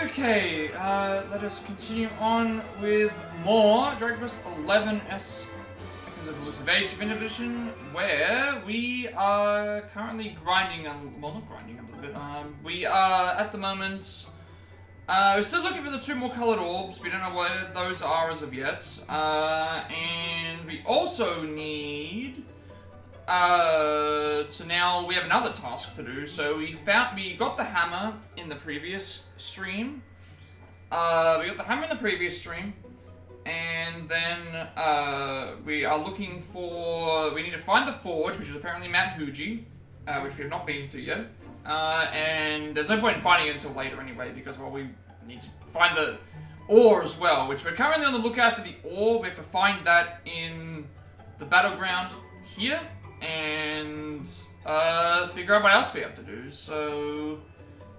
Okay, let us continue on with more Dragon Quest 11S because of Elusive Age Edition, where we are currently grinding well, not grinding a little bit. We are at the moment. We're still looking for the 2 more colored orbs. We don't know where those are as of yet. And we also need. So now we have another task to do. So we got the hammer in the previous stream. And then we are looking for. We need to find the forge, which is apparently Mount Huji, which we have not been to yet. And there's no point in finding it until later anyway, because well, we need to find the ore as well, which we're currently on the lookout for the ore. We have to find that in the battleground here. And figure out what else we have to do. So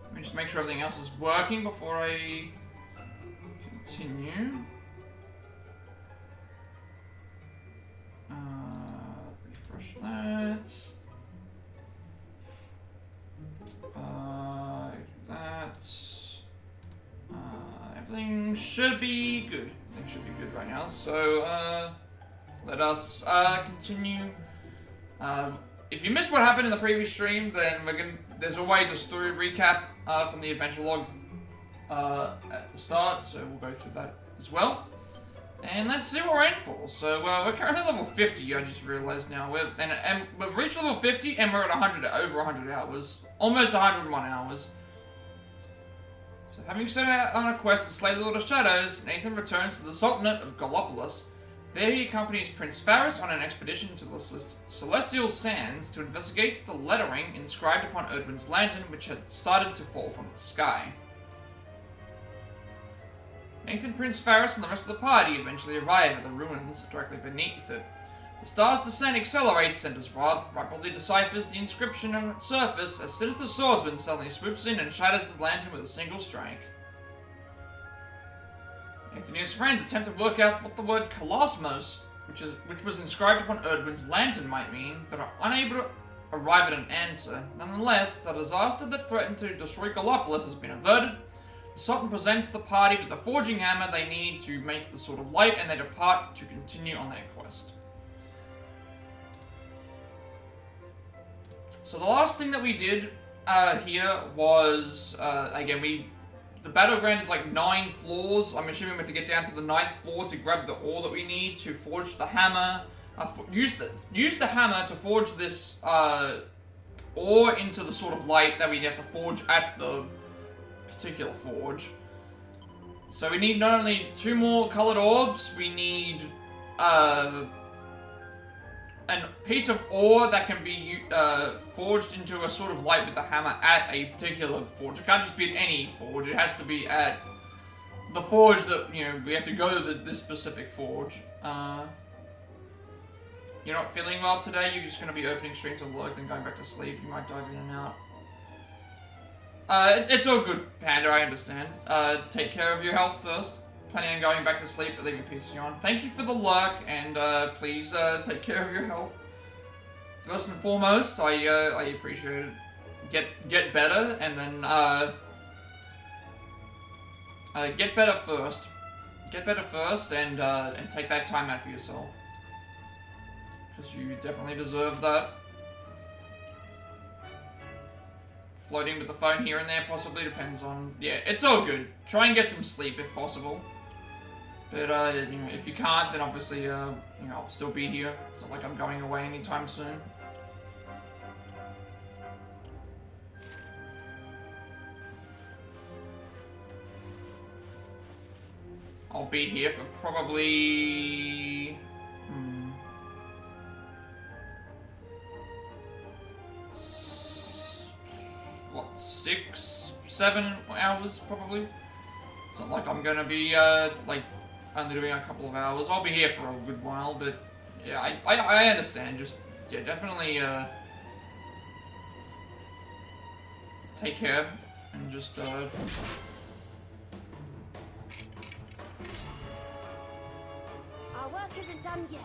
let me just make sure everything else is working before I continue. Refresh that. Everything should be good. Everything should be good right now. So let us continue. If you missed what happened in the previous stream, then there's always a story recap from the adventure log at the start, so we'll go through that as well. And let's see what we're in for. So we're currently level 50. I just realized now and we've reached level 50, and we're at over 100 hours, almost 101 hours. So having set out on a quest to slay the Lord of Shadows, Nathan returns to the Sultanate of Gallopolis. There he accompanies Prince Faris on an expedition to the Celestial Sands to investigate the lettering inscribed upon Erdwin's lantern, which had started to fall from the sky. Nathan, Prince Faris, and the rest of the party eventually arrive at the ruins directly beneath it. The star's descent accelerates, and as Rob rapidly deciphers the inscription on its surface, a sinister swordsman suddenly swoops in and shatters his lantern with a single strike. Nathan and his friends attempt to work out what the word Kolosmos, which was inscribed upon Erdwin's lantern, might mean, but are unable to arrive at an answer. Nonetheless, the disaster that threatened to destroy Gallopolis has been averted. The Sultan presents the party with the forging hammer they need to make the Sword of Light, and they depart to continue on their quest. So the last thing that we did here was, again, the battleground is like 9 floors. I'm assuming we have to get down to the 9th floor to grab the ore that we need to forge the hammer. Use the hammer to forge this ore into the Sword of Light that we have to forge at the particular forge. So we need not only 2 more colored orbs, we need a piece of ore that can be forged into a Sword of Light with the hammer at a particular forge. It can't just be at any forge. It has to be at the forge that, we have to go to this specific forge. You're not feeling well today? You're just going to be opening streams to log, then going back to sleep. You might dive in and out. It's all good, Panda, I understand. Take care of your health first. Planning on going back to sleep, but leave your PC on. Thank you for the lurk, and please take care of your health. First and foremost, I appreciate it. Get better, and then get better first. Get better first, and take that time out for yourself, because you definitely deserve that. Floating with the phone here and there possibly depends on. Yeah, it's all good. Try and get some sleep if possible. But, if you can't, then obviously, I'll still be here. It's not like I'm going away anytime soon. I'll be here for probably... 6, 7 hours, probably. It's not like I'm gonna be, only doing a couple of hours. I'll be here for a good while, but yeah, I understand. Just, yeah, definitely take care and just Our work isn't done yet.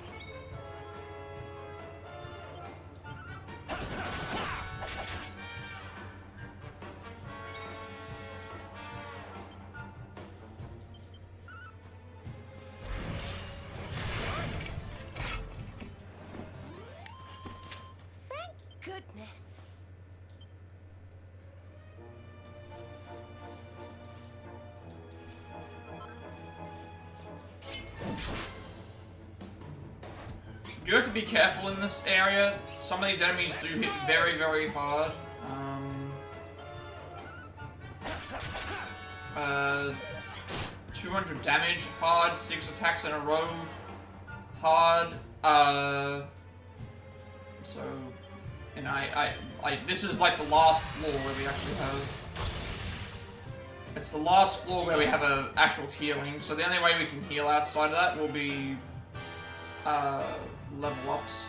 do have to be careful in this area. Some of these enemies do hit very, very hard. 200 damage, hard, 6 attacks in a row, hard, so, and this is like the last floor where we actually have, it's the last floor where we have a actual healing, so the only way we can heal outside of that will be, level ups.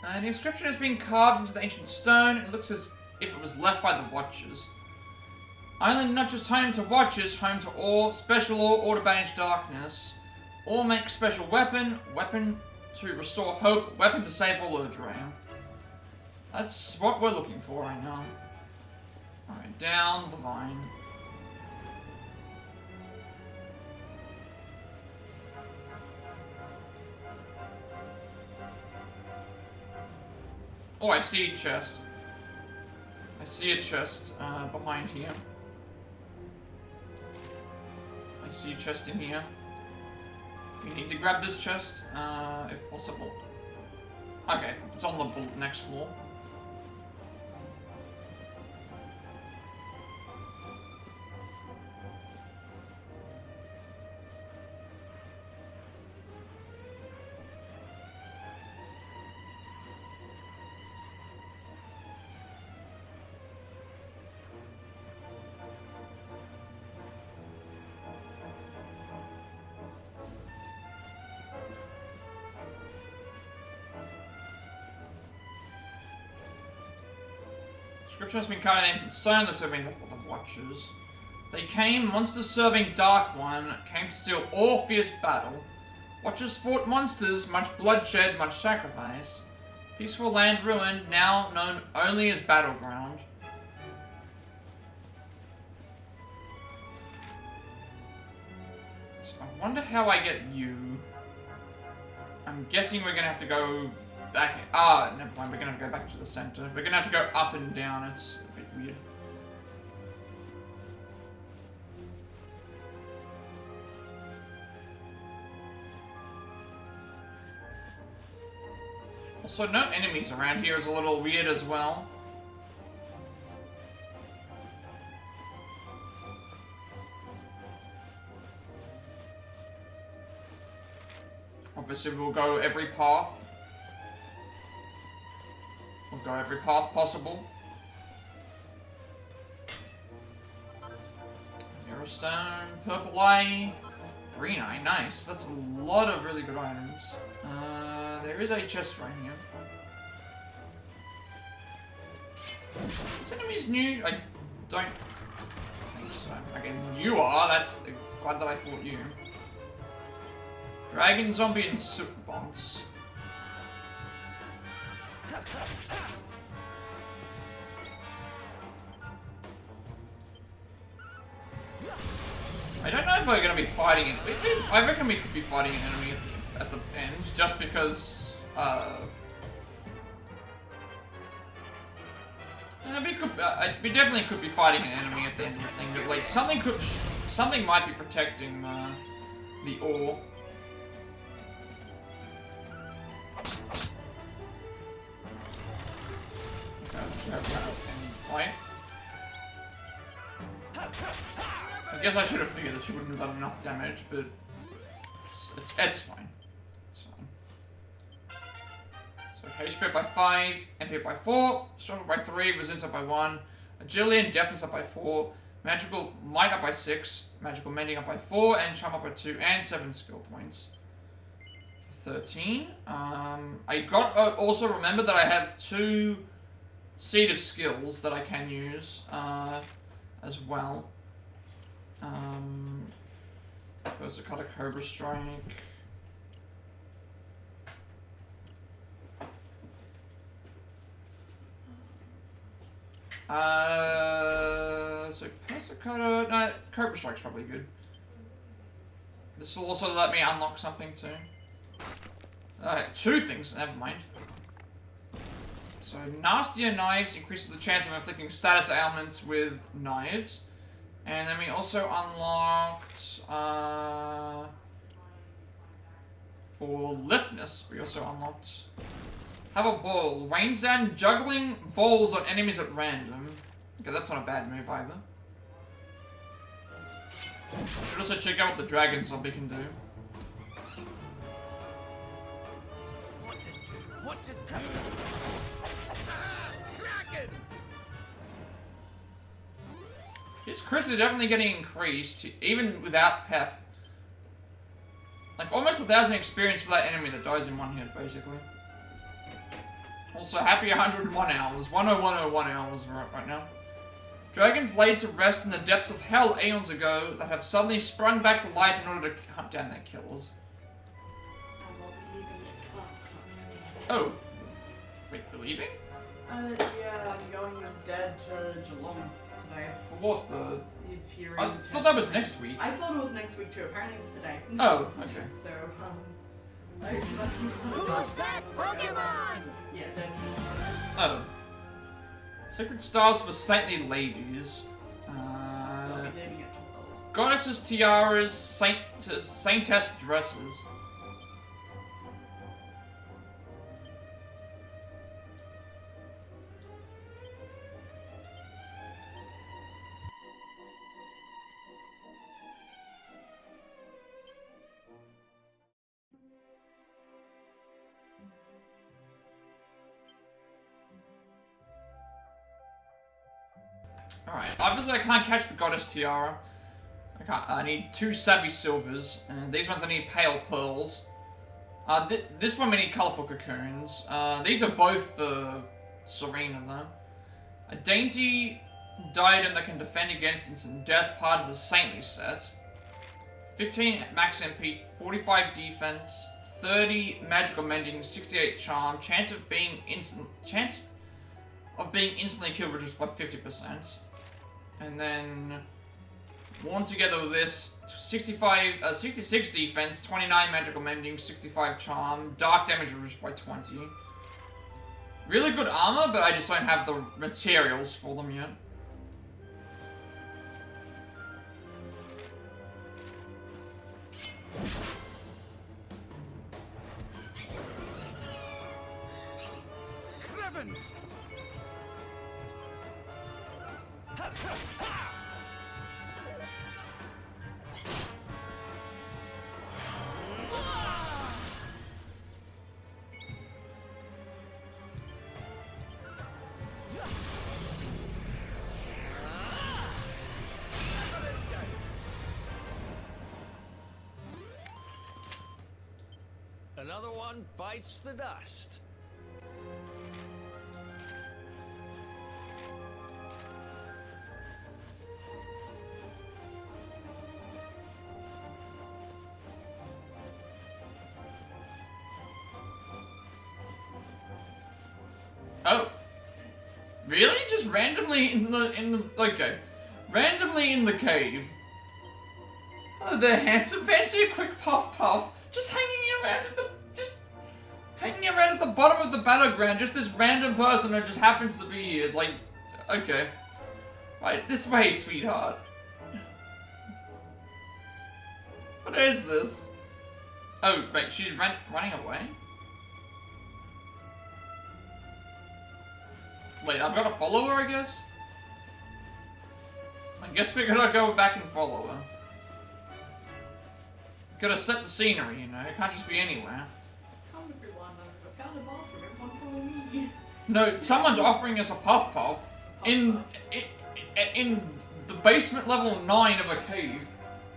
The inscription has been carved into the ancient stone. It looks as if it was left by the Watchers. Island not just home to Watchers, home to all, special or to banish darkness. Or make special weapon, weapon to restore hope, weapon to save all Erdrea. That's what we're looking for right now. Alright, down the vine. Oh, I see a chest. I see a chest behind here. I see a chest in here. We need to grab this chest, if possible. Okay, it's on the next floor. Scripture has been carried in stone, serving the Watchers. They came, monsters serving Dark One, came to steal all fierce battle. Watchers fought monsters, much bloodshed, much sacrifice. Peaceful land ruined, now known only as Battleground. So I wonder how I get you. I'm guessing we're gonna have to go back. Never mind. We're gonna have to go back to the center. We're gonna have to go up and down. It's a bit weird. Also, no enemies around here is a little weird as well. Obviously, we'll go every path. We'll go every path possible. Mirror stone, purple eye, green eye. Nice. That's a lot of really good items. There is a chest right here. This enemy's new. I don't think so. Again, you are. That's glad that I fought you. Dragon, zombie, and super bombs. I don't know if we're going to be fighting it. I reckon we could be fighting an enemy at the end, just because, we definitely could be fighting an enemy at the end of the thing, but like, something might be protecting, the ore. Fight. I guess I should have figured that she wouldn't have done enough damage, but it's fine. It's fine. So HP up by 5, MP up by 4, strength up by 3, resistance up by 1, agility and deafness up by 4, magical might up by 6, magical mending up by 4, and charm up by 2, and 7 skill points. 13. I got also remember that I have 2 Seed of Skills that I can use as well. First, I cut a Cobra Strike. So Persicotta, no, Cobra Strike's probably good. This will also let me unlock something too. Alright, 2 things, never mind. So Nastier Knives increases the chance of inflicting status ailments with knives. And then we also unlocked, for liftness, we also unlocked have a ball. Rains down juggling balls on enemies at random. Okay, that's not a bad move either. Should also check out what the dragon zombie can do. What to do? What to do? Dragon! His crits are definitely getting increased, even without pep. Like, almost 1,000 experience for that enemy that dies in 1 hit, basically. Also, happy 101 hours. 10101 hours right now. Dragons laid to rest in the depths of hell aeons ago that have suddenly sprung back to life in order to hunt down their killers. Oh. Wait, you're leaving? Yeah, I'm going with Dad to Geelong today. For what, the... It's here I thought that was next week. I thought it was next week too, apparently it's today. Oh, okay. So, Who's that Pokemon? Yeah, definitely. Oh. Sacred Stars for Saintly Ladies. I'll be leaving it. Goddesses, Tiaras, Saintess Dresses. Alright, obviously I can't catch the Goddess Tiara. I need 2 Savvy Silvers, and these ones I need Pale Pearls. This one we need Colorful Cocoons. These are both the Serena though. A Dainty Diadem that can defend against instant death, part of the Saintly set. 15 Max MP, 45 Defense, 30 Magical Mending, 68 Charm, chance of being instantly killed reduced by 50%. And then worn together with this 66 defense, 29 magical mending, 65 charm, dark damage reduced by 20. Really good armor, but I just don't have the materials for them yet. Crevens! Another one bites the dust. Oh. Really? Just randomly in the okay. Randomly in the cave. Oh, there, handsome. Fancy a quick puff puff. Just hanging around at the bottom of the battleground, just this random person who just happens to be here. It's like, okay. Right, this way, sweetheart. What is this? Oh, wait, she's running away? Wait, I've got to follow her, I guess? I guess we're gonna go back and follow her. Gotta set the scenery, you know, it can't just be anywhere. Come everyone, I found a bathroom, everyone follow me. No, someone's offering us a puff puff in the basement level 9 of a cave,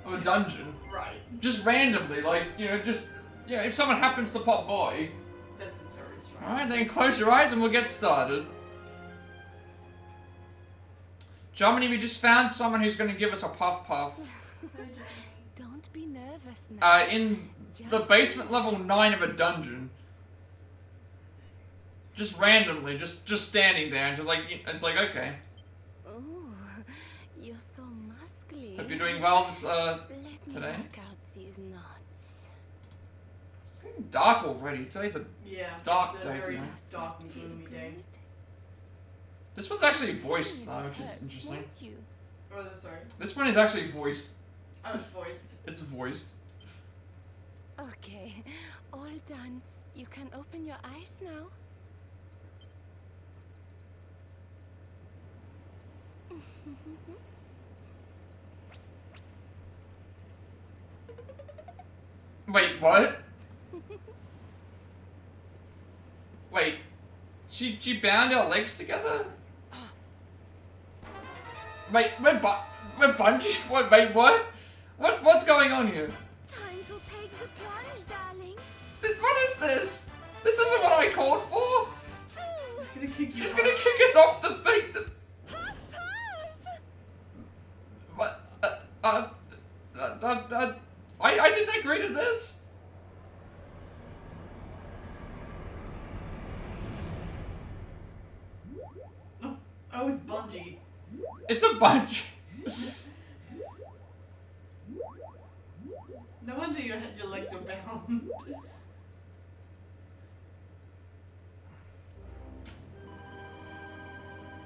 of a dungeon. Right. Just randomly, like, you know, just Yeah, if someone happens to pop by. This is very strange. Alright, then close your eyes and we'll get started. Germany, we just found someone who's going to give us a puff puff. Don't be nervous now. In the basement level 9 of a dungeon. Just randomly, just standing there and just like, it's like, okay. Ooh, you're so muscly. Hope you're doing well this, Let today. me work out these knots. It's getting dark already. Today's a Yeah, dark it's a day very tonight. dark and Feel gloomy day. good? This one's actually voiced Even though, if it which is hurts, interesting. won't you? Oh, sorry. This one is actually voiced. Oh, it's voiced. It's voiced. Okay, all done. You can open your eyes now. Wait, what? Wait, she bound our legs together? Wait, we're bungee? Wait, what? What's going on here? Time to take the plunge, darling. What is this? This isn't what I called for. It's gonna kick you She's off. gonna kick us off the beat. Puff, puff. What? I didn't agree to this. Oh, it's Bungie. It's a bunch. No wonder your legs are bound.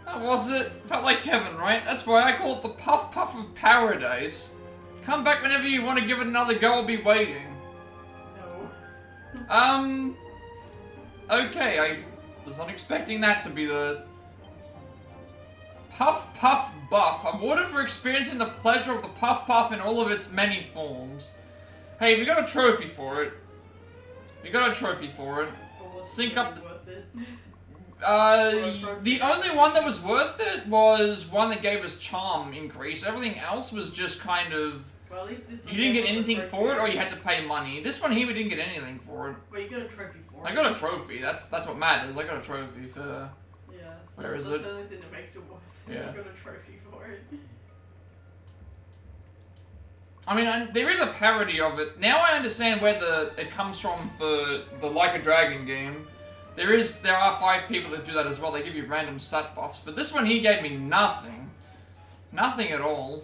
How was it? Felt like heaven, right? That's why I call it the puff puff of paradise. Come back whenever you want to give it another go, I'll be waiting. No. Okay, I was not expecting that to be the puff puff buff. Awarded for experiencing the pleasure of the puff puff in all of its many forms. Hey, we got a trophy for it. We got a trophy for it. But what's Sync up the- worth it? The only one that was worth it was one that gave us charm increase. Everything else was just kind of... Well, at least this You didn't get was a anything trophy. for it, or you had to pay money. This one here, we didn't get anything for it. Well, you got a trophy for it. I got a trophy. That's what matters. I got a trophy for... Yeah, so Where is that's it? the only thing that makes it worth it. Yeah. You got a trophy for it. I mean, there is a parody of it. Now I understand where it comes from for the Like a Dragon game. There are 5 people that do that as well. They give you random stat buffs, but this one he gave me nothing. Nothing at all.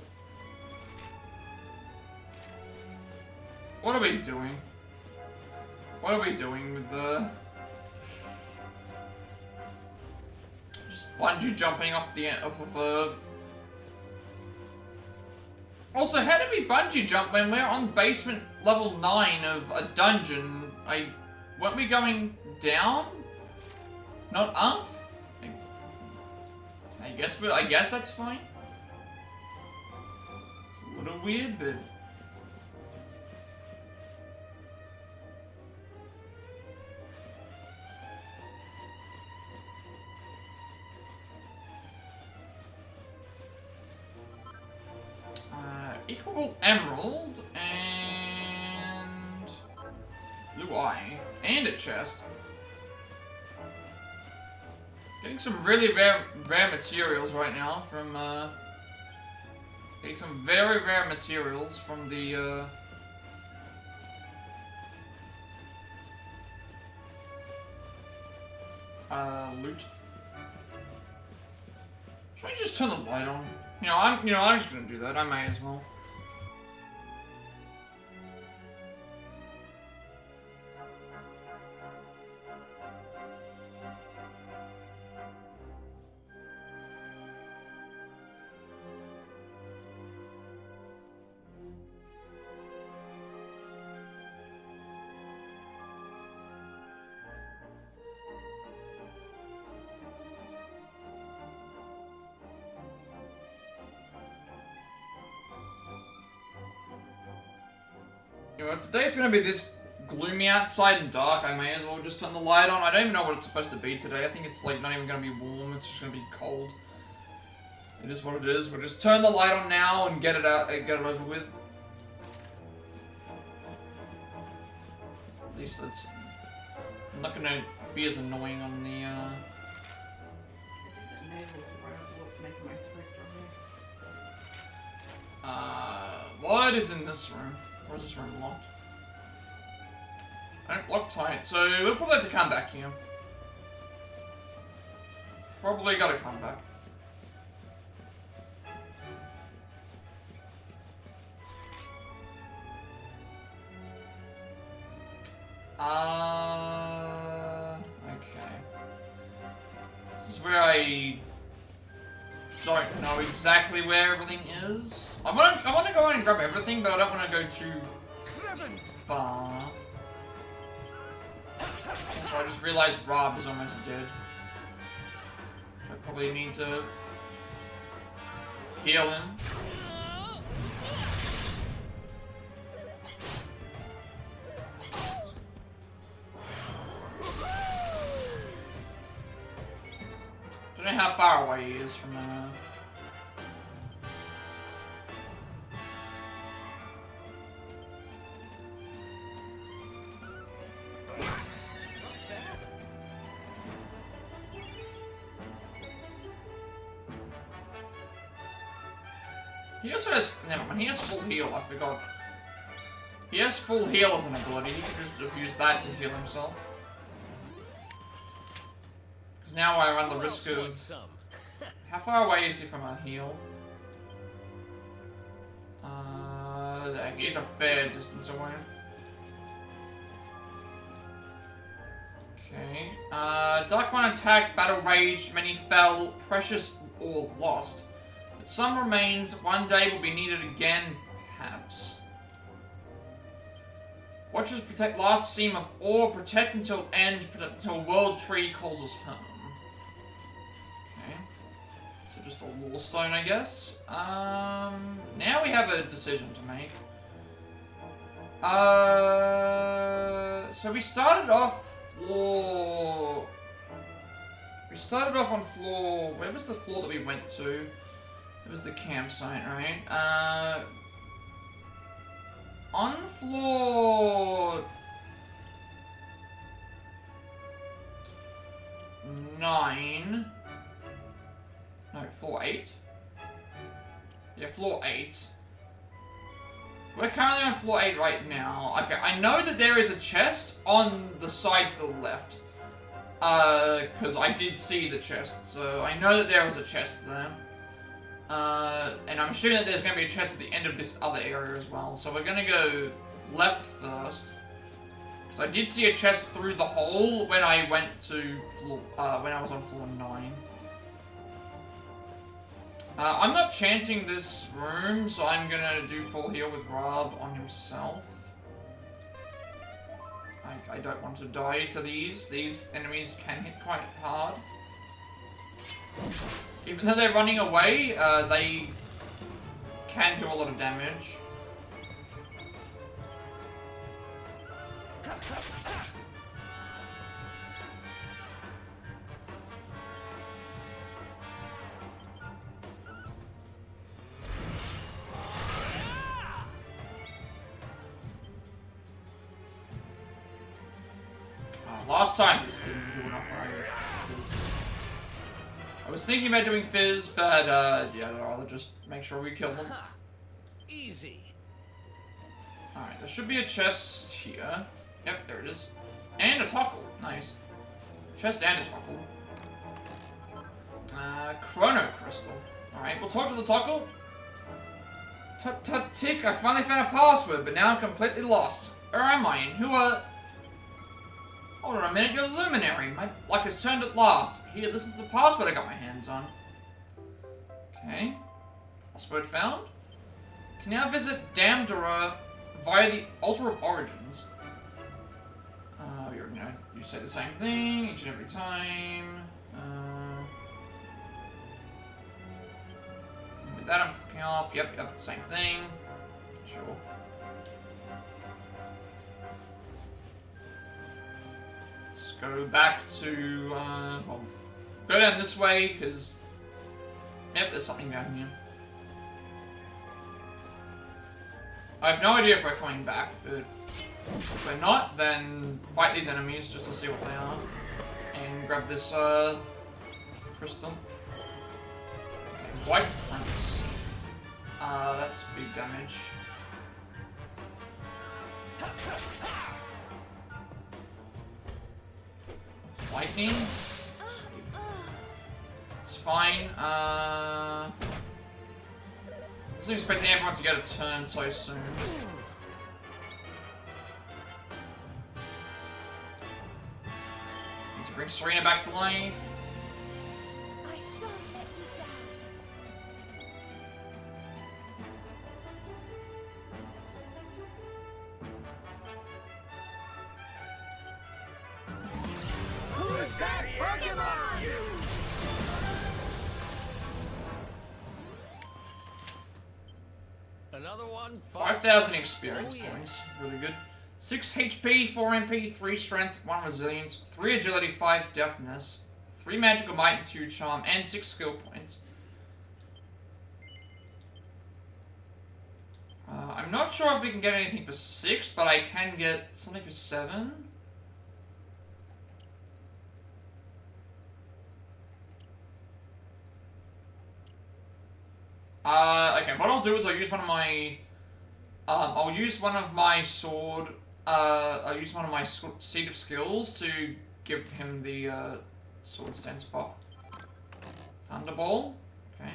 What are we doing? What are we doing with the... Just bungee jumping off of the... Also, how did we bungee jump when we're on basement level 9 of a dungeon? Weren't we going down? Not up? I guess that's fine. It's a little weird, but... Equal emerald and blue eye and a chest. Getting some really rare materials right now from getting some very rare materials from the loot. Should I just turn the light on? I'm just gonna do that. I might as well. Today it's gonna be this gloomy outside and dark. I may as well just turn the light on. I don't even know what it's supposed to be today. I think it's like not even gonna be warm. It's just gonna be cold. It is what it is. We'll just turn the light on now and get it out, get it over with. At least that's not gonna be as annoying on the. Navel's what's making my throat dry. What is in this room? Or is this room locked? Locked tight. So we'll probably have to come back here. Probably gotta come back. Okay. This is where I don't know exactly where everything is. I want to go in and grab everything, but I don't want to go too far. So I just realized Rob is almost dead. I probably need to heal him. Don't know how far away he is from He also has, never mind, he has full heal, I forgot. He has full heal as an ability, he can just use that to heal himself. Because now I run the risk of... How far away is he from a heal? He's a fair distance away. Okay. Dark One attacked, battle raged, many fell, precious or lost. But some remains, one day will be needed again, perhaps. Watchers protect last seam of ore, protect until end, protect until World Tree calls us home. Okay. So just a lore stone, I guess. Now we have a decision to make. So we started off floor... We started off on floor... Where was the floor that we went to? It was the campsite, right? On floor... 9... No, floor 8? Yeah, floor 8. We're currently on floor 8 right now. Okay, I know that there is a chest on the side to the left. Because I did see the chest, so I know that there was a chest there. And I'm assuming that there's going to be a chest at the end of this other area as well. So we're going to go left first. Because I did see a chest through the hole when I went to floor, when I was on floor 9. I'm not chancing this room, so I'm gonna do full heal with Rob on himself. I don't want to die to these. These enemies can hit quite hard. Even though they're running away, they can do a lot of damage. Last time this didn't do enough right. I was thinking about doing Fizz, but yeah, I'd rather just make sure we kill them. Easy. Alright, there should be a chest here. Yep, there it is. And a toggle. Nice. Chest and a toggle. Chrono Crystal. Alright, we'll talk to the toggle. Tut-tut-tick, I finally found a password, but now I'm completely lost. Where am I and who are... Hold on a minute, you're a luminary. My luck has turned at last. Here, listen to the password I got my hands on. Okay. Password found. Can now visit Damdara via the Altar of Origins. You say the same thing each and every time. With that I'm clicking off. Yep, same thing. Sure. Let's go back to, well, go down this way, because, yep, there's something down here. I have no idea if we're coming back, but If they're not, then fight these enemies just to see what they are. And grab this crystal. Okay, white fronts. That's big damage. Lightning. It's fine. Wasn't expecting everyone to get a turn so soon. Need to bring Serena back to life. I shan't let you down. Who's that Pokemon? Another one. 5,000 experience Oh, yeah. points. Really good. 6 HP, 4 MP, 3 Strength, 1 Resilience, 3 Agility, 5 Deftness, 3 Magical Might, and 2 Charm, and 6 skill points. I'm not sure if we can get anything for 6, but I can get something for 7. Okay, what I'll do is I'll use one of my sword, I'll use one of my Seed of Skills to give him the, sword stance buff. Thunderball, okay.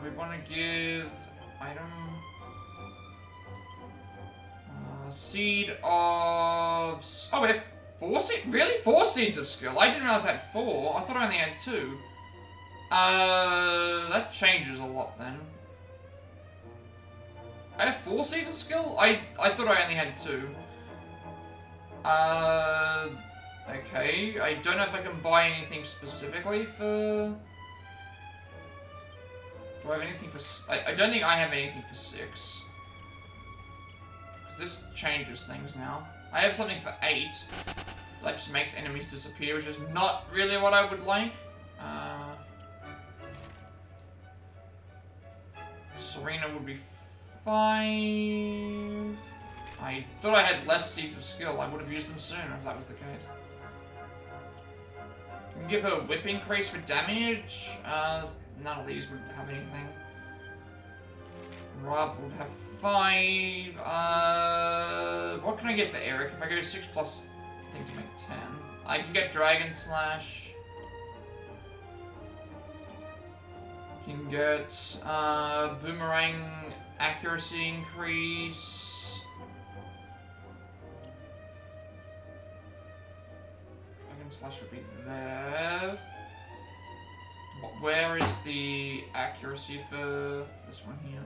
We want to give item, Seed of, oh we have 4 seeds, really? 4 Seeds of Skill? I didn't realize I had 4, I thought I only had 2. That changes a lot then. I have 4 Seeds of Skill? I thought I only had 2. Okay. I don't know if I can buy anything specifically for... Do I have anything for... I don't think I have anything for 6. Because this changes things now. I have something for 8. That just makes enemies disappear, which is not really what I would like. Serena would be 5. I thought I had less Seeds of Skill. I would have used them sooner if that was the case. Can give her a whip increase for damage. None of these would have anything. Rob would have 5. What can I get for Eric? If I go 6 plus, I think to make 10. I can get Dragon Slash. Can get Boomerang accuracy increase. Dragon Slash would be there. Where is the accuracy for this one here?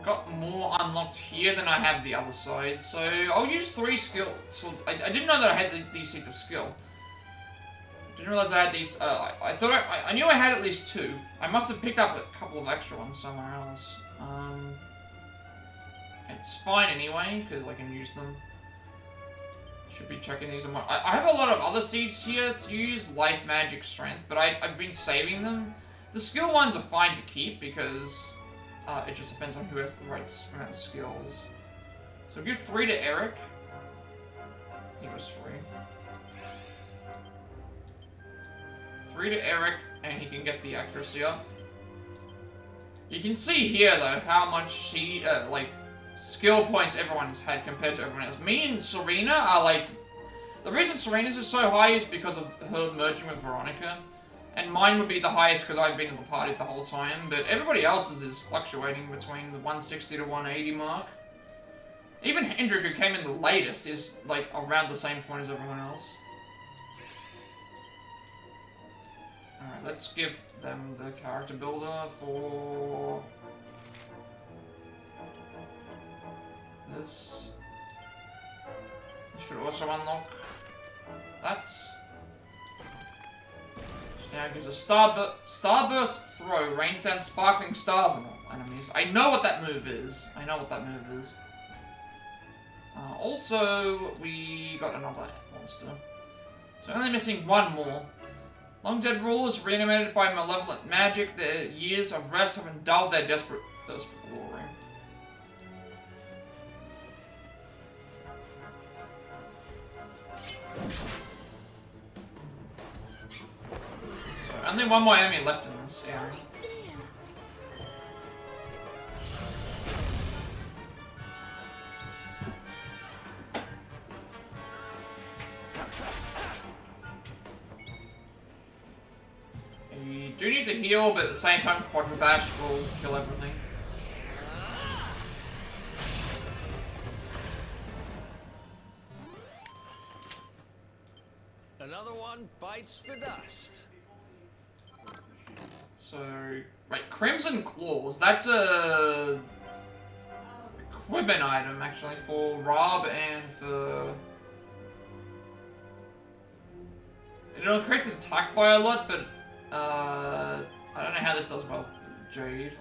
Got more unlocked here than I have the other side, so I'll use 3 skill. So I didn't know that I had these Seeds of Skill. Didn't realize I had these. I thought I knew I had at least 2. I must have picked up a couple of extra ones somewhere else. It's fine anyway because I can use them. Should be checking these. I have a lot of other seeds here to use, life, magic, strength, but I've been saving them. The skill ones are fine to keep because it just depends on who has the right amount of skills. So give 3 to Eric. I think it was 3. 3 to Eric, and he can get the accuracy up. You can see here, though, how much skill points everyone has had compared to everyone else. Me and Serena are, like... The reason Serena's is so high is because of her merging with Veronica. And mine would be the highest because I've been in the party the whole time. But everybody else's is fluctuating between the 160 to 180 mark. Even Hendrik, who came in the latest, is, like, around the same point as everyone else. Alright, let's give them the character builder for this. This should also unlock that. Now gives a Starburst Throw, rains down sparkling stars on all enemies. I know what that move is. Also, we got another monster. So only missing one more. Long dead rulers reanimated by malevolent magic, their years of rest have dulled their desperate thirst for glory. So, only one more enemy left in this area. You do need to heal, but at the same time, Quadra Bash will kill everything. Another one bites the dust. So, right, Crimson Claws, that's a equipment item, actually, for Rob and for... It increases his attack by a lot, but I don't know how this does well for Jade.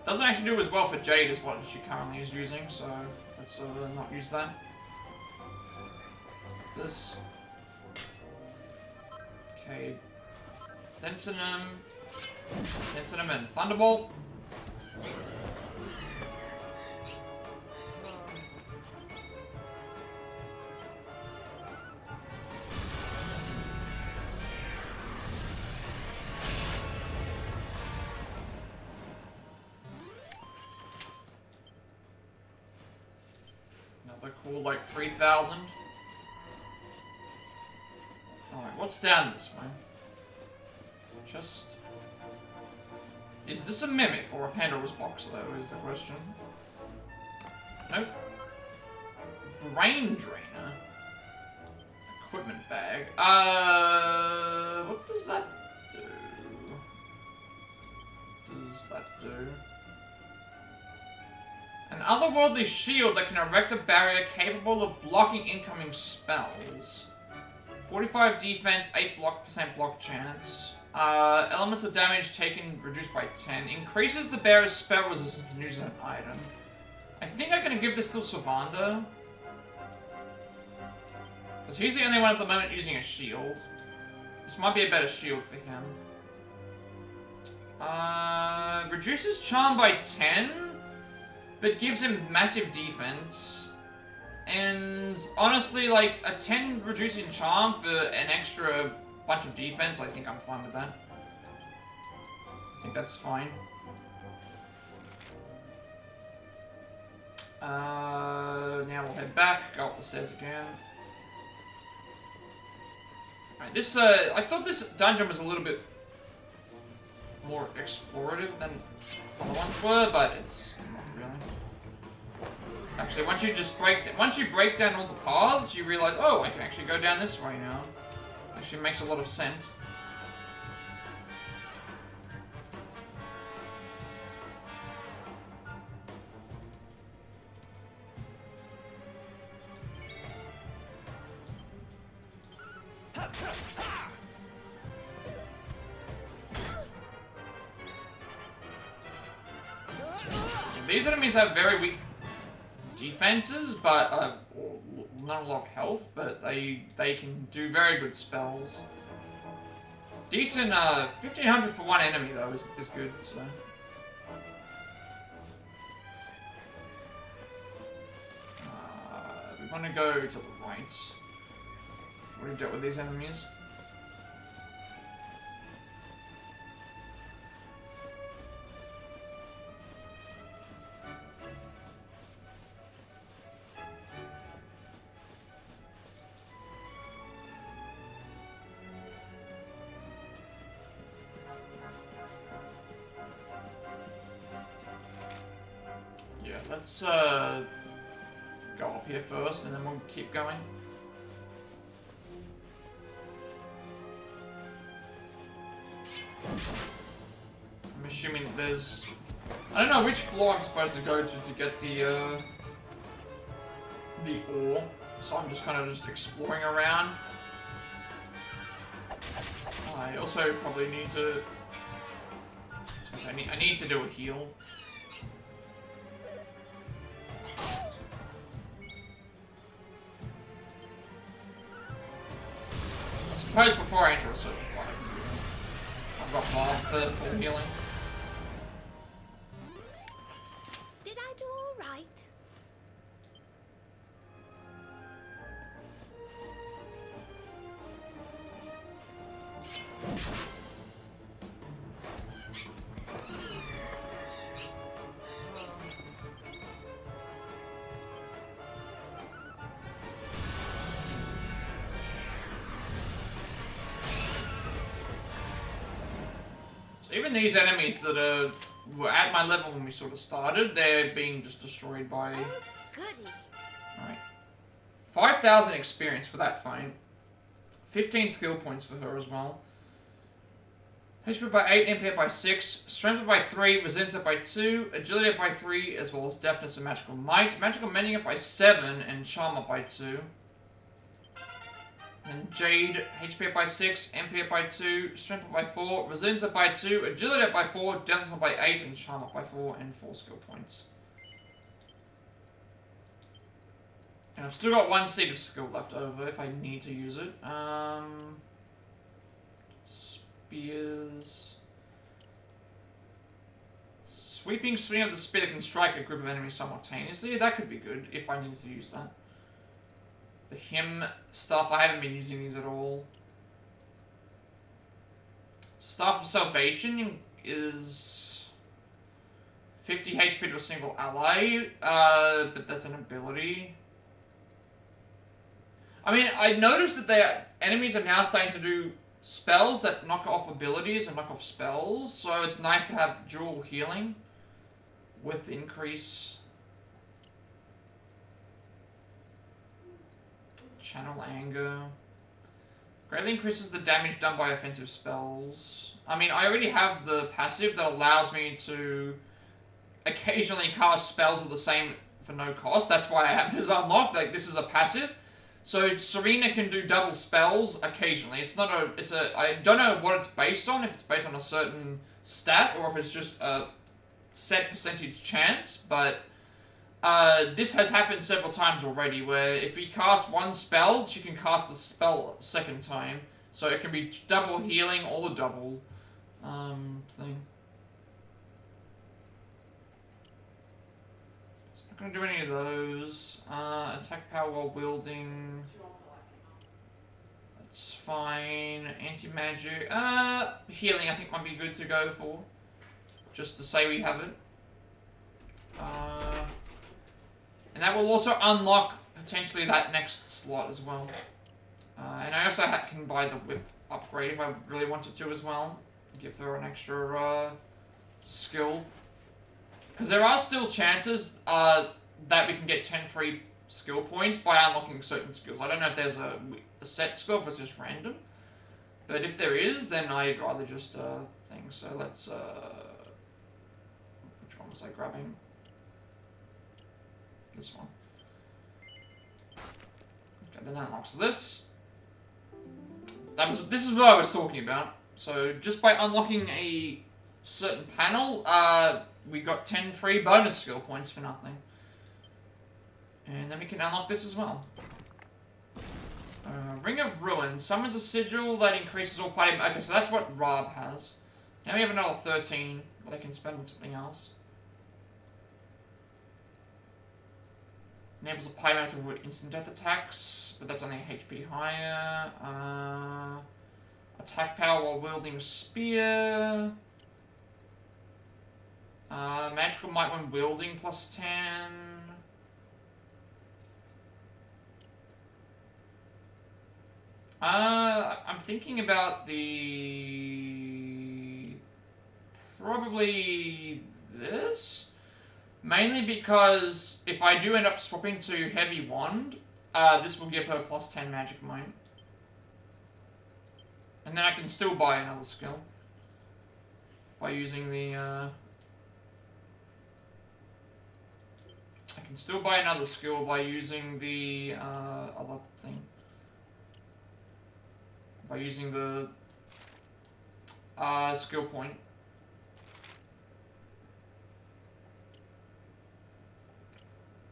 Doesn't actually do as well for Jade as what she currently is using, so let's not use that. This. Okay. Densinum, and Thunderbolt. Another cool, like, 3,000. Alright, what's down this way? Just... Is this a mimic or a Pandora's box, though, is the question. Nope. Brain drainer. Equipment bag. What does that do? What does that do? An otherworldly shield that can erect a barrier capable of blocking incoming spells. 45 defense, 8% block chance. Elemental damage taken reduced by 10. Increases the bearer's spell resistance when using an item. I think I'm gonna give this to Sylvander. Because he's the only one at the moment using a shield. This might be a better shield for him. Reduces charm by 10, but gives him massive defense. And honestly, like, a 10 reducing charm for an extra bunch of defense, I think I'm fine with that. I think that's fine. Now we'll head back, go up the stairs again. Alright, this, I thought this dungeon was a little bit more explorative than other ones were, but it's not really. Actually, once you break down all the paths, you realize, oh, I can actually go down this way now. Actually makes a lot of sense. These enemies have very weak defenses, but not a lot of health, but they can do very good spells. Decent, 1500 for one enemy though is good. So. We want to go to the right. What do you do with these enemies? Let's go up here first, and then we'll keep going. I'm assuming there's... I don't know which floor I'm supposed to go to get the ore, so I'm just kind of exploring around. I also probably need to... I need to do a heal. suppose before I enter a certain fight, I've got mild for full healing. Did I do all right? Even these enemies that were at my level when we sort of started, they're being just destroyed by... Oh, goody. Alright. 5,000 experience for that fight. 15 skill points for her as well. HP up by 8, MP up by 6, Strength up by 3, Resilience up by 2, Agility up by 3, as well as Deftness and Magical Might. Magical Mending up by 7, and Charm up by 2. And Jade, HP up by 6, MP up by 2, Strength up by 4, Resilience up by 2, Agility up by 4, Deftness up by 8, and Charm up by 4, and 4 skill points. And I've still got 1 seed of skill left over if I need to use it. Spears. Sweeping swing of the spear that can strike a group of enemies simultaneously. That could be good if I needed to use that. The hymn stuff, I haven't been using these at all. Staff of Salvation is 50 HP to a single ally, but that's an ability. I mean, I noticed that enemies are now starting to do spells that knock off abilities and knock off spells, so it's nice to have dual healing with increase. Channel Anger. Greatly increases the damage done by offensive spells. I mean, I already have the passive that allows me to occasionally cast spells of the same for no cost. That's why I have this unlocked. Like, this is a passive. So Serena can do double spells occasionally. It's not a, it's a, I don't know what it's based on, if it's based on a certain stat or if it's just a set percentage chance, but this has happened several times already, where if we cast one spell, she can cast the spell a second time. So it can be double healing or the double thing. It's not going to do any of those. Attack power while wielding. That's fine. Anti-magic. Healing I think might be good to go for. Just to say we have it. And that will also unlock potentially that next slot as well. And I also can buy the whip upgrade if I really wanted to as well. Give her an extra skill. Because there are still chances that we can get 10 free skill points by unlocking certain skills. I don't know if there's a set skill, if it's just random. But if there is, then I'd rather just thing. So let's... which one was I grabbing? This one. Okay, then that unlocks this. This is what I was talking about. So just by unlocking a certain panel, we got 10 free bonus skill points for nothing. And then we can unlock this as well. Ring of Ruin. Summons a sigil that increases all party... Okay, so that's what Rob has. Now we have another 13 that I can spend on something else. Enables a party member to avoid instant death attacks, but that's only HP higher. Attack power while wielding a spear. Magical might when wielding plus 10. I'm thinking about the... probably this? Mainly because if I do end up swapping to Heavy Wand, this will give her plus 10 Magic Might. And then I can still buy another skill. By using the, I can still buy another skill by using the, other thing. By using the, skill point.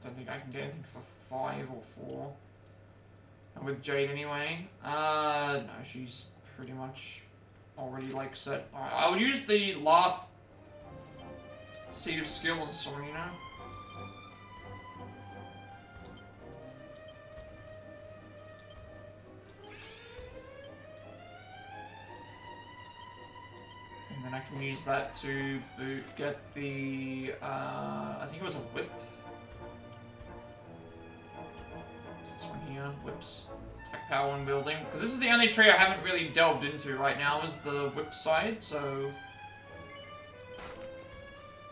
Don't think I can get anything for 5 or 4. With Jade anyway. No, she's pretty much already like set. Alright, I'll use the last seed of skill on Serena. And then I can use that to get the, I think it was a whip. What's this one here? Whips. Attack power and building. Because this is the only tree I haven't really delved into right now is the whip side, so...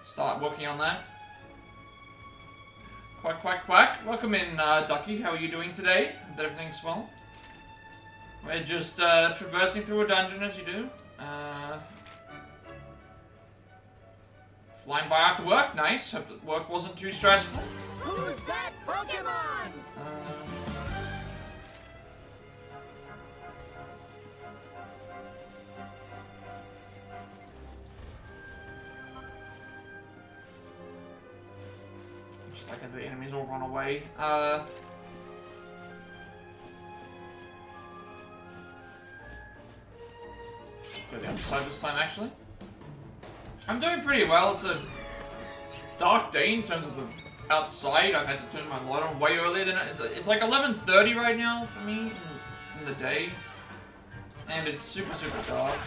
Start working on that. Quack, quack, quack. Welcome in, Ducky. How are you doing today? Hope that everything's well. We're just, traversing through a dungeon as you do. Flying by after work, nice. Hope that work wasn't too stressful. Who's that Pokemon? Just like the enemies all run away. Go the other side this time, actually. I'm doing pretty well. It's a dark day in terms of the outside. I've had to turn my light on way earlier than it's like 11:30 right now for me in the day, and it's super dark.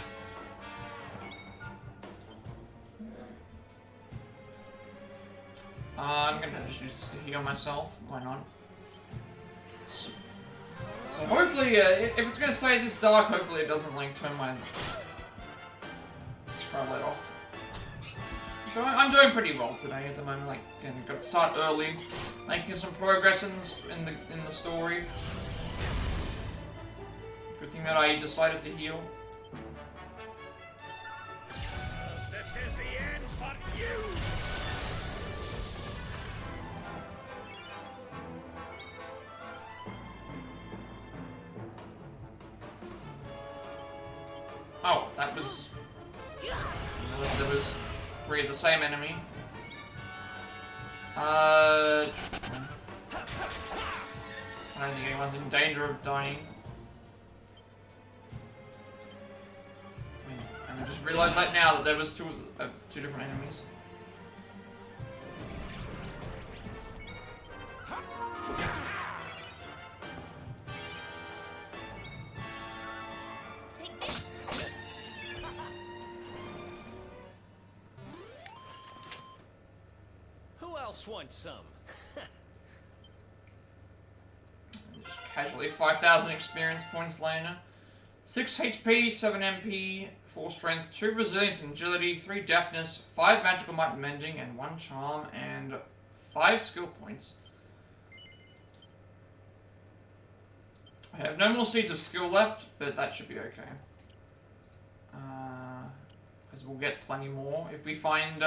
I'm gonna just use this to heal myself. Why not? So hopefully, if it's gonna stay this dark, hopefully it doesn't like turn my light off. So I'm doing pretty well today at the moment. Like, again, got to start early, making some progress in the story. Good thing that I decided to heal. This is the end for you. Oh, that was. There was 3 of the same enemy. I don't think anyone's in danger of dying. I just realized that now that there was two different enemies. Take this. Who else wants some? Just casually 5,000 experience points later. 6 HP, 7 MP, 4 strength, 2 resilience and agility, 3 deafness, 5 magical might and mending, and 1 charm, and 5 skill points. I have no more seeds of skill left, but that should be okay. Because we'll get plenty more if we find,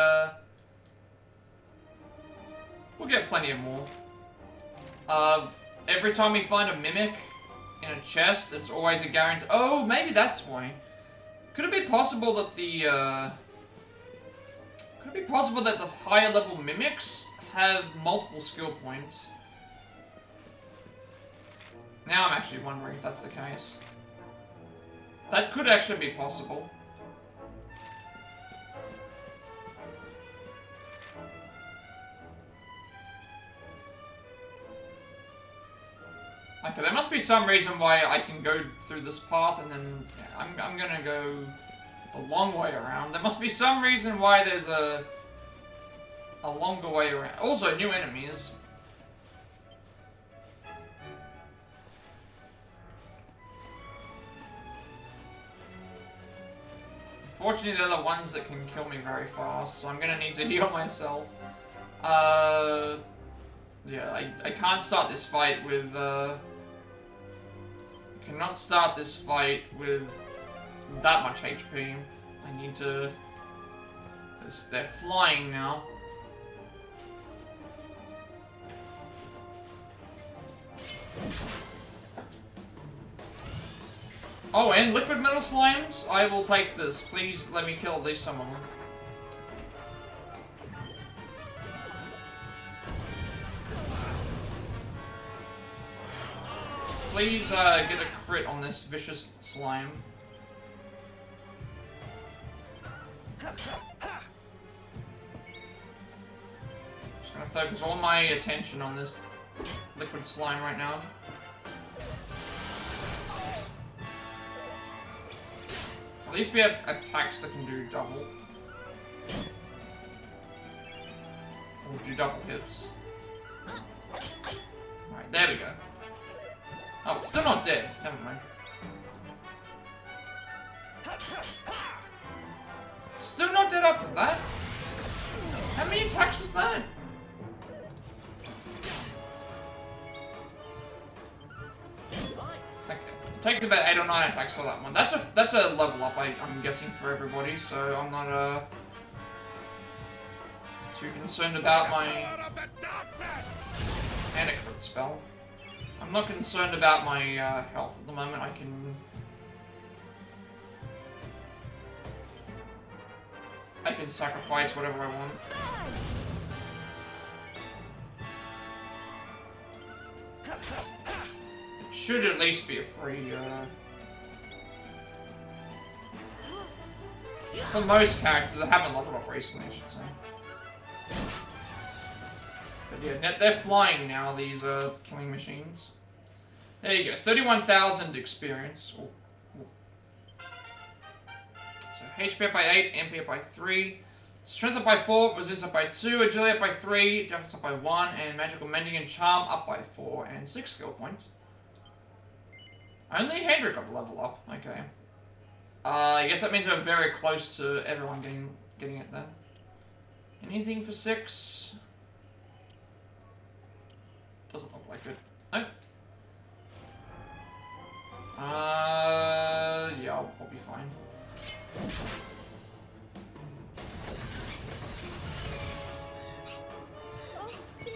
we'll get plenty of more. Every time we find a mimic in a chest, it's always a guarantee. Oh, maybe that's why. Could it be possible that the higher level mimics have multiple skill points? Now I'm actually wondering if that's the case. That could actually be possible. Okay, there must be some reason why I can go through this path and then yeah, I'm gonna go the long way around. There must be some reason why there's a longer way around. Also, new enemies. Unfortunately, they're the ones that can kill me very fast, so I'm gonna need to heal myself. Yeah, I can't start this fight with, cannot start this fight with that much HP. I need to... They're flying now. Oh, and liquid metal slimes? I will take this. Please let me kill at least some of them. please get a crit on this vicious slime. Just gonna focus all my attention on this liquid slime right now. At least we have attacks that can do double. Or do double hits. Alright, there we go. Oh, it's still not dead. Never mind. It's still not dead after that? How many attacks was that? Okay. It takes about 8 or 9 attacks for that one. That's a level up, I'm guessing, for everybody, so I'm not too concerned about my and a crit spell. I'm not concerned about my health at the moment. I can sacrifice whatever I want. It should at least be a free, for most characters that haven't leveled up recently, I should say. But yeah, they're flying now, these killing machines. There you go, 31,000 experience. Ooh. So HP up by 8, MP up by 3, Strength up by 4, Resilience up by 2, Agility up by 3, Defense up by 1, and Magical Mending and Charm up by 4, and 6 skill points. Only Hendrik got a level up, okay. I guess that means we're very close to everyone getting it then. Anything for 6? Doesn't look like it. Oh. Yeah, I'll be fine. Oh dear.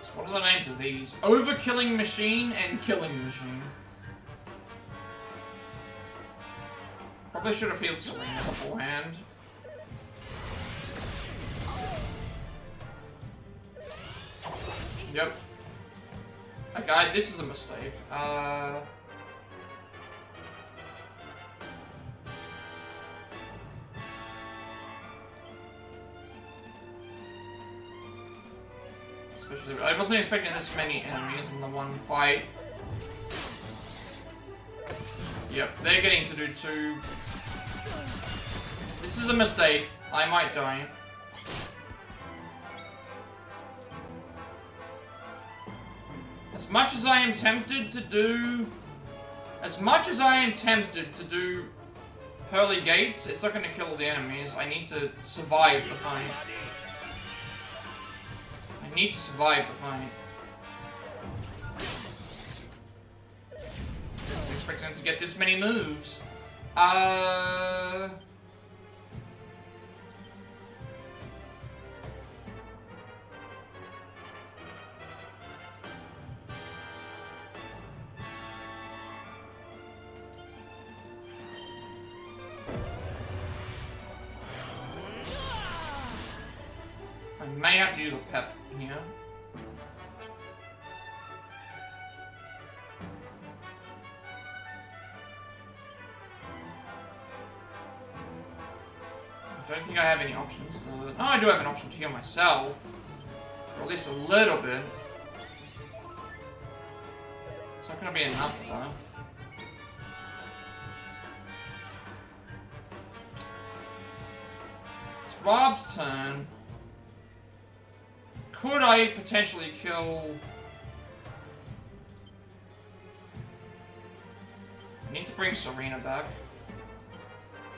So what are the names of these? Overkilling Machine and Killing Machine. Probably should have healed Selena beforehand. Yep. Okay, this is a mistake. Especially, I wasn't expecting this many enemies in the one fight. Yep, they're getting to do 2. This is a mistake. I might die. As much as I am tempted to do Pearly Gates, it's not going to kill the enemies. I need to survive the fight. I need to survive the fight. I'm expecting them to get this many moves. I may have to use a pep here. I don't think I have any options. No, I do have an option to heal myself. Or at least a little bit. It's not going to be enough, though. It's Rob's turn. Could I potentially kill... I need to bring Serena back.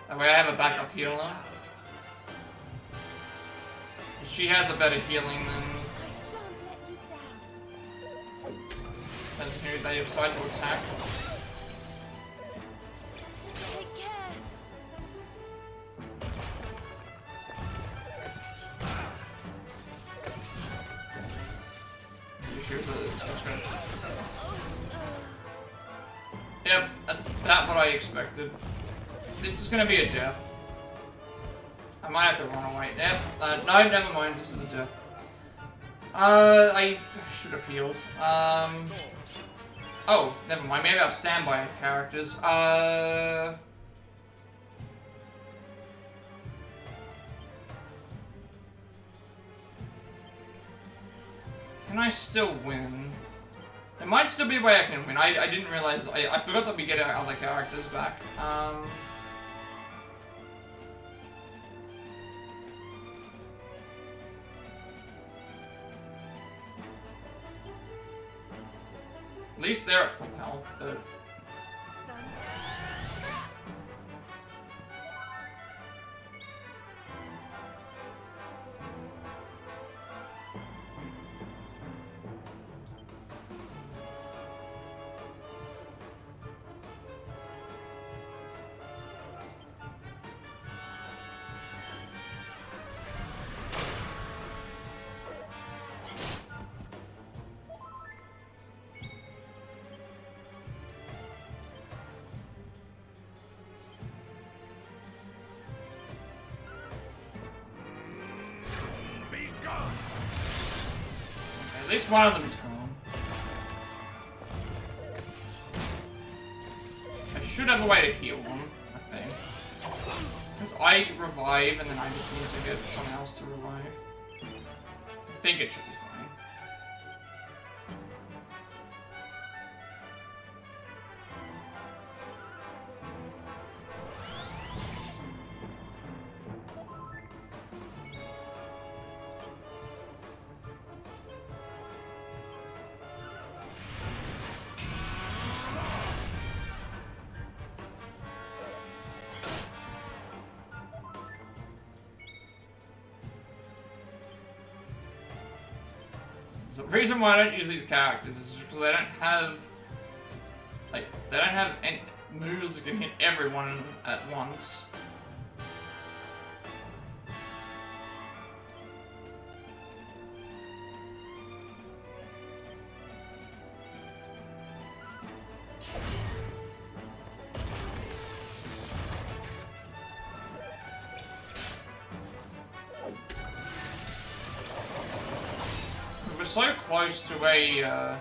That way I have a backup healer. She has a better healing than who they decide to attack. Take care. Yep, that's what I expected. This is gonna be a death. I might have to run away. Yep. No, never mind. This is a death. I should have healed. Oh, never mind. Maybe I'll standby characters. Can I still win? There might still be a way I can win. I didn't realize. I forgot that we get our other characters back. At least they're at full health, but... At least one of them is gone. I should have a way to heal them, I think. Because I revive and then I just need to get someone else to revive. I think it should be fine. The reason why I don't use these characters is because they don't have, like, they don't have any moves that can hit everyone at once. So close to a,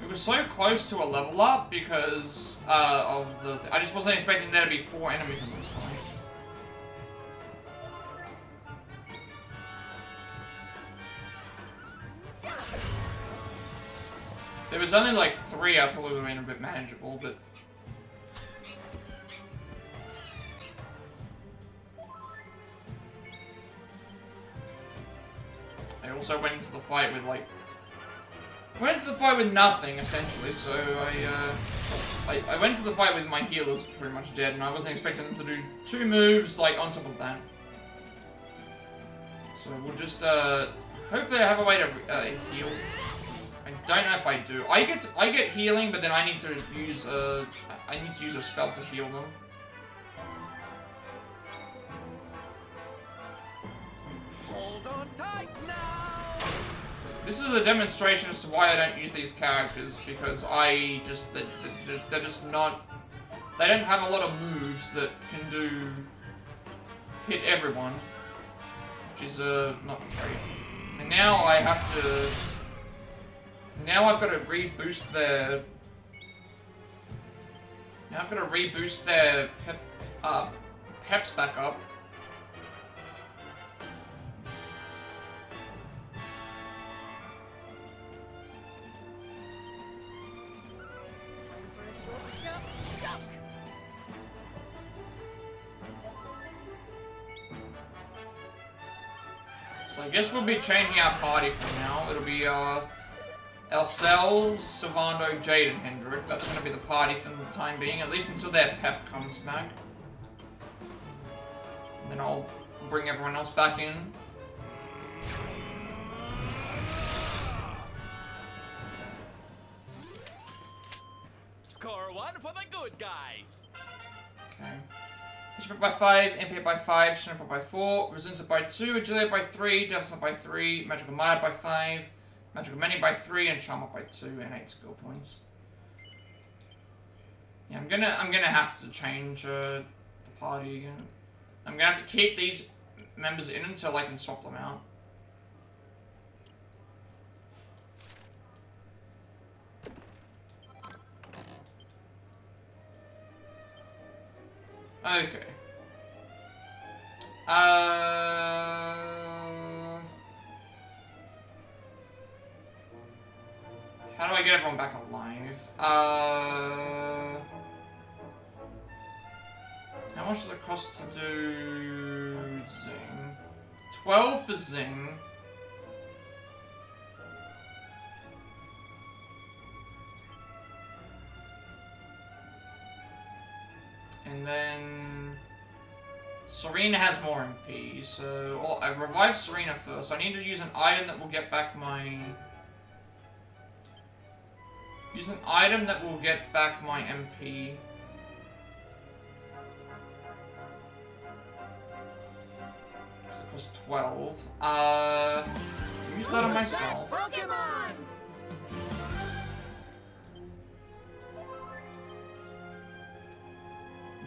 it was so close to a level up because of the. I just wasn't expecting there to be 4 enemies at this point. There was only like 3. I probably would have been a bit manageable, but. I also went into the fight with like... went into the fight with nothing, essentially, so I went into the fight with my healers pretty much dead, and I wasn't expecting them to do 2 moves, like, on top of that. So we'll just, hopefully I have a way to heal. I don't know if I do. I get healing, but then I need to use a spell to heal them. Hold on tight now. This is a demonstration as to why I don't use these characters, because they're just not, they don't have a lot of moves that can hit everyone, which is not great. And now I have to, now I've got to reboost their, peps back up. So I guess we'll be changing our party from now. It'll be ourselves, Savando, Jade, and Hendrik. That's going to be the party for the time being, at least until their pep comes back. And then I'll bring everyone else back in. Score 1 for the good guys. Okay. HP by 5, MP by 5, Strength by 4, Resilience by 2, Agility by 3, Defense by 3, Magical Might by 5, Magical Many by 3, and Charm by 2, and 8 skill points. Yeah, I'm gonna have to change the party again. I'm gonna have to keep these members in until I can swap them out. Okay. How do I get everyone back alive? How much does it cost to do Zing? 12 for Zing. And then Serena has more MP, so I revive Serena first. I need to use an item that will get back my... Use an item that will get back my MP. So it costs 12. Use that on myself. Pokemon!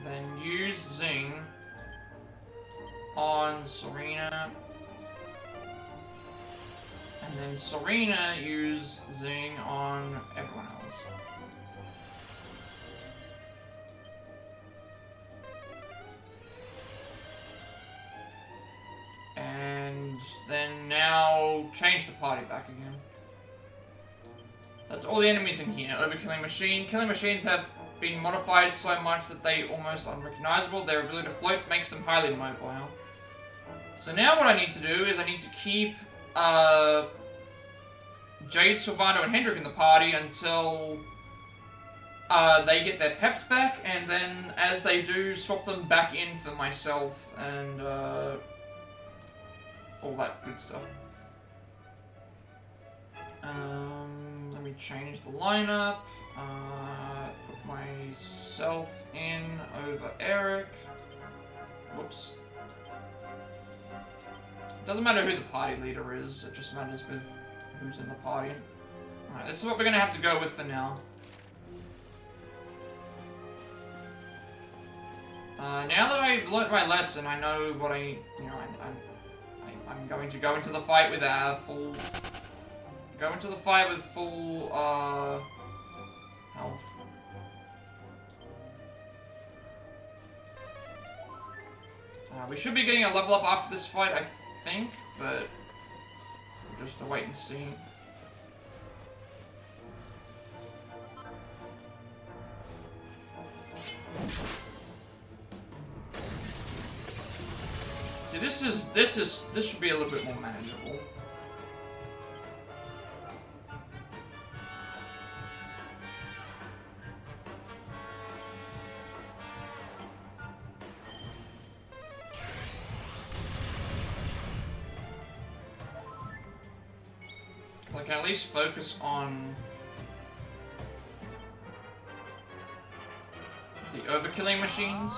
Then use Zing on Serena. And then Serena use Zing on everyone else. And then now change the party back again. That's all the enemies in here. Overkilling Machine. Killing machines have been modified so much that they almost unrecognizable. Their ability to float makes them highly mobile. So now what I need to do is I need to keep Jade, Sylvano, and Hendrik in the party until they get their peps back, and then as they do, swap them back in for myself and all that good stuff. Let me change the lineup. Put myself in over Eric. Whoops. Doesn't matter who the party leader is, it just matters with who's in the party. Alright, this is what we're gonna have to go with for now. Now that I've learnt my lesson, I know what I'm going to go into the fight with full... Go into the fight with full, health. We should be getting a level up after this fight, I think, but we'll just have to wait and see. See, this should be a little bit more manageable. I can at least focus on the overkilling machines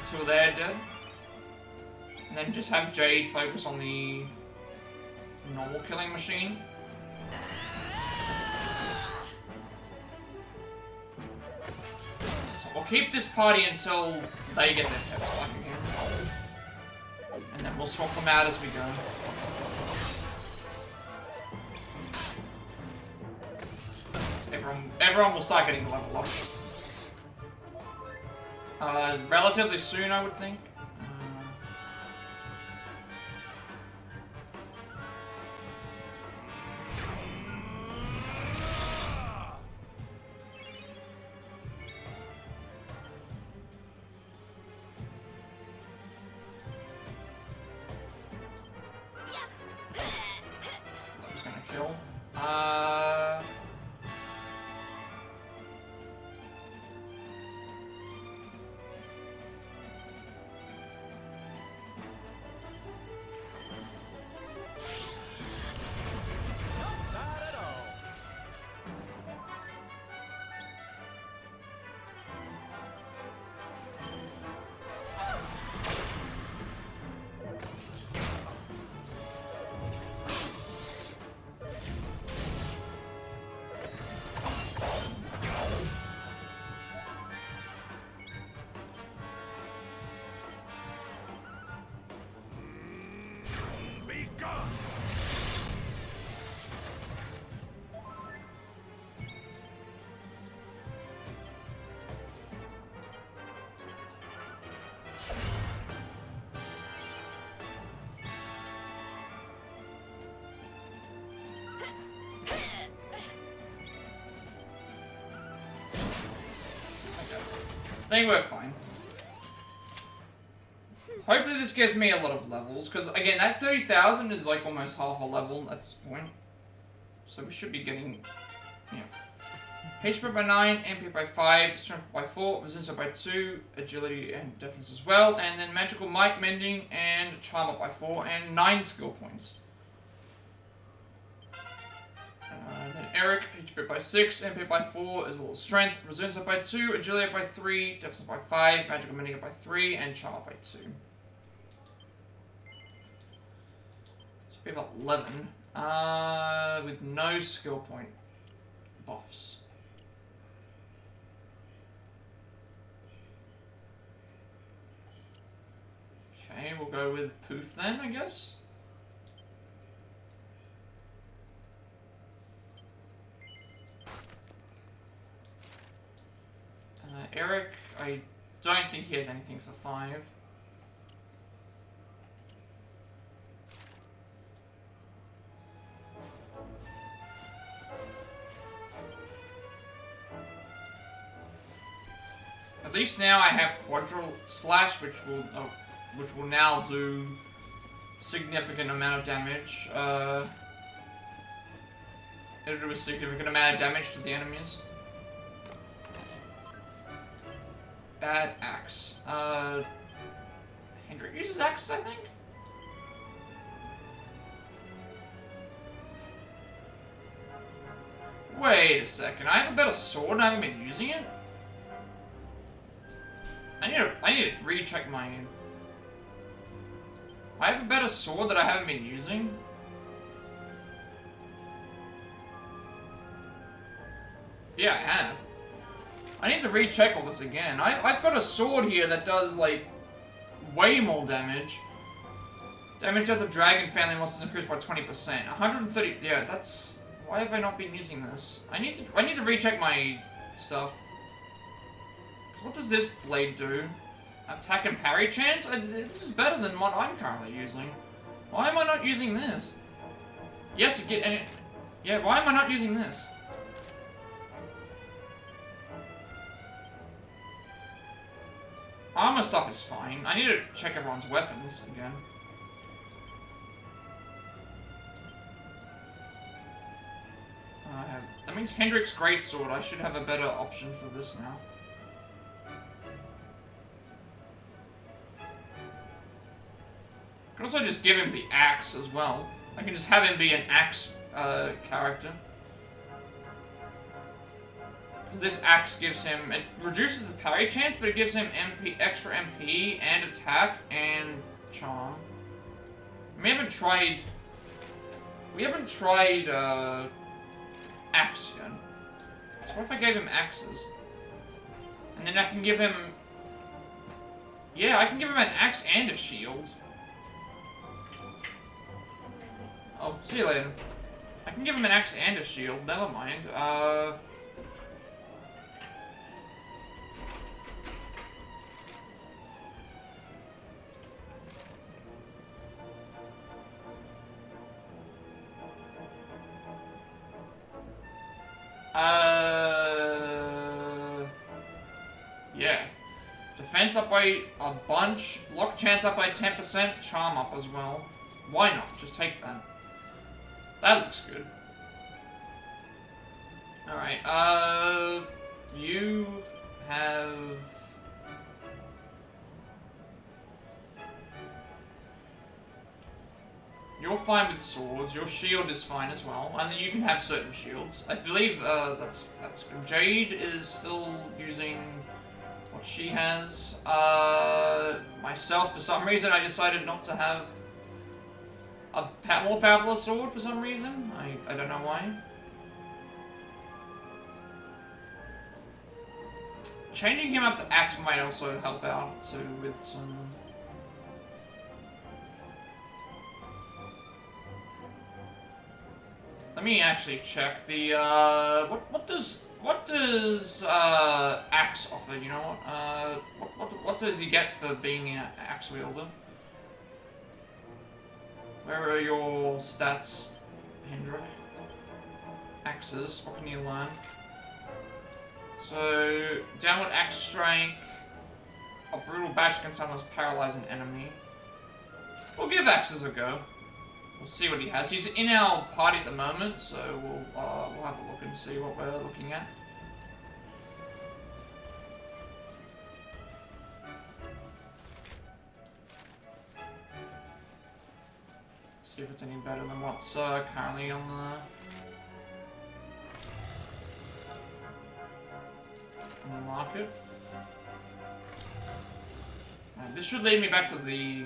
until they're dead. And then just have Jade focus on the normal killing machine. So we'll keep this party until they get their peps back again. And then we'll swap them out as we go. Everyone will start getting level up. Relatively soon, I would think. That was gonna kill. think we're fine. Hopefully this gives me a lot of levels, because again, that 30,000 is like almost half a level at this point. So we should be getting, you know, HP by 9, MP by 5, Strength by 4, Resistance by 2, Agility and Defense as well, and then Magical Might, Mending, and Charm up by 4, and 9 skill points. Then Eric, HP by 6, MP by 4, as well as Strength, Resilience up by 2, Agility by 3, Defense by 5, Magical Mending up by 3, and Charm up by 2. So we have 11, with no skill point buffs. Okay, we'll go with Poof then, I guess. Eric, I don't think he has anything for 5. At least now I have Quadril Slash, which will now do significant amount of damage. It'll do a significant amount of damage to the enemies. Bad axe. Hendrik uses axes, I think? Wait a second, I have a better sword and I haven't been using it? I need to recheck my... I have a better sword that I haven't been using? Yeah, I have. I need to recheck all this again. I've got a sword here that does, like, way more damage. Damage to the dragon family monsters increased by 20%. 130... Yeah, that's... Why have I not been using this? I need to recheck my stuff. What does this blade do? Attack and parry chance? This is better than what I'm currently using. Why am I not using this? Yes, yeah, why am I not using this? Armor stuff is fine. I need to check everyone's weapons again. That means Hendrik's greatsword. I should have a better option for this now. I can also just give him the axe as well. I can just have him be an axe character. Because this axe gives him... It reduces the parry chance, but it gives him extra MP and attack and charm. We haven't tried axe yet. So what if I gave him axes? And then I can give him... Yeah, I can give him an axe and a shield. Oh, see you later. I can give him an axe and a shield, never mind. Yeah. Defense up by a bunch, block chance up by 10%, charm up as well. Why not? Just take that. That looks good. Alright, you have... You're fine with swords, your shield is fine as well, and you can have certain shields. I believe, that's good. Jade is still using what she has. Myself, for some reason, I decided not to have a more powerful sword for some reason. I don't know why. Changing him up to axe might also help out too with some... Let me actually check the what does axe offer? You know what does he get for being an axe wielder? Where are your stats, Hendrik? Axes, what can you learn? So, downward axe strength, a brutal bash can sometimes paralyze an enemy. We'll give axes a go. We'll see what he has. He's in our party at the moment, so we'll have a look and see what we're looking at. See if it's any better than what's currently on the market. This should lead me back to the...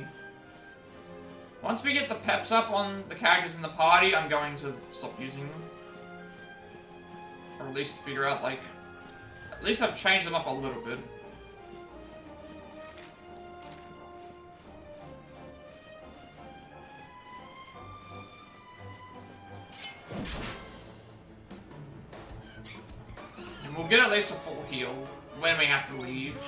Once we get the peps up on the characters in the party, I'm going to stop using them. Or at least figure out, like... At least I've changed them up a little bit. And we'll get at least a full heal when we have to leave.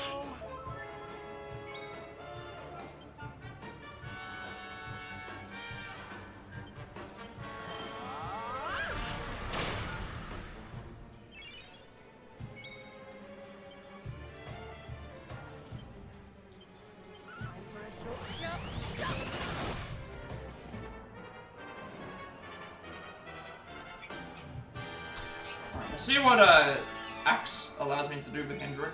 See what Axe allows me to do with Hendrik.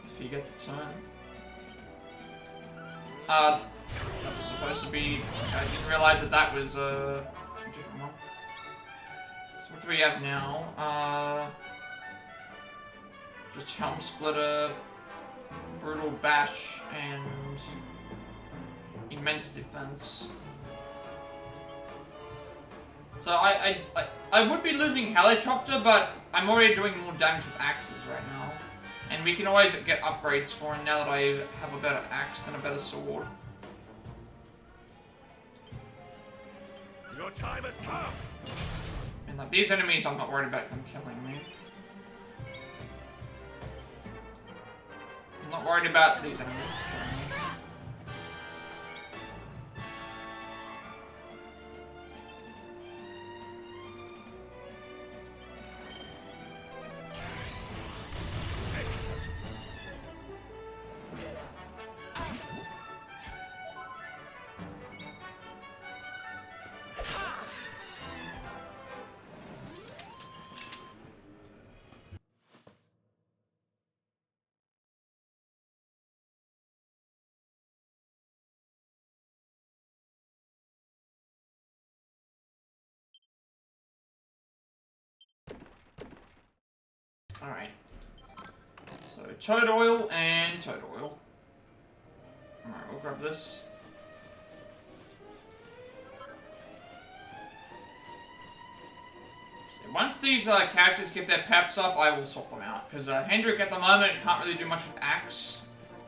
If he gets a turn. That was supposed to be... I didn't realize that that was a different one. So what do we have now? Just Helm Splitter, Brutal Bash, and Immense Defense. So I would be losing Helicopter, but I'm already doing more damage with axes right now. And we can always get upgrades for him now that I have a better axe than a better sword. Your time has come. And like these enemies, I'm not worried about them killing me. I'm not worried about these enemies killing me. Alright. So, toad oil and toad oil. Alright, we'll grab this. So once these characters get their peps up, I will swap them out. Because Hendrik at the moment can't really do much with axe.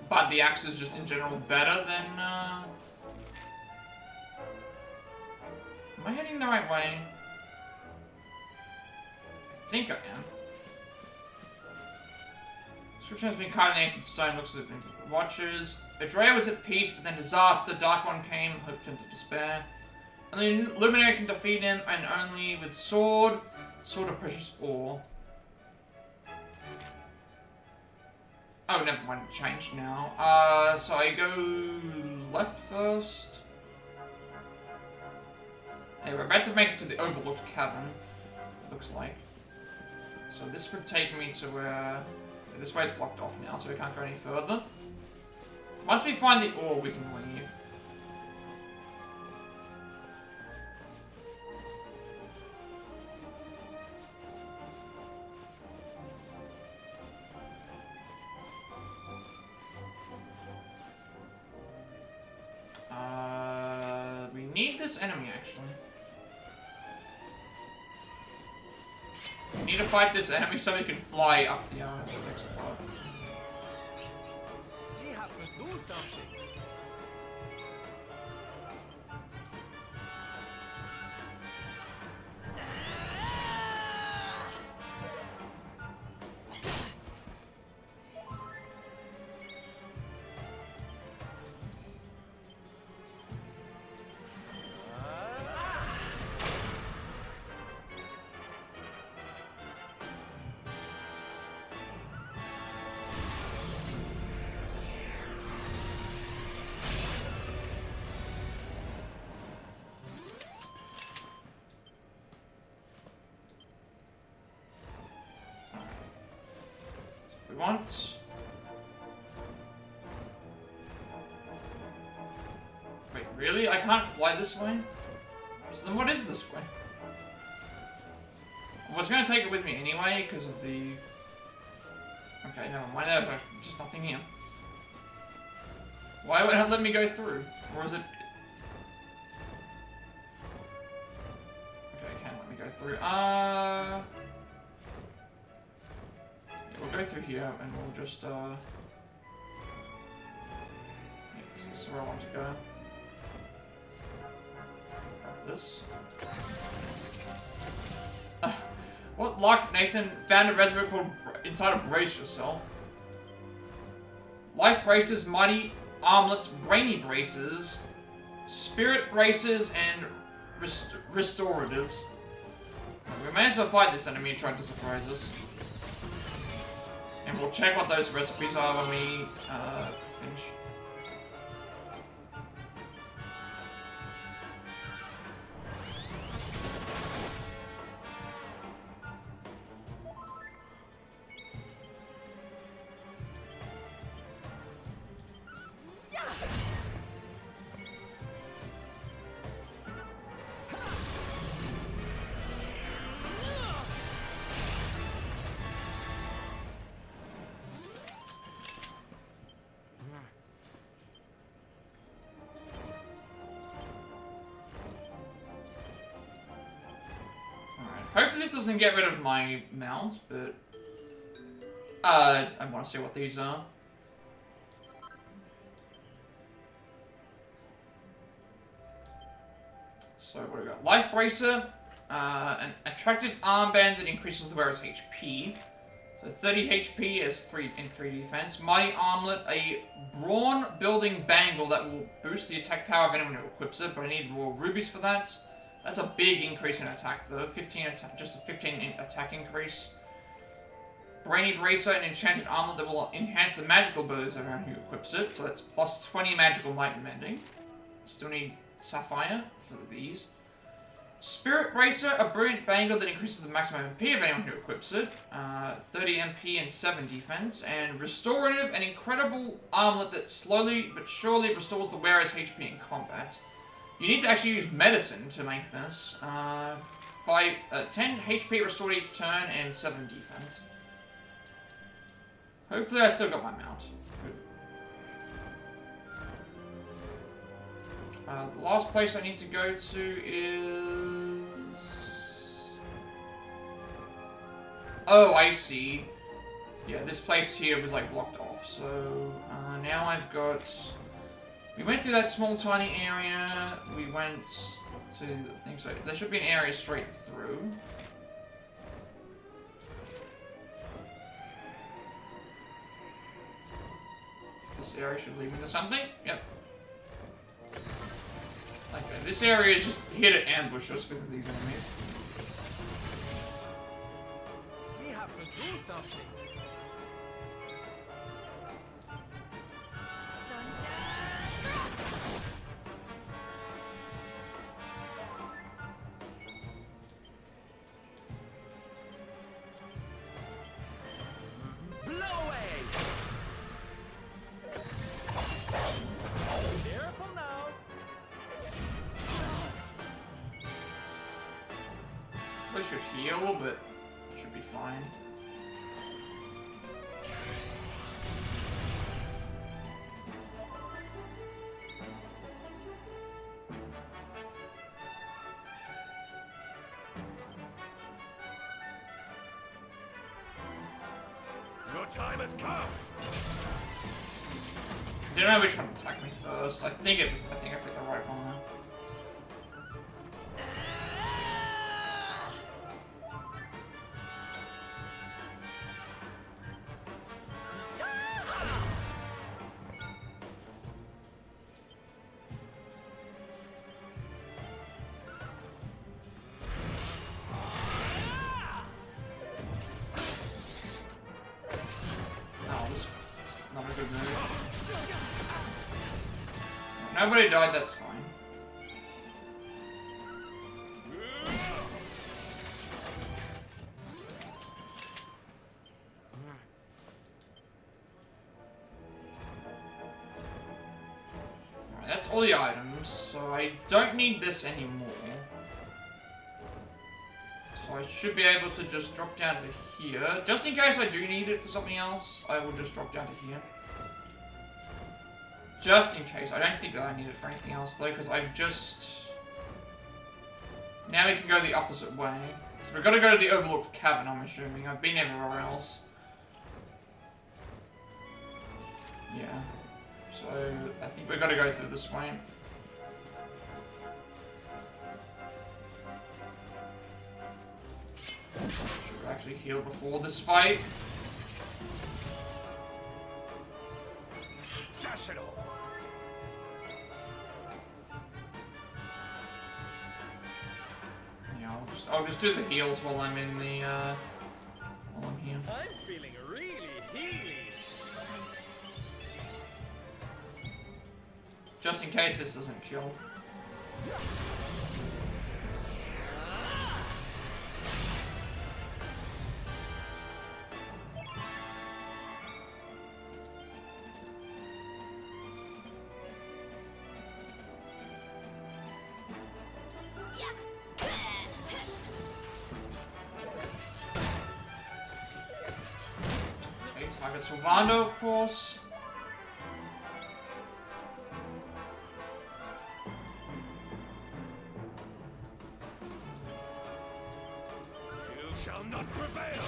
But the axe is just in general better than... Am I heading the right way? I think I am. Description has been carved in ancient stone, looks at the watchers. Adrea was at peace, but then disaster, Dark One came, hope turned to despair. Only Luminary can defeat him, and only with sword of precious ore. Oh, never mind, it changed now. So I go left first. Hey, we're about to make it to the overlooked cavern, it looks like. So this would take me to where... This way's blocked off now, so we can't go any further. Once we find the ore, we can leave. We need this enemy, actually. We need to fight this enemy so we can fly up the next part. We have to do something. want. Wait, really? I can't fly this way? So then what is this way? I was gonna take it with me anyway, because of the... Okay, never mind. There's just nothing here. Why won't it let me go through? Or is it... Okay, it can't let me go through. Yeah, we'll go through here, and we'll just, yeah, this is where I want to go. This. What luck, Nathan found a reservoir called entitled Brace Yourself. Life braces, mighty armlets, brainy braces, spirit braces, and restoratives. We may as well fight this enemy trying to surprise us. And we'll check what those recipes are when we finish. Hopefully this doesn't get rid of my mount, but... I want to see what these are. So what do we got? Life Bracer, an attractive armband that increases the wearer's HP. So 30 HP as 3 defense. Mighty Armlet, a brawn building bangle that will boost the attack power of anyone who equips it, but I need raw rubies for that. That's a big increase in attack though, 15 attack, just a 15 attack increase. Brainy Bracer, an enchanted armlet that will enhance the magical abilities of everyone who equips it, so that's plus 20 magical might and mending. Still need sapphire for these. Spirit Bracer, a brilliant bangle that increases the maximum MP of anyone who equips it, 30 MP and 7 defense. And Restorative, an incredible armlet that slowly but surely restores the wearer's HP in combat. You need to actually use medicine to make this. 10 HP restored each turn and 7 defense. Hopefully I still got my mount. Good. The last place I need to go to is... Oh, I see. Yeah, this place here was like blocked off. So now I've got... We went through that small tiny area, we went to the thing, so there should be an area straight through. This area should lead me to something, yep. Okay, this area is just here to ambush us with these enemies. We have to do something. Should heal, but should be fine. Your time has come. I don't know which one attacked me first. I think I picked the right one now. Nobody died, that's fine. That's all the items, so I don't need this anymore. So I should be able to just drop down to here. Just in case I do need it for something else, I will just drop down to here. Just in case. I don't think that I need it for anything else though, because I've just... Now we can go the opposite way. So we've got to go to the overlooked cavern, I'm assuming. I've been everywhere else. Yeah. So I think we've got to go through this way. Should actually heal before this fight. Yeah, I'll just do the heals while I'm in the while I'm here. I'm feeling really healy. Just in case this doesn't kill. Target Sylvando, of course. You shall not prevail.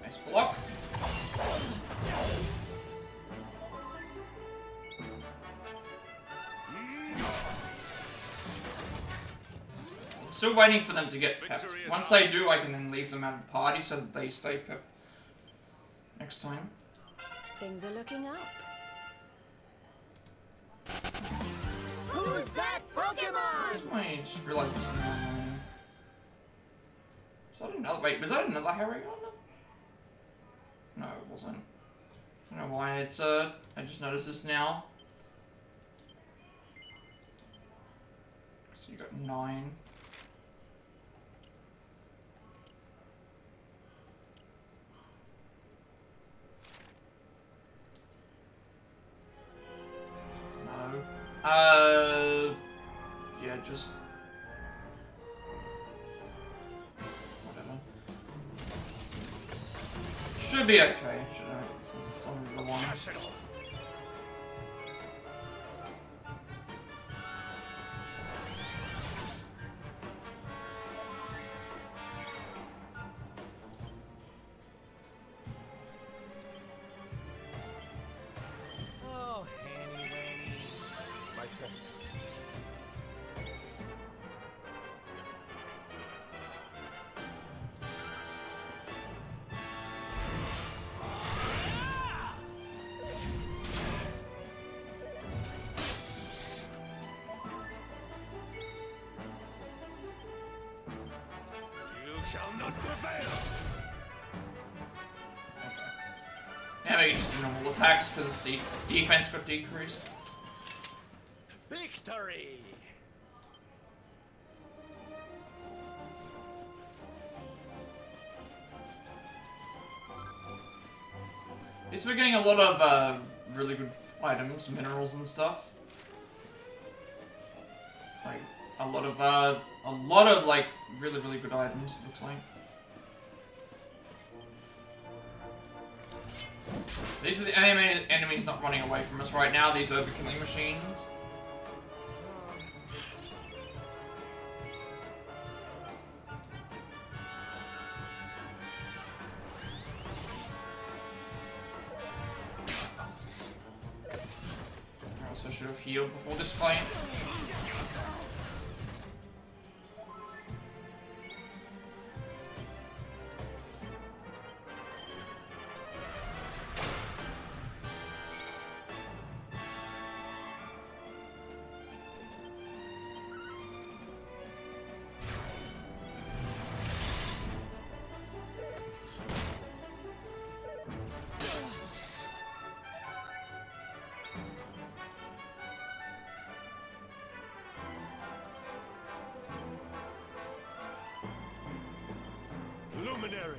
Nice block. Still waiting for them to get pepped. Once they do, I can then leave them out of the party so that they stay pepped next time. Things are looking up. Who's that Pokemon? I just realized this now. Was that another? Wait, was that another Harry on them? No, it wasn't. I don't know why it's I just noticed this now. So you got 9. No. Yeah, just whatever. Should be okay. Should I? Some of the one. Oh, Hanny Wanny. My friends. You shall not prevail. Yeah, maybe just do normal attacks because defense got decreased. Victory. At least we're getting a lot of really good items, minerals and stuff. Like a lot of like really good items. It looks like. These are the enemies not running away from us right now. These are the killing machines. I also should have healed before this fight. Luminary.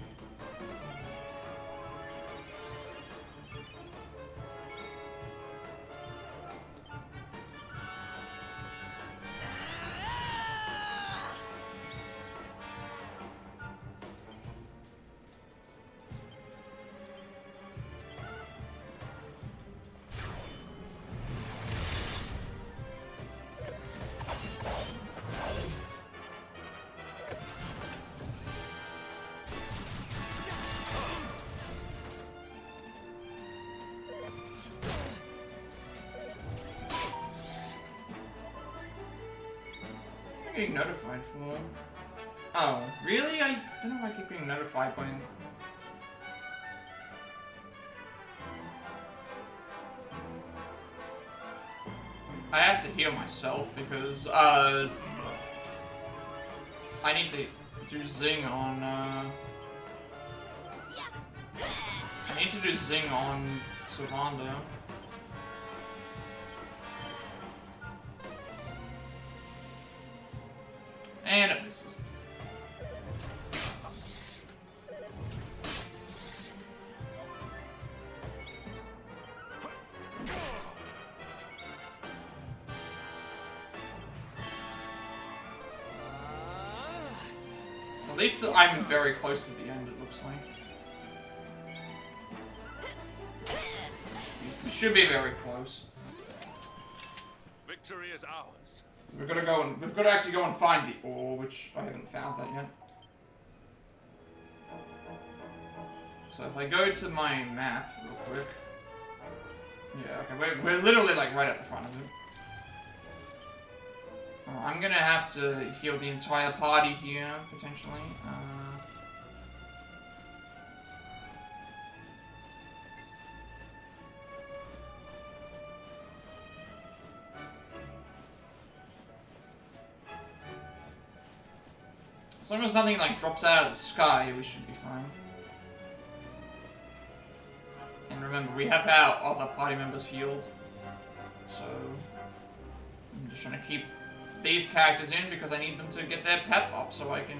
Getting notified for. Oh, really? I don't know if I keep getting notified when. I have to heal myself because I need to do Zing on I need to do Zing on Savanda. And it misses. At least I'm very close to the end, it looks like. Should be very close. Victory is ours. We've got to go and we've got to actually go and find the ore, which I haven't found that yet. So if I go to my map real quick, yeah, okay, we're literally like right at the front of it. I'm gonna have to heal the entire party here potentially. As long as nothing like drops out of the sky, we should be fine. And remember, we have our other party members healed. So I'm just trying to keep these characters in because I need them to get their pep up so I can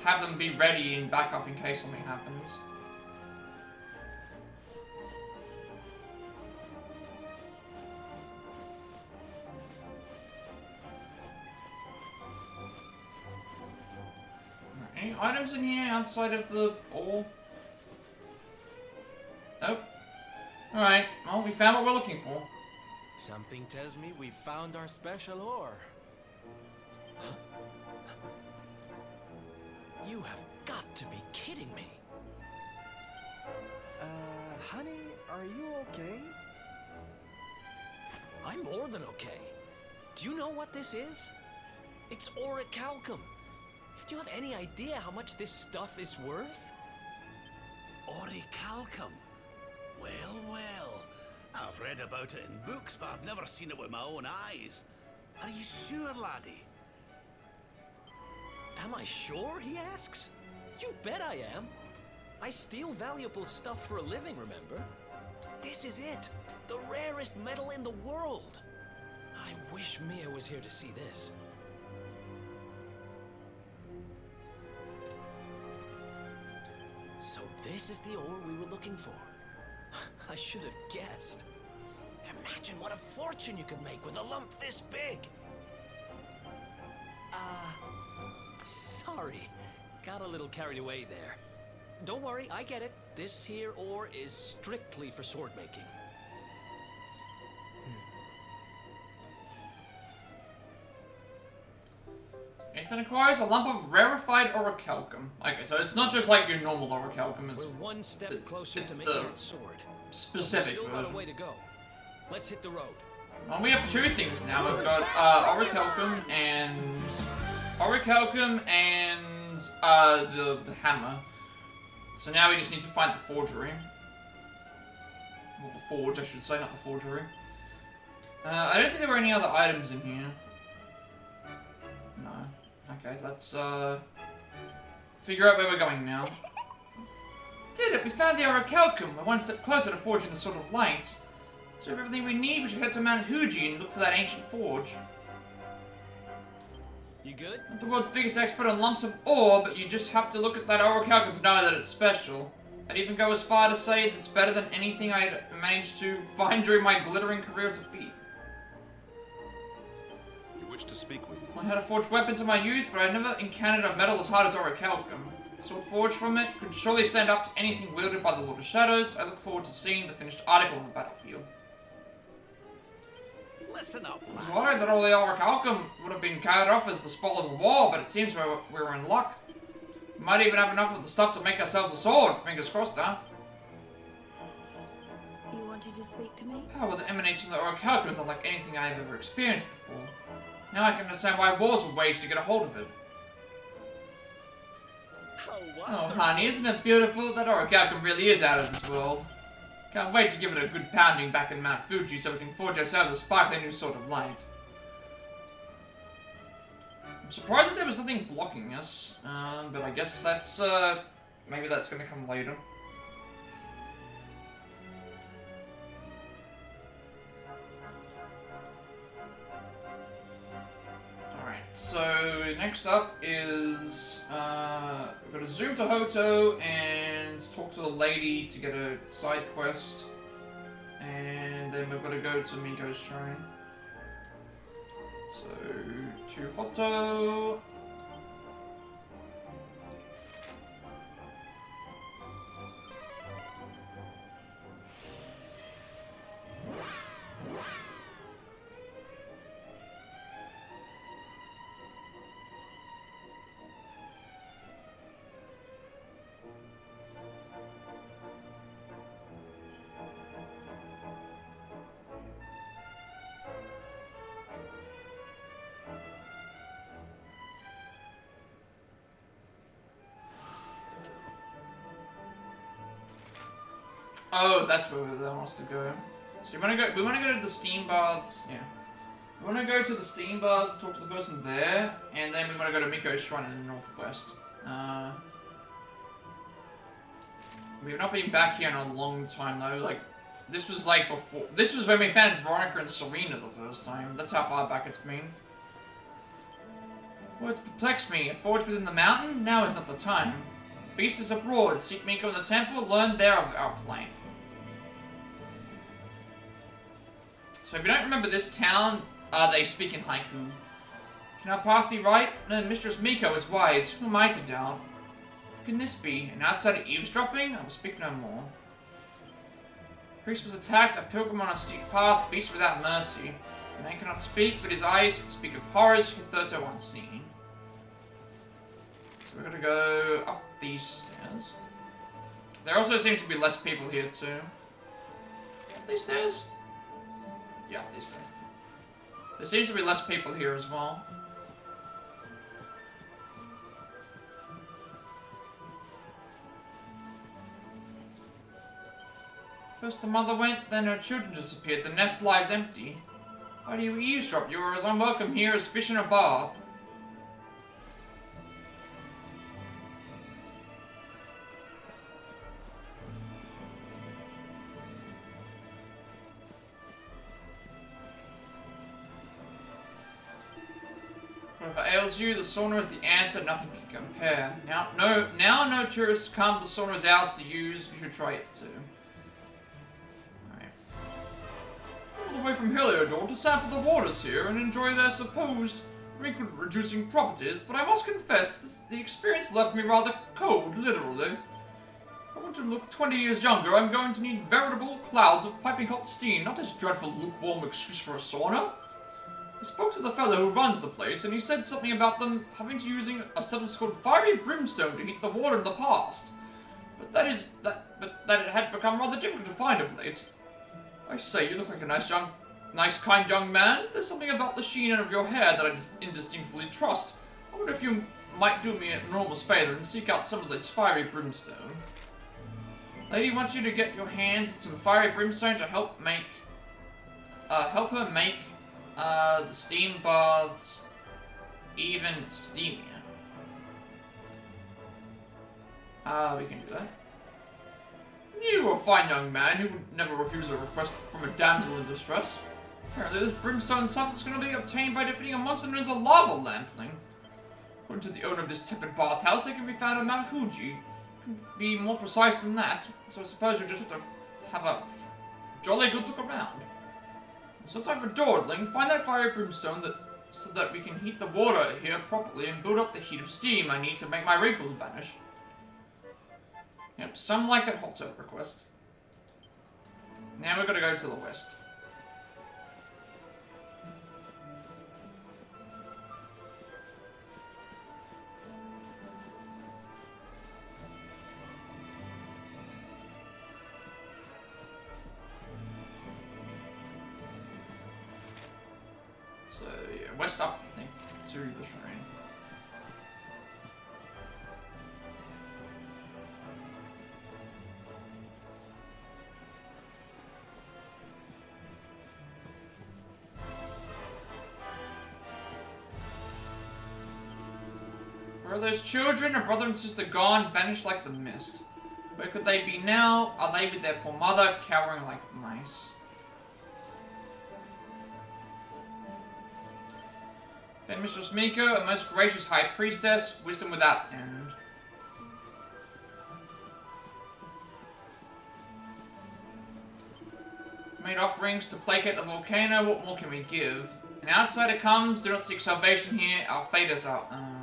have them be ready and back up in case something happens. Any items in here outside of the ore? Nope. Alright, well, we found what we're looking for. Something tells me we found our special ore. You have got to be kidding me. Honey, are you okay? I'm more than okay. Do you know what this is? It's orichalcum. Do you have any idea how much this stuff is worth? Orichalcum? Well, well. I've read about it in books, but I've never seen it with my own eyes. Are you sure, laddie? Am I sure, he asks? You bet I am. I steal valuable stuff for a living, remember? This is it. The rarest metal in the world. I wish Mia was here to see this. So this is the ore we were looking for. I should have guessed. Imagine what a fortune you could make with a lump this big. Sorry. Got a little carried away there. Don't worry, I get it. this here ore is strictly for sword making. Ethan acquires a lump of rarefied orichalcum. Okay, so it's not just like your normal orichalcum, it's We're one step closer it's to the making that sword. specific Still got a version. way to go. Let's hit the road. Well, we have two things now. We've got orichalcum and the hammer. So now we just need to find the forgery. Well, the forge, I should say, not the forgery. I don't think there were any other items in here. No. Okay, let's figure out where we're going now. Did it! We found the orichalcum. We're one step closer to forging the Sword of Light. So we have everything we need. We should head to Mount Huji and look for that ancient forge. You good? Not the world's biggest expert on lumps of ore, but you just have to look at that orichalcum to know that it's special. I'd even go as far to say that it's better than anything I'd managed to find during my glittering career as a thief. You wish to speak with me? I had to forge weapons in my youth, but I never encountered a metal as hard as orichalcum. The sword forged from it could surely stand up to anything wielded by the Lord of Shadows. I look forward to seeing the finished article on the battlefield. Listen up, I was lad. worried that all the orichalcum would have been carried off as the spoils of war, but it seems we were in luck. We might even have enough of the stuff to make ourselves a sword. Fingers crossed, huh? You wanted to speak to me? Power that emanates from the orichalcum is unlike anything I have ever experienced before. Now I can understand why wars were waged to get a hold of it. Oh, honey, isn't it beautiful? That orichalcum really is out of this world. Can't wait to give it a good pounding back in Mount Fuji so we can forge ourselves a sparkling new Sword of Light. I'm surprised that there was something blocking us, but I guess that's, maybe that's gonna come later. Alright, so next up is, we've got to zoom to Hotto and talk to the lady to get a side quest. And then we've got to go to Miko's shrine. So, to Hotto. Oh, that's where that wants to go. So you wanna go? We wanna go to the steam baths. Yeah. We wanna go to the steam baths, talk to the person there, and then we wanna go to Miko's shrine in the northwest. We've not been back here in a long time though. Like, this was like before. This was when we found Veronica and Serena the first time. That's how far back it's been. Words perplex me. A forge within the mountain? Now is not the time. Beast is abroad. Seek Miko in the temple. Learn there of our plan. So if you don't remember this town, they speak in haiku. Can our path be right? No, Mistress Miko is wise. Who am I to doubt? Who can this be? An outsider eavesdropping? I will speak no more. Priest was attacked, a pilgrim on a steep path, beast without mercy. The man cannot speak, but his eyes speak of horrors hitherto unseen. So we're gonna go up these stairs. There also seems to be less people here too. These stairs? Yeah, these stairs. There seems to be less people here as well. First the mother went, then her children disappeared. The nest lies empty. Why do you eavesdrop? You are as unwelcome here as fish in a bath. Whatever ails you, the sauna is the answer, nothing can compare. Now no tourists come, the sauna is ours to use, you should try it too. Alright. All the way from Heliodor to sample the waters here and enjoy their supposed wrinkle-reducing properties, but I must confess, the experience left me rather cold, literally. I want to look 20 years younger, I'm going to need veritable clouds of piping hot steam, not this dreadful lukewarm excuse for a sauna. I spoke to the fellow who runs the place, and he said something about them having to using a substance called fiery brimstone to heat the water in the past. But that it had become rather difficult to find of late. I say, you look like a nice kind young man. There's something about the sheen of your hair that I indistinctly trust. I wonder if you might do me an enormous favor and seek out some of this fiery brimstone. Lady wants you to get your hands on some fiery brimstone to help her make the steam baths even steamier. We can do that. You are a fine young man who would never refuse a request from a damsel in distress. Apparently this brimstone substance is going to be obtained by defeating a monster known as a lava lampling. According to the owner of this tepid bathhouse, they can be found at Mount Fuji. Couldn't be more precise than that, so I suppose we just have to have a jolly good look around. Sometime for dawdling, find that fiery brimstone so that we can heat the water here properly and build up the heat of steam I need to make my wrinkles vanish. Yep, some like it Hotto request. Now we're gonna go to the west. So yeah, west up, I think, to the shrine. Are those children, a brother and sister gone, vanished like the mist? Where could they be now? Are they with their poor mother, cowering like mice? Fair Mistress Miko, a most gracious high priestess, wisdom without end. Made offerings to placate the volcano, what more can we give? An outsider comes, do not seek salvation here, our fate is our own.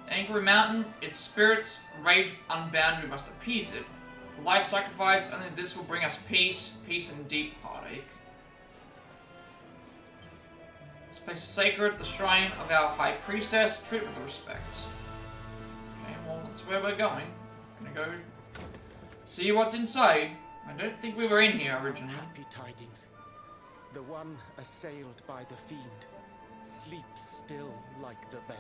Angry mountain, its spirits rage unbound, we must appease it. Life sacrifice, only this will bring us peace, peace and deep heartache. This place is sacred, the shrine of our high priestess, treat it with respect. Okay, well that's where we're going. Gonna go see what's inside. I don't think we were in here originally. Happy tidings. The one assailed by the fiend sleeps still like the bear.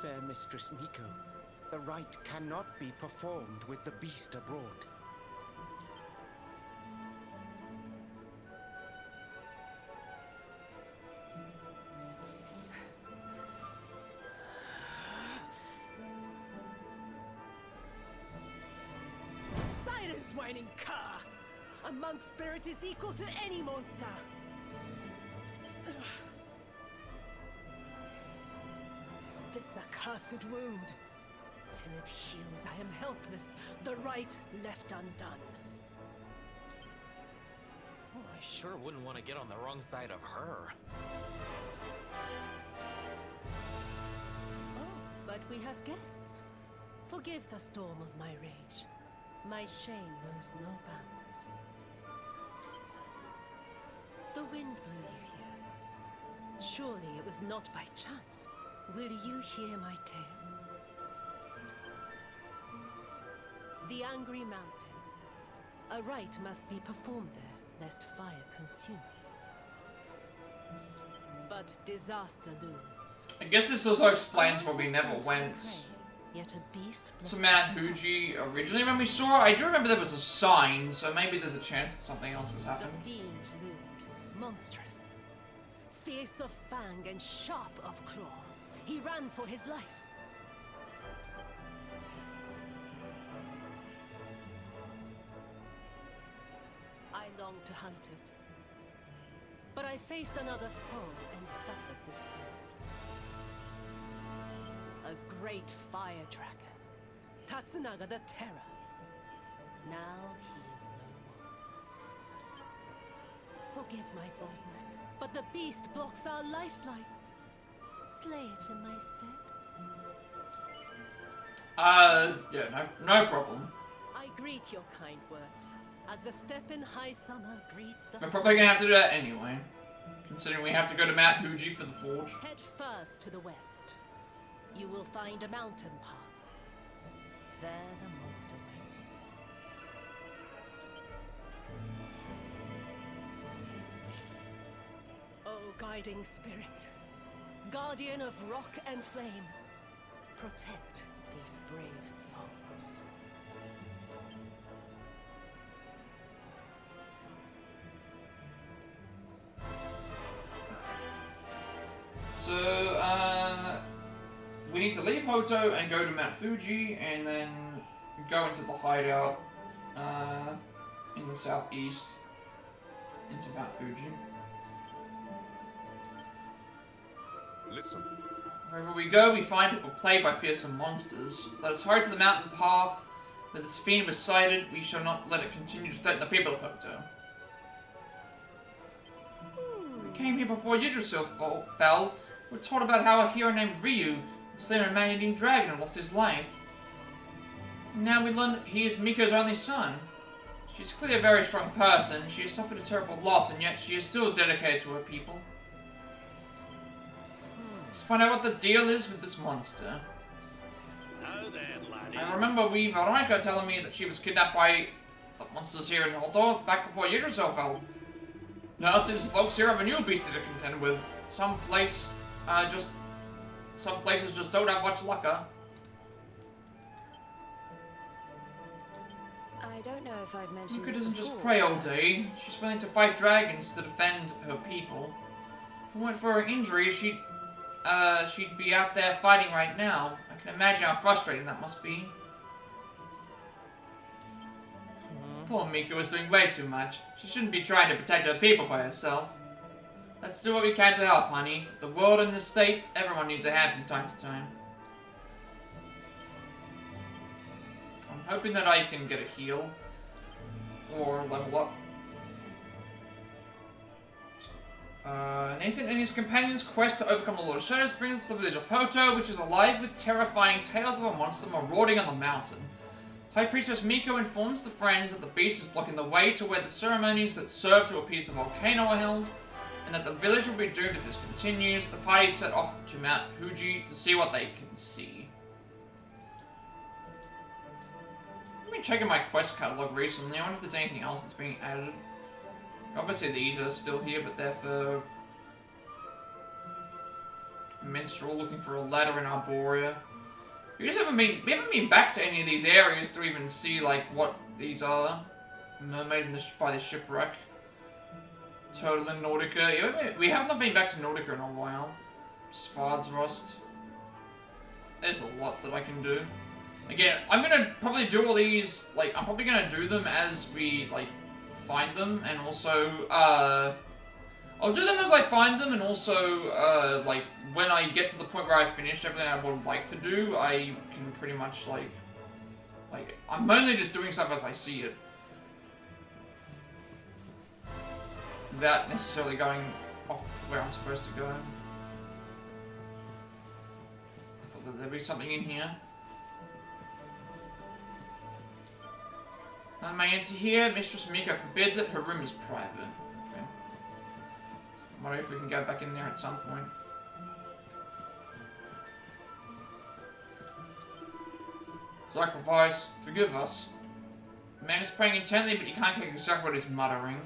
Fair Mistress Miko, the rite cannot be performed with the beast abroad. Silence, whining cur! A monk spirit is equal to any monster! This accursed wound. Till it heals, I am helpless. The rite left undone. I sure wouldn't want to get on the wrong side of her. Oh, but we have guests. Forgive the storm of my rage. My shame knows no bounds. The wind blew you here. Surely it was not by chance. Will you hear my tale? The Angry Mountain. A rite must be performed there, lest fire consume us. But disaster looms. I guess this also explains why we never went Yet a beast to Mount Fuji originally when we saw it. I do remember there was a sign, so maybe there's a chance that something else has happened. The fiend loomed, monstrous. Fierce of fang and sharp of claw. He ran for his life. I longed to hunt it. But I faced another foe and suffered this wound. A great fire dragon. Tatsunaga the Terror. Now he is no Forgive my boldness, but the beast blocks our lifeline. Slay it in my stead. Yeah, no problem. I greet your kind words, as the step in high summer greets the... We're probably gonna have to do that anyway, considering we have to go to Mount Fuji for the forge. Head first to the west. You will find a mountain path. There the monster waits. Oh, guiding spirit, guardian of rock and flame, protect these brave souls. So, we need to leave Hotto and go to Mount Fuji, and then go into the hideout, in the southeast, into Mount Fuji. Listen. Wherever we go, we find people plagued by fearsome monsters. Let us hurry to the mountain path where this fiend was sighted. We shall not let it continue to threaten the people of Hotto. We came here before Yggdrasil fell. We're told about how a hero named Ryu slain a man-eating dragon and lost his life. And now we learn that he is Miko's only son. She's clearly a very strong person. She has suffered a terrible loss, and yet she is still dedicated to her people. Let's find out what the deal is with this monster. Now then, laddie. I remember Veronica telling me that she was kidnapped by the monsters here in Hotto back before Yggdrasil fell. Now it seems the folks here have a new beast to contend with. Some places just don't have much luck. I don't know if I've mentioned Miko it doesn't just before, pray all but day. She's willing to fight dragons to defend her people. If it weren't for her injury, she'd be out there fighting right now. I can imagine how frustrating that must be. Poor Miko is doing way too much. She shouldn't be trying to protect her people by herself. Let's do what we can to help, honey. The world in this state, everyone needs a hand from time to time. I'm hoping that I can get a heal. Or level up. Nathan and his companions' quest to overcome the Lord of Shadows brings us to the village of Hotto, which is alive with terrifying tales of a monster marauding on the mountain. High Priestess Miko informs the friends that the beast is blocking the way to where the ceremonies that serve to appease the volcano are held, and that the village will be doomed if this continues. The party set off to Mount Fuji to see what they can see. I've been checking my quest catalog recently. I wonder if there's anything else that's being added. Obviously these are still here, but they're for minstrel looking for a ladder in Arborea. We haven't been back to any of these areas to even see like what these are. Mermaid by the shipwreck. Total in Nordica. Yeah, we have not been back to Nordica in a while. Svardsrust. There's a lot that I can do. Again, I'm gonna probably do all these, like, I'm probably gonna do them as we, like, find them, and also, I'll do them as I find them, and also, like, when I get to the point where I've finished everything I would like to do, I can pretty much, like, I'm mainly just doing stuff as I see it. Without necessarily going off where I'm supposed to go. I thought that there'd be something in here. My answer here, Mistress Miko forbids it, her room is private. Okay. I wonder if we can go back in there at some point. Sacrifice, forgive us. The man is praying intently, but you can't get exactly what he's muttering.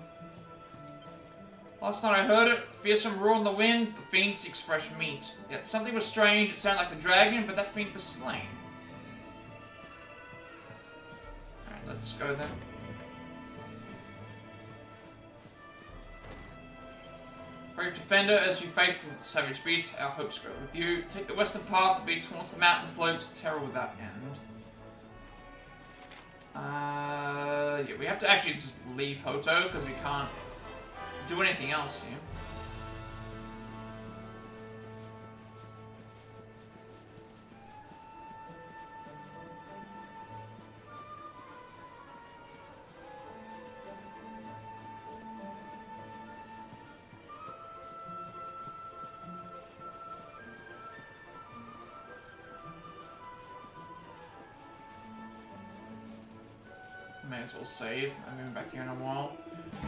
Last night I heard it, fearsome roar in the wind, the fiend seeks fresh meat. Yet something was strange, it sounded like the dragon, but that fiend was slain. Alright, let's go then. Brave defender, as you face the savage beast, our hopes grow with you. Take the western path, the beast haunts the mountain slopes, terror without end. Yeah, we have to actually just leave Hotto, because we can't do anything else here. may as well save. I'm going back here in a while.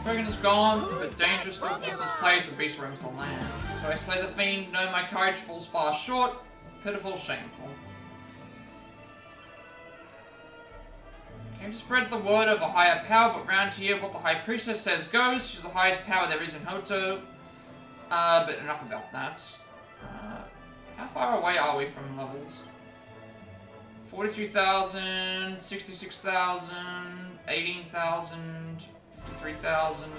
Dragon is gone, but danger still holds its place and beast roams the land. So I slay the fiend, know my courage falls far short. Pitiful, shameful. Came to spread the word of a higher power, but round here what the High Priestess says goes. She's the highest power there is in Hotto. But enough about that. How far away are we from levels? 42,000, 66,000, 18,000, 53,000,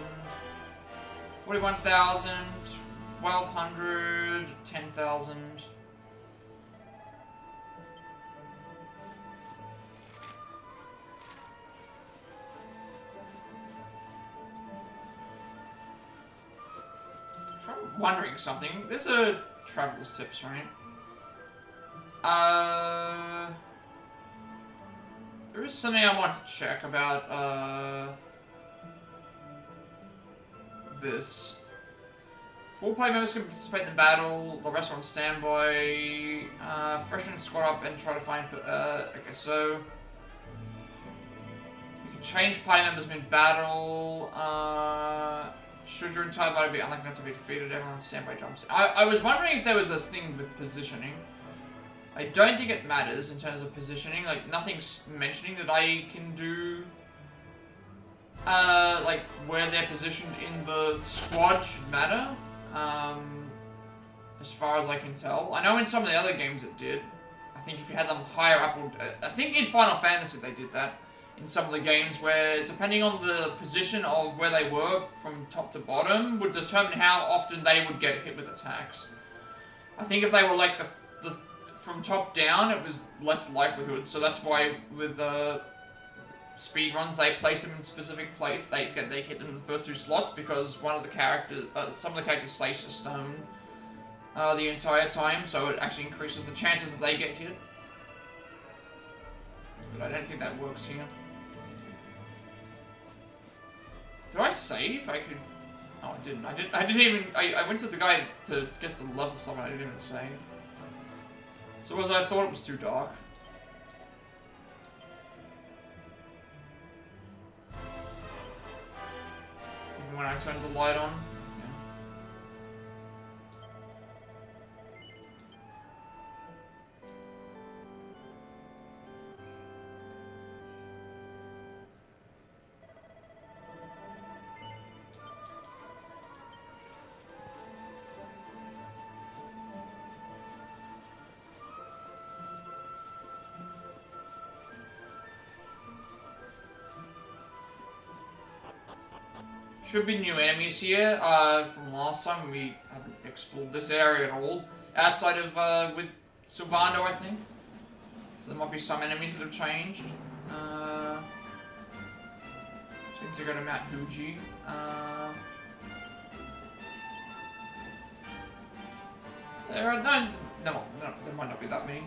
41,000, 1,200, 10,000. I'm wondering something. There's a traveler's tips, right? There is something I want to check about, this. 4 party members can participate in the battle, the rest are on standby, freshen squad up and try to find, okay, so... You can change party members mid-battle, should your entire body be unlikely not to be defeated, everyone on standby jumps. I was wondering if there was this thing with positioning. I don't think it matters in terms of positioning, like, nothing's mentioning that I can do, like, where they're positioned in the squad should matter, as far as I can tell. I know in some of the other games it did. I think if you had them higher up, I think in Final Fantasy they did that, in some of the games where, depending on the position of where they were from top to bottom, would determine how often they would get hit with attacks. I think if they were like the from top down, it was less likelihood, so that's why with speed runs they place them in specific place. They hit them in the first 2 slots because one of the characters, some of the characters stay stone the entire time, so it actually increases the chances that they get hit. But I don't think that works here. Did I save? I could. Oh, I didn't. I didn't even. I went to the guy to get the level stuff and I didn't even save. So was I thought it was too dark. Even when I turned the light on. Should be new enemies here, from last time. We haven't explored this area at all. Outside of, with Sylvando, I think. So there might be some enemies that have changed. So we need to go to Mount Fuji. There are no, there might not be that many.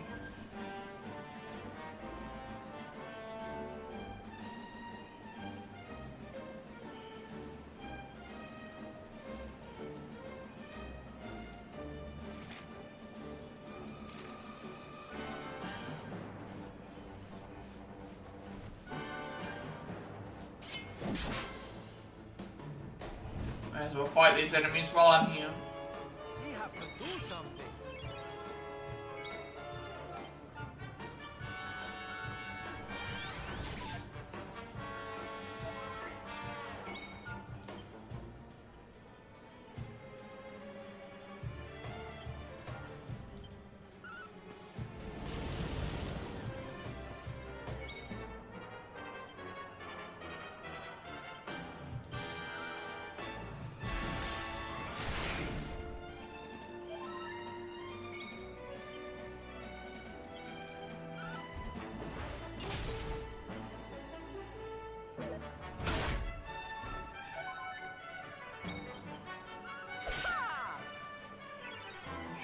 Might as well fight these enemies while I'm here. We have to do something.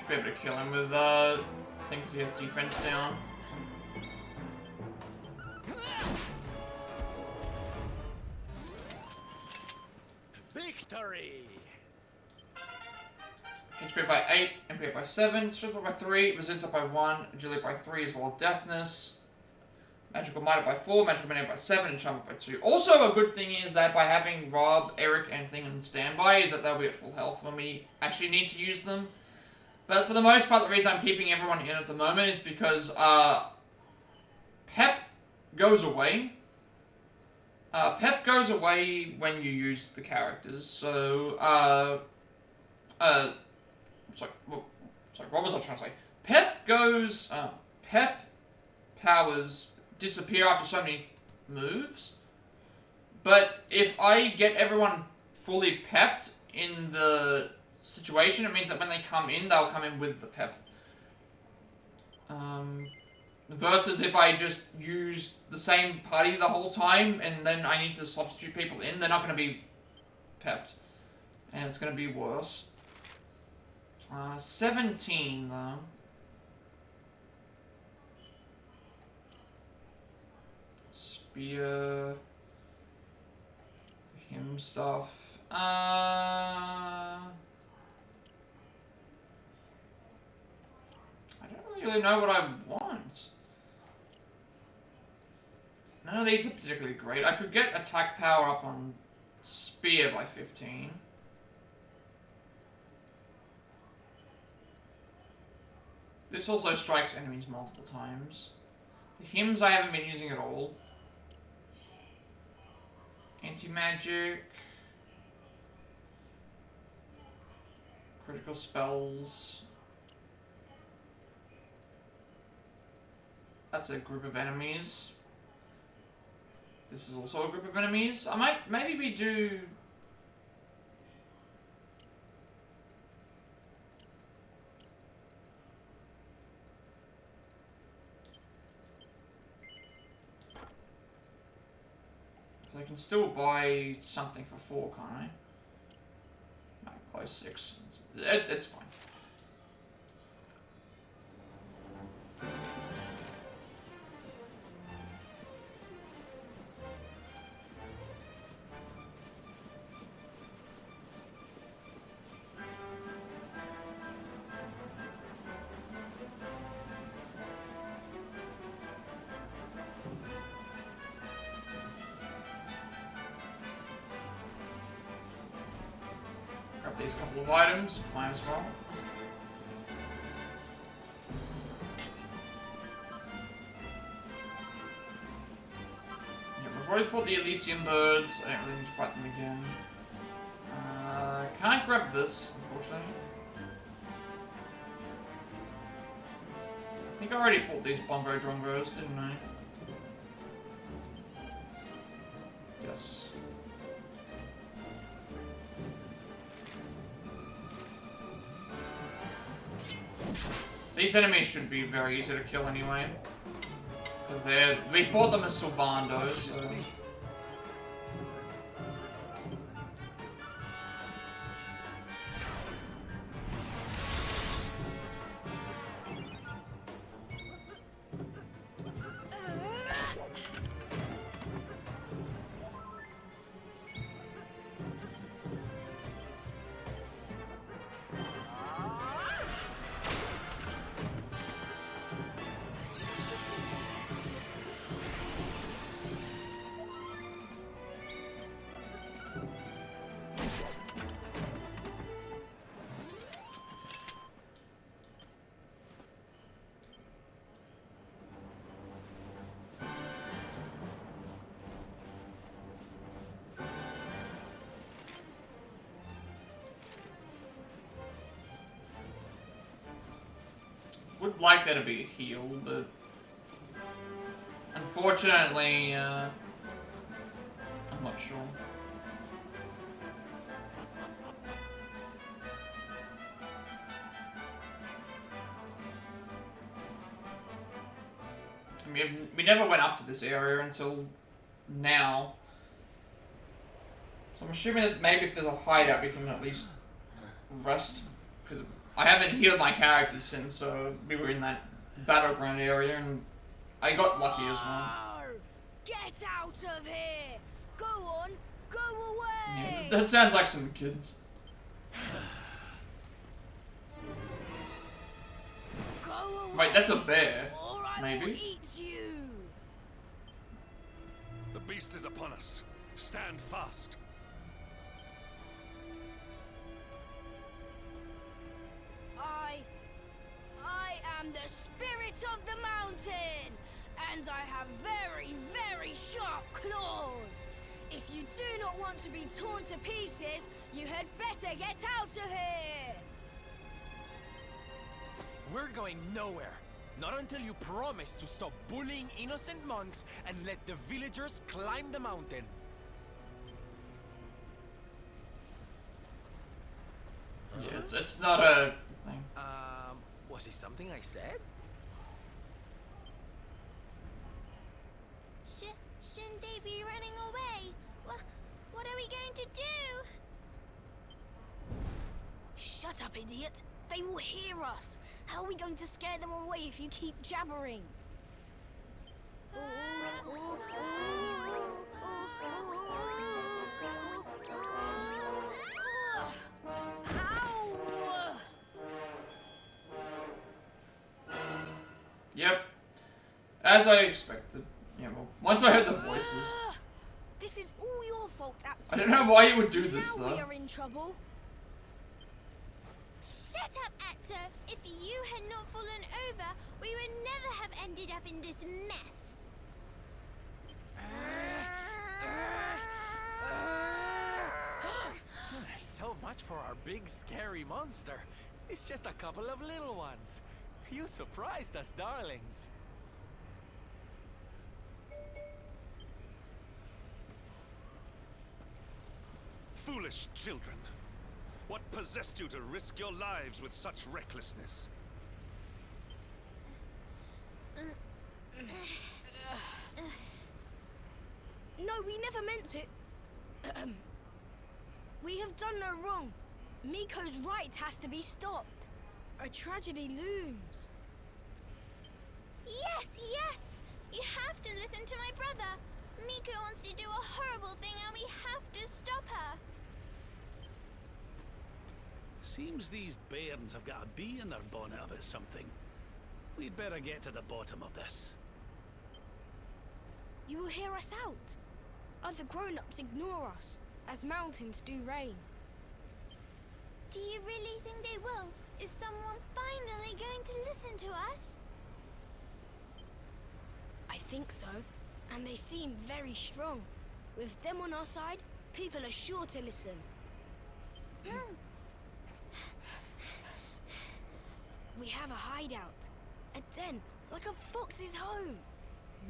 Be able to kill him with, I think because he has defense down. Victory! HP by 8, MP by 7, strength by 3, resilience up by 1, agility by 3 as well as deafness. Magical Might by 4, Magical Minute by 7, Enchantment by 2. Also, a good thing is that by having Rob, Eric, and Thing on standby, is that they'll be at full health when we actually need to use them. But for the most part, the reason I'm keeping everyone in at the moment is because Pep goes away. Pep goes away when you use the characters, so, sorry, what was I trying to say? Pep goes, Pep powers disappear after so many moves, but if I get everyone fully pepped in the situation, it means that when they come in, they'll come in with the pep. Versus if I just use the same party the whole time, and then I need to substitute people in, they're not going to be pepped. And it's going to be worse. 17, though. Spear. Him stuff. I don't really know what I want. None of these are particularly great. I could get attack power up on Spear by 15. This also strikes enemies multiple times. The hymns I haven't been using at all. Anti-magic. Critical spells. That's a group of enemies. This is also a group of enemies. I might, maybe we do... I can still buy something for 4, can't I? No, close 6. It's fine. These couple of items, might as well. Yeah, we've always fought the Elysium birds. I don't really need to fight them again. Can't grab this, unfortunately. I think I already fought these Bongo Drongos, didn't I? Yes. These enemies should be very easy to kill anyway. Because we fought them as Sylvandos, so... Would like there to be a heal, but unfortunately, I'm not sure. I mean, we never went up to this area until now. So I'm assuming that maybe if there's a hideout, we can at least rest, because I haven't healed my characters since, so we were in that battleground area, and I got lucky as well. Get out of here! Go on, go away! Yeah, that sounds like some kids. Go away, Wait, that's a bear, or I will maybe? eat you. The beast is upon us. Stand fast. I am the spirit of the mountain, and I have very, very sharp claws. If you do not want to be torn to pieces, you had better get out of here. We're going nowhere. Not until you promise to stop bullying innocent monks and let the villagers climb the mountain. Yeah, it's not a thing. Was it something I said? Shouldn't they be running away? What are we going to do? Shut up, idiot. They will hear us. How are we going to scare them away if you keep jabbering? Yep. As I expected. Yeah, well, once I heard the voices. This is all your fault, I absolutely. don't know why you would do this, Now though. we are in trouble. Shut up, Actor. If you had not fallen over, we would never have ended up in this mess. So much for our big scary monster. It's just a couple of little ones. You surprised us, darlings. Foolish children. What possessed you to risk your lives with such recklessness? No, we never meant to. We have done no wrong. Miko's right has to be stopped. A tragedy looms. Yes! You have to listen to my brother. Miko wants to do a horrible thing and we have to stop her. Seems these bairns have got a bee in their bonnet about something. We'd better get to the bottom of this. You will hear us out. Other grown-ups ignore us, as mountains do rain. Do you really think they will? Is someone finally going to listen to us? I think so, and they seem very strong. With them on our side, people are sure to listen. We have a hideout. A den, like a fox's home.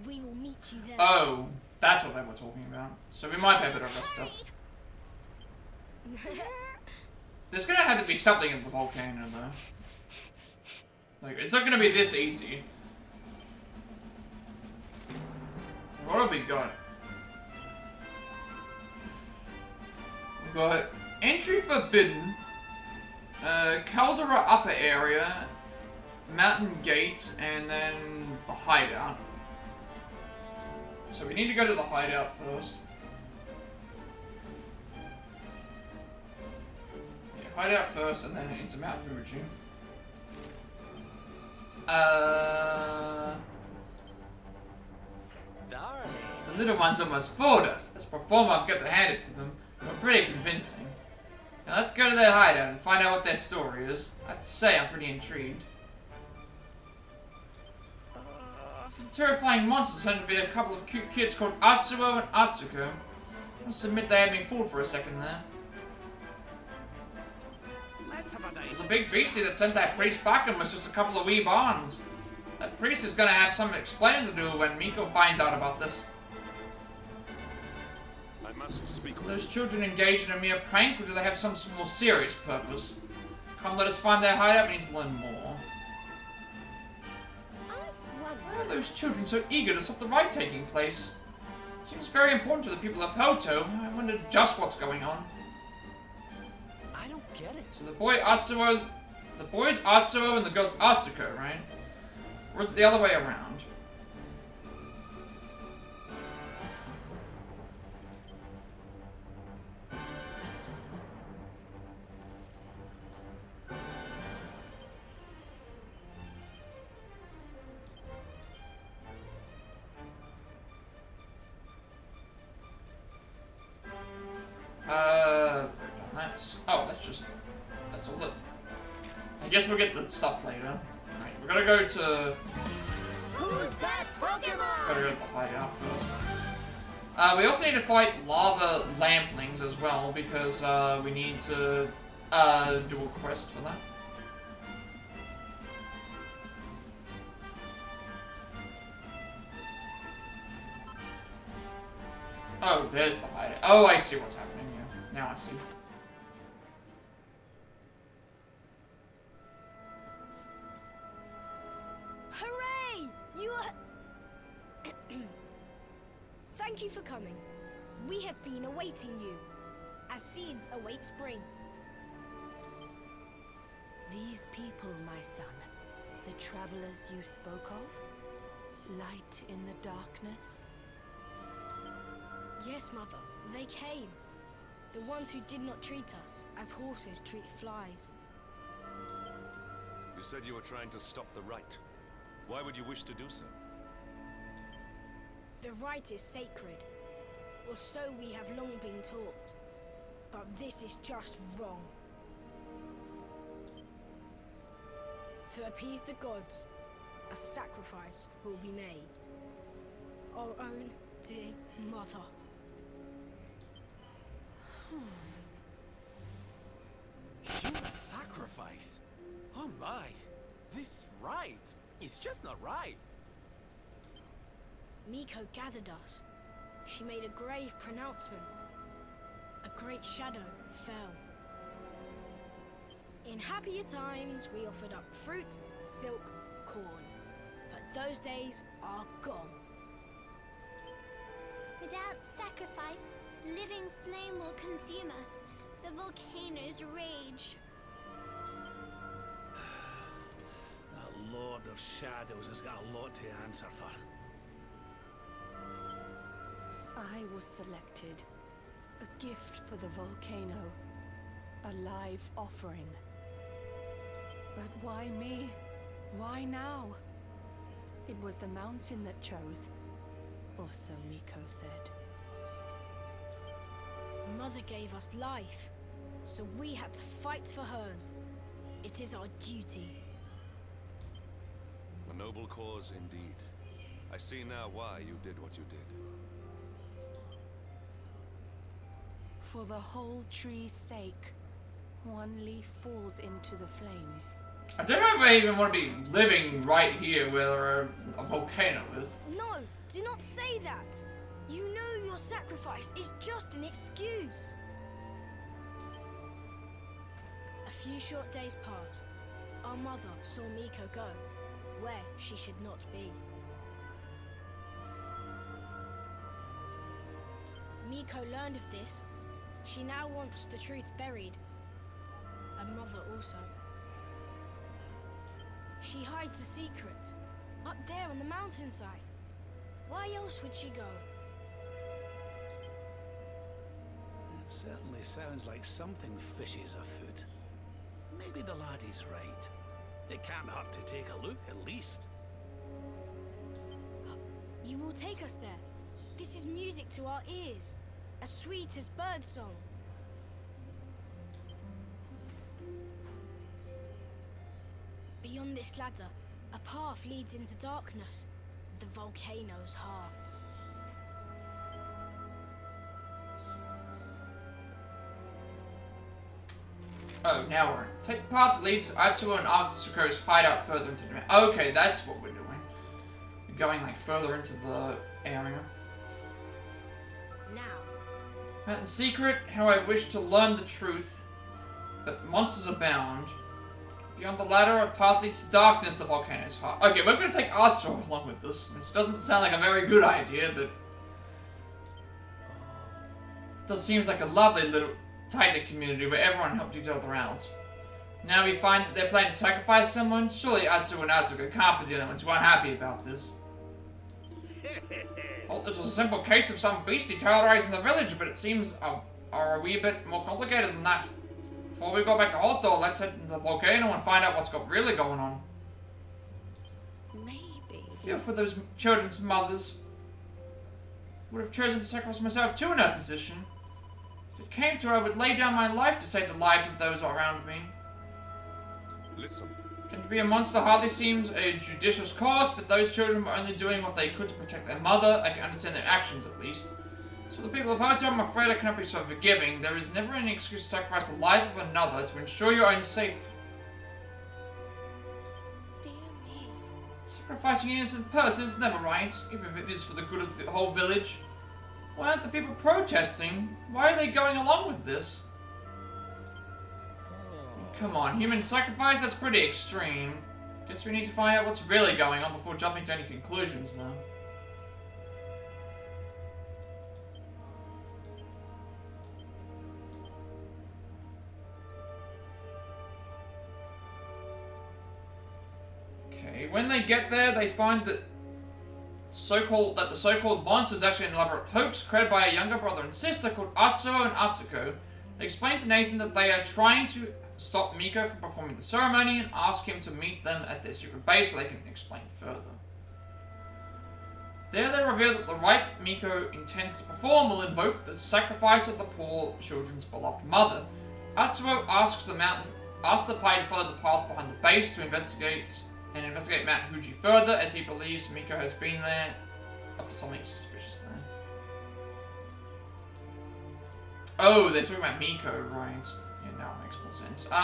We will meet you there. Oh, that's what they were talking about. So we might be able to rest up. There's gonna have to be something in the volcano, though. Like, it's not gonna be this easy. What have we got? We've got entry forbidden, Caldera upper area, mountain gate, and then the hideout. So we need to go to the hideout first. Yeah, hideout first, and then into Mount Fuji. The little ones almost fooled us. As a performer, I've got to hand it to them. They're pretty convincing. Now let's go to their hideout and find out what their story is. I have to say, I'm pretty intrigued. The terrifying monsters turned to be a couple of cute kids called Atsuo and Atsuko. I must admit they had me fooled for a second there. Let's have a nice... The big beastie that sent that priest back and was just a couple of wee barns. That priest is gonna have some explaining to do when Miko finds out about this. I must speak with Those children engaged in a mere prank, or do they have some more serious purpose? Come let us find their hideout, we need to learn more. Why are those children so eager to stop the ride taking place? It seems very important to the people of Hotto. I wonder just what's going on. I don't get it. So the boy's Atsuo and the girl's Atsuko, right? Or it's the other way around? just... That's all that... I guess we'll get the stuff later. Alright, we're gonna go to... Who's that Pokemon? Gotta go to the hideout first. We also need to fight lava lamplings as well, because we need to do a quest for that. Oh, there's the hideout. Oh, I see what's happening here. Now I see. Hooray! You are... Thank you for coming. We have been awaiting you, as seeds await spring. These people, my son, the travelers you spoke of? Light in the darkness? Yes, Mother, they came. The ones who did not treat us as horses treat flies. You said you were trying to stop the rite. Why would you wish to do so? The rite is sacred, or so we have long been taught. But this is just wrong. To appease the gods, a sacrifice will be made. Our own dear mother. Human sacrifice? Oh my! This rite is just not right. Miko gathered us. She made a grave pronouncement. A great shadow fell. In happier times, we offered up fruit, silk, corn. But those days are gone. Without sacrifice, living flame will consume us. The volcano's rage. The Lord of Shadows has got a lot to answer for. I was selected. A gift for the volcano. A live offering. But why me? Why now? It was the mountain that chose. Or so Miko said. Mother gave us life, so we had to fight for hers. It is our duty. A noble cause indeed. I see now why you did what you did. For the whole tree's sake, one leaf falls into the flames. I don't know if I even want to be living right here where a volcano is. No, do not say that. You know your sacrifice is just an excuse. A few short days passed. Our mother saw Miko go, where she should not be. Miko learned of this. She now wants the truth buried. And Mother also. She hides a secret, up there on the mountainside. Why else would she go? It certainly sounds like something fishy's afoot. Maybe the laddie's right. It can't hurt to take a look, at least. You will take us there. This is music to our ears, as sweet as birdsong. Beyond this ladder, a path leads into darkness, the volcano's heart. Oh, now we're... Take the path that leads Atsuo and Atsuko's hideout further into the... Okay, that's what we're doing. We're going, like, further into the area. Now. In secret, how I wish to learn the truth, that monsters abound. Beyond the ladder, a path leads to darkness, the volcano's heart. Okay, we're gonna take Atsuo along with this, which doesn't sound like a very good idea, but... It does seems like a lovely little tight-knit community where everyone helped each other out. Now we find that they're planning to sacrifice someone? Surely Atsuo and Atsuko can't be the only ones who aren't happy about this. Thought this was a simple case of some beastie terrorizing the village, but it seems a wee bit more complicated than that. Before we go back to Hotto, let's head to the volcano and find out what's really going on. Maybe. Feel for those children's mothers. Would have chosen to sacrifice myself too in her position. If it it came to it, I would lay down my life to save the lives of those around me. Listen. And to be a monster hardly seems a judicious course, but those children were only doing what they could to protect their mother. I can understand their actions, at least. So for the people of Hotto, I'm afraid I cannot be so forgiving. There is never any excuse to sacrifice the life of another to ensure your own safety. Dear me. Sacrificing an innocent person is never right, even if it is for the good of the whole village. Why aren't the people protesting? Why are they going along with this? Come on, human sacrifice? That's pretty extreme. Guess we need to find out what's really going on before jumping to any conclusions, though. Okay, when they get there, they find that the so-called monster is actually an elaborate hoax created by a younger brother and sister called Atsuo and Atsuko. They explain to Nathan that they are trying to stop Miko from performing the ceremony and ask him to meet them at their secret base so they can explain further. There they reveal that the rite Miko intends to perform will invoke the sacrifice of the poor children's beloved mother. Atsuo asks the party to follow the path behind the base to investigate Mount Huji further, as he believes Miko has been there up to something suspicious there. Oh, they're talking about Miko, right? Yeah, now it makes more sense. Yeah,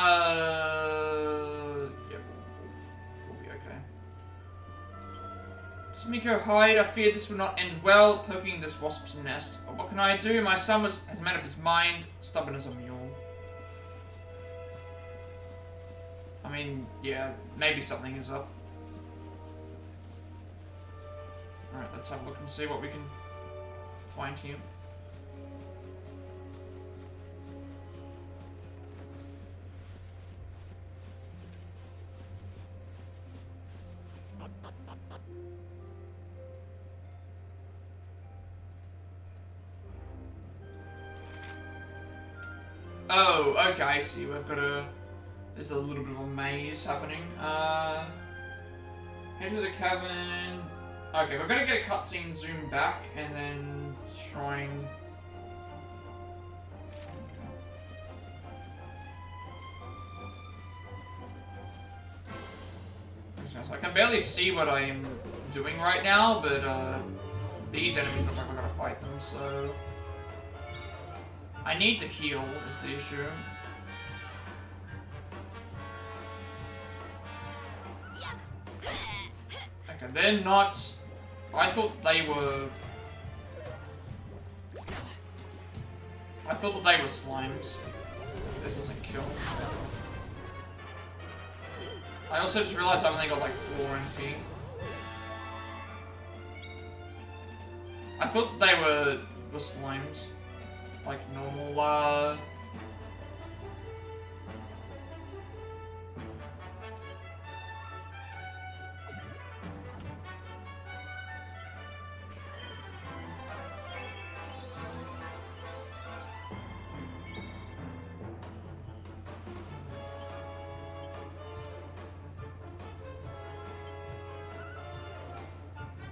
we'll be okay. Does Miko hide? I fear this will not end well, poking this wasp's nest. But what can I do? My son has made up his mind, stubborn as a mule. I mean, yeah, maybe something is up. Alright, let's have a look and see what we can find here. Oh, okay, I see. We've got there's a little bit of a maze happening. Head to the cavern. Okay, we're gonna get a cutscene zoom back and then try and... Okay. I can barely see what I am doing right now, but these enemies look like we're gonna fight them, so... I need to heal, is the issue. Okay, they're not... I thought they were... I thought that they were slimes. This doesn't kill. I also just realized I've only got like 4 MP. I thought they were slimes. Like normal,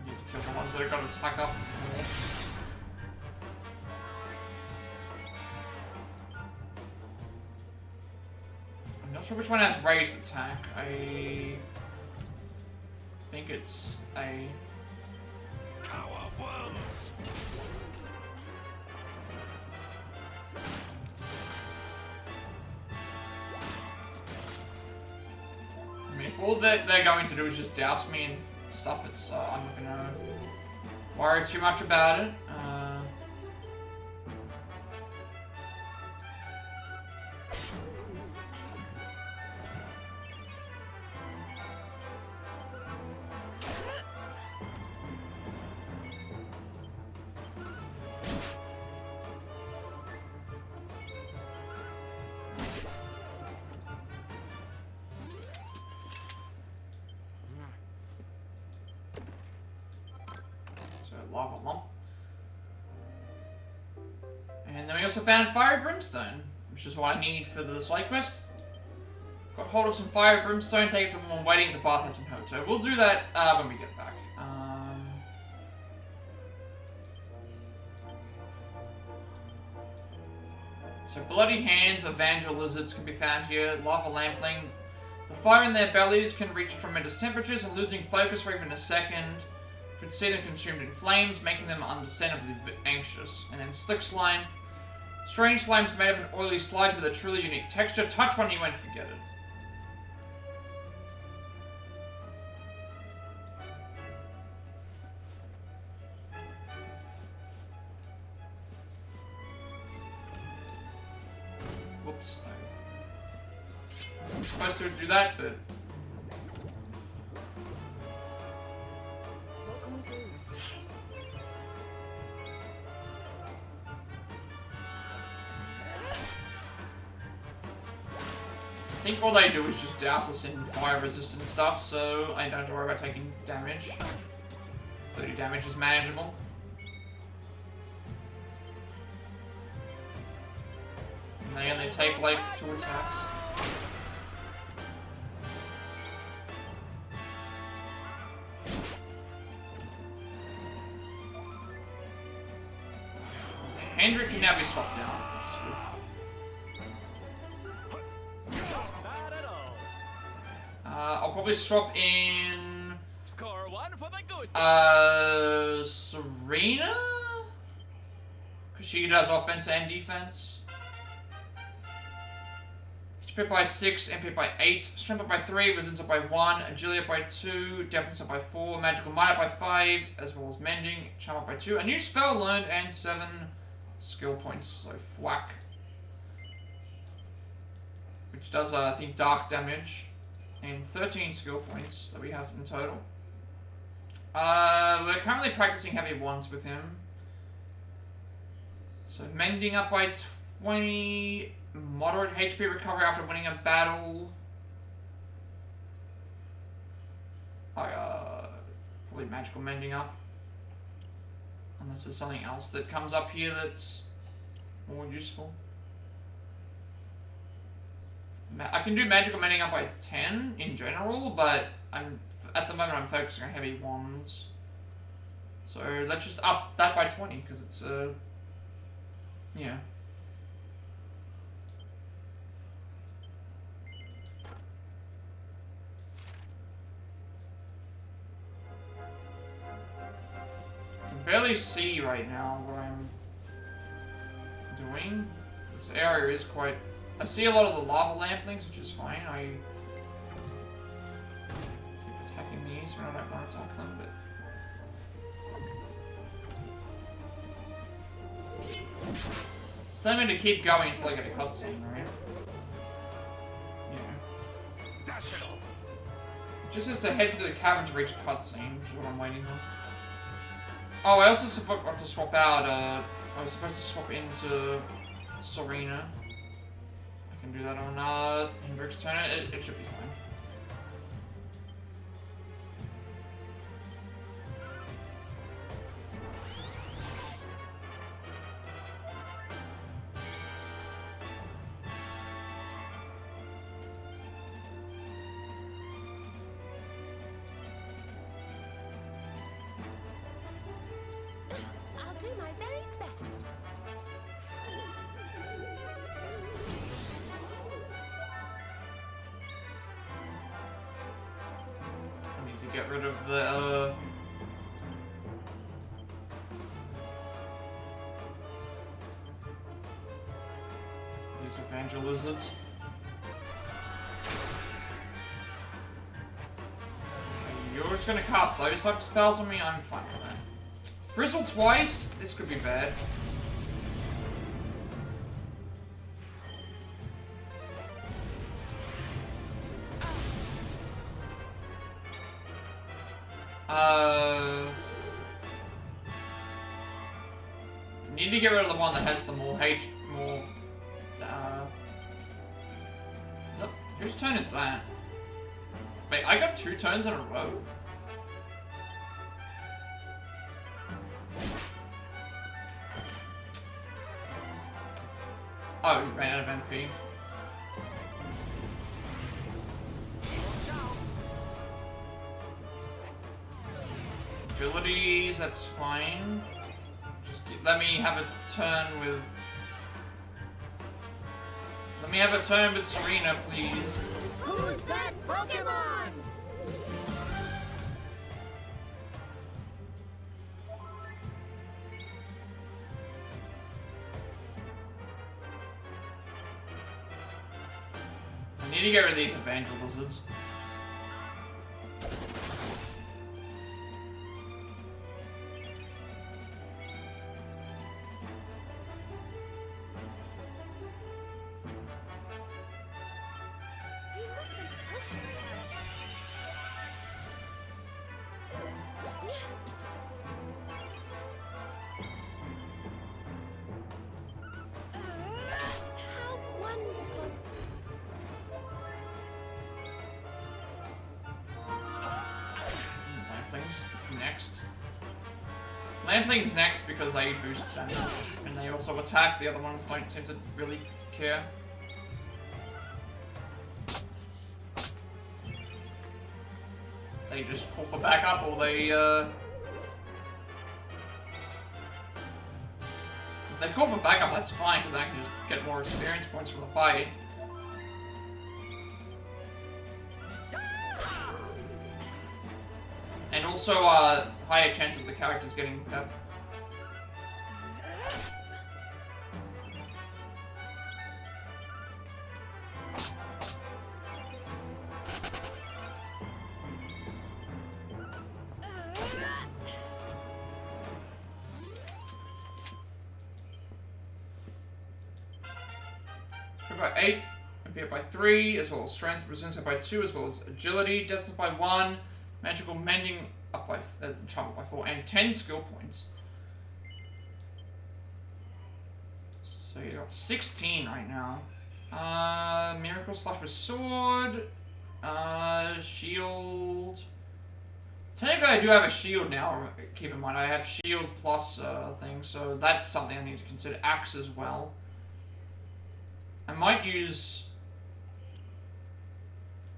need to kill the ones that are gonna attack up more. Not sure which one has raised attack. I think it's A. Power worms. I mean, if all that they're going to do is just douse me and stuff, it's I'm not gonna worry too much about it. Lava lump. And then we also found fire brimstone, which is what I need for the side quest. Got hold of some fire brimstone, take it to one waiting at the bathhouse in Hotto. We'll do that when we get back. So bloody hands of Vandal lizards can be found here. Lava lampling. The fire in their bellies can reach tremendous temperatures, and losing focus for even a second could see them consumed in flames, making them understandably anxious. And then slick slime. Strange slimes made of an oily sludge with a truly unique texture. Touch one, you won't forget it. Whoops. I wasn't supposed to do that, but... What can we do? I think all they do is just douse us in fire resistant stuff, so I don't have to worry about taking damage. 30 damage is manageable. And they only take like 2 attacks. Hendrik can now be swapped down. I'll probably swap in... Score one for the good. Serena? Because she does offense and defense. HP by 6, MP by 8, Strength up by 3, Resistance up by 1, Agility up by 2, Defense up by 4, Magical Might up by 5, as well as Mending, Charm up by 2, a new spell learned, and 7 skill points, so thwack. Which does, I think, dark damage. And 13 skill points that we have in total. We're currently practicing heavy wands with him. So Mending up by 20, moderate HP recovery after winning a battle. Probably magical Mending up. Unless there's something else that comes up here that's more useful. I can do magical mending up by 10 in general, but at the moment I'm focusing on heavy wands. So let's just up that by 20 because it's yeah. I can barely see right now what I'm doing. This area is quite... I see a lot of the lava lamplings, which is fine. I keep attacking these when I don't want to attack them, but... It's telling me to keep going until I get a cutscene, right? Yeah. Dash it all. It just has to head through the cavern to reach a cutscene, which is what I'm waiting on. Oh, I also forgot to swap out, I was supposed to swap into Serena. I can do that on Hendrik's turn. It should be fine. I'll do my very best. I need to get rid of the these Evangel lizards. You're just gonna cast those type of spells on me? I'm fine with that. Frizzle twice? This could be bad. Need to get rid of the one that has the more H, more, whose turn is that? Wait, I got 2 turns in a row? Oh, we ran out of MP. Abilities, that's fine. Just let me have a turn with me have a turn with Serena, please. Who's that Pokemon? I need to get rid of these Evangel Lizards. Lampling's next because they boost damage, and they also attack. The other ones don't seem to really care. They just pull for backup, or they, if they call for backup, that's fine, because I can just get more experience points for the fight. And also, higher chance of the characters getting pep. By 8, appear by 3, as well as strength, resistance by 2, as well as agility, distance by 1, magical mending up by enchantment by 4, and 10 skill points. So you got 16 right now. Miracle slash with sword, shield. Technically, I do have a shield now. Keep in mind, I have shield plus thing, so that's something I need to consider. Axe as well. I might use,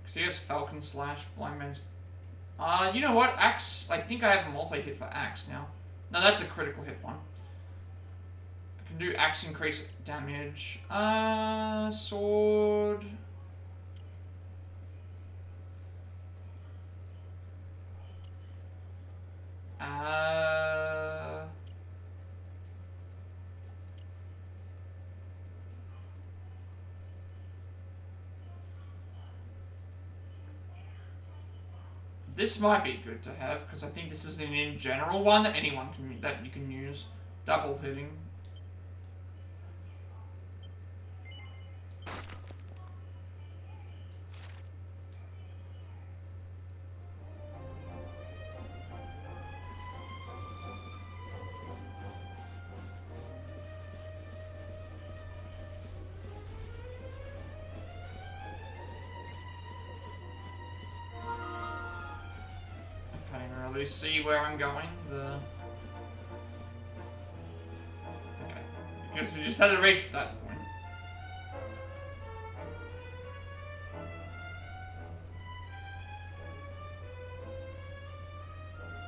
because he has Falcon Slash, Blind Man's. You know what? Axe. I think I have a multi-hit for Axe now. No, that's a critical hit one. I can do Axe increase damage. Sword. This might be good to have, because I think this is an in general one that anyone can, that you can use. Double hitting. See where I'm going. Okay. I guess we just had to reach that point.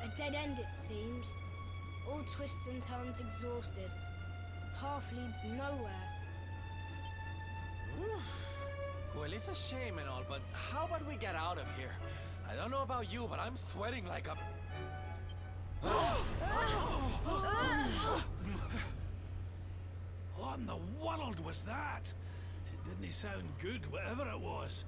A dead end, it seems. All twists and turns exhausted. The path leads nowhere. Well, it's a shame and all, but how about we get out of here? I don't know about you, but I'm sweating like a... What in the world was that? It didn't sound good, whatever it was.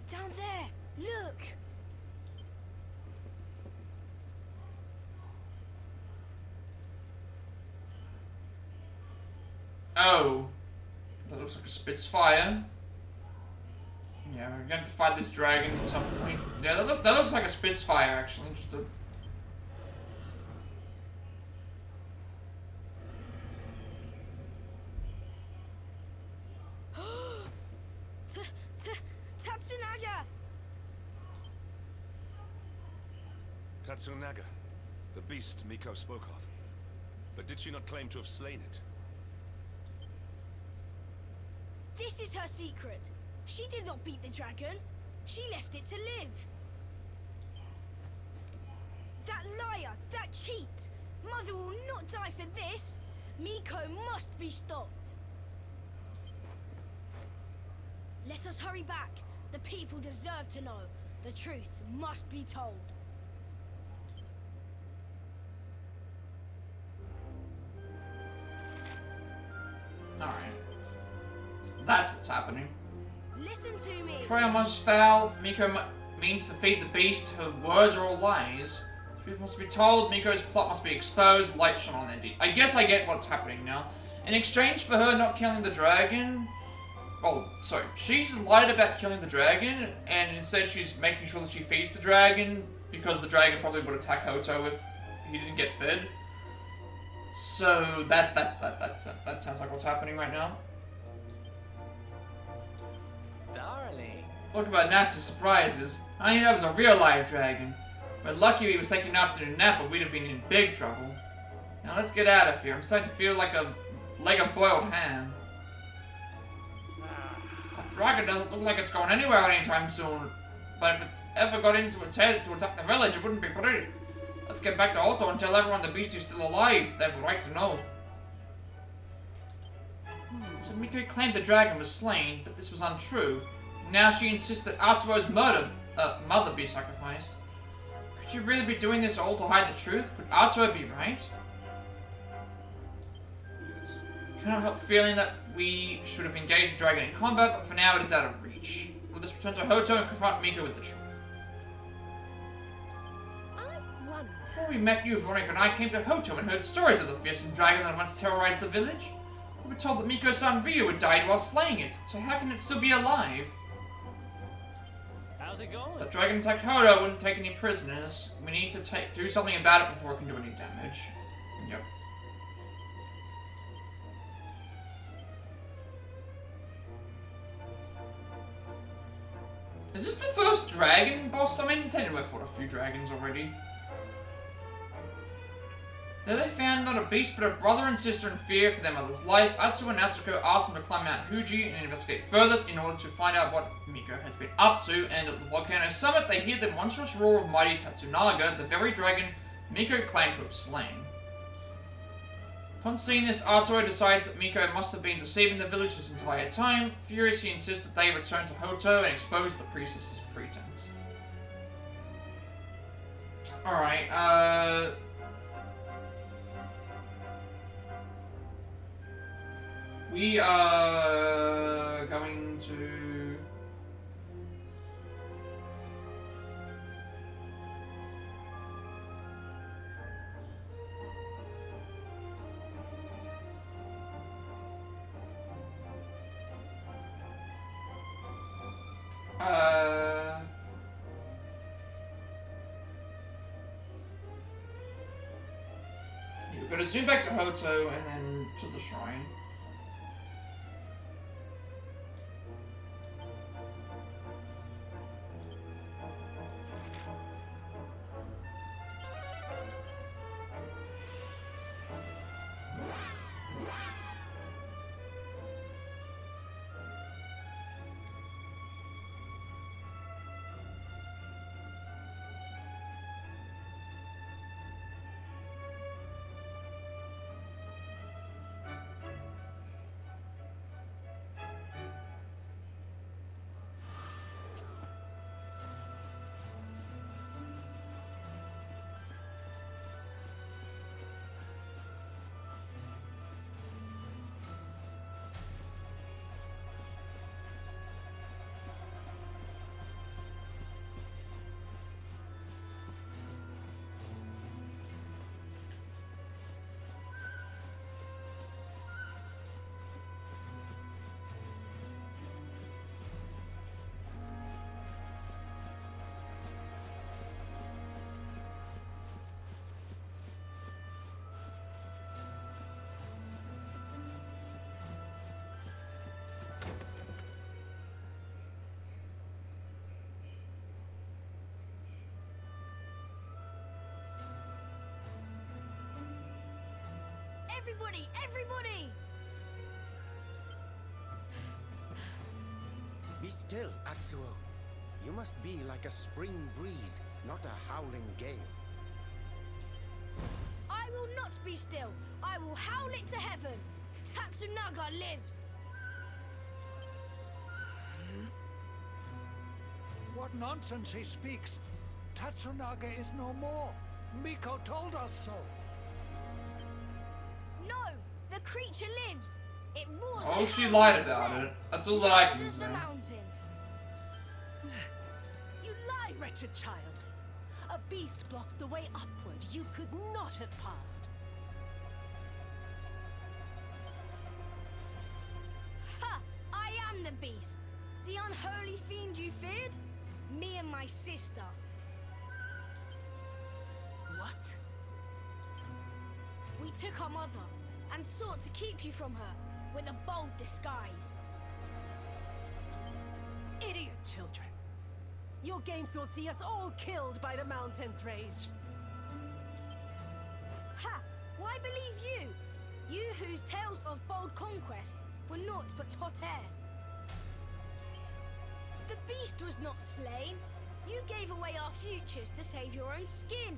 Down there! Look! Oh. That looks like a Spitfire. Yeah, we're going to fight this dragon at some point. Yeah, that looks like a Spitfire, actually. Just a... Tatsunaga! Tatsunaga, the beast Miko spoke of. But did she not claim to have slain it? This is her secret. She did not beat the dragon. She left it to live. That liar! That cheat! Mother will not die for this! Miko must be stopped! Let us hurry back. The people deserve to know. The truth must be told. Alright. So that's what's happening. Listen to me! Troy almost fell. Miko means to feed the beast. Her words are all lies. Truth must be told. Miko's plot must be exposed. Light shone on their deeds. I guess I get what's happening now. In exchange for her not killing the dragon... Oh, sorry. She just lied about killing the dragon, and instead she's making sure that she feeds the dragon, because the dragon probably would attack Hotto if he didn't get fed. So that sounds like what's happening right now. Darling. Talk about natural surprises. I knew that was a real live dragon. We're lucky we was taking an afternoon nap, but we'd have been in big trouble. Now let's get out of here. I'm starting to feel like a boiled ham. That dragon doesn't look like it's going anywhere anytime soon. But if it's ever got into its head to attack the village, it wouldn't be pretty. Let's get back to Hotto and tell everyone the beast is still alive. They have a right to know. So Miko claimed the dragon was slain, but this was untrue. Now she insists that Atsuo's mother be sacrificed. Could she really be doing this all to hide the truth? Could Atsuo be right? Yes. Cannot help feeling that we should have engaged the dragon in combat, but for now it is out of reach. Let us return to Hotto and confront Miko with the truth. Before we met you, Veronica and I came to Hotto and heard stories of the fearsome dragon that once terrorized the village. We were told that Miko's son Ryu had died while slaying it, so how can it still be alive? How's it going? If that dragon attacked Hotto, it wouldn't take any prisoners. We need to do something about it before it can do any damage. Yep. Is this the first dragon boss? I mean, technically I've fought a few dragons already. There they found not a beast but a brother and sister in fear for their mother's life. Atsuo and Natsuko asked them to climb Mount Fuji and investigate further in order to find out what Miko has been up to, and at the volcano summit they hear the monstrous roar of mighty Tatsunaga, the very dragon Miko claimed to have slain. Upon seeing this, Atsuo decides that Miko must have been deceiving the village this entire time. Furious, he insists that they return to Hotto and expose the priestess's pretense. Alright, we are going to... We're going to zoom back to Hotto and then to the shrine. Everybody! Everybody! Be still, Atsuo. You must be like a spring breeze, not a howling gale. will not be still. I will howl it to heaven. Tatsunaga lives. What nonsense he speaks. Tatsunaga is no more. Miko told us so. No, the creature lives. It roars. Oh, she lied about it. That's all that I can say. You lie, wretched child. A beast blocks the way upward. You could not have passed. Ha! I am the beast. The unholy fiend you feared? Me and my sister. What? We took our mother and sought to keep you from her with a bold disguise. Idiot children. Your games will see us all killed by the mountain's rage. Ha! Why believe you? You whose tales of bold conquest were naught but hot air. The beast was not slain. You gave away our futures to save your own skin.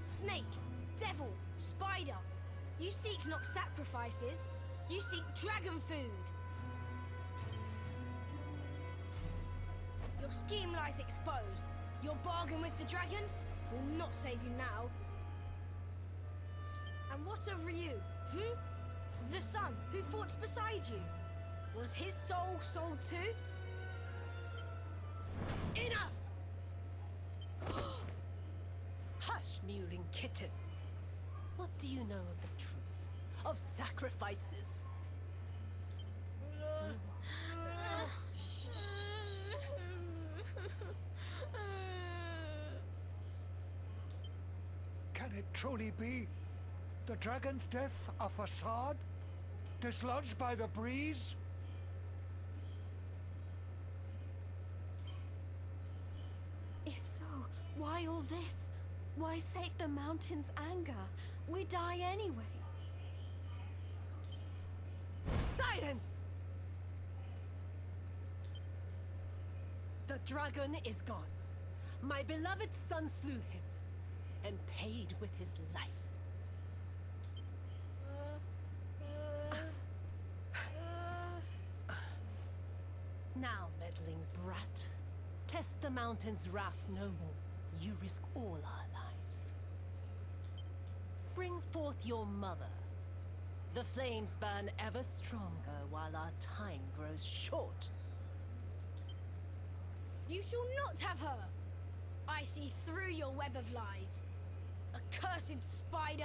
Snake, devil, spider. You seek not sacrifices. You seek dragon food. Your scheme lies exposed. Your bargain with the dragon will not save you now. And what of you? The son who fought beside you. Was his soul sold too? Enough! Hush, mewling kitten. What do you know of the truth? Of sacrifices? Can it truly be? The dragon's death a facade? Dislodged by the breeze? If so, why all this? Why sate the mountain's anger? We die anyway. Silence! The dragon is gone. My beloved son slew him, and paid with his life. Now, meddling brat, test the mountain's wrath no more. You risk all our lives. Bring forth your mother. The flames burn ever stronger while our time grows short. You shall not have her. I see through your web of lies. Accursed spider.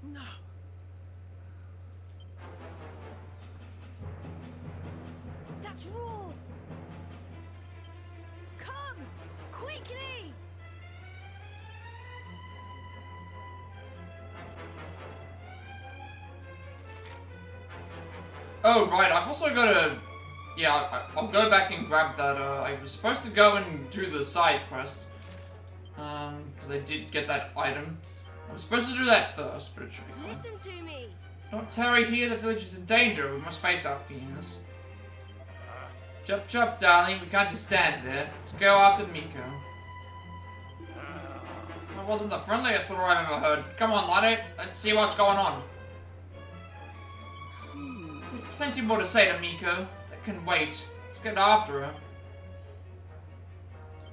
No. That's raw. Come, quickly. Oh, right, I've also got to... Yeah, I'll go back and grab that. I was supposed to go and do the side quest. Because I did get that item. I was supposed to do that first, but it should be fine. Listen to me. Don't tarry here, the village is in danger. We must face our fiends. Chop chop, darling, we can't just stand there. Let's go after Miko. That wasn't the friendliest lure I've ever heard. Come on, laddie, let's see what's going on. Plenty more to say to Miko. That can wait. Let's get after her.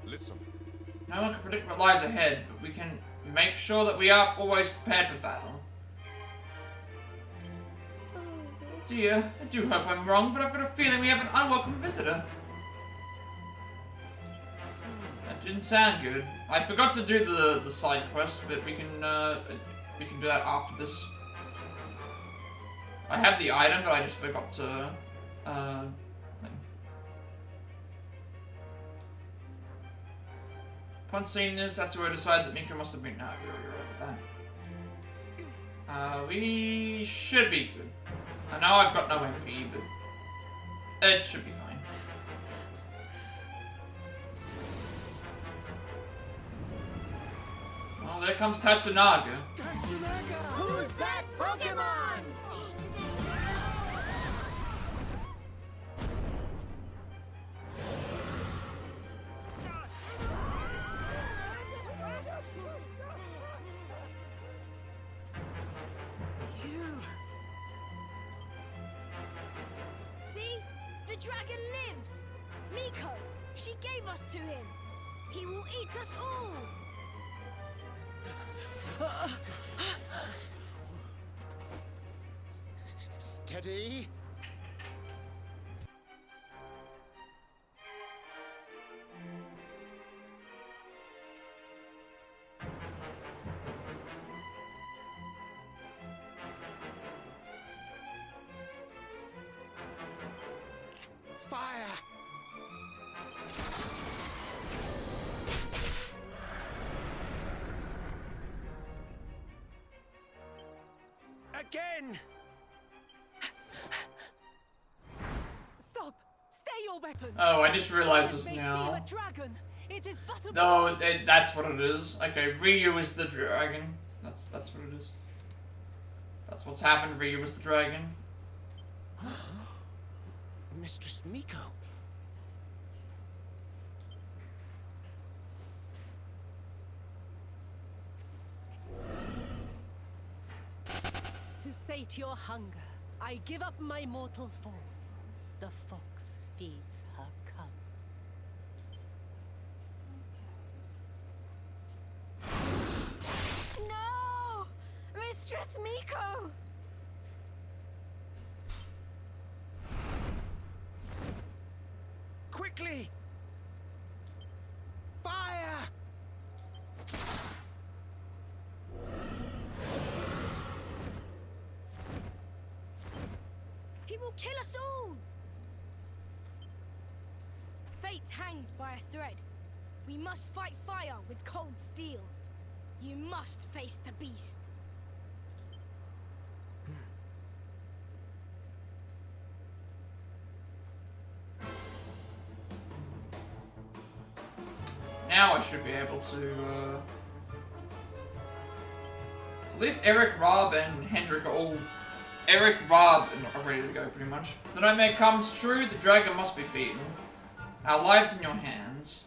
Listen. No one can predict what lies ahead, but we can make sure that we are always prepared for battle. Dear, I do hope I'm wrong, but I've got a feeling we have an unwelcome visitor. That didn't sound good. I forgot to do the side quest, but we can do that after this. I have the item, but I just forgot to Upon seeing this, that's where I decided that Miko must have been. No, we already read that. We should be good. I know I've got no MP, but it should be fine. Well, there comes Tatsunaga. Who's that Pokemon? You. See? The dragon lives! Miko! She gave us to him! He will eat us all! Steady. Fire! Again! Stop! Stay your weapons! Oh, I just realized this They now. seem a dragon. It is but a No, boy. that's what it is. Okay, Ryu is the dragon. That's what it is. That's what's happened. Ryu is the dragon. Mistress Miko. To sate your hunger, I give up my mortal form. The fox feeds her cub. No! Mistress Miko! Quickly! Fire! He will kill us all! Fate hangs by a thread. We must fight fire with cold steel. You must face the beast. Now I should be able to, at least Eric, Rob, and Hendrik are all... Eric, Rob, are ready to go, pretty much. The nightmare comes true, the dragon must be beaten. Our lives in your hands.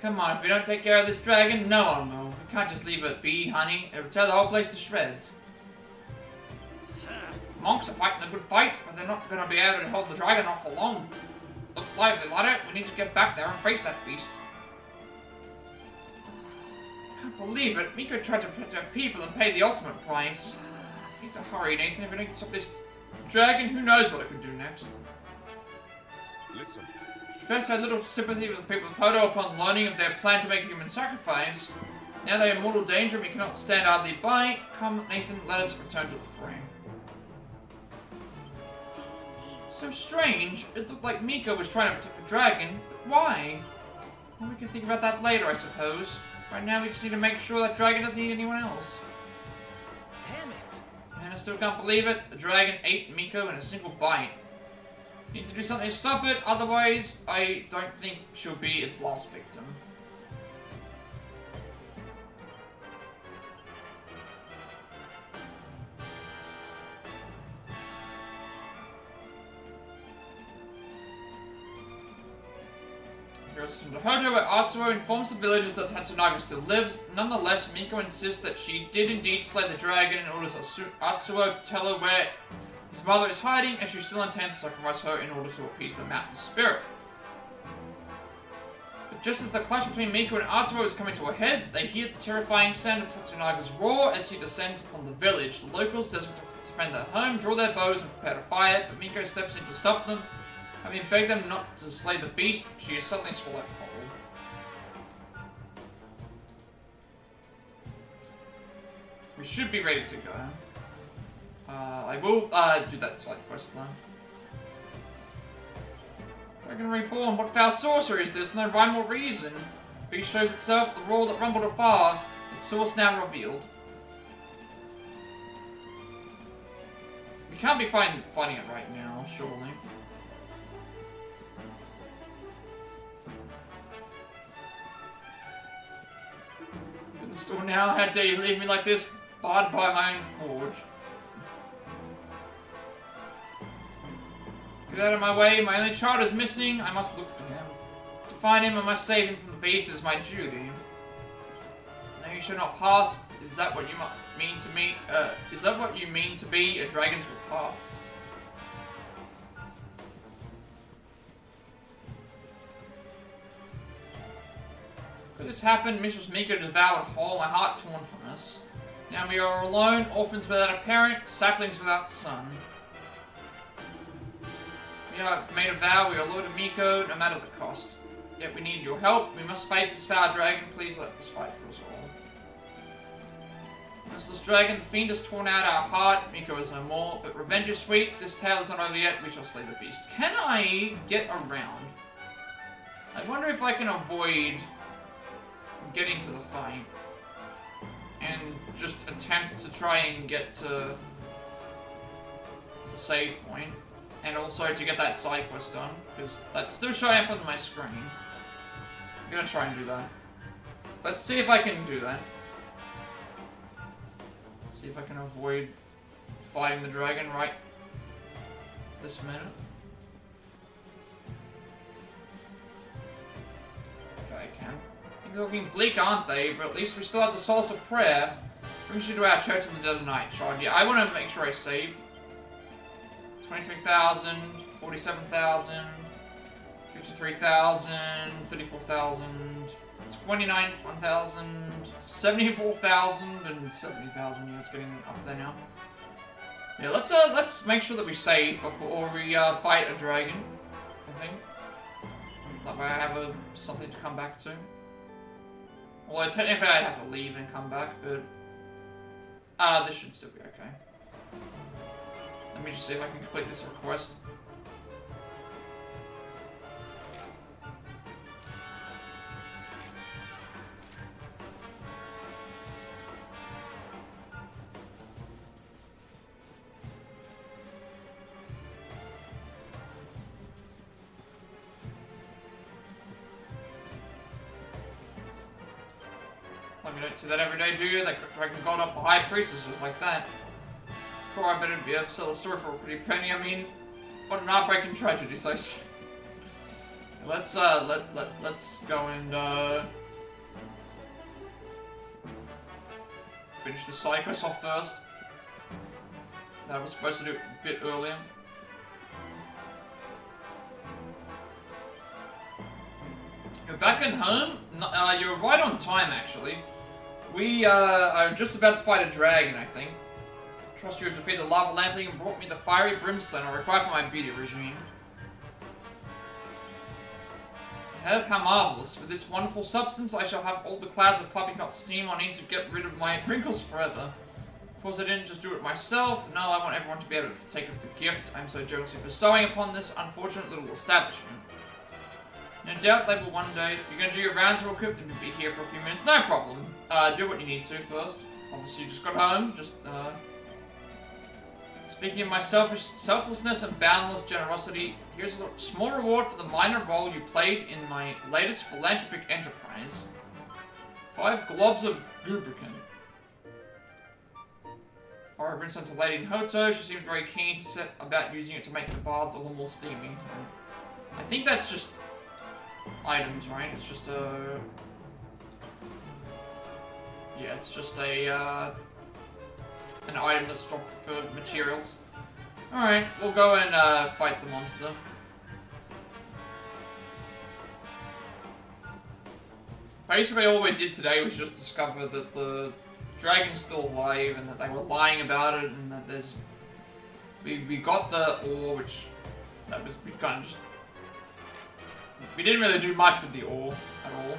Come on, if we don't take care of this dragon, no one will. We can't just leave it be, honey. It would tear the whole place to shreds. Monks are fighting a good fight, but they're not going to be able to hold the dragon off for long. Look lively, laddie. We need to get back there and face that beast. Can't believe it. Miko tried to protect people and pay the ultimate price. Need to hurry, Nathan. If we don't stop this dragon, who knows what it could do next. Listen. First had little sympathy with the people of Hotto upon learning of their plan to make a human sacrifice. Now they are in mortal danger and we cannot stand idly by. Come, Nathan, let us return to the fray. It's so strange. It looked like Miko was trying to protect the dragon, but why? Well, we can think about that later, I suppose. Right now, we just need to make sure that dragon doesn't eat anyone else. Damn it! And I still can't believe it. The dragon ate Miko in a single bite. Need to do something to stop it, otherwise I don't think she'll be its last victim. Goes to Hotto, where Atsuo informs the villagers that Tatsunaga still lives. Nonetheless, Miko insists that she did indeed slay the dragon and orders Atsuo to tell her where his mother is hiding, and she still intends to sacrifice her in order to appease the mountain spirit. But just as the clash between Miko and Atsuo is coming to a head, they hear the terrifying sound of Tatsunaga's roar as he descends upon the village. The locals, desperate to defend their home, draw their bows and prepare to fire, but Miko steps in to stop them. Having begged them not to slay the beast, she is suddenly swallowed whole. We should be ready to go. I will do that side quest line. Dragon Reborn, what foul sorcery is this? No rhyme or reason. The beast shows itself, the roar that rumbled afar, its source now revealed. We can't be finding it right now, surely. crystal now. How dare you leave me like this, barred by my own forge. Get out of my way, my only child is missing. I must look for him. To find him, I must save him from the beast is my duty. No, you shall not pass. Is that what you mean to me? Is that what you mean to be a dragon's repast? Could this happen? Mistress Miko devoured whole, my heart torn from us. Now we are alone, orphans without a parent, saplings without son. We have made a vow, we are Lord of Miko, no matter the cost. Yet we need your help, we must face this foul dragon, please let us fight for us all. Merciless dragon, the fiend has torn out our heart, Miko is no more, but revenge is sweet, this tale is not over yet, we shall slay the beast. Can I get around? I wonder if I can avoid getting to the fight and just attempt to try and get to the save point and also to get that side quest done because that's still showing up on my screen. I'm gonna try and do that. Let's see if I can do that. See if I can avoid fighting the dragon right this minute. Okay, I can. Things are looking bleak, aren't they? But at least we still have the solace of prayer. We should do our church in the dead of night, child. Yeah, I want to make sure I save. 23,000, 47,000, 53,000, 34,000, 29,000, 74,000, and 70,000. Yeah, it's getting up there now. Yeah, let's make sure that we save before we fight a dragon. I think that way I have something to come back to. Although technically I'd have to leave and come back, but this should still be okay. Let me just see if I can complete this request. You don't see that every day, do you? That dragon got up the high priestess just like that. Poor, I better be able to sell a story for a pretty penny. I mean, what an heartbreaking tragedy. So let's go and finish the side quest off first. That I was supposed to do a bit earlier. You're back at home? You're right on time, actually. We are just about to fight a dragon, I think. Trust you have defeated the lava lampling and brought me the fiery brimstone I require for my beauty regime. Have how marvelous. With this wonderful substance, I shall have all the clouds of popping hot steam I need to get rid of my wrinkles forever. Of course, I didn't just do it myself. No, I want everyone to be able to take up the gift I'm so generously bestowing upon this unfortunate little establishment. No doubt they will one day. You're gonna do your rounds real quick, then you'll be here for a few minutes. No problem. Do what you need to first. Obviously, you just got home. Just, Speaking of my selflessness and boundless generosity, here's a small reward for the minor role you played in my latest philanthropic enterprise. 5 globs of lubricant. Fire brimstone to Lady Hotto. She seemed very keen to set about using it to make the baths a little more steamy. I think that's just items, right? It's just a... Yeah, it's just a, an item that's dropped for materials. Alright, we'll go and, fight the monster. Basically, all we did today was just discover that the dragon's still alive, and that they were lying about it, and that there's... We got the ore, which... That was... We kind of just... We didn't really do much with the ore at all.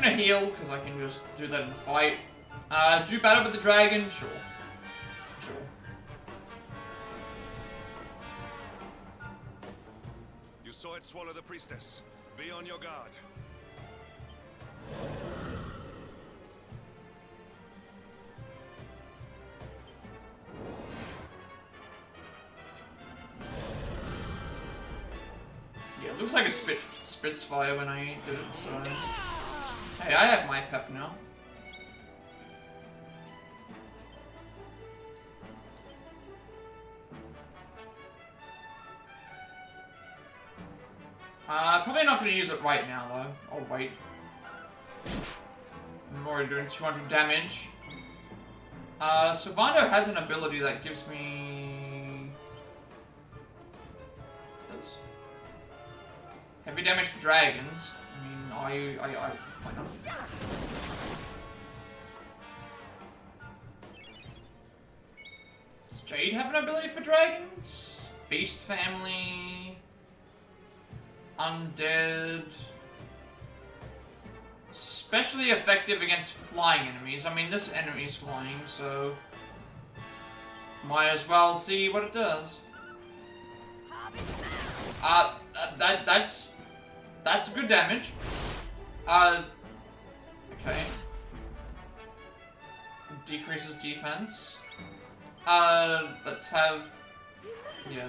gonna heal, because I can just do that in the fight. Do battle with the dragon? Sure. Sure. You saw it swallow the priestess. Be on your guard. Yeah, it looks like a spits fire when I did it, so... Hey, I have my pep now. Probably not going to use it right now, though. Oh, wait. I'm already doing 200 damage. Savando has an ability that gives me... This. Heavy damage to dragons. I mean, why not? Does Jade have an ability for dragons? Beast family... Undead... Especially effective against flying enemies. I mean, this enemy's flying, so... Might as well see what it does. That's good damage. Okay. Decreases defense. Let's have... Yeah.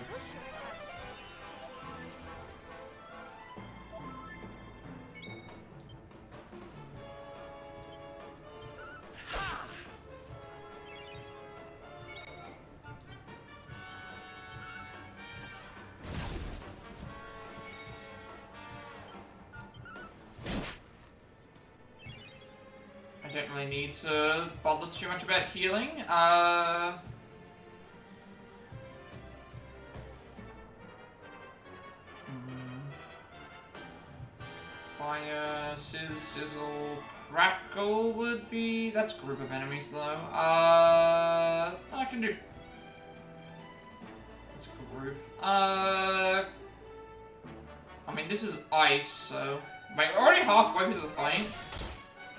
I don't really need to bother too much about healing. Fire, sizzle, crackle would be... That's a group of enemies though. I can do... That's a group. I mean, this is ice, so... Wait, we're already halfway through the fight.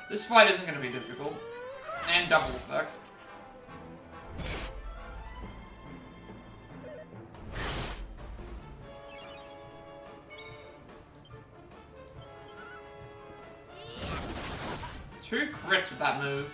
This fight isn't going to be difficult. And double effect. Two crits with that move.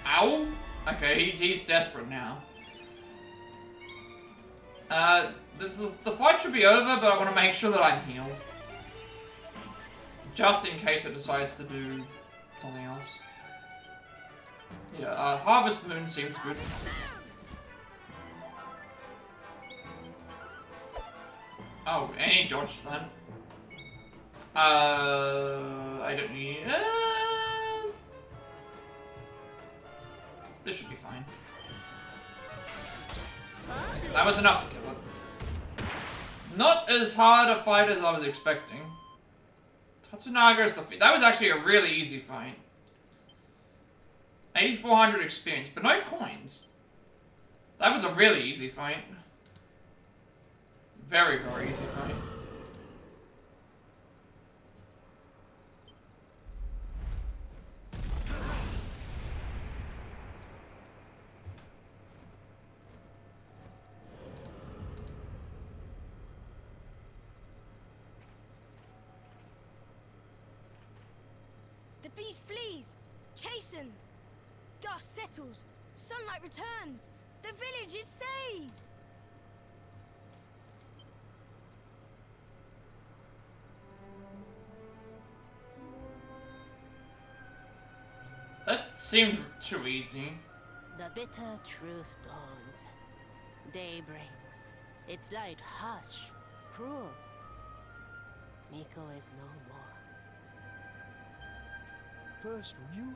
Ow? Okay, he's desperate now. The fight should be over, but I want to make sure that I'm healed. Just in case it decides to do something else. Yeah, Harvest Moon seems good. Oh, and he dodged that. I don't need... This should be fine. That was enough to kill it. Not as hard a fight as I was expecting. Tatsunaga's defeat. That was actually a really easy fight. 8,400 experience, but no coins. That was a really easy fight. Very, very easy fight. The beast flees, chastened. Dust settles, sunlight returns. The village is saved. That seemed too easy. The bitter truth dawns. Day breaks. Its light harsh, cruel. Miko is no more. First Ryu,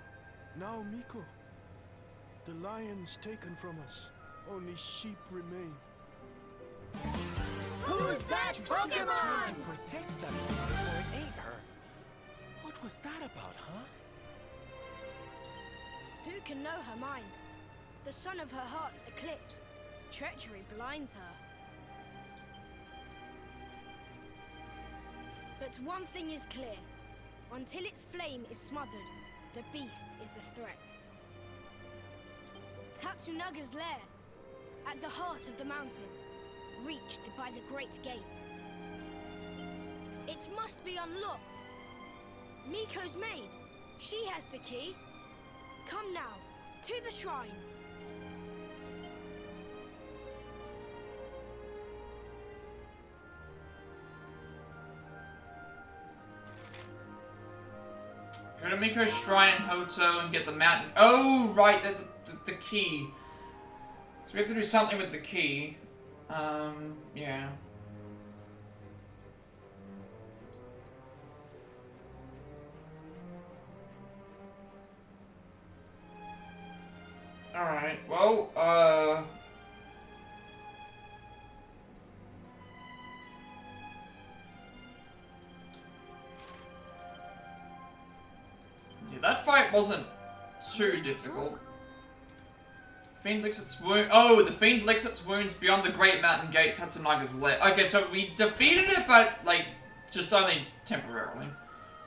now Miko. The lions taken from us, only sheep remain. Who's that You seem determined Pokemon? to protect that thing before it ate her. What was that about, huh? Who can know her mind? The sun of her heart eclipsed. Treachery blinds her. But one thing is clear. Until its flame is smothered, the beast is a threat. Tatsunaga's lair, at the heart of the mountain, reached by the Great Gate. It must be unlocked. Miko's maid, she has the key. Come now, to the shrine. Go to Miko's shrine in Hotto and get the mountain. Oh, right, that's the key. So we have to do something with the key. Yeah. Alright, well, yeah, that fight wasn't too difficult. Fiend licks its wound. Oh, the Fiend licks its wounds beyond the Great Mountain Gate, Tatsunaga's lair. Okay, so we defeated it, but, like, just only temporarily.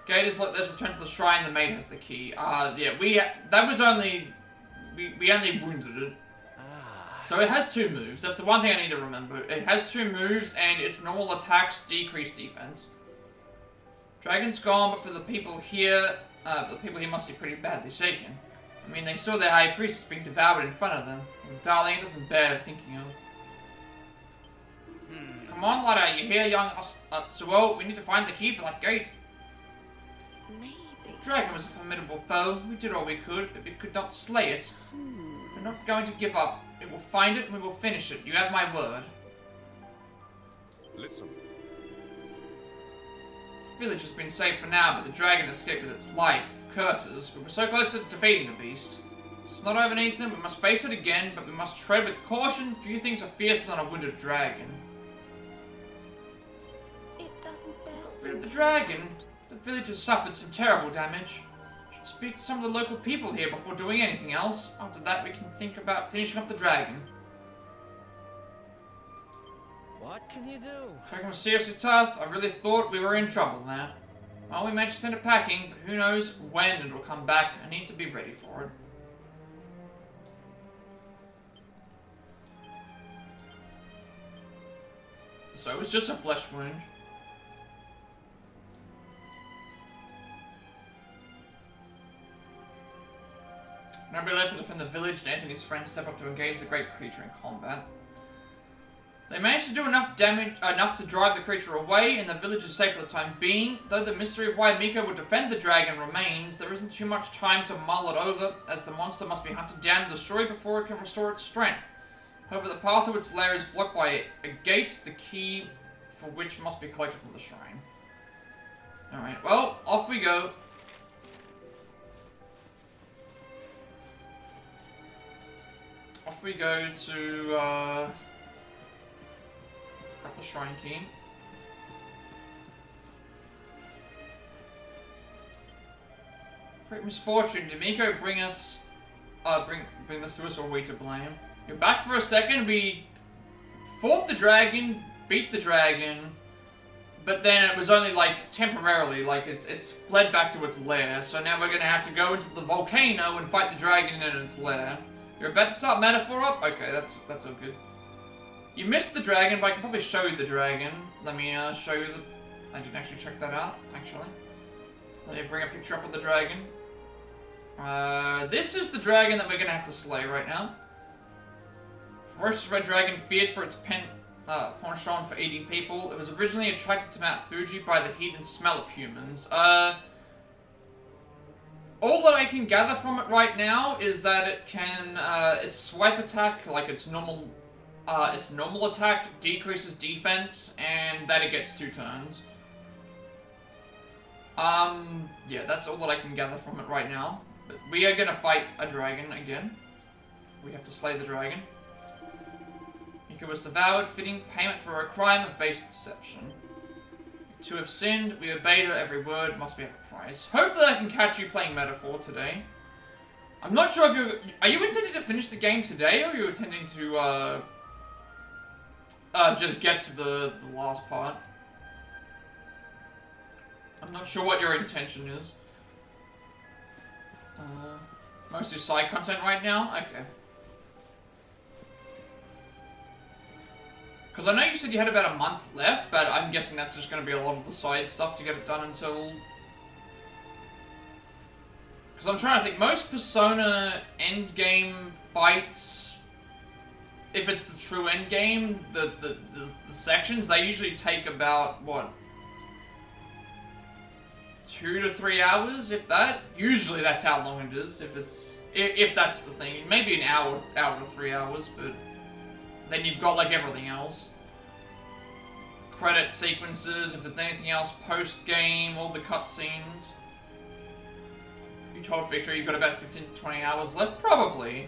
Gate is let us return to the shrine, the maid has the key. Yeah, that was only, we only wounded it. So it has 2 moves, that's the one thing I need to remember. It has 2 moves, and its normal attacks decrease defense. Dragon's gone, but for the people here must be pretty badly shaken. I mean, they saw their high priestess being devoured in front of them. Darling, it doesn't bear thinking of. Come on, ladder, you hear, young Suo? We need to find the key for that gate. Maybe. The dragon was a formidable foe. We did all we could, but we could not slay it. We're not going to give up. We will find it and we will finish it. You have my word. Listen. The village has been safe for now, but the dragon escaped with its life. Curses. We were so close to defeating the beast. It's not over, Nathan. We must face it again, but we must tread with caution. Few things are fiercer than a wounded dragon. It doesn't bear But the dragon, the village has suffered some terrible damage. Should speak to some of the local people here before doing anything else. After that, we can think about finishing off the dragon. What can you do? Dragon was seriously tough. I really thought we were in trouble there. Well, we managed to send it packing, but who knows when it will come back. I need to be ready for it. So it was just a flesh wound. Remember, left to defend the village, Nathan and his friends step up to engage the great creature in combat. They managed to do enough damage, enough to drive the creature away, and the village is safe for the time being. Though the mystery of why Miko would defend the dragon remains, there isn't too much time to mull it over, as the monster must be hunted down and destroyed before it can restore its strength. However, the path to its lair is blocked by a gate, the key for which must be collected from the shrine. Alright, well, off we go. Off we go to, grab the shrine key. Great misfortune. Did Miko bring us, bring this to us, or are we to blame? You're back for a second. We fought the dragon, beat the dragon, but then it was only, like, temporarily. Like, it's fled back to its lair. So now we're gonna have to go into the volcano and fight the dragon in its lair. You're about to start metaphor up? Okay, that's all good. You missed the dragon, but I can probably show you the dragon. Let me show you the... I didn't actually check that out, actually. Let me bring a picture up of the dragon. This is the dragon that we're gonna have to slay right now. Ferocious red dragon, feared for its penchant for eating people. It was originally attracted to Mount Fuji by the heat and smell of humans. All that I can gather from it right now is that it can, its swipe attack, like its normal attack decreases defense, and that it gets 2 turns. Yeah, that's all that I can gather from it right now. But we are gonna fight a dragon again. We have to slay the dragon. You Miko was devoured, fitting payment for a crime of base deception. To have sinned, we obeyed her every word, must be at a price. Hopefully I can catch you playing Metaphor today. I'm not sure if you're... Are you intending to finish the game today, or are you intending to, just get to the last part? I'm not sure what your intention is. Mostly side content right now? Okay. Because I know you said you had about a month left, but I'm guessing that's just going to be a lot of the side stuff to get it done until... Because I'm trying to think, most Persona endgame fights, if it's the true endgame, the sections, they usually take about, what, 2 to 3 hours, if that? Usually that's how long it is, if that's the thing. Maybe an hour to 3 hours, but then you've got like everything else. Credit sequences, if there's anything else post-game, all the cutscenes. You told Victory you've got about 15 to 20 hours left? Probably.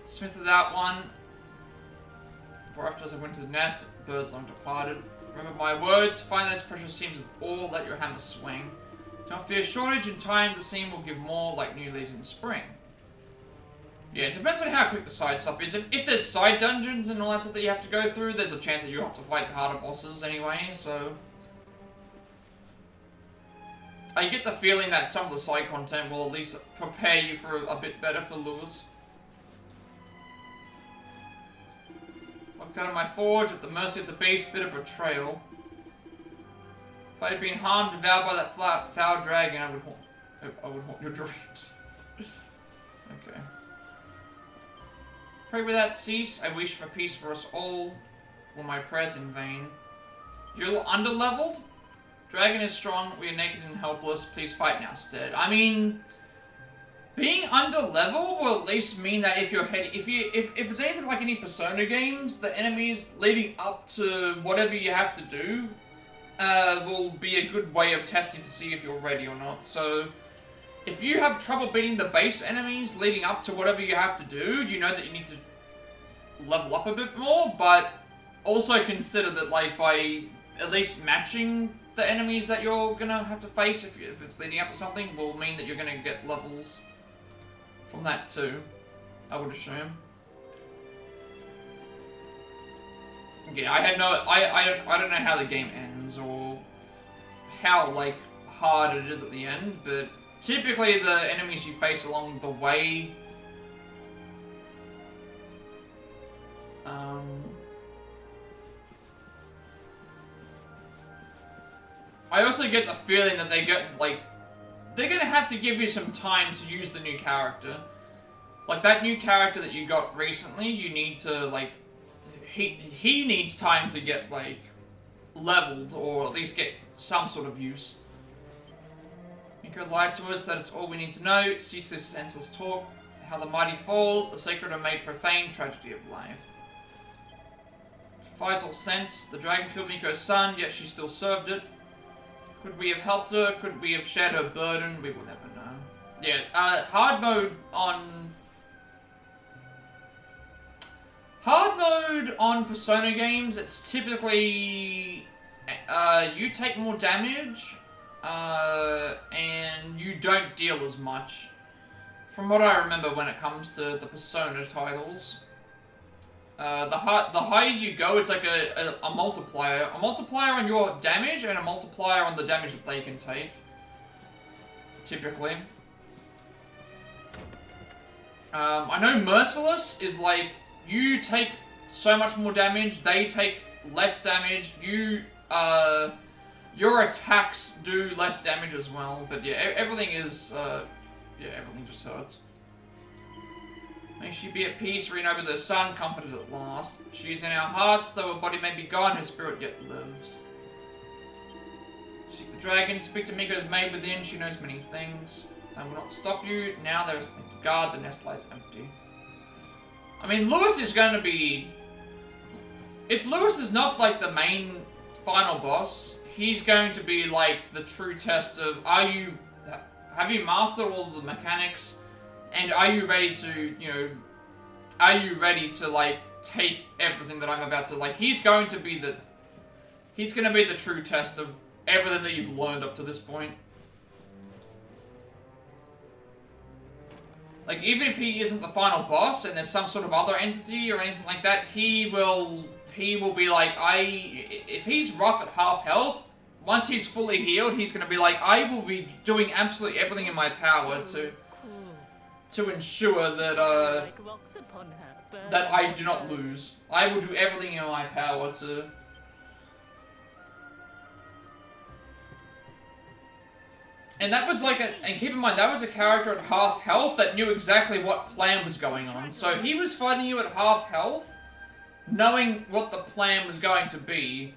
Smith of that one. Barf does a winter's nest, birds long departed. Remember my words, find those precious seams of ore, let your hammer swing. Do not fear shortage, in time the seam will give more like new leaves in spring. Yeah, it depends on how quick the side stuff is. If there's side dungeons and all that stuff that you have to go through, there's a chance that you have to fight harder bosses anyway, so... I get the feeling that some of the side content will at least prepare you for a bit better for Lewis. Locked out of my forge, at the mercy of the beast, bitter betrayal. If I had been harmed, devoured by that foul dragon, I would haunt your dreams. Okay. Pray without cease, I wish for peace for us all. Were my prayers in vain? You're underleveled? Dragon is strong, we are naked and helpless, please fight in our stead. I mean, being underleveled will at least mean that if it's anything like any Persona games, the enemies leading up to whatever you have to do will be a good way of testing to see if you're ready or not. So, if you have trouble beating the base enemies leading up to whatever you have to do, you know that you need to level up a bit more, but also consider that, like, by at least matching the enemies that you're gonna have to face if it's leading up to something will mean that you're gonna get levels from that too, I would assume. Yeah, I don't know how the game ends or how like hard it is at the end, but typically the enemies you face along the way I also get the feeling that they're gonna have to give you some time to use the new character. Like, that new character that you got recently, you need to, like, he needs time to get, like, leveled, or at least get some sort of use. Miko lied to us, that is all we need to know. Cease this senseless talk. How the mighty fall, the sacred are made profane, tragedy of life. Defies all sense. The dragon killed Miko's son, yet she still served it. Could we have helped her? Could we have shared her burden? We will never know. Yeah, hard mode on Persona games, it's typically you take more damage and you don't deal as much. From what I remember when it comes to the Persona titles. The higher you go, it's like a multiplier. A multiplier on your damage and a multiplier on the damage that they can take. Typically. I know Merciless is like, you take so much more damage, they take less damage, your attacks do less damage as well, but yeah, everything is, everything just hurts. May she be at peace, reign over the sun, comforted at last. She is in our hearts, though her body may be gone, her spirit yet lives. Seek the dragon, speak to Miko's maid within, she knows many things. I will not stop you, now there is something to guard, the nest lies empty. I mean, Lewis is going to be... If Lewis is not, like, the main final boss, he's going to be, like, the true test of, have you mastered all of the mechanics? And are you ready to, like, take everything that I'm about to, like, he's going to be the true test of everything that you've learned up to this point. Like, even if he isn't the final boss and there's some sort of other entity or anything like that, he will be like, if he's rough at half health, once he's fully healed, he's going to be like, I will be doing absolutely everything in my power to ensure that, that I do not lose. I will do everything in my power to... And that was like and keep in mind, that was a character at half health that knew exactly what plan was going on. So he was fighting you at half health, knowing what the plan was going to be.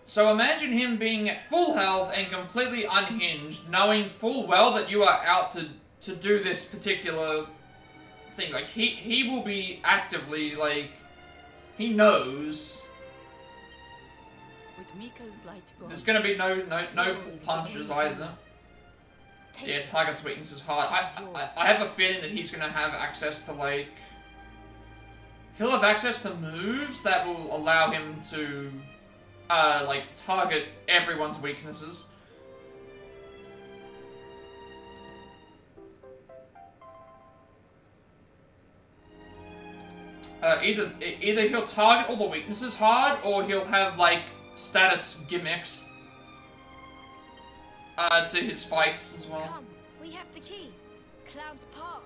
So imagine him being at full health and completely unhinged, knowing full well that you are out to do this particular thing. Like, he will be actively, like, he knows. With Miko's light gone, there's gonna be no pull punches either. Yeah, target's weakness is hard. I have a feeling that he's gonna have access to, like... He'll have access to moves that will allow him to, like, target everyone's weaknesses. Either he'll target all the weaknesses hard, or he'll have, like, status gimmicks to his fights as well. Come, we have the key. Clouds part.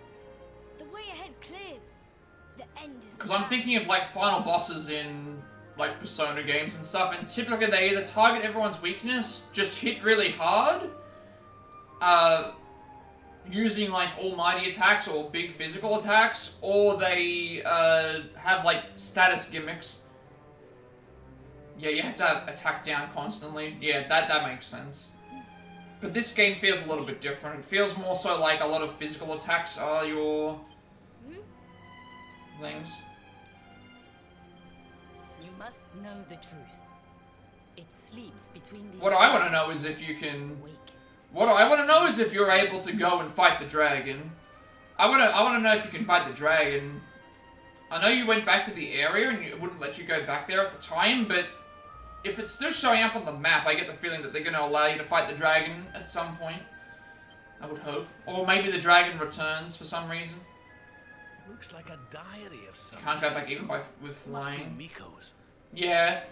The way ahead clears. The end is Because I'm thinking of, like, final bosses in, like, Persona games and stuff, and typically they either target everyone's weakness, just hit really hard, using, like, almighty attacks or big physical attacks, or they, have, like, status gimmicks. Yeah, you have to attack down constantly. Yeah, that makes sense. But this game feels a little bit different. It feels more so like a lot of physical attacks are your things. you must know the truth. It sleeps between these. What I want to know is if you can... What I want to know is if you're able to go and fight the dragon. I want to know if you can fight the dragon. I know you went back to the area and it wouldn't let you go back there at the time, but if it's still showing up on the map, I get the feeling that they're going to allow you to fight the dragon at some point. I would hope. Or maybe the dragon returns for some reason. Looks like a diary of some Can't go back even with flying. Must be Miko's. Yeah.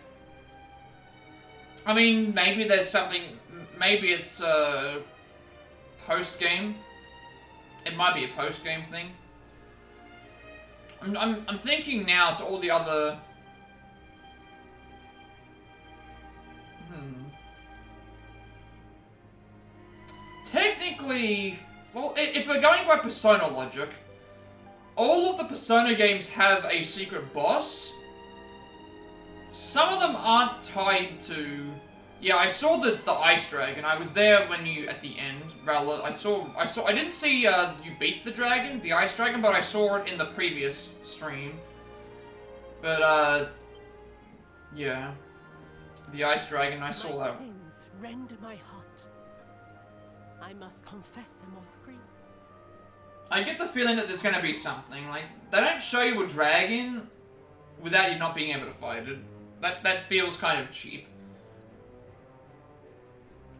I mean, maybe there's something... Maybe it's a post-game. It might be a post-game thing. I'm thinking now to all the other... Technically... Well, if we're going by Persona logic, all of the Persona games have a secret boss. Some of them aren't tied to... Yeah, I saw the Ice Dragon. I was there when you, at the end, Rella. I didn't see you beat the dragon, the Ice Dragon, but I saw it in the previous stream. But, yeah. The Ice Dragon, I saw that. My sins rend my heart. I must confess them or scream. I get the feeling that there's gonna be something. Like, they don't show you a dragon without you not being able to fight it. That feels kind of cheap.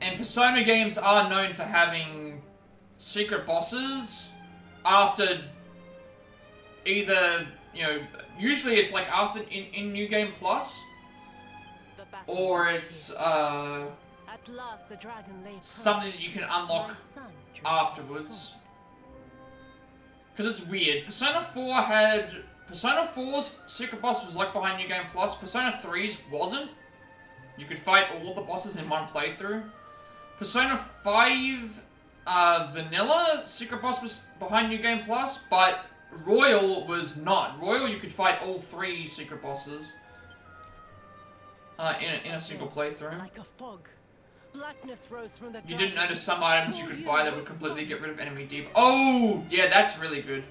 And Persona games are known for having secret bosses after either, you know, usually it's like after in New Game Plus, or it's At last the dragon lay something that you can unlock afterwards. Because it's weird. Persona 4's secret boss was like behind New Game Plus. Persona 3's wasn't. You could fight all the bosses in one playthrough. Persona 5 Vanilla secret boss was behind New Game Plus, but Royal was not. Royal, you could fight all 3 secret bosses in a single playthrough. Like a fog. Blackness rose from the You didn't notice some items you could buy that would completely get rid of enemy debuff. Oh, yeah, that's really good.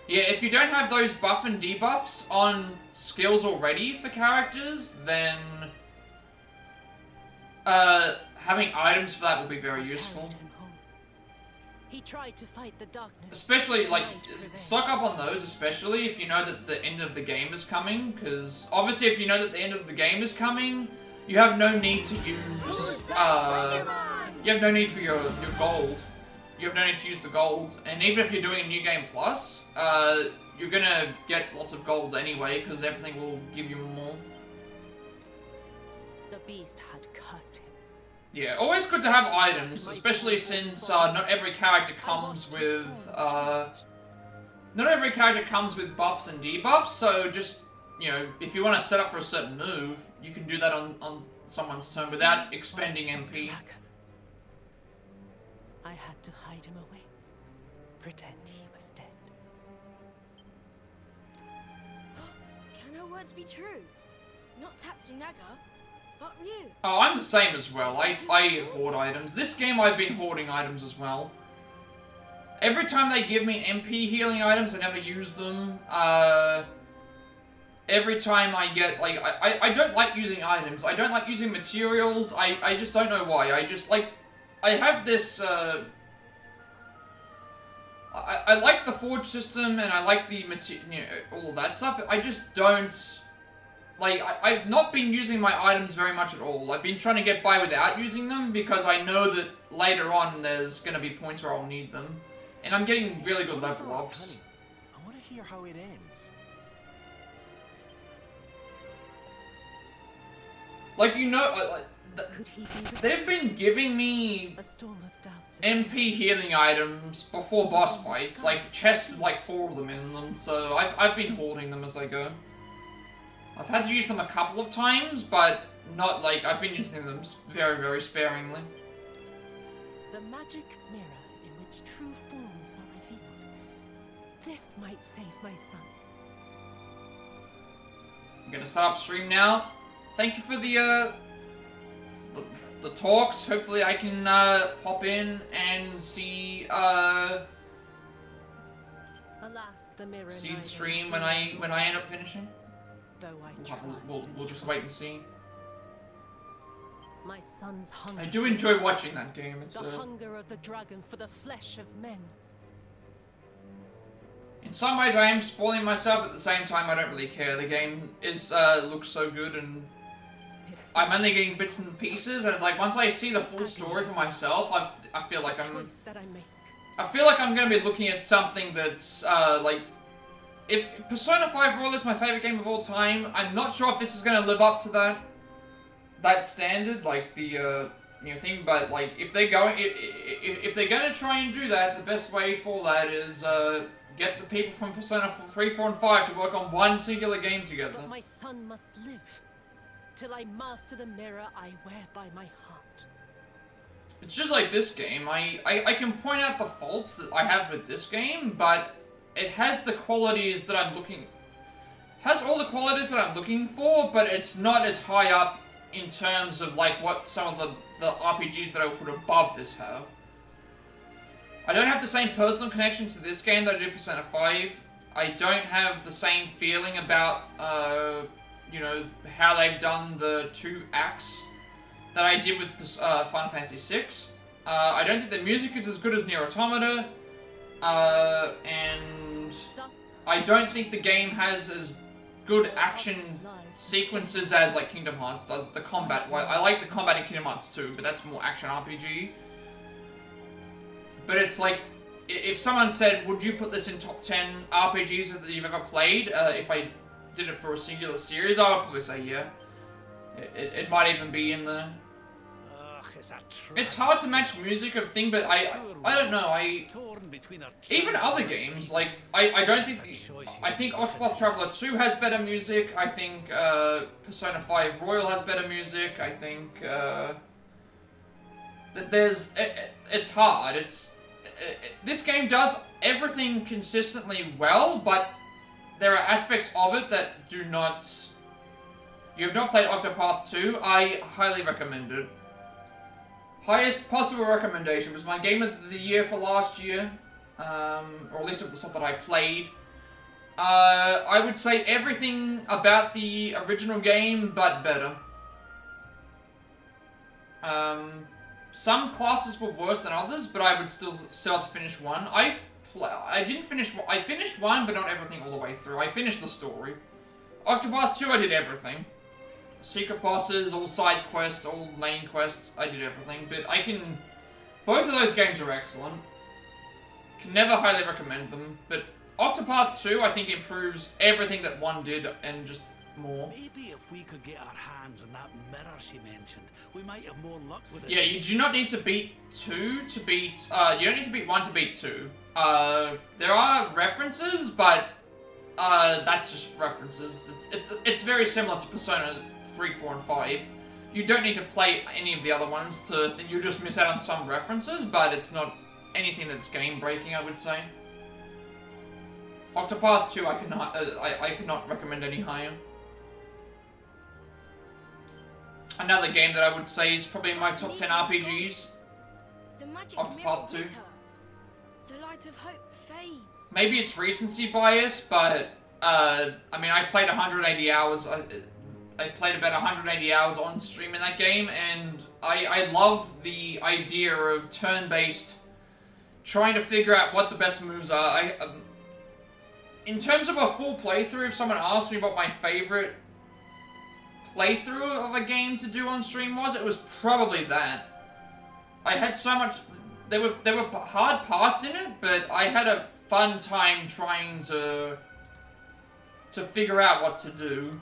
Yeah, if you don't have those buff and debuffs on skills already for characters, then having items for that will be very useful. He tried to fight the darkness. Especially, like, stock up on those, especially if you know that the end of the game is coming, because obviously if you know that the end of the game is coming, you have no need to use, you have no need for your gold. You have no need to use the gold, and even if you're doing a New Game Plus, you're gonna get lots of gold anyway, because everything will give you more. The beast had cursed him. Yeah, always good to have items, especially since not every character comes with buffs and debuffs. So just, you know, if you want to set up for a certain move, you can do that on someone's turn without expending MP. I had to hide him away, pretend he was dead. Can our words be true? Not Tatsunaga, but you. Oh, I'm the same as well. I hoard items. This game I've been hoarding items as well. Every time they give me MP healing items, I never use them. Every time I get, like, I don't like using items. I don't like using materials. I just don't know why. I just, like, I have this, I like the forge system, and I like the all of that stuff, but I just don't, like, I've not been using my items very much at all. I've been trying to get by without using them, because I know that later on there's going to be points where I'll need them. And I'm getting really good level ups. I want to hear how it ends. Like, you know, they've been giving me MP healing items before boss fights, like chests, like 4 of them in them, so I've been hoarding them as I go. I've had to use them a couple of times, but not like, I've been using them very, very sparingly. The magic mirror in which true forms are revealed. This might save my son. I'm gonna start up stream now. Thank you for the talks. Hopefully I can pop in and see Alas, the mirror see the stream when I end up finishing. Though We'll just wait and see. My son's hunger. I do enjoy watching that game. It's the hunger of the dragon for the flesh of men. In some ways I am spoiling myself, but at the same time I don't really care. The game is looks so good, and I'm only getting bits and pieces, and it's like once I see the full story for myself, I feel like I'm gonna be looking at something that's like, if Persona 5 Royal is my favorite game of all time, I'm not sure if this is gonna live up to that standard, like the thing. But like if they're gonna try and do that, the best way for that is get the people from Persona 3, 4, and 5 to work on one singular game together. But my son must live. Till I master the mirror I wear by my heart. It's just like this game. I can point out the faults that I have with this game, but it has the qualities that I'm looking... has all the qualities that I'm looking for, but it's not as high up in terms of like what some of the RPGs that I would put above this have. I don't have the same personal connection to this game that I do Persona 5. I don't have the same feeling about, you know, how they've done the 2 acts that I did with Final Fantasy VI. I don't think the music is as good as Nier Automata, and I don't think the game has as good action sequences as like Kingdom Hearts does. The combat, well, I like the combat in Kingdom Hearts too, but that's more action RPG. But it's like, if someone said, would you put this in top 10 RPGs that you've ever played, if I did it for a singular series, I would probably say yeah. It might even be in there. It's hard to match music of thing, but I don't know, even other games, like, I don't think, I think Octopath Traveler 2 has better music, I think, Persona 5 Royal has better music, I think, that there's, it's hard, this game does everything consistently well, but there are aspects of it that do not... You have not played Octopath 2, I highly recommend it. Highest possible recommendation. It was my game of the year for last year, or at least of the stuff that I played. I would say everything about the original game, but better. some classes were worse than others, but I would still have to finish one. I finished one, but not everything all the way through. I finished the story. Octopath 2, I did everything. Secret bosses, all side quests, all main quests, I did everything. But I can... Both of those games are excellent. Can never highly recommend them. But Octopath 2, I think, improves everything that 1 did, and just more. Maybe if we could get our hands on that mirror she mentioned, we might have more luck with it. Yeah, you do not need to beat 2 to beat... you don't need to beat 1 to beat 2. There are references, but that's just references. It's very similar to Persona 3, 4, and 5. You don't need to play any of the other ones to think you just miss out on some references, but it's not anything that's game-breaking, I would say. Octopath 2, I could not recommend any higher. Another game that I would say is probably in my top 10 RPGs. The magic Octopath 2. with her. The light of hope fades. Maybe it's recency bias, but I mean, I played 180 hours. I played about 180 hours on stream in that game, and I love the idea of turn-based, trying to figure out what the best moves are. In terms of a full playthrough, if someone asked me what my favorite playthrough of a game to do on stream was, it was probably that. I had so much... There were hard parts in it, but I had a fun time trying to figure out what to do.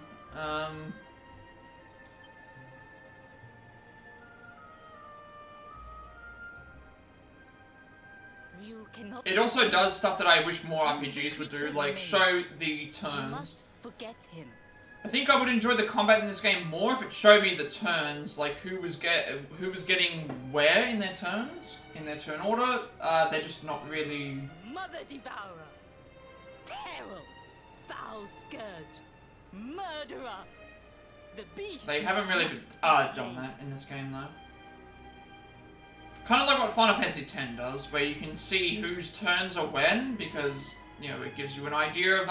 It also does stuff that I wish more RPGs would do, like show the turns. Forget him. I think I would enjoy the combat in this game more if it showed me the turns, like who was getting where in their turns, in their turn order. They're just not really. Mother Devourer, Peril, Foul Scourge, Murderer, the Beast. They haven't really done that in this game though. Kind of like what Final Fantasy X does, where you can see whose turns are when, because you know it gives you an idea of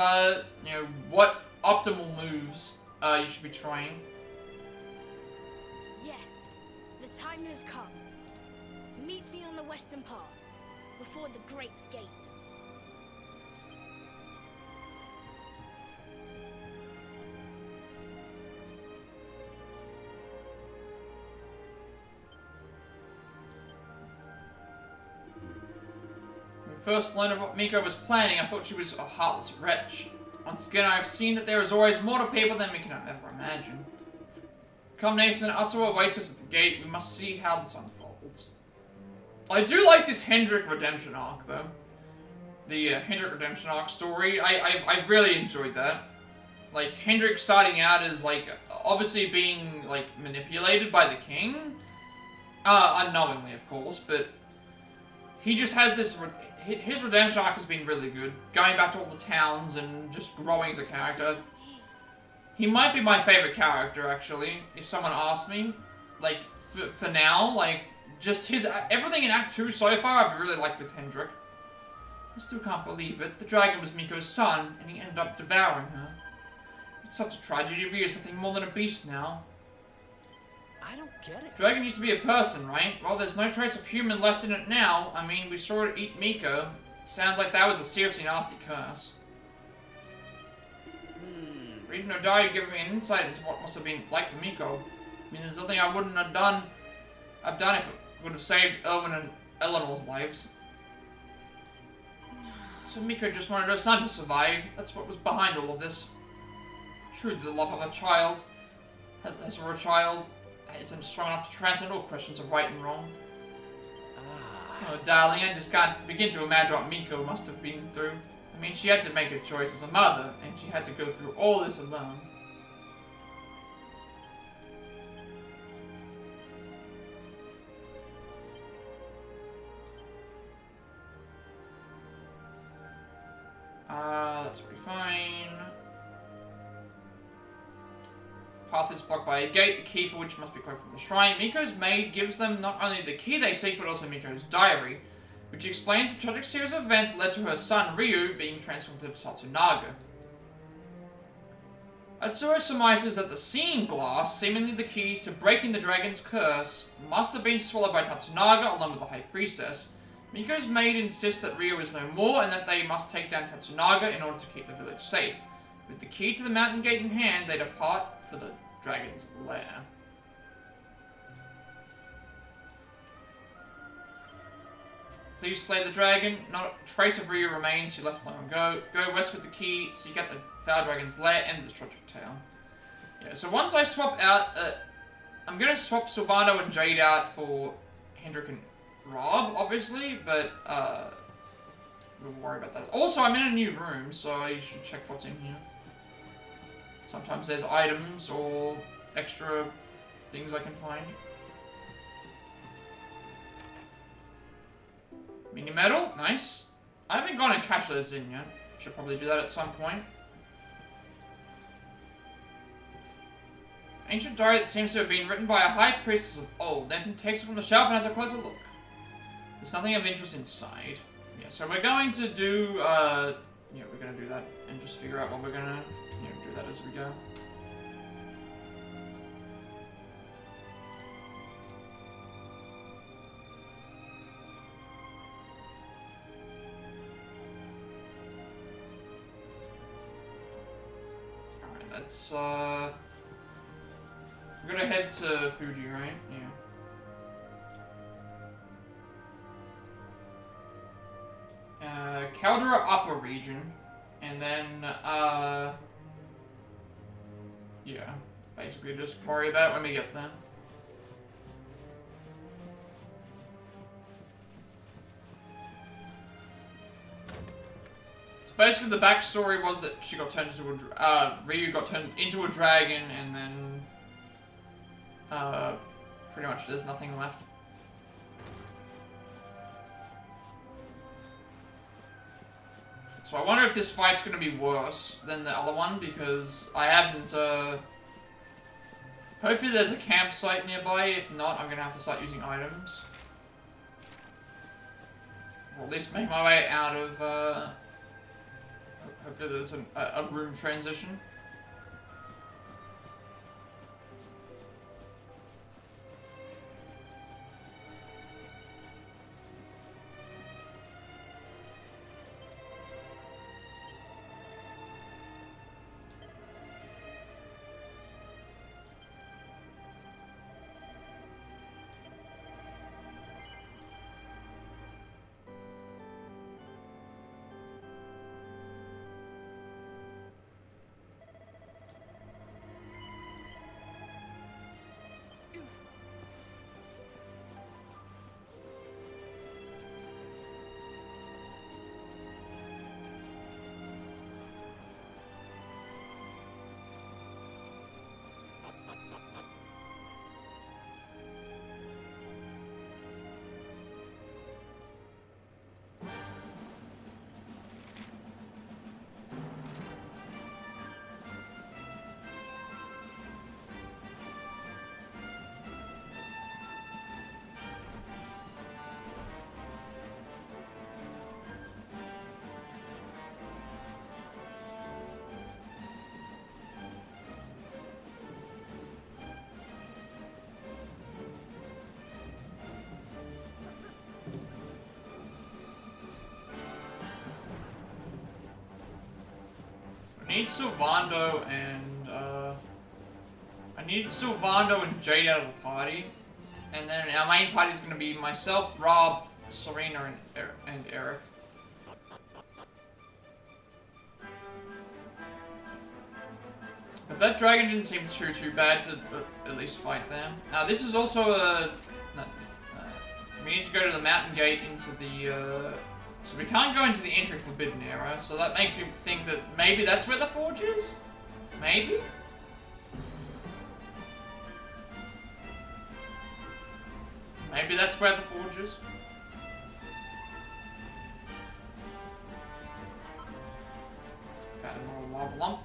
what optimal moves you should be trying. Yes, the time has come. Meet me on the western path, before the Great Gate. When we first learned of what Miko was planning, I thought she was a heartless wretch. Once again, I have seen that there is always more to people than we can ever imagine. Come Nathan, Otto awaits us at the gate. We must see how this unfolds. I do like this Hendrik redemption arc, though. The Hendrik redemption arc story. I really enjoyed that. Like, Hendrik starting out as, like, obviously being, like, manipulated by the king. Unknowingly, of course, but he just has this... His redemption arc has been really good. Going back to all the towns and just growing as a character. He might be my favorite character, actually, if someone asked me. Like, for now, like, just his... Everything in Act 2 so far I've really liked with Hendrik. I still can't believe it. The dragon was Miko's son, and he ended up devouring her. It's such a tragedy. He is nothing more than a beast now. I don't get it. Dragon used to be a person, right? Well, there's no trace of human left in it now. I mean, we saw it eat Miko. Sounds like that was a seriously nasty curse. Reading her diary gave me an insight into what must have been like for Miko. I mean, there's nothing I wouldn't have done. I've done if it would have saved Erwin and Eleanor's lives. So Miko just wanted her son to survive. That's what was behind all of this. Truly, the love of a child, as for a child, isn't strong enough to transcend all questions of right and wrong. Oh, darling, I just can't begin to imagine what Miko must have been through. I mean, she had to make a choice as a mother, and she had to go through all this alone. That's pretty fine. Path is blocked by a gate, the key for which must be collected from the shrine. Miko's maid gives them not only the key they seek, but also Miko's diary, which explains the tragic series of events that led to her son Ryu being transformed to Tatsunaga. Atsuro surmises that the seeing glass, seemingly the key to breaking the dragon's curse, must have been swallowed by Tatsunaga along with the High Priestess. Miko's maid insists that Ryo is no more and that they must take down Tatsunaga in order to keep the village safe. With the key to the mountain gate in hand, they depart for the dragon's lair. Please slay the dragon. Not a trace of Ryo remains. She left long ago. Go west with the key. Seek out the foul dragon's lair and destroy town. Yeah. So once I swap out, I'm gonna swap Sylvano and Jade out for Hendrik and Rob, obviously, but we'll worry about that. Also, I'm in a new room, so you should check what's in here. Sometimes there's items or extra things I can find. Mini medal, nice. I haven't gone and cashed those in yet. Should probably do that at some point. Ancient diary that seems to have been written by a high priestess of old. Nathan takes it from the shelf and has a closer look. There's nothing of interest inside. Yeah, so we're going to do, yeah, we're going to do that and just figure out what we're going to, do that as we go. Let's, we're gonna head to Fuji, right? Yeah. Caldera Upper region. And then, yeah. Basically just worry about it when we get there. Basically, the backstory was that she got turned into a, Ryu got turned into a dragon, and then, pretty much there's nothing left. So I wonder if this fight's gonna be worse than the other one, because I haven't, hopefully there's a campsite nearby. If not, I'm gonna have to start using items. Or at least make my way out of, hopefully there's a room transition. I need Sylvando and, I need Sylvando and Jade out of the party. And then our main party is going to be myself, Rob, Serena, and Eric. But that dragon didn't seem too bad to at least fight them. Now this is also a... we need to go to the mountain gate into the, so we can't go into the entry forbidden area, so that makes me think that maybe that's where the forge is? Maybe? Maybe that's where the forge is? Found another lava lump.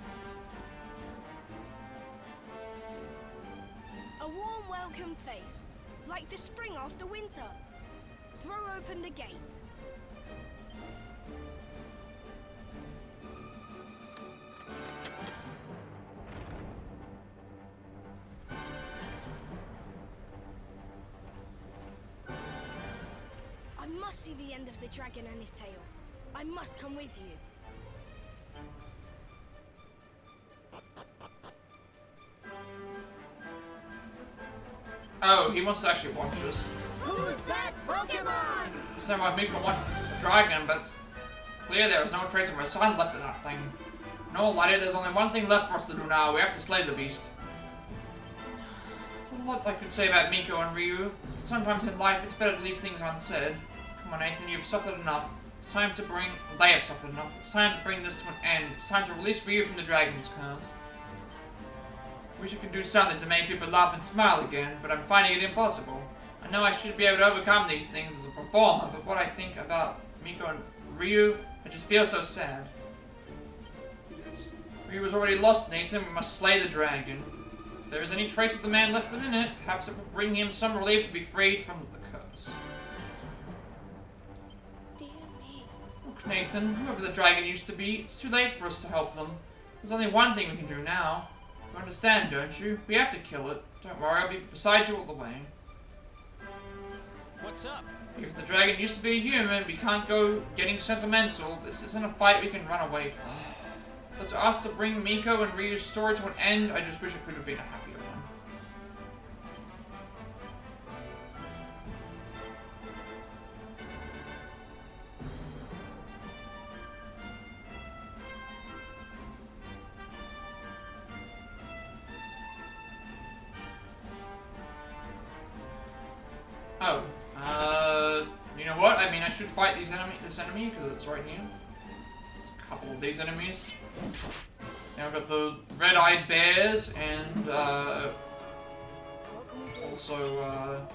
A warm welcome face, like the spring after winter. Throw open the gate. must see the end of the dragon and his tail. I must come with you. Oh, he wants to actually watch us. Who's that Pokemon? So my Miko watched the dragon, but clear there was no trace of my son left in that thing. No, laddie, there's only one thing left for us to do now. We have to slay the beast. There's a lot I could say about Miko and Ryu. Sometimes in life, it's better to leave things unsaid. Come on, Nathan, you've suffered enough. It's time to bring... They have suffered enough. It's time to bring this to an end. It's time to release Ryu from the dragon's curse. Wish I could do something to make people laugh and smile again, but I'm finding it impossible. I know I should be able to overcome these things as a performer, but what I think about Miko and Ryu, I just feel so sad. Ryu was already lost, Nathan. We must slay the dragon. If there is any trace of the man left within it, perhaps it will bring him some relief to be freed from the curse. Dear me. Look, Nathan, whoever the dragon used to be, it's too late for us to help them. There's only one thing we can do now. You understand, don't you? We have to kill it. Don't worry, I'll be beside you all the way. What's up? If the dragon used to be a human, we can't go getting sentimental. This isn't a fight we can run away from. So to us to bring Miko and Ryu's story to an end, I just wish it could have been a happier one. Oh, you know what? I mean, I should fight this enemy, because it's right here. There's a couple of these enemies. Now I've got the red-eyed bears, and, also,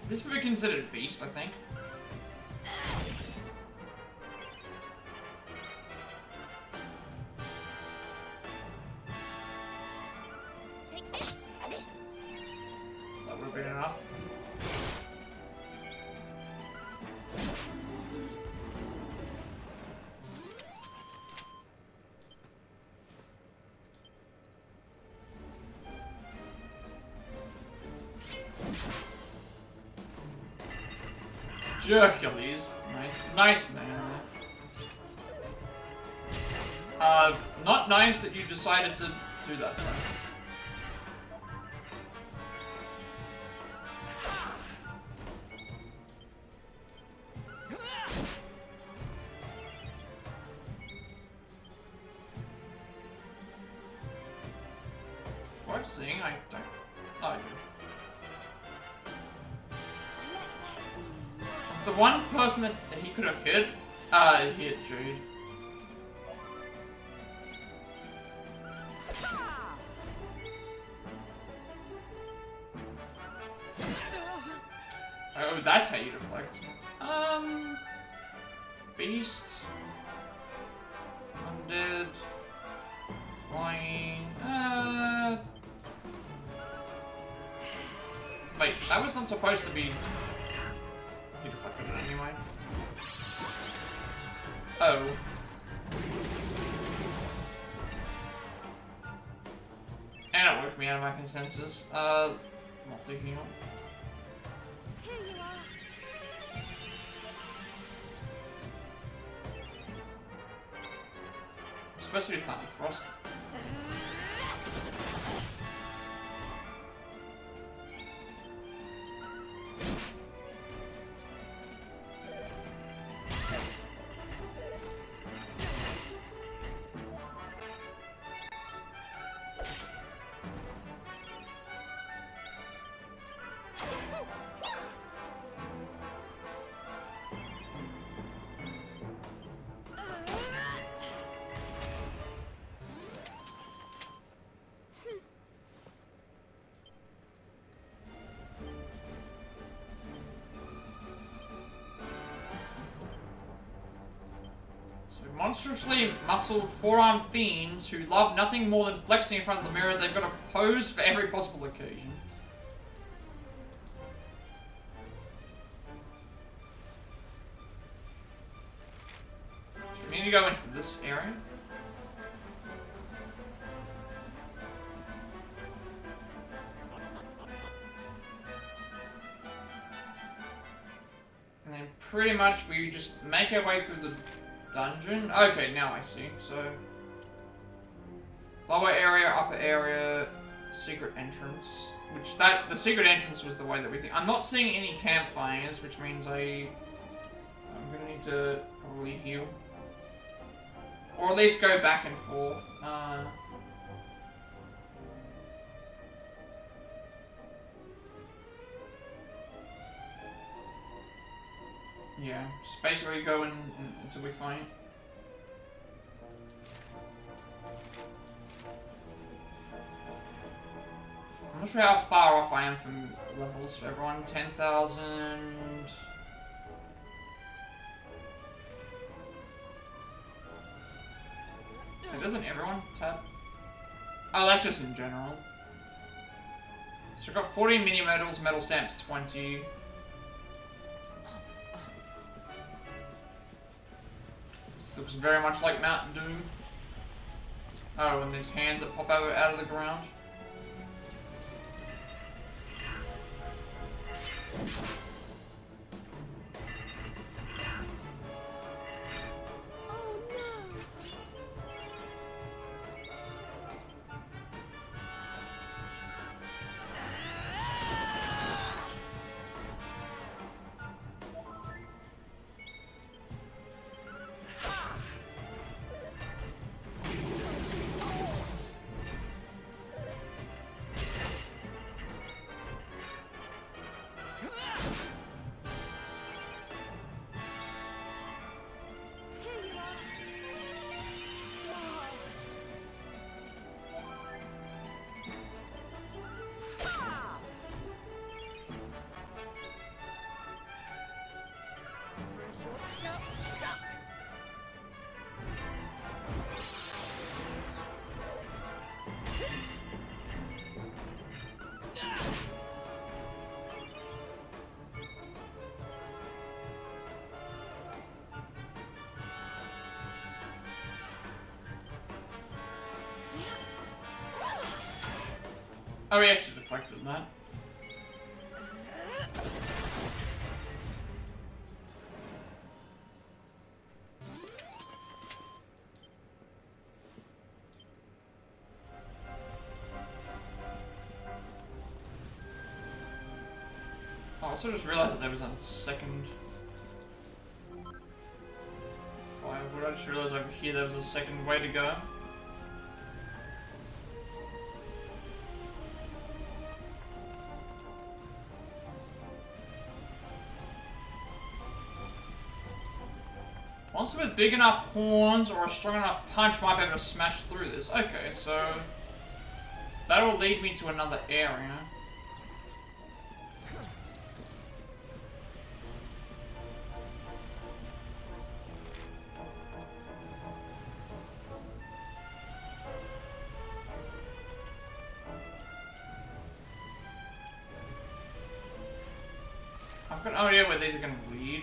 this would be considered a beast, I think. Take this. That would have been enough. Hercules. Nice man. Not nice that you decided to do that. Do I sing? I don't. Oh, I do. The one person that he could have hit, hit Jude. Oh, that's how you deflect. Beast. Undead. Flying. Wait, that was not supposed to be... He deflected it anyway. Oh. And it worked me out of my consensus. Not thinking up. Here you are. Especially with Thunder Thrust. Monstrously muscled four-armed fiends who love nothing more than flexing in front of the mirror. They've got a pose for every possible occasion. go into this area. And then pretty much we just make our way through the dungeon. Okay, now I see. So lower area, upper area, secret entrance. Which the secret entrance was the way that we think. I'm not seeing any campfires, which means I'm gonna need to probably heal. Or at least go back and forth. Yeah, just basically go in until we fight. I'm not sure how far off I am from levels for everyone. 10,000. Doesn't everyone tap? Oh, that's just in general. So we've got 40 mini medals, metal stamps 20. This looks very much like Mountain Dew. Oh, and there's hands that pop out of the ground. Oh, yeah, I should have deflected that. I also just realized that there was a second firewood. I just realized over here there was a second way to go. Monster with big enough horns or a strong enough punch might be able to smash through this. Okay, so that will lead me to another area. I've got no idea where these are going to lead.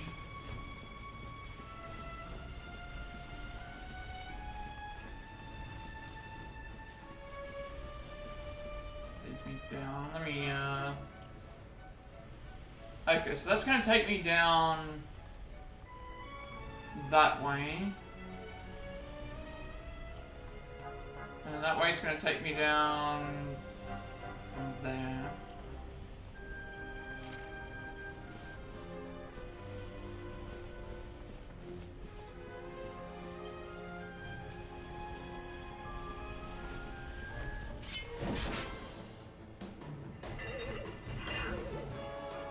Me down. Let me, okay, so that's gonna take me down that way. And then that way it's gonna take me down from there.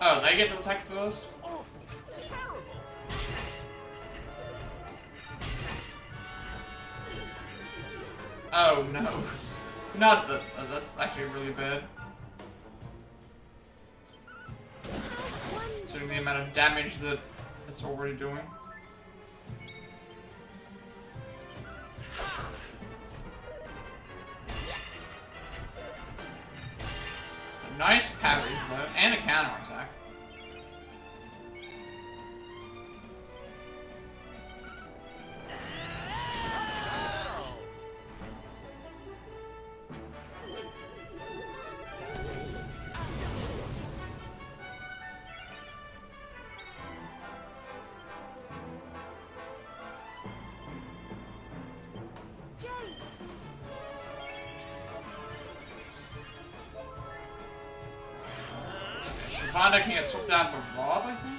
Oh, they get to attack first? Oh no. Not that. That's actually really bad. Considering the amount of damage that it's already doing. Nice parries though, and a counter attack. Vanda can get swapped out for Rob, I think?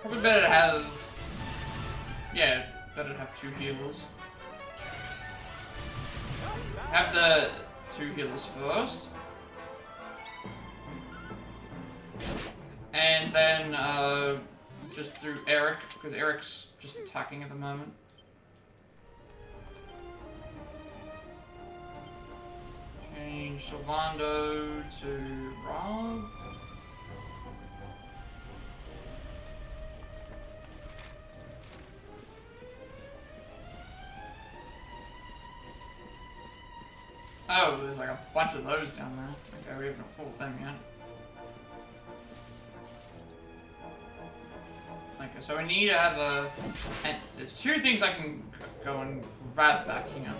Probably better to have... Yeah, better to have 2 healers. Have the 2 healers first. And then, just do Eric, because Eric's just attacking at the moment. Change Sylvando to Rob. Oh, there's like a bunch of those down there. Okay, we haven't fought them yet. Okay, so we need to have a... And there's 2 things I can go and grab back here.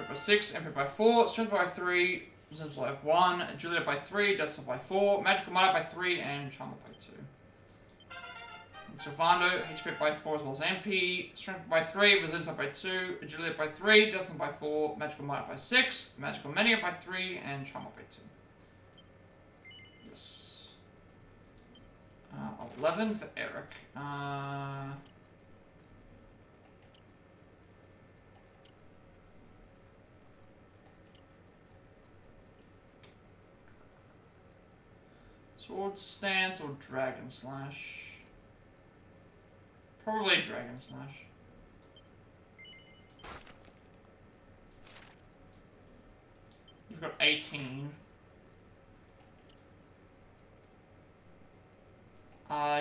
By 6, Emperor by 4, Strength by 3, Resistance by 1, Agility by 3, Destiny by 4, Magical Might by 3, and Charm by 2. And Sylvando, HP by 4 as well as MP, Strength by 3, Resistance by 2, Agility by 3, Destiny by 4, Magical Might by 6, Magical Mania by 3, and Charm by 2. Yes. 11 for Eric. Sword Stance or Dragon Slash? Probably Dragon Slash. You've got 18.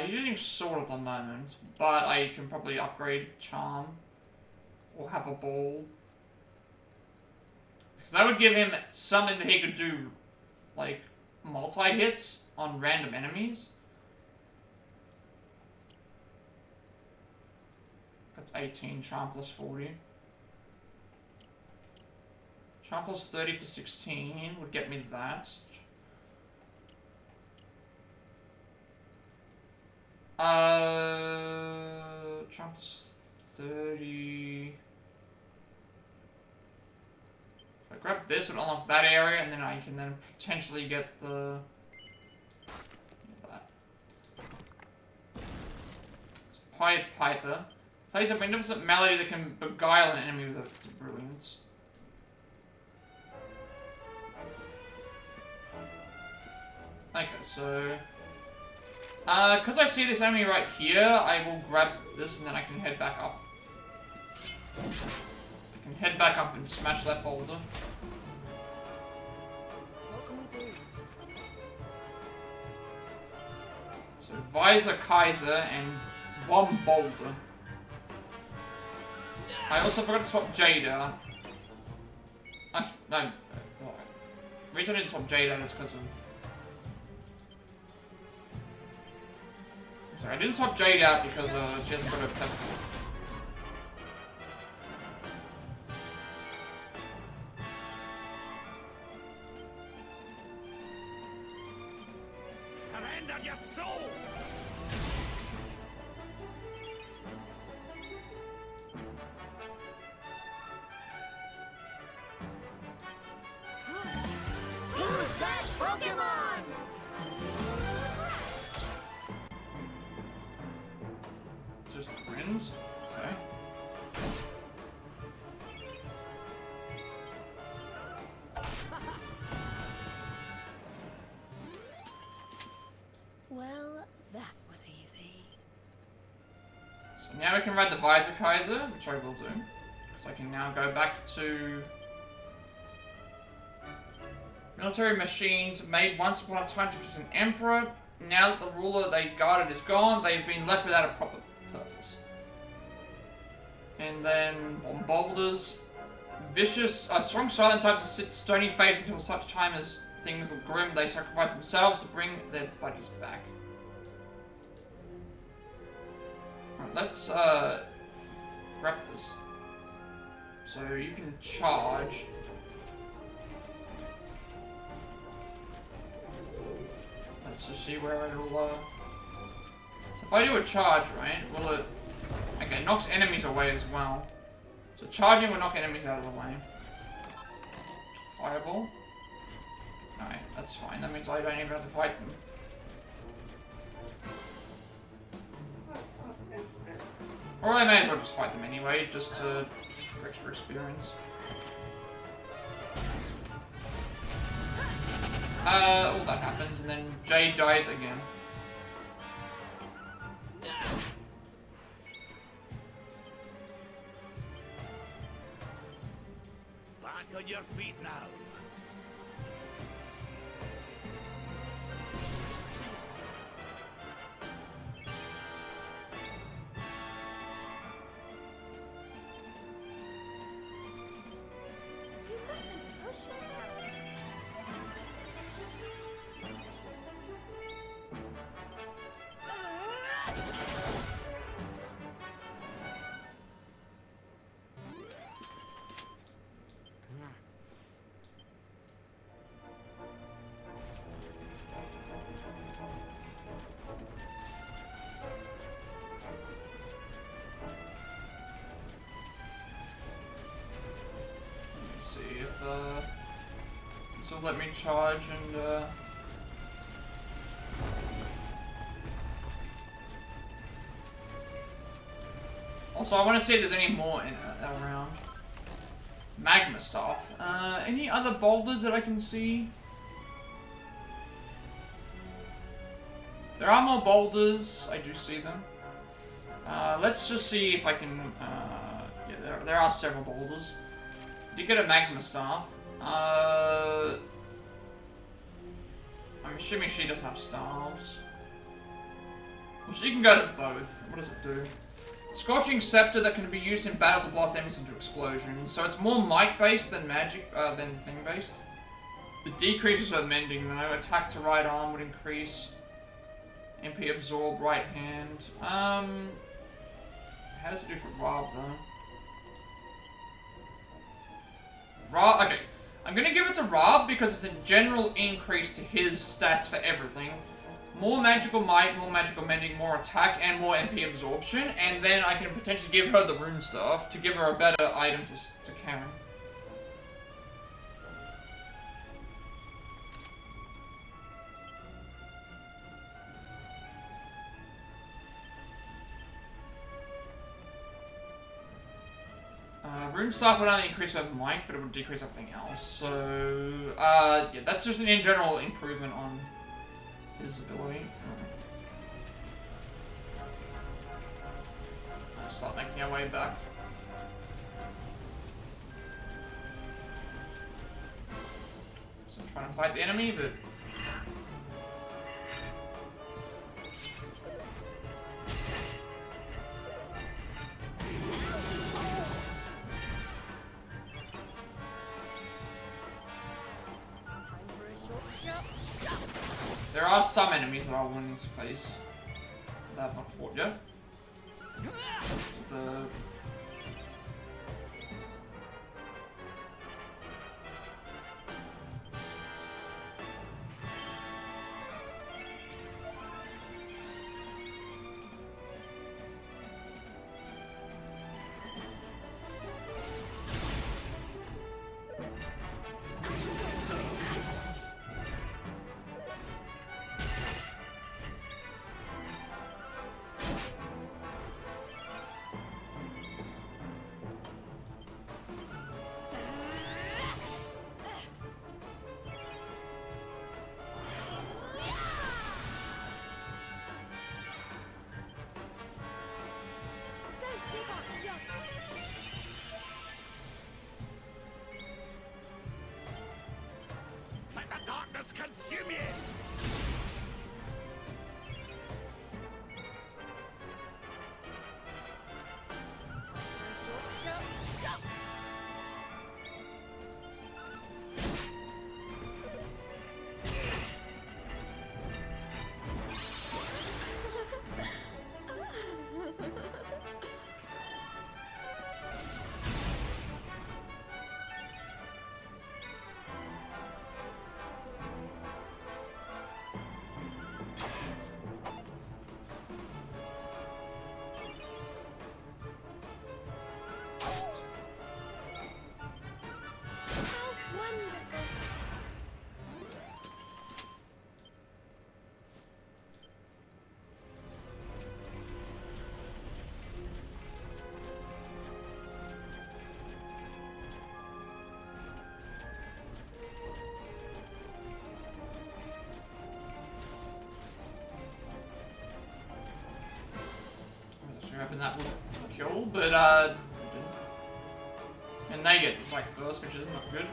He's using Sword at the moment, but I can probably upgrade Charm. Or have a Ball. Because that would give him something that he could do, like, multi-hits on random enemies. That's 18, Charm plus 40. Charm plus 30 for 16 would get me that. Charm plus 30... If I grab this, it'll unlock that area, and then I can then potentially get the... that. It's Pied Piper. Plays a magnificent melody that can beguile an enemy with its brilliance. Okay, so... because I see this enemy right here, I will grab this and then I can head back up. I can head back up and smash that boulder. So Visor Kaiser and one boulder. I also forgot to swap Jade out. Actually, no. The reason I didn't swap Jade out is because of... Sorry, I didn't swap Jade out because she hasn't got a pepper. Surrender your soul! Who's that Pokemon? Just grins? Okay. Well, that was easy. So now we can ride the Visor Kaiser, which I will do. Because I can now go back to military machines made once upon a time to produce an emperor. Now that the ruler they guarded is gone, they've been left without a proper purpose. And then on boulders, vicious, strong silent types will sit stony faced until such time as things look grim. They sacrifice themselves to bring their buddies back. Alright, let's grab this. So you can charge. Let's just see where it'll, So if I do a charge, right, will it... Okay, knocks enemies away as well. So charging will knock enemies out of the way. Fireball. Alright, that's fine. That means I don't even have to fight them. Or I may as well just fight them anyway, just for extra experience. All that happens, and then Jade dies again. Back on your feet now. You mustn't push yourself. See if this will let me charge and also I want to see if there's any more in around. Magma stuff. Any other boulders that I can see? There are more boulders. I do see them. Let's just see if I can. Yeah, there are several boulders. Did get a magma staff. I'm assuming she doesn't have staffs. Well, she can go to both. What does it do? Scorching Scepter that can be used in battle to blast enemies into explosions. So it's more might-based than magic, than thing-based. The decreases are mending though. Attack to right arm would increase. MP absorb right hand. How does it do for Rob though? Rob, okay. I'm gonna give it to Rob because it's a general increase to his stats for everything. More magical might, more magical mending, more attack, and more MP absorption. And then I can potentially give her the rune stuff to give her a better item to carry. Rune staff would only increase her might, but it would decrease everything else. So, yeah, that's just an in general improvement on his ability. Let's start making our way back. So I'm trying to fight the enemy, but there are some enemies that I will need to face that I have not fought yet. then that would kill, but it didn't. And they get to attack first, which is not good.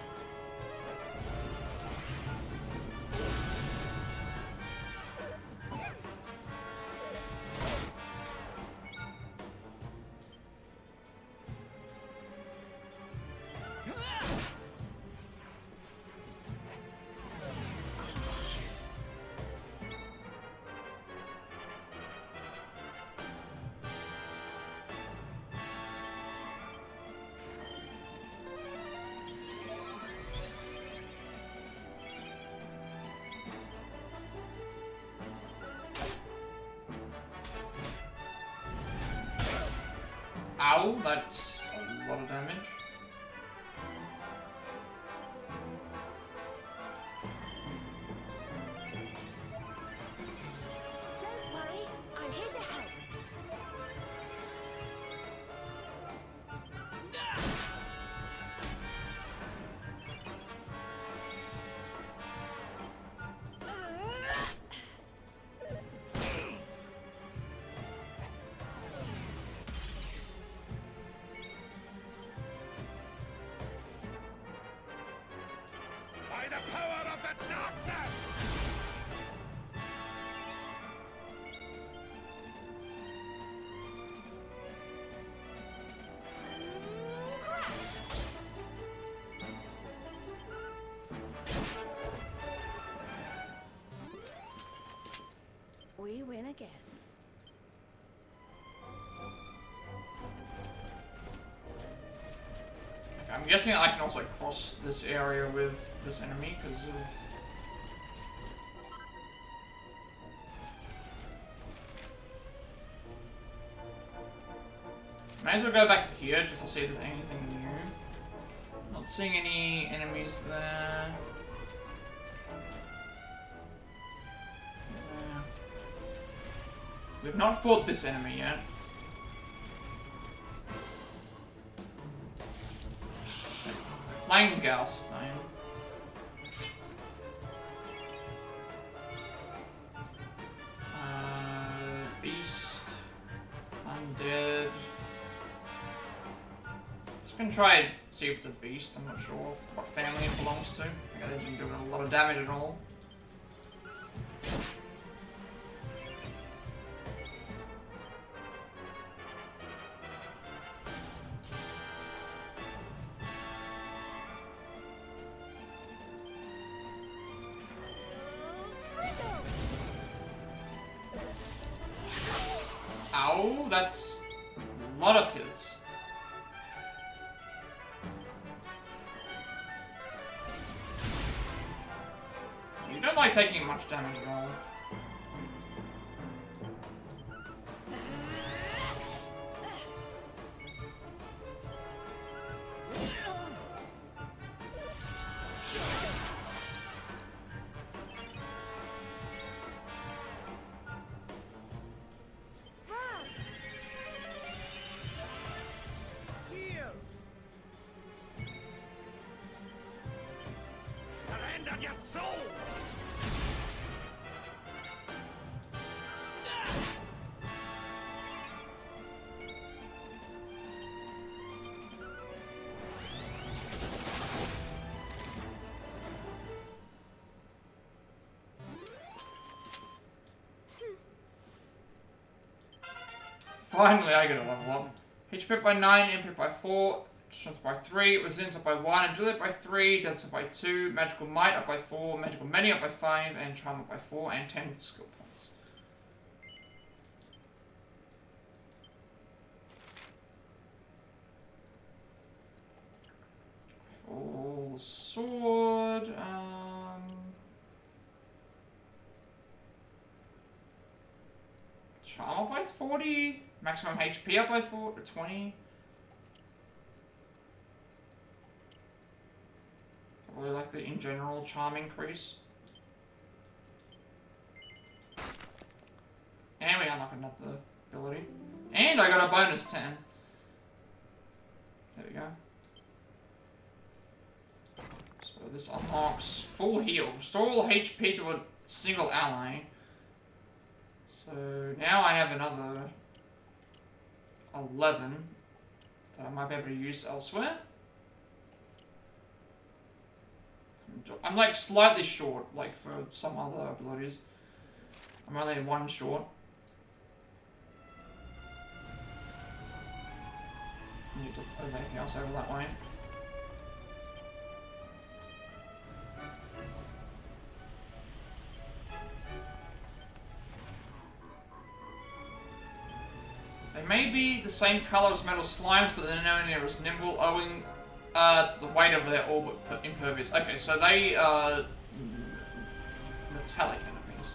Ow, that's a lot of damage. Don't worry, I'm here to help. By the power of the darkness! We win again. I'm guessing I can also cross this area with this enemy because of... Might as well go back to here just to see if there's anything new. Not seeing any enemies there. We've not fought this enemy yet. Langaus name. Beast. Undead. Let's go and try and see if it's a beast. I'm not sure what family it belongs to. I think it didn't do a lot of damage at all. Ow, that's a lot of hits. You don't like taking much damage at all. Surrender your soul! Finally, I get a level up. HP by 9, MP by 4, strength by 3, resilience up by 1, agility by 3, death up by 2, magical might up by 4, magical many up by 5, and charm up by 4, and 10 skill points. Full sword. Charm up by 40. Maximum HP up by 20. Probably like the in general charm increase. And we unlock another ability. And I got a bonus 10. There we go. So this unlocks full heal. Restore all HP to a single ally. So now I have another 11 that I might be able to use elsewhere. I'm like slightly short, like for some other abilities. I'm only 1 short. There's anything else over that way? They may be the same color as metal slimes, but they're nowhere near as nimble, owing to the weight of their orbit impervious. Okay, so they are metallic enemies.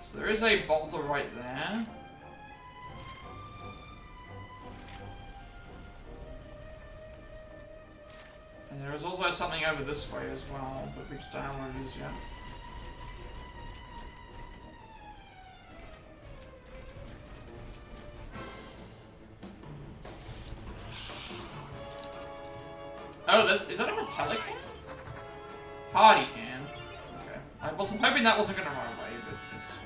So there is a boulder right there. And there is also something over this way as well, but we just don't know what it is yet. Oh, is that a metallic can? Party can. Okay. I wasn't hoping that wasn't gonna run away, but it's fine.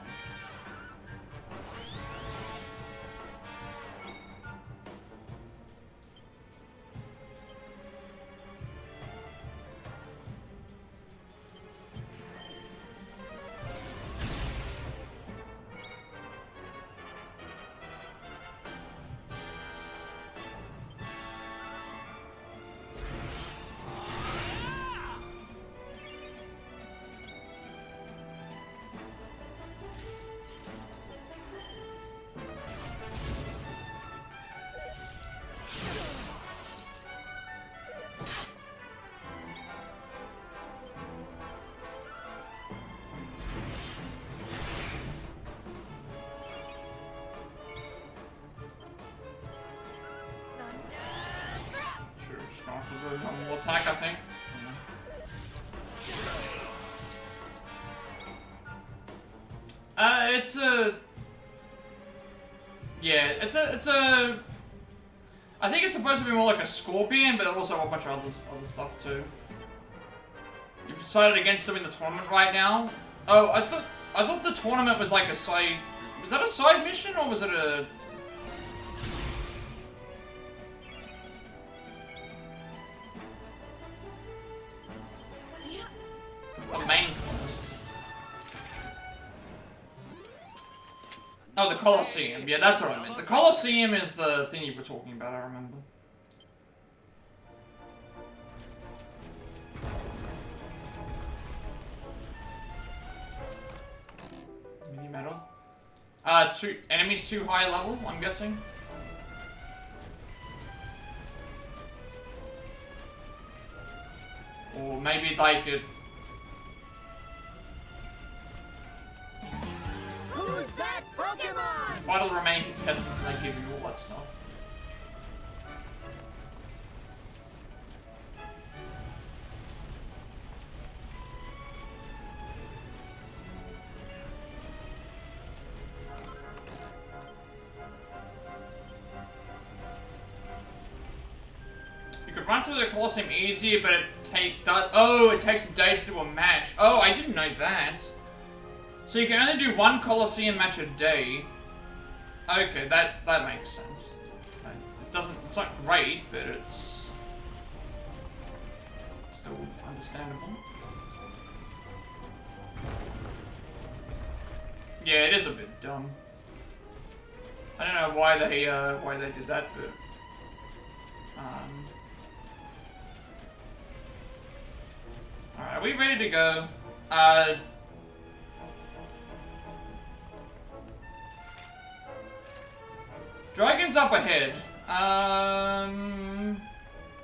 One more attack, I think. It's a... Yeah, it's a... I think it's supposed to be more like a scorpion, but also a bunch of other stuff too. You've decided against doing the tournament right now? Oh, I thought the tournament was like a side... Was that a side mission, or was it a... The main quest. Oh, the Colosseum. Yeah, that's what I meant. The Colosseum is the thing you were talking about, I remember. Mini metal. Enemies too high level, I'm guessing. Or maybe they could... Who's that Pokemon? Fight all the remaining contestants and they give you all that stuff. You could run through the Colosseum easier, but it takes days to do a match. Oh, I didn't know that. So you can only do 1 Colosseum match a day. Okay, that makes sense. It's not great, but it's still understandable. Yeah, it is a bit dumb. I don't know why they did that, but alright, are we ready to go? Dragon's up ahead.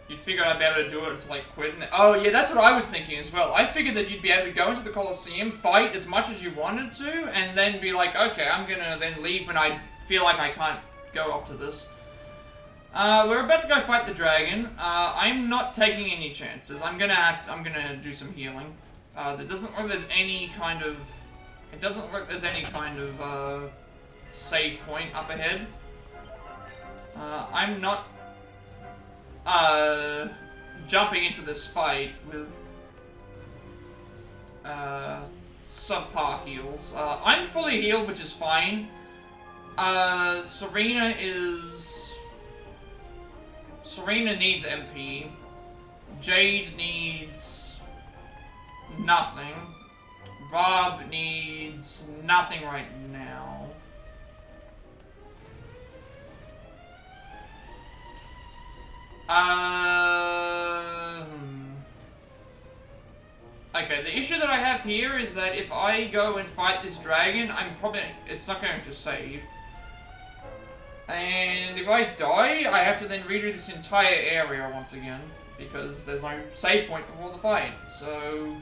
You'd figure I'd be able to do it until I quit. Oh, yeah, that's what I was thinking as well. I figured that you'd be able to go into the Colosseum, fight as much as you wanted to, and then be like, okay, I'm gonna then leave when I feel like I can't go up to this. We're about to go fight the dragon. I'm not taking any chances. I'm gonna do some healing. There doesn't look like there's any kind of... It doesn't look like there's any kind of, save point up ahead. I'm not jumping into this fight with subpar heals. I'm fully healed, which is fine. Serena needs MP. Jade needs nothing. Rob needs nothing right now. Okay, the issue that I have here is that if I go and fight this dragon, it's not going to save. And if I die, I have to then redo this entire area once again, because there's no save point before the fight, so...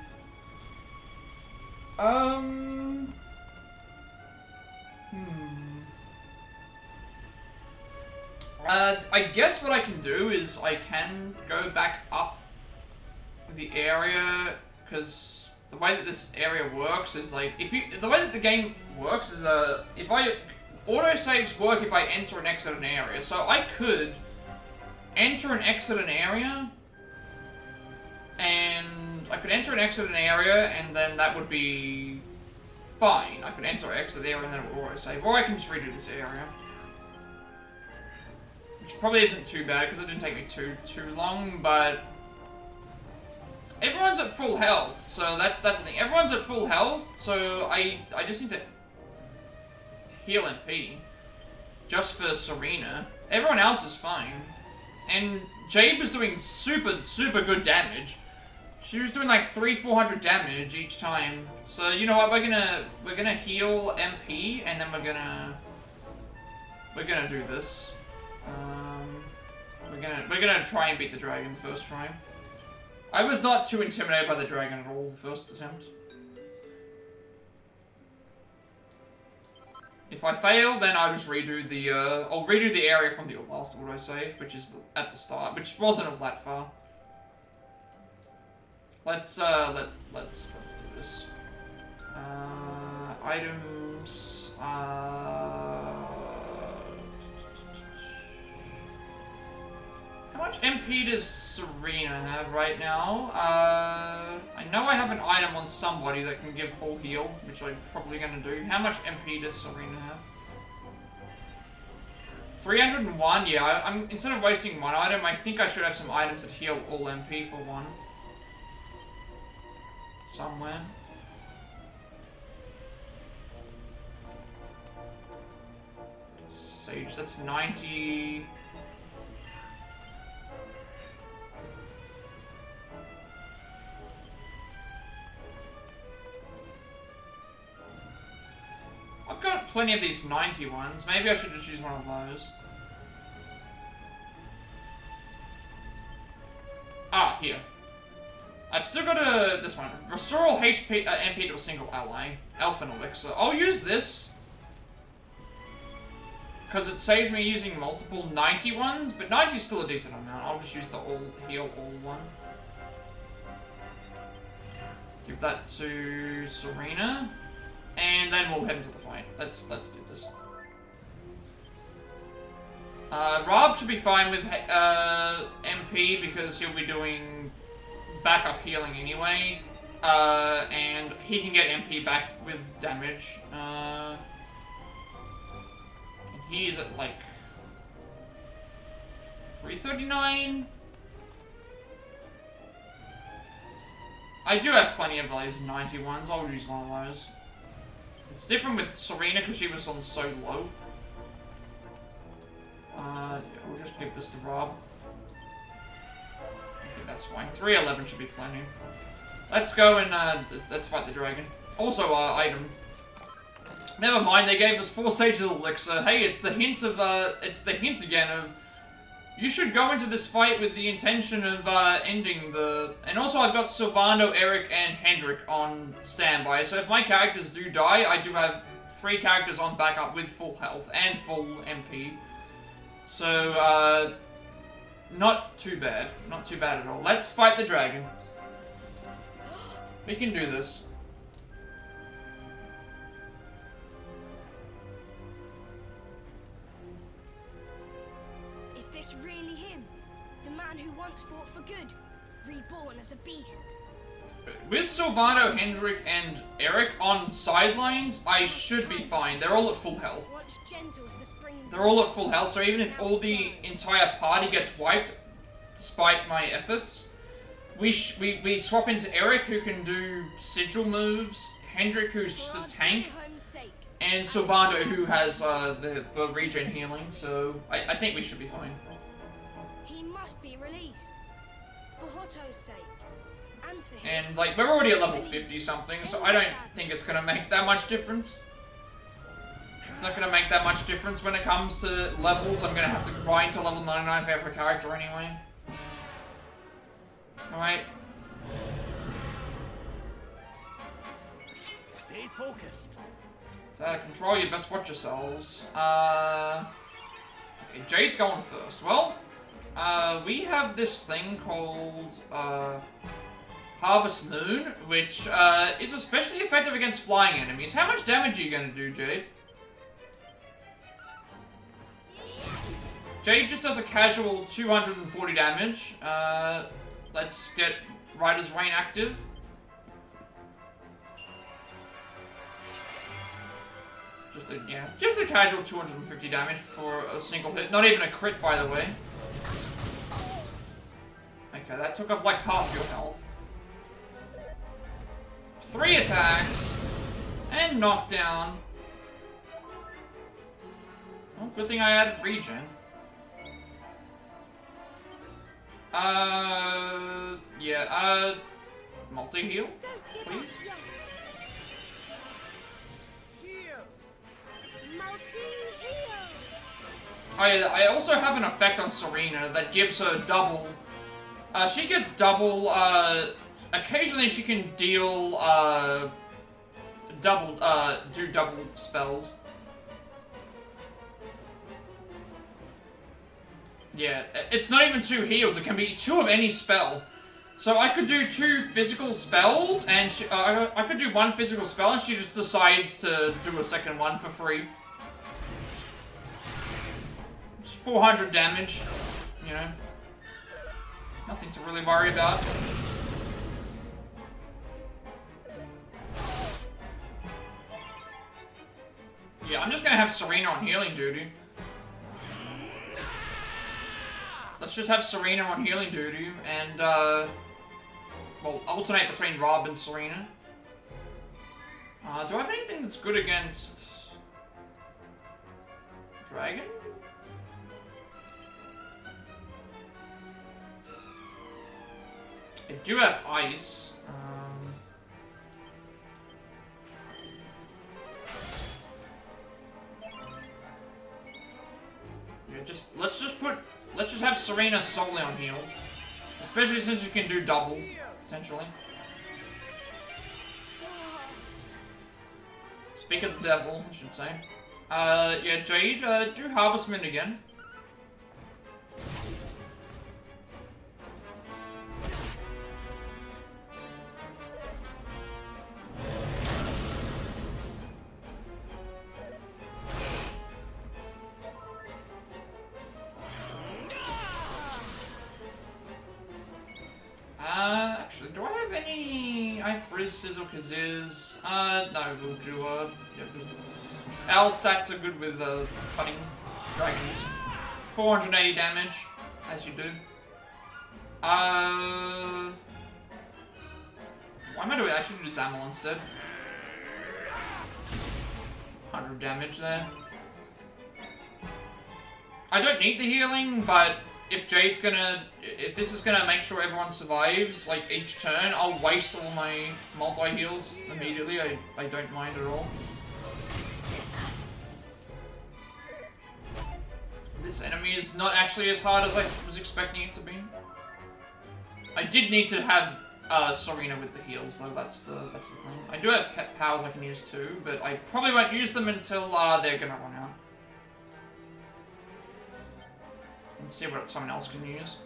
I guess what I can do is I can go back up the area, because the way that this area works is like, the way that the game works is, autosaves work if I enter and exit an area. So I could enter and exit an area, and then that would be fine. I could enter or exit the area and then it would autosave. Or I can just redo this area. Which probably isn't too bad, because it didn't take me too long, but... Everyone's at full health, so that's the thing. Everyone's at full health, so I just need to heal MP. Just for Serena. Everyone else is fine. And Jade was doing super good damage. She was doing like 300-400 damage each time. So you know what, we're gonna heal MP, and then we're gonna do this. We're gonna try and beat the dragon the first try. I was not too intimidated by the dragon at all the first attempt. If I fail, then I'll just redo the I'll redo the area from the last autosave, which is at the start, which wasn't all that far. Let's do this. Items. How much MP does Serena have right now? I know I have an item on somebody that can give full heal, which I'm probably gonna do. How much MP does Serena have? 301? Yeah, I'm instead of wasting one item, I think I should have some items that heal all MP for one. Somewhere. Sage, that's 90... I've got plenty of these 90 ones. Maybe I should just use one of those. Ah, here. I've still got this one. Restore all HP, MP to a single ally. Elfin Elixir. I'll use this. Because it saves me using multiple 90 ones, but 90 is still a decent amount. I'll just use the heal all one. Give that to Serena. And then we'll head into the fight. Let's do this. Rob should be fine with MP because he'll be doing backup healing anyway. And he can get MP back with damage. And he's at like 339. I do have plenty of those 90 ones. I'll use one of those. It's different with Serena because she was on so low. We'll just give this to Rob. I think that's fine. 311 should be plenty. Let's go and let's fight the dragon. Also, item. Never mind, they gave us 4 Sages Elixir. Hey, it's the hint again of you should go into this fight with the intention of ending the... And also I've got Silvano, Eric, and Hendrik on standby, so if my characters do die, I do have 3 characters on backup with full health and full MP. So, not too bad. Not too bad at all. Let's fight the dragon. We can do this. Is this really him? The man who once fought for good, reborn as a beast. With Sylvano, Hendrik, and Eric on sidelines, I should be fine. They're all at full health. Once gentle as the spring. They're all at full health, so even if all the entire party gets wiped, despite my efforts, we swap into Eric, who can do sigil moves, Hendrik, who's just a tank, and Sylvano, who has the regen healing, so I think we should be fine. He must be released. For Hotto's sake. And for his. And, like, we're already at level 50 something, so I don't think it's gonna make that much difference. It's not gonna make that much difference when it comes to levels. I'm gonna have to grind to level 99 for every character anyway. Alright. Stay focused. It's out of control, you best watch yourselves. Okay, Jade's going first. Well, we have this thing called, Harvest Moon, which, is especially effective against flying enemies. How much damage are you gonna do, Jade? Jade just does a casual 240 damage. Let's get Rider's Reign active. Just a casual 250 damage for a single hit. Not even a crit, by the way. Okay, that took off like half your health. 3 attacks. And knockdown. Well, good thing I added regen. Yeah, multi-heal, please. Oh yeah, I also have an effect on Serena that gives her double... she gets double, occasionally she can deal, do double spells. Yeah, it's not even 2 heals, it can be 2 of any spell. So I could do 2 physical spells, and I could do 1 physical spell, and she just decides to do a second one for free. Just 400 damage, you know. Nothing to really worry about. Yeah, I'm just gonna have Serena on healing duty. Let's just have Serena on healing duty, and, well, alternate between Rob and Serena. Do I have anything that's good against... Dragon? I do have Ice. Yeah, let's just have Serena solely on heal. Especially since you can do double, potentially. Speak of the devil, I should say. Yeah, Jade, do Harvest Moon again. Actually, do I have any... I have Frizz, Sizzle, Kaziz. No, we'll do, yeah, just... Owl stats are good with, cutting dragons. 480 damage, as you do. Why am I doing... I should do Zamal instead. 100 damage there. I don't need the healing, but... If Jade's gonna... If this is gonna make sure everyone survives, like, each turn, I'll waste all my multi-heals immediately. I don't mind at all. This enemy is not actually as hard as I was expecting it to be. I did need to have Serena with the heals, though. That's the thing. I do have pet powers I can use too, but I probably won't use them until they're gonna run out. And see what someone else can use.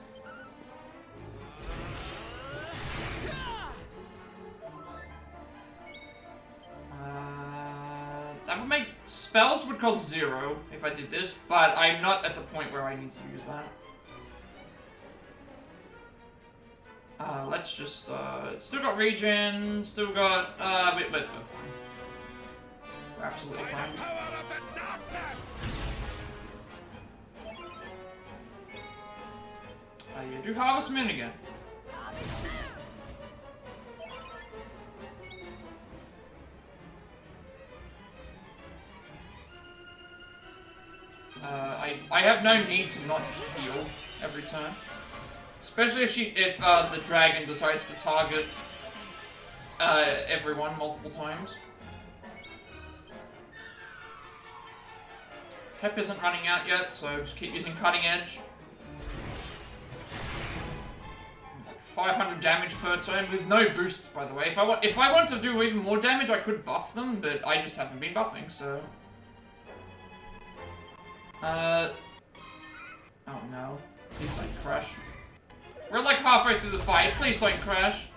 That would make... Spells would cost 0 if I did this, but I'm not at the point where I need to use that. Let's just, still got regen, still got, we're fine. We're absolutely fine. You do Harvest Moon again. I have no need to not heal every turn. Especially if the dragon decides to target everyone multiple times. Pep isn't running out yet, so just keep using Cutting Edge. 500 damage per turn with no boosts, by the way. If I want to do even more damage, I could buff them, but I just haven't been buffing, so... Oh no. Please don't crash. We're like halfway through the fight. Please don't crash.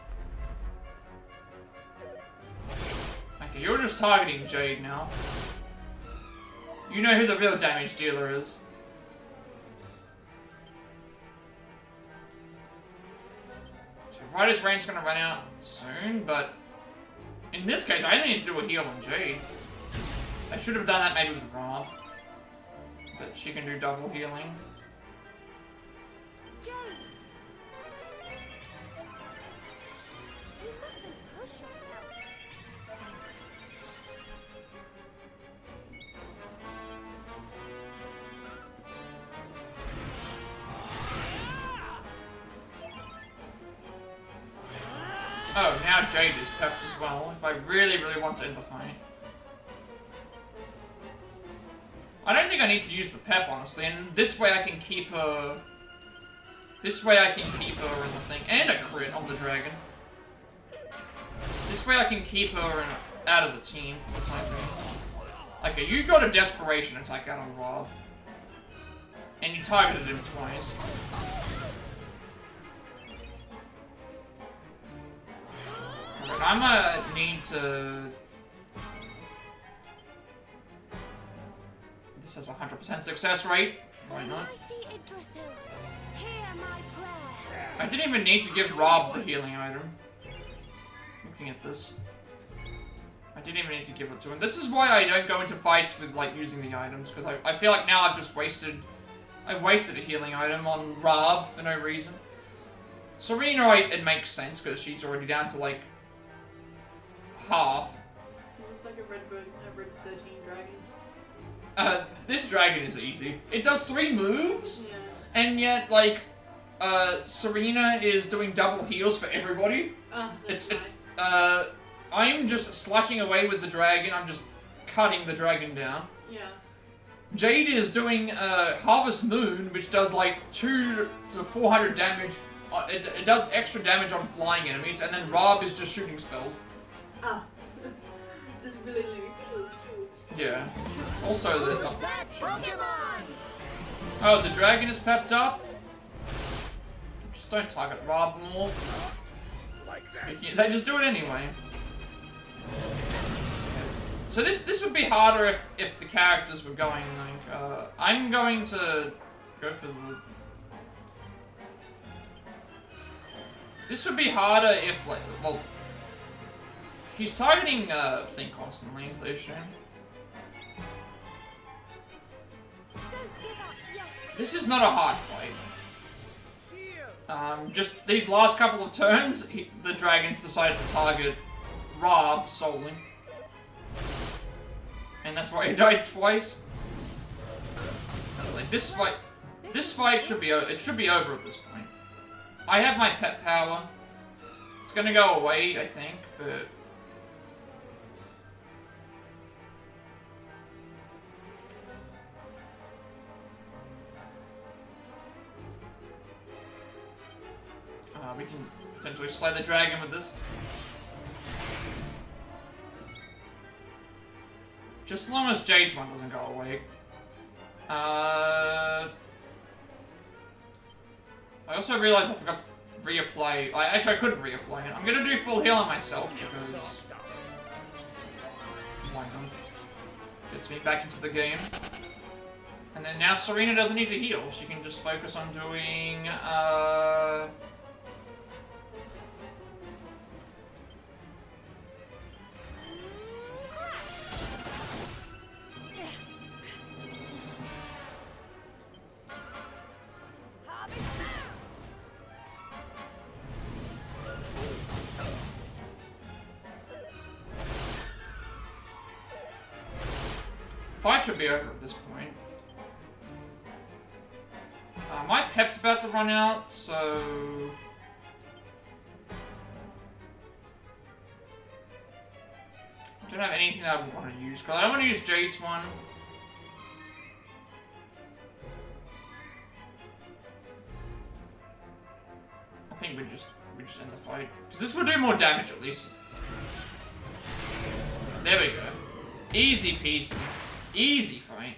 Okay, you're just targeting Jade now. You know who the real damage dealer is. So Ryder's Reign's gonna run out soon, but in this case, I only need to do a heal on Jade. I should have done that maybe with Rob. But she can do double healing. Jade! You mustn't push yourself. Thanks. Oh, now Jade is pepped as well, if I really, really want to end the fight. I don't think I need to use the pep, honestly, and this way I can keep her... This way I can keep her in the thing, and a crit on the dragon. This way I can keep her out of the team for the time being. Okay, you got a desperation attack out on Rob. And you targeted him twice. Alright, I'm gonna need to... This has a 100% success rate. Why not? I didn't even need to give Rob the healing item. Looking at this. I didn't even need to give it to him. This is why I don't go into fights with, like, using the items, because I feel like now I've just wasted... I wasted a healing item on Rob for no reason. Serena, it makes sense, because she's already down to, like, half. Looks like a red 13 dragon. This dragon is easy. It does 3 moves, Yeah. and yet, like, Serena is doing double heals for everybody. I'm just slashing away with the dragon, I'm just cutting the dragon down. Yeah. Jade is doing, Harvest Moon, which does, like, 200 to 400 damage. It does extra damage on flying enemies, and then Rob is just shooting spells. Ah. It's really Yeah. Also, oh, the dragon is pepped up. Just don't target Rob more. They just do it anyway. So this would be harder if the characters were going like. I'm going to go for the. This would be harder if like well. He's targeting thing constantly, is the issue. This is not a hard fight. Just these last couple of turns, the dragons decided to target Rob solely. And that's why he died twice. Like this fight should be over at this point. I have my pet power. It's gonna go away, I think, but we can potentially slay the dragon with this. Just as long as Jade's one doesn't go away. I also realized I forgot to reapply. Actually, I couldn't reapply it. I'm gonna do full heal on myself because why not? Gets me back into the game. And then now Serena doesn't need to heal. She can just focus on doing fight should be over at this point. My pep's about to run out, so... I don't have anything that I would want to use, because I don't want to use Jade's one. I think we just end the fight. Because this will do more damage at least. There we go. Easy peasy. Easy fight.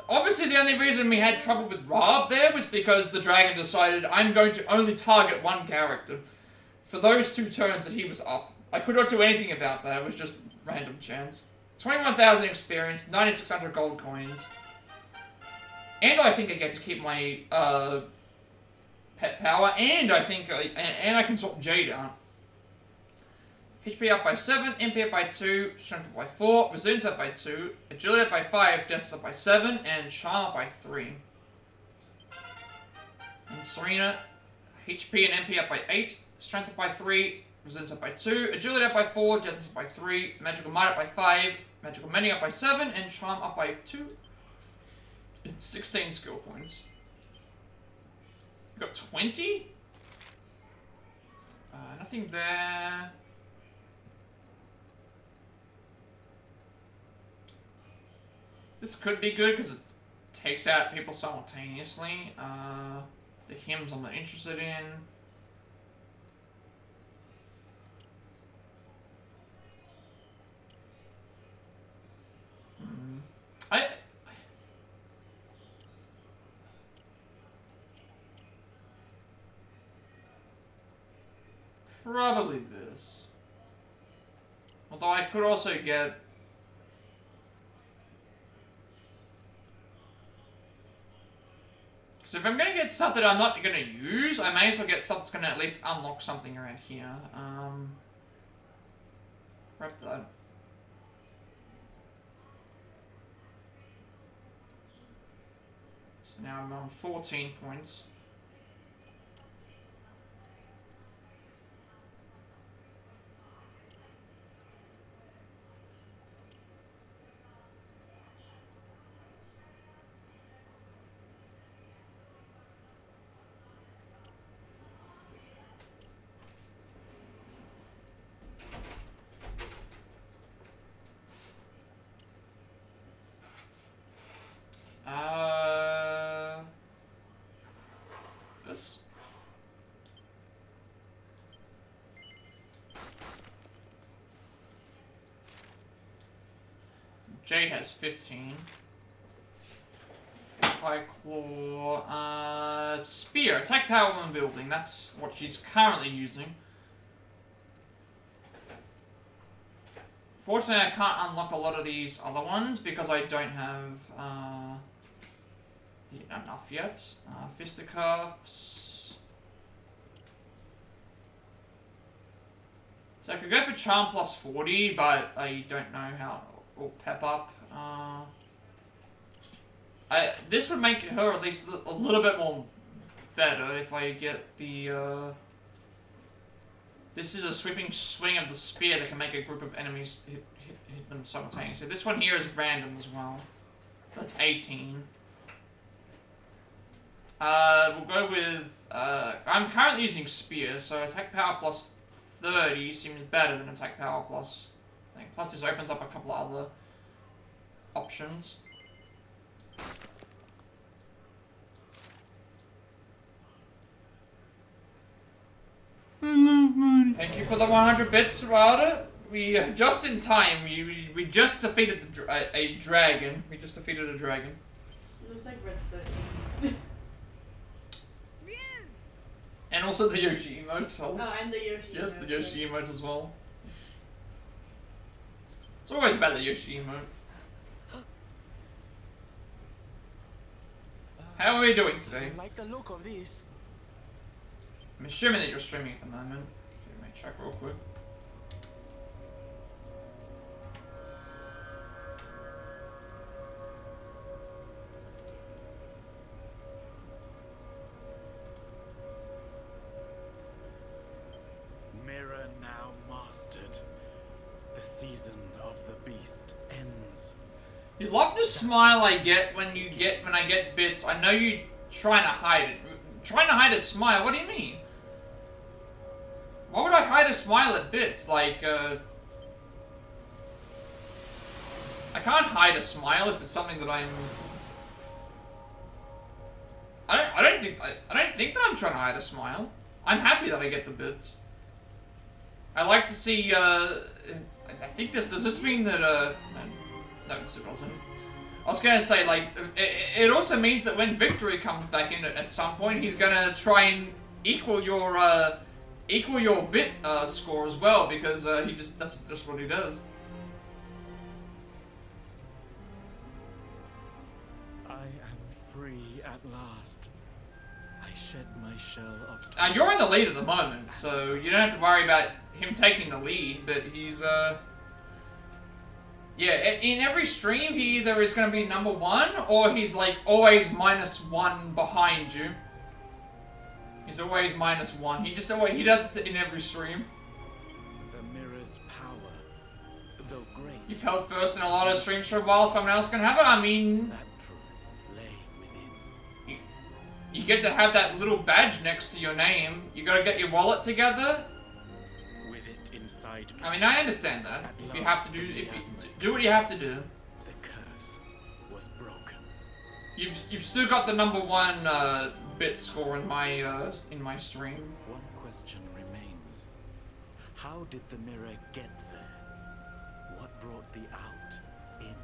Obviously the only reason we had trouble with Rob there was because the dragon decided I'm going to only target one character for those 2 turns that he was up. I could not do anything about that, it was just random chance. 21,000 experience, 9,600 gold coins. And I think I get to keep my pet power, and I think and I can sort Jade out. HP up by 7, MP up by 2, Strength up by 4, Resilience up by 2, Agility up by 5, Death up by 7, and Charm up by 3. And Serena, HP and MP up by 8, Strength up by 3, Resilience up by 2, Agility up by 4, Death up by 3, Magical Might up by 5, Magical Mending up by 7, and Charm up by 2. It's 16 skill points. We got 20? Nothing there. This could be good because it takes out people simultaneously. The hymns I'm not interested in. Probably this. Although I could also get... So if I'm gonna get something I'm not gonna use, I may as well get something that's gonna at least unlock something around here. Grab that. So now I'm on 14 points. This. Jade has 15. High Claw. Spear. Attack power when building. That's what she's currently using. Fortunately, I can't unlock a lot of these other ones because I don't have enough yet. Fisticuffs. So I could go for Charm plus 40, but I don't know how. Or Pep up. This would make her at least a little bit more better if I get the. This is a sweeping swing of the spear that can make a group of enemies hit them simultaneously. This one here is random as well. That's 18. We'll go with, I'm currently using spear, so attack power plus 30 seems better than attack power plus, I think. Plus this opens up a couple of other options. I love money. Thank you for the 100 bits, Rada. We, just in time, we just defeated a dragon. We just defeated a dragon. It looks like red 13. And also the Yoshi emotes. Oh, and the Yoshi Yes, emote, the Yoshi emote as well. It's always about the Yoshi emote. How are we doing today? I like the look of this. I'm assuming that you're streaming at the moment. Okay, let me check real quick. Mirror now mastered. The season of the beast ends. You love the smile I get when I get bits. I know you trying to hide it. Trying to hide a smile? What do you mean? Why would I hide a smile at bits? Like, I can't hide a smile if it's something that I'm... I don't think that I'm trying to hide a smile. I'm happy that I get the bits. I like to see, I think does this mean that, no, it doesn't. I was gonna say, like, it also means that when Victory comes back in at some point, he's gonna try and equal your bit, score as well, because, that's just what he does. I am free at last. I shed my shell of... You're in the lead at the moment, so you don't have to worry about him taking the lead, but he's, yeah, in every stream, he either is going to be #1, or he's, like, always -1 behind you. He's always -1. He just always, he does it in every stream. The mirror's power, though great... You've held first in a lot of streams for a while, someone else can have it, I mean... That truth lay within. You get to have that little badge next to your name. You gotta get your wallet together. With it inside me. I mean, I understand that. If you have to do, if you do what you have to do. The curse was broken. You've still got the #1 bit score in my stream. One question remains: how did the mirror get there? What brought the out in?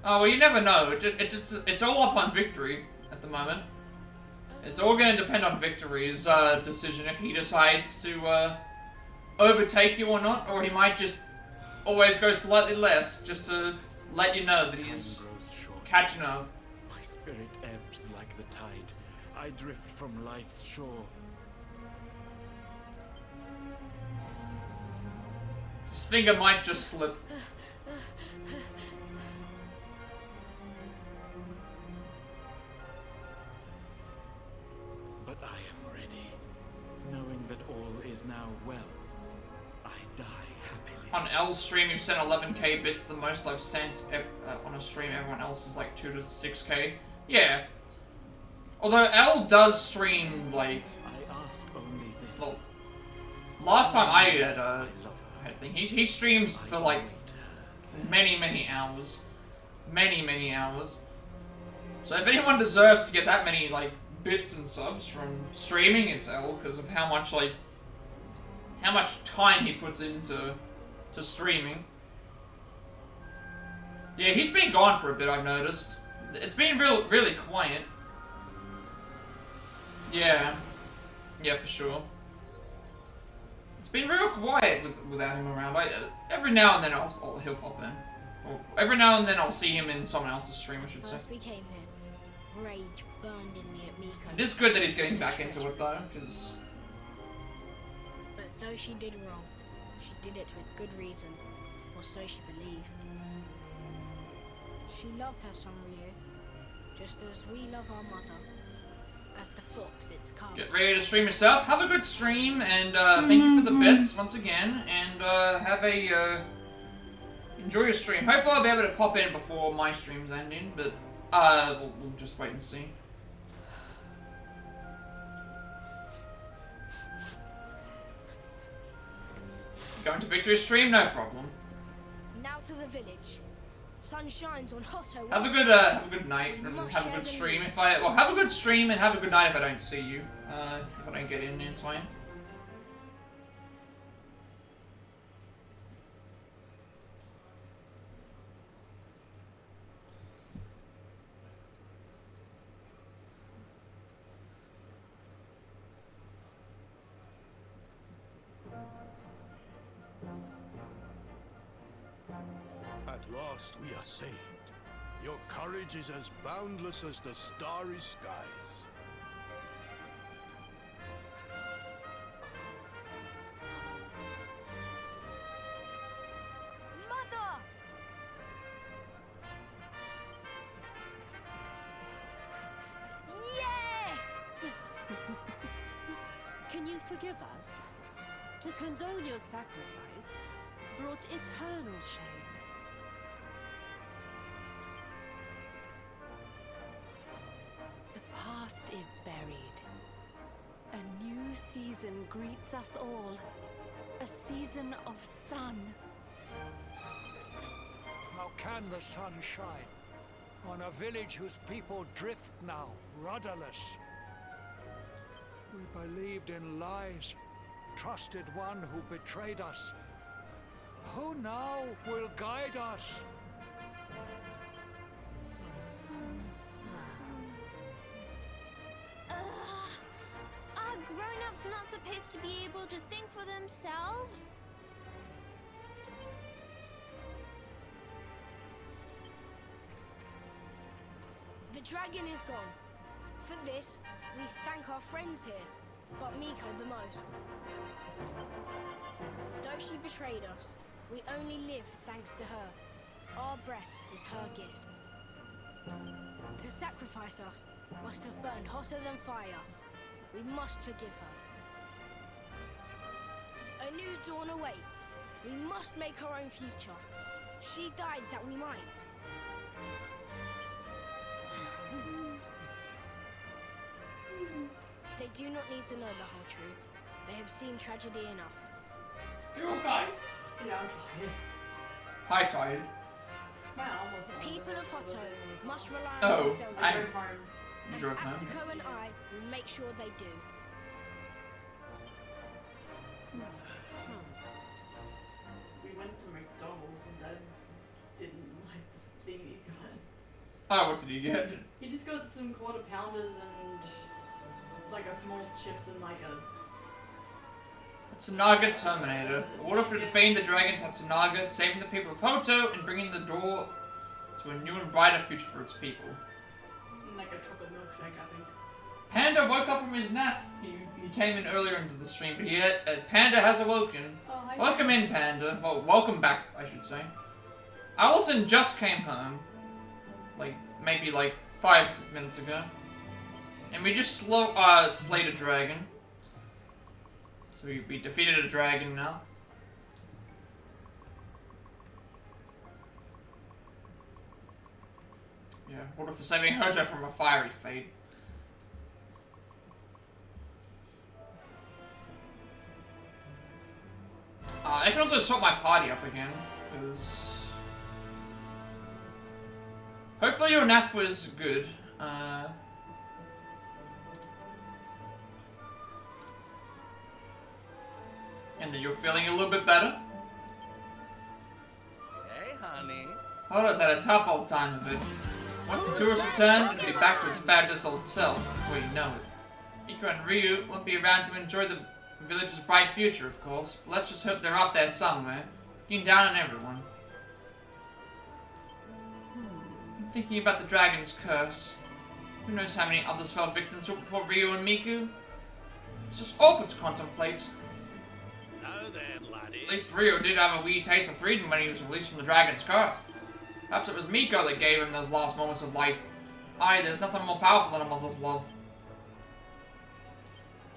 Oh well, you never know. It's all up on Victory at the moment. It's all going to depend on Victory's decision if he decides to overtake you or not, or he might just always go slightly less, just to let you know that he's catching up. My spirit ebbs like the tide. I drift from life's shore. His finger might just slip. But I am ready, knowing that all is now well. I die happily. On L's stream, you've sent 11k bits, the most I've sent on a stream. Everyone else is like 2 to 6k. Yeah. Although L does stream, like... I ask only this. Well, last time I had a thing, he streams for like many hours. Many hours. So if anyone deserves to get that many, like, bits and subs from streaming, it's L, because of how much, like, how much time he puts into streaming. Yeah, he's been gone for a bit, I've noticed. It's been really quiet. Yeah. Yeah, for sure. It's been real quiet without him around. Every now and then he'll pop in. Or every now and then I'll see him in someone else's stream, I should say. First we came here, rage burned in me at Miko. It is good that he's getting back into it though, because... But though she did wrong, she did it with good reason, or so she believed. She loved her son Ryu, just as we love our mother. As the fox its cubs. Get ready to stream yourself. Have a good stream, and thank you for the bits once again, and have a enjoy your stream. Hopefully I'll be able to pop in before my stream's ending, but we'll just wait and see. Going to Victory's stream? No problem. Now to the village. Sun shines on Hotto. Have a good night and have a good stream. Have a good stream and have a good night if I don't see you. If I don't get in time. At last we are saved. Your courage is as boundless as the starry skies. Mother! Yes! Can you forgive us? To condone your sacrifice brought eternal shame. past is buried. A new season greets us all. A season of sun. How can the sun shine on a village whose people drift now, rudderless? We believed in lies, trusted one who betrayed us. Who now will guide us? Are grown-ups not supposed to be able to think for themselves? The dragon is gone. For this, we thank our friends here, but Miko the most. Though she betrayed us, we only live thanks to her. Our breath is her gift. To sacrifice us must have burned hotter than fire. We must forgive her. A new dawn awaits. We must make our own future. She died that we might. They do not need to know the whole truth. They have seen tragedy enough. You okay? Yeah, I'm tired. Hi, tired. My arm wasn't. People of Hotto must rely on Oh, themselves. I drove home. You drove home. Atsuko and I will make sure they do. We went to McDonald's and Dad didn't like this thing he got. Oh, what did he get? He just got some quarter pounders and like a small chips and like a. Tatsunaga Terminator. Order for defeating the dragon Tatsunaga, saving the people of Hotto, and bringing the door to a new and brighter future for its people. And like a chocolate milkshake, I think. Panda woke up from his nap. He came in earlier into the stream, but yet Panda has awoken. Oh, hi. Welcome in, Panda. Well, welcome back, I should say. Allison just came home. Maybe 5 minutes ago. And we just slayed a dragon. So we defeated a dragon now. Yeah, order for saving Hotto from a fiery fate. I can also sort my party up again, because... Hopefully your nap was good. And that you're feeling a little bit better. Hey, honey. Hotto's had a tough old time of it. Once the tourists return, it'll be back to its fabulous old self before you know it. Miko and Ryu won't be around to enjoy the village's bright future, of course, but let's just hope they're up there somewhere, looking down on everyone. I'm thinking about the dragon's curse. Who knows how many others fell victim to it before Ryu and Miku? It's just awful to contemplate. Now then, laddie. At least Ryu did have a wee taste of freedom when he was released from the dragon's curse. Perhaps it was Miko that gave him those last moments of life. Aye, there's nothing more powerful than a mother's love.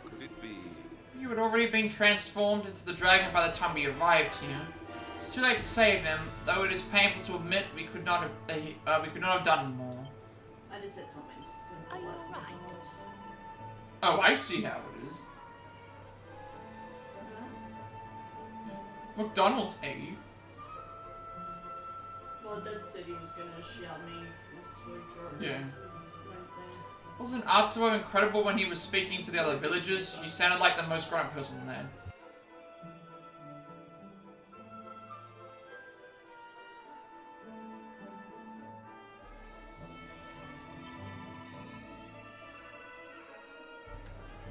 Could it be? You had already been transformed into the dragon by the time we arrived here. It's too late to save him, though it is painful to admit we could not have done more. I just said something simple. Are you alright? Oh, I see how it is. McDonald's, eh? Well, Dad said he was gonna shout me. Yeah. Wasn't Atsuo incredible when he was speaking to the other villagers? He sounded like the most grown person there.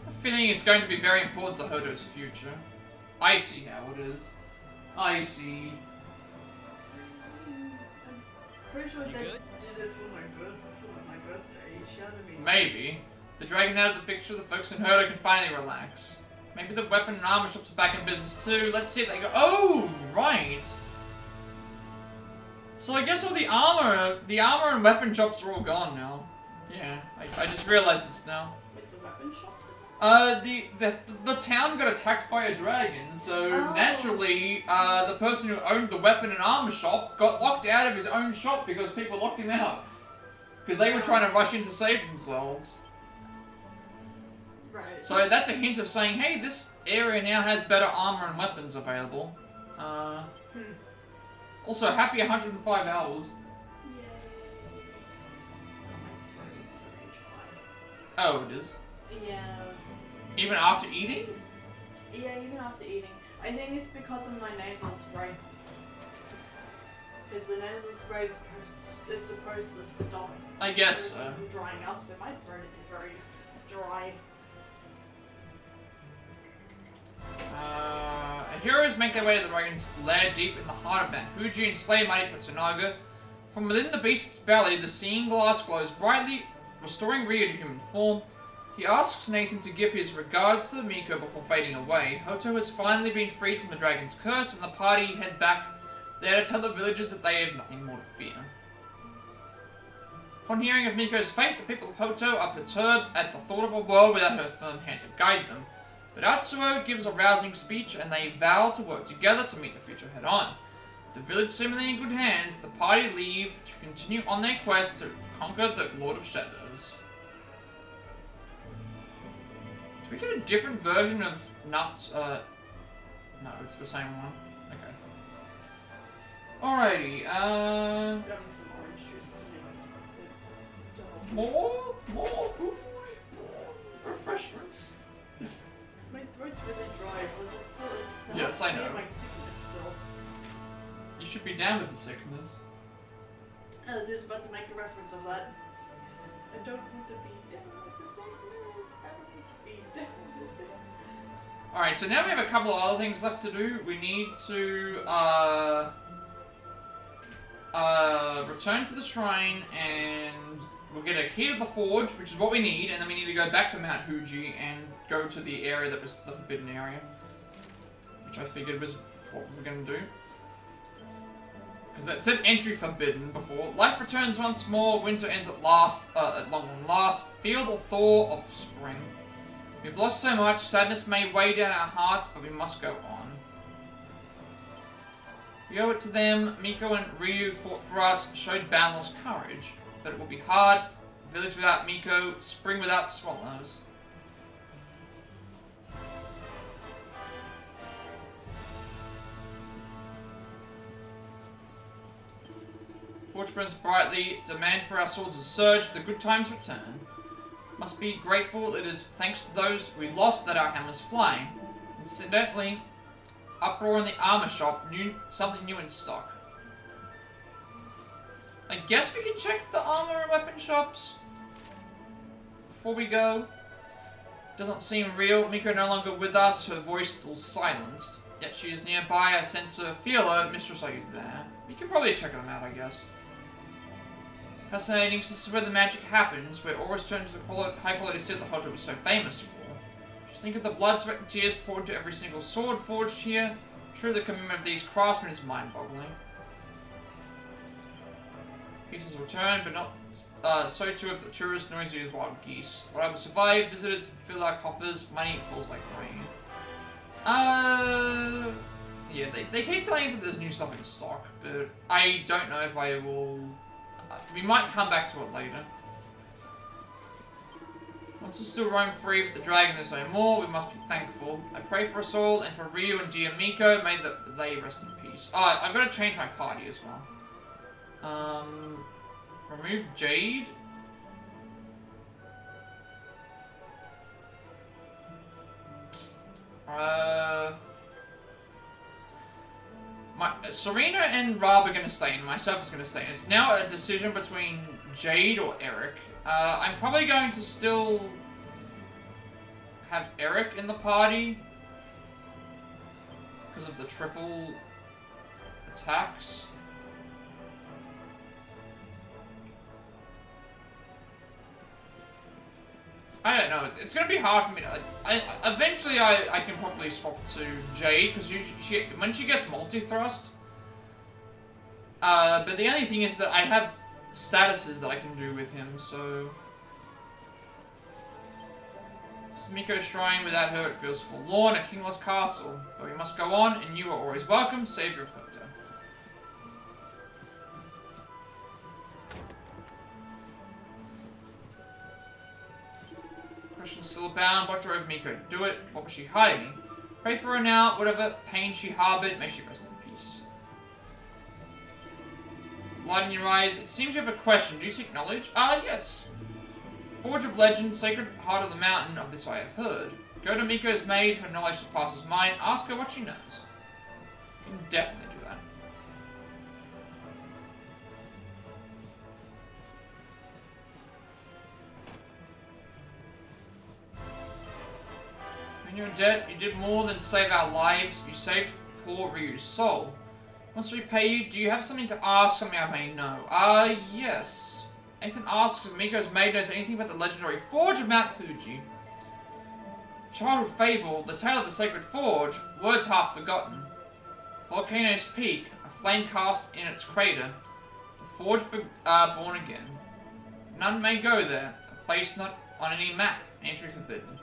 I'm feeling it's going to be very important to Hotto's future. I see how it is. I see. Pretty sure You Dad good? did it for my birthday. He shouted me. Maybe. The dragon out of the picture, the folks in Hotto can finally relax. Maybe the weapon and armor shops are back in business too. Let's see if they go. Oh, right. So I guess all the armor and weapon shops are all gone now. Yeah, I just realized this now. With the weapon shops? The town got attacked by a dragon, so naturally, the person who owned the weapon and armor shop got locked out of his own shop because people locked him out. Because they were trying to rush in to save themselves. Right. So that's a hint of saying, hey, this area now has better armor and weapons available. Also, happy 105 hours. Oh, it is? Yeah. Even after eating? Yeah, even after eating. I think it's because of my nasal spray. Because the nasal spray is supposed to stop. I guess so. From drying up, so my throat is very dry. Heroes make their way to the dragon's lair deep in the heart of Mount Fuji and slay mighty Tatsunaga. From within the beast's belly, the seeing glass glows brightly, restoring Ryu to human form. He asks Nathan to give his regards to the Miko before fading away. Hotto has finally been freed from the dragon's curse, and the party head back there to tell the villagers that they have nothing more to fear. Upon hearing of Miko's fate, the people of Hotto are perturbed at the thought of a world without her firm hand to guide them. But Atsuo gives a rousing speech, and they vow to work together to meet the future head-on. The village seemingly in good hands, the party leave to continue on their quest to conquer the Lord of Shadows. Do we get a different version of Nuts? No, it's the same one. Okay. Alrighty, Got some orange juice to make more food, more refreshments. My throat's really dry. Was it still? It's Yes, I know. My sickness still. You should be down with the sickness. I was just about to make a reference of that. I don't want to be down with the sickness. I want to be down with the sickness. Alright, so now we have a couple of other things left to do. We need to return to the shrine, and we'll get a key to the forge, which is what we need, and then we need to go back to Mount Fuji and go to the area that was the forbidden area, which I figured was what we were going to do. Because it said entry forbidden before. Life returns once more, winter ends at last, at long last. Feel the thaw of spring. We've lost so much, sadness may weigh down our hearts, but we must go on. We owe it to them. Miko and Ryu fought for us, showed boundless courage. But it will be hard. Village without Miko, spring without swallows. Forge burns brightly, demand for our swords has surged, the good times return. Must be grateful, it is thanks to those we lost that our hammers fly. Incidentally, uproar in the armor shop, something new in stock. I guess we can check the armor and weapon shops before we go. Doesn't seem real. Miko no longer with us, her voice still silenced. Yet she is nearby, I sense her, feel her. Mistress, are you there? We can probably check them out, I guess. Fascinating, this is where the magic happens, where auras turn to the high quality steel that Hotto was so famous for. Just think of the blood, sweat, and tears poured into every single sword forged here. True, the commitment of these craftsmen is mind-boggling. Pieces will turn, but not so too of the tourists, noisy as wild geese. What I will survive, visitors fill like coffers, money falls like rain. Yeah, they keep telling us that there's new stuff in stock, but I don't know if I will... we might come back to it later. Monsters still roam free, but the dragon is no more. We must be thankful. I pray for us all, and for Ryu and dear Miko, may they rest in peace. I've got to change my party as well. Remove Jade. Serena and Rob are going to stay, and myself is going to stay. It's now a decision between Jade or Eric. I'm probably going to still have Eric in the party because of the triple attacks. I don't know. It's gonna be hard for me to. Eventually I can probably swap to Jade because when she gets multi-thrust. But the only thing is that I have statuses that I can do with him, so. Miko's shrine, without her it feels forlorn, a kingless castle. But we must go on, and you are always welcome, savior of Hotto. Question's still abound. What drove Miko to do it? What was she hiding? Pray for her now. Whatever pain she harbored, may she rest in peace. Light in your eyes. It seems you have a question. Do you seek knowledge? Yes. Forge of legend, sacred heart of the mountain. Of this I have heard. Go to Miko's maid. Her knowledge surpasses mine. Ask her what she knows. You can definitely do that. When you're in debt, you did more than save our lives. You saved poor Ryu's soul. Once we pay you, do you have something to ask? Something I may know? Yes. Nathan asks if Miko's maid knows anything about the legendary Forge of Mount Fuji. Childhood fable, the tale of the sacred forge, words half forgotten. Volcano's peak, a flame cast in its crater. The forge born again. None may go there, a place not on any map, entry forbidden.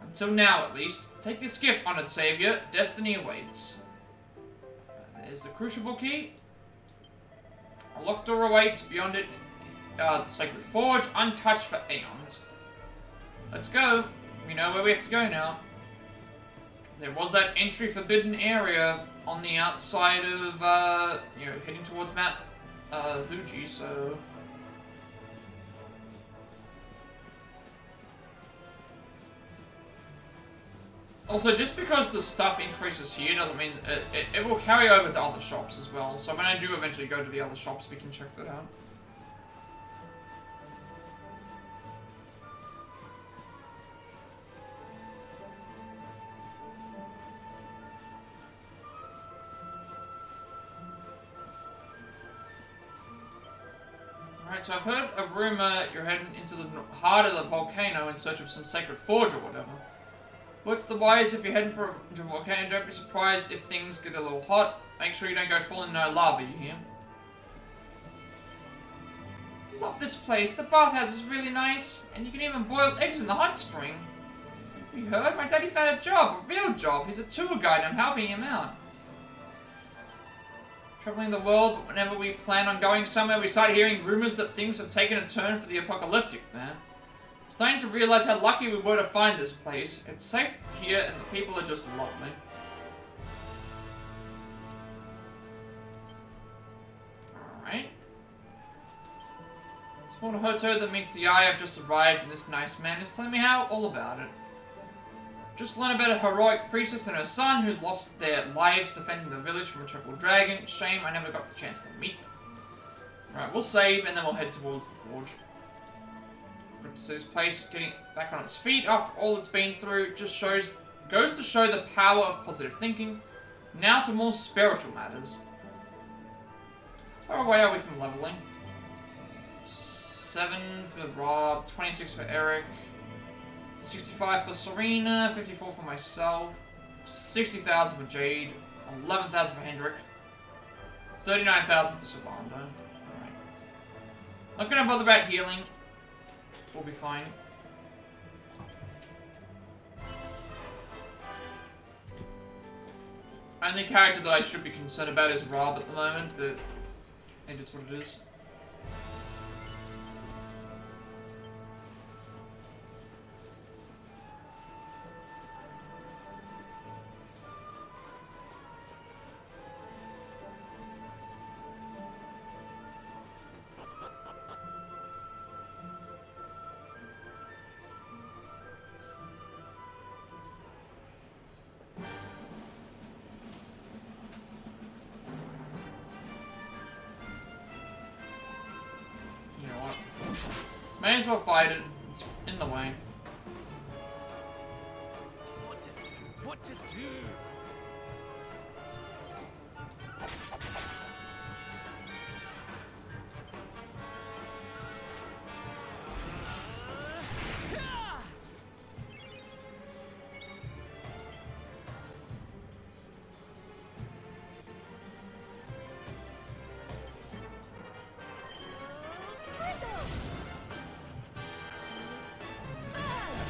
Until now, at least. Take this gift, honored savior. Destiny awaits. There's the crucible key. A locked door awaits. Beyond it, the sacred forge, untouched for aeons. Let's go. We know where we have to go now. There was that entry forbidden area on the outside of, heading towards Mount Fuji, so... Also, just because the stuff increases here doesn't mean it will carry over to other shops as well. So when I do eventually go to the other shops, we can check that out. Alright, so I've heard a rumor you're heading into the heart of the volcano in search of some sacred forge or whatever. What's the wise if you're heading into a volcano? Don't be surprised if things get a little hot. Make sure you don't go full in no lava, you hear? Love this place. The bathhouse is really nice. And you can even boil eggs in the hot spring. You heard? My daddy found a job. A real job. He's a tour guide. I'm helping him out. Traveling the world, but whenever we plan on going somewhere, we start hearing rumors that things have taken a turn for the apocalyptic there. Starting to realize how lucky we were to find this place. It's safe here and the people are just lovely. Alright. Small Hotto that meets the eye have just arrived and this nice man is telling me all about it. Just learned about a heroic priestess and her son who lost their lives defending the village from a triple dragon. Shame I never got the chance to meet them. Alright, we'll save and then we'll head towards the forge. Good to see this place getting back on its feet after all it's been through. Just goes to show the power of positive thinking. Now to more spiritual matters. How far away are we from leveling? 7 for Rob, 26 for Eric, 65 for Serena, 54 for myself, 60,000 for Jade, 11,000 for Hendrik, 39,000 for Savanda. Alright. Not gonna bother about healing. We'll be fine. Only character that I should be concerned about is Rob at the moment, but it is what it is. May as well fight it. It's in the way. What to do? What to do?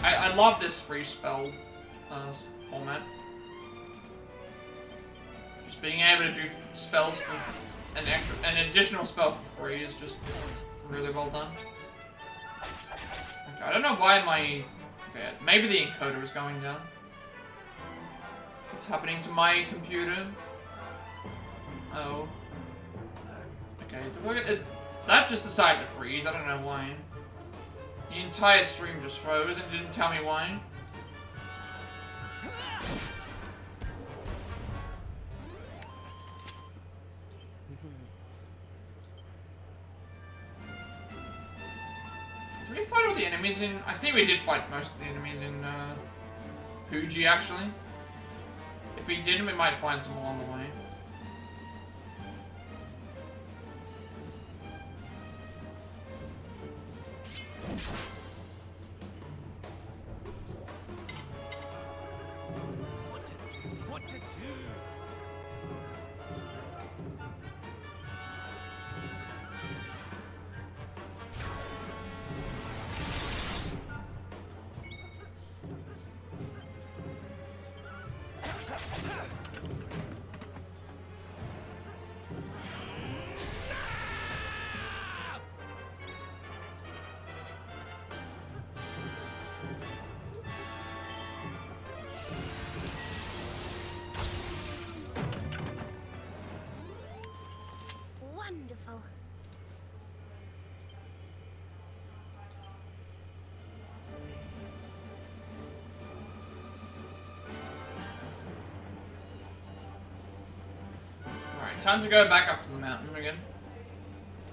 I love this free spell format. Just being able to do spells for an additional spell for free is just really well done. Okay, I don't know why my Okay, maybe the encoder is going down. What's happening to my computer? Oh. Okay, look at it. That just decided to freeze. I don't know why. The entire stream just froze and didn't tell me why. Did we fight all the enemies in... I think we did fight most of the enemies in Fuji, actually. If we didn't, we might find some along the way. What to do? Wonderful. Alright, time to go back up to the mountain again.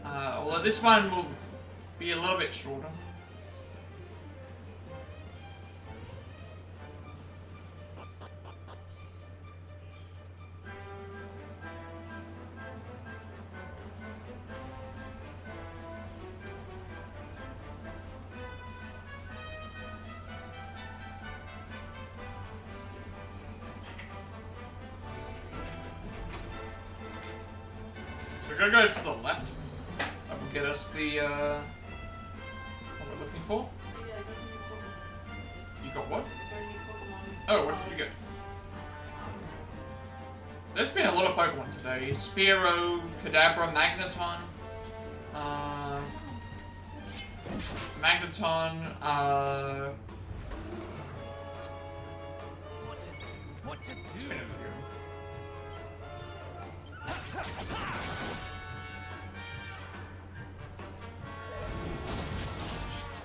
Although this one will be a little bit shorter. So we're gonna go to the left. That will get us the, what we're looking for. You got what? Oh, what did you get? There's been a lot of Pokemon today. Spearow, Kadabra, Magneton, What to do?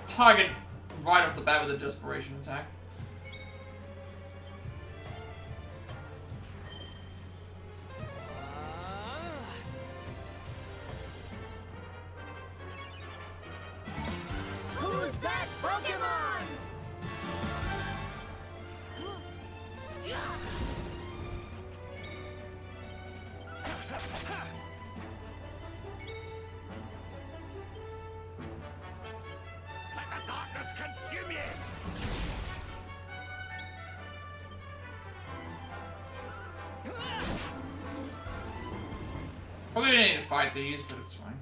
Target right off the bat with a desperation attack. Who's that Pokemon? Let the darkness consume you! Probably didn't need to fight these, but it's fine.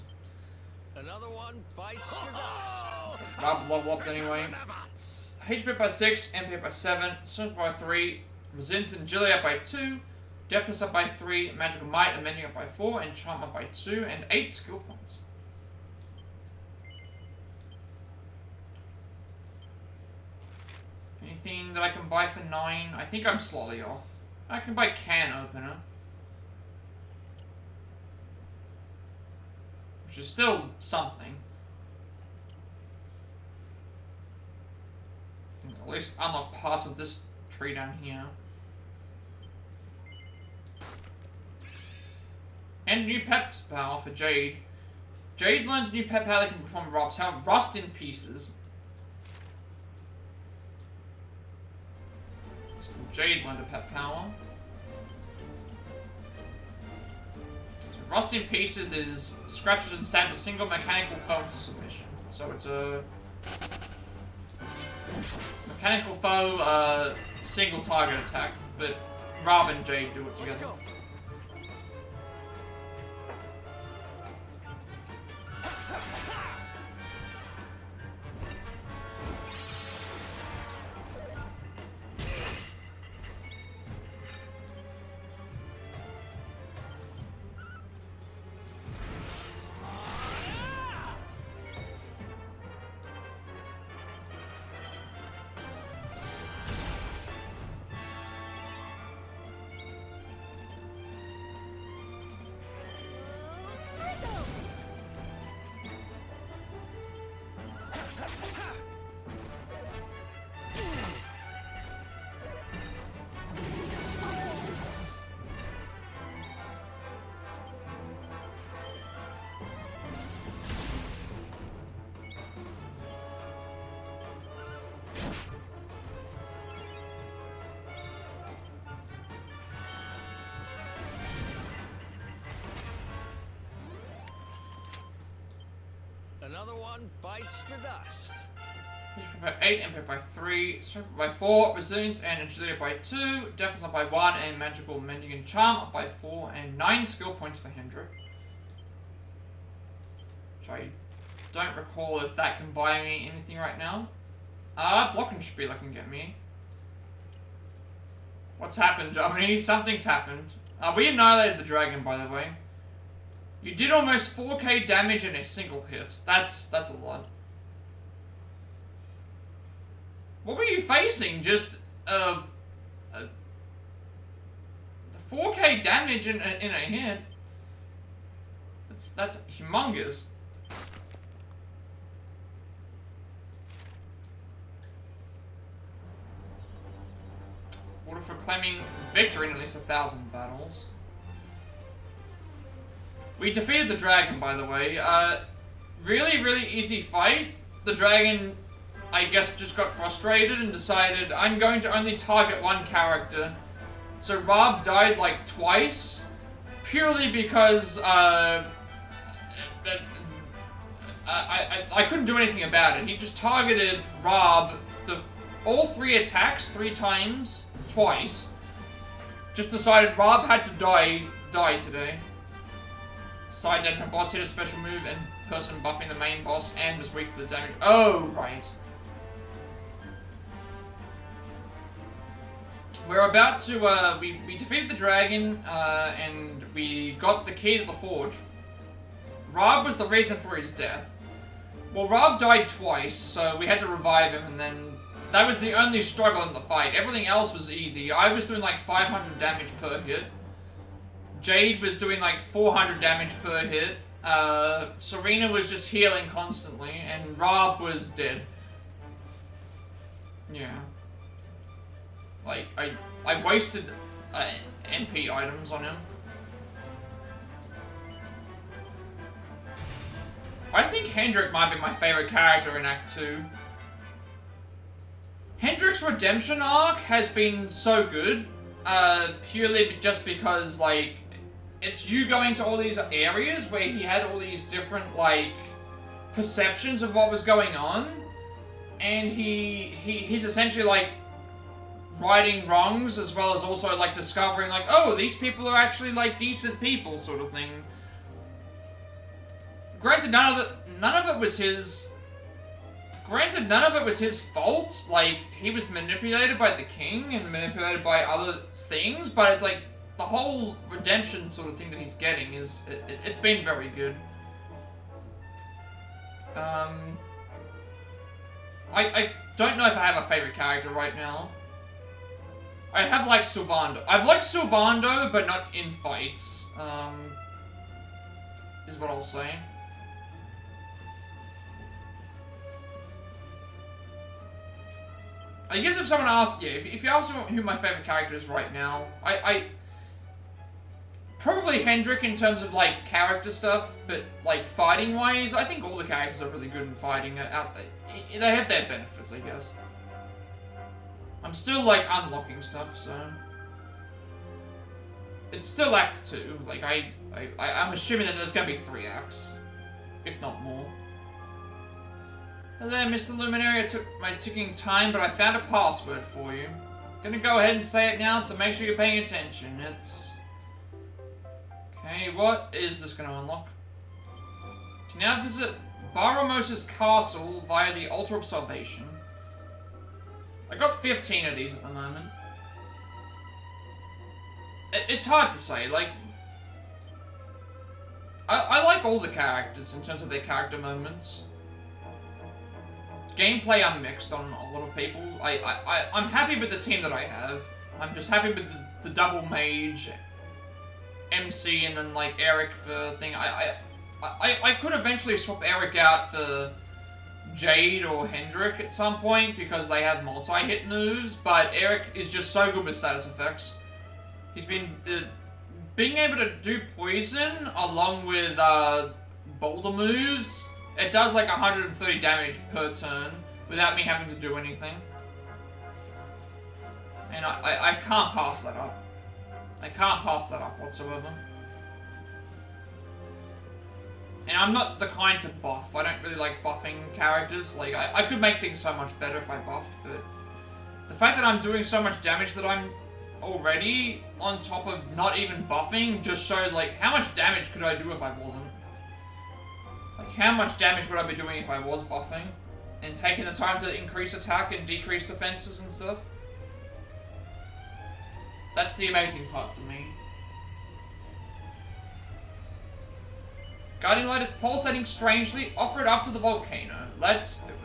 Another one bites the dust. Got level up anyway. HP by 6, MP up by 7, Strength by 3, Resilience and Agility up by 2, Deafness up by 3, Magical Might and Mending up by 4, Enchantment up by 2, and 8 skill points. Anything that I can buy for 9? I think I'm slightly off. I can buy Can Opener. Which is still something. At least unlock parts of this tree down here. And new pet power for Jade. Jade learns new pet power that can perform rust in pieces. So Jade learned a pet power. So rust in pieces is scratches and stabs a single mechanical foe into submission. So it's a mechanical foe, single target attack, but Rob and Jade do it together. Another one bites the dust. HP by 8, MP by 3, Strength by 4, Resilience and Agility by 2, Defense up by 1, and Magical Mending and Charm up by 4, and 9 skill points for Hendrik. Which I don't recall if that can buy me anything right now. Block and Spiel I can get me. What's happened, Germany? Something's happened. We annihilated the dragon, by the way. You did almost 4k damage in a single hit. That's a lot. What were you facing? Just, the 4k damage in a hit? That's humongous. Order for claiming victory in at least 1,000 battles. We defeated the dragon, by the way. Really, really easy fight. The dragon, I guess, just got frustrated and decided, I'm going to only target one character. So Rob died like twice, purely because I couldn't do anything about it. He just targeted Rob all 3 attacks 3 times, twice. Just decided Rob had to die today. Side dungeon boss hit a special move and person buffing the main boss and was weak to the damage. Oh, right. We're about to, we defeated the dragon, and we got the key to the forge. Rob was the reason for his death. Well, Rob died twice, so we had to revive him, and then that was the only struggle in the fight. Everything else was easy. I was doing like 500 damage per hit. Jade was doing like 400 damage per hit. Serena was just healing constantly, and Rob was dead. Yeah. Like, I wasted NP items on him. I think Hendrik might be my favorite character in Act 2. Hendrik's redemption arc has been so good, purely just because, like, it's you going to all these areas where he had all these different, like, perceptions of what was going on, and he's essentially, like, righting wrongs, as well as also, like, discovering, like, oh, these people are actually, like, decent people, sort of thing. Granted, none of it was his... Granted, none of it was his fault. Like, he was manipulated by the king and manipulated by other things, but it's like, the whole redemption sort of thing that he's getting is... It's been very good. I don't know if I have a favorite character right now. I have liked Sylvando. I've liked Sylvando, but not in fights. Is what I'll say. I guess if someone asks, yeah, if you ask me who my favorite character is right now, I probably Hendrik in terms of, like, character stuff, but, like, fighting-wise, I think all the characters are really good in fighting. They have their benefits, I guess. I'm still, like, unlocking stuff, so... It's still Act 2. Like, I'm assuming that there's gonna be 3 acts. If not more. Hello, Mr. Luminary. It took my ticking time, but I found a password for you. I'm gonna go ahead and say it now, so make sure you're paying attention. It's... Okay, what is this gonna unlock? You can now visit Baromos's castle via the Altar of Salvation. I got 15 of these at the moment. It's hard to say, like... I like all the characters in terms of their character moments. Gameplay, I'm mixed on a lot of people. I'm happy with the team that I have. I'm just happy with the double mage, MC, and then, like, Eric for thing. I could eventually swap Eric out for Jade or Hendrik at some point because they have multi-hit moves, but Eric is just so good with status effects. He's been being able to do poison along with boulder moves. It does like 130 damage per turn without me having to do anything. And I can't pass that up. I can't pass that up whatsoever. And I'm not the kind to buff. I don't really like buffing characters. Like, I could make things so much better if I buffed, but the fact that I'm doing so much damage that I'm already on top of not even buffing just shows, like, how much damage could I do if I wasn't? Like, how much damage would I be doing if I was buffing? And taking the time to increase attack and decrease defenses and stuff? That's the amazing part to me. Guiding light is pulsating strangely. Offer it up to the volcano. Let's do it.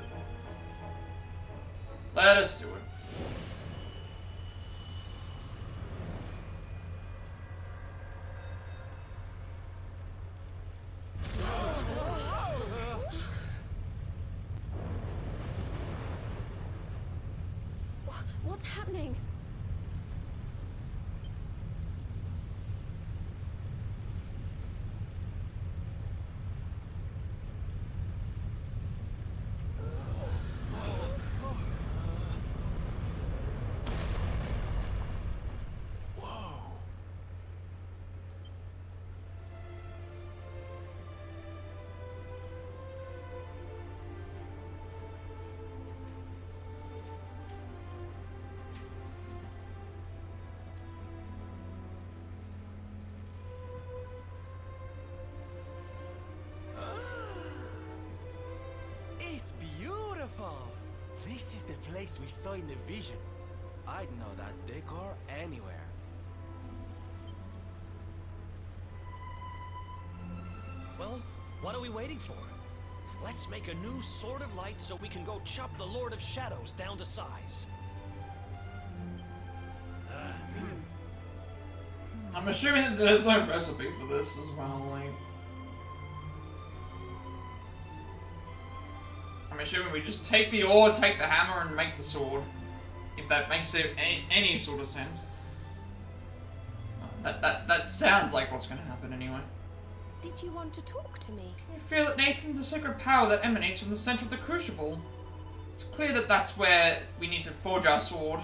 Let us do it. What's happening? It's beautiful! This is the place we saw in the vision. I'd know that decor anywhere. Well, what are we waiting for? Let's make a new Sword of Light so we can go chop the Lord of Shadows down to size. I'm assuming that there's no recipe for this as well, like... I'm assuming we just take the ore, take the hammer, and make the sword. If that makes it any sort of sense. That sounds like what's going to happen anyway. Did you want to talk to me? Can you feel it, Nathan? The sacred power that emanates from the center of the crucible. It's clear that that's where we need to forge our sword.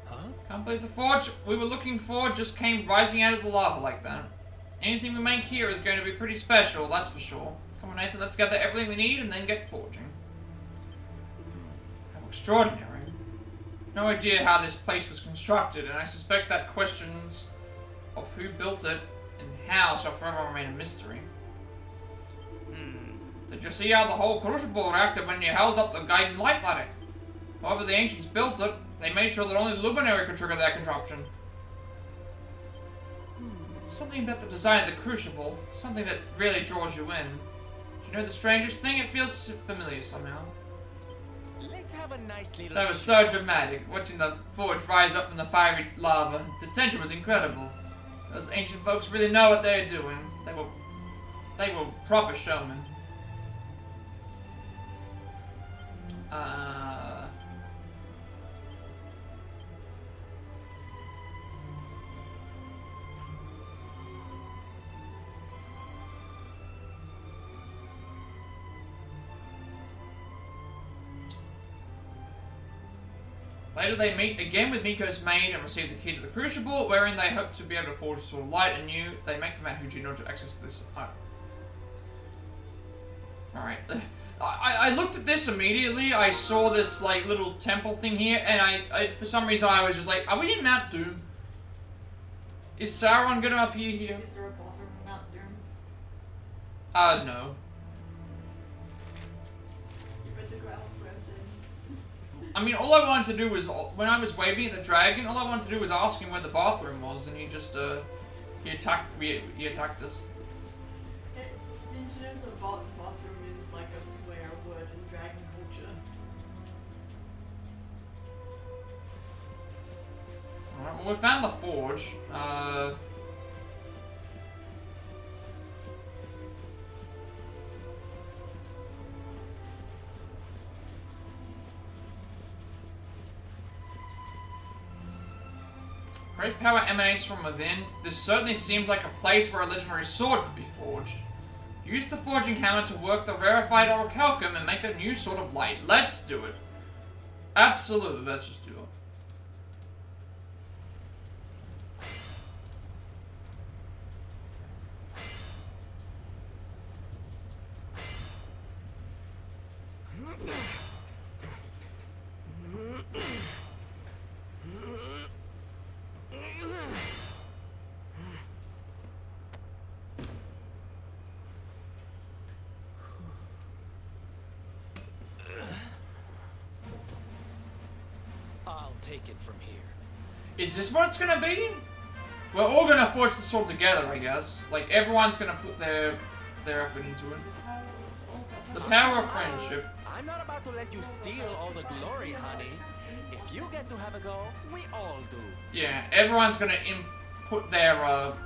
Huh? Can't believe the forge we were looking for just came rising out of the lava like that. Anything we make here is going to be pretty special, that's for sure. Come on, Nathan, let's gather everything we need and then get forging. How extraordinary. No idea how this place was constructed, and I suspect that questions of who built it and how shall forever remain a mystery. Did you see how the whole crucible reacted when you held up the guiding light ladder? However the ancients built it, they made sure that only the luminary could trigger that contraption. Something about the design of the crucible, something that really draws you in. Do you know the strangest thing? It feels familiar somehow. Let's have a nice little... That was so dramatic, watching the forge rise up from the fiery lava. The tension was incredible. Those ancient folks really know what they're doing. They were proper showmen. Later they meet again with Miko's maid and receive the key to the crucible, wherein they hope to be able to forge a sword of light anew. They make them out who do in order to access this. Alright. I looked at this immediately. I saw this like little temple thing here, and I for some reason I was just like, are we in Mount Doom? Is Sauron gonna appear here? Is there a bathroom in Mount Doom? No. You better go elsewhere then. I mean, all I wanted to do was, when I was waving at the dragon, all I wanted to do was ask him where the bathroom was, and he just, he attacked us. Didn't you know the bathroom is like a swear word in dragon culture? Alright, well we found the forge. Great power emanates from within. This certainly seems like a place where a legendary sword could be forged. Use the forging hammer to work the rarefied orichalcum and make a new sword of light. Let's do it. Absolutely, let's just do it. take it from here. Is this what it's gonna be? We're all gonna forge the sword together, I guess. Like, everyone's gonna put their effort into it. The power of friendship. I'm not about to let you steal all the glory, honey. If you get to have a go, we all do. Yeah, everyone's gonna put their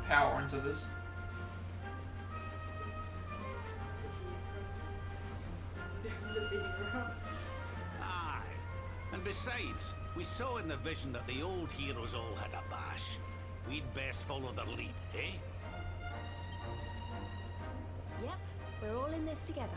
power into this. Aye. And besides, we saw in the vision that the old heroes all had a bash. We'd best follow their lead, eh? Yep, we're all in this together.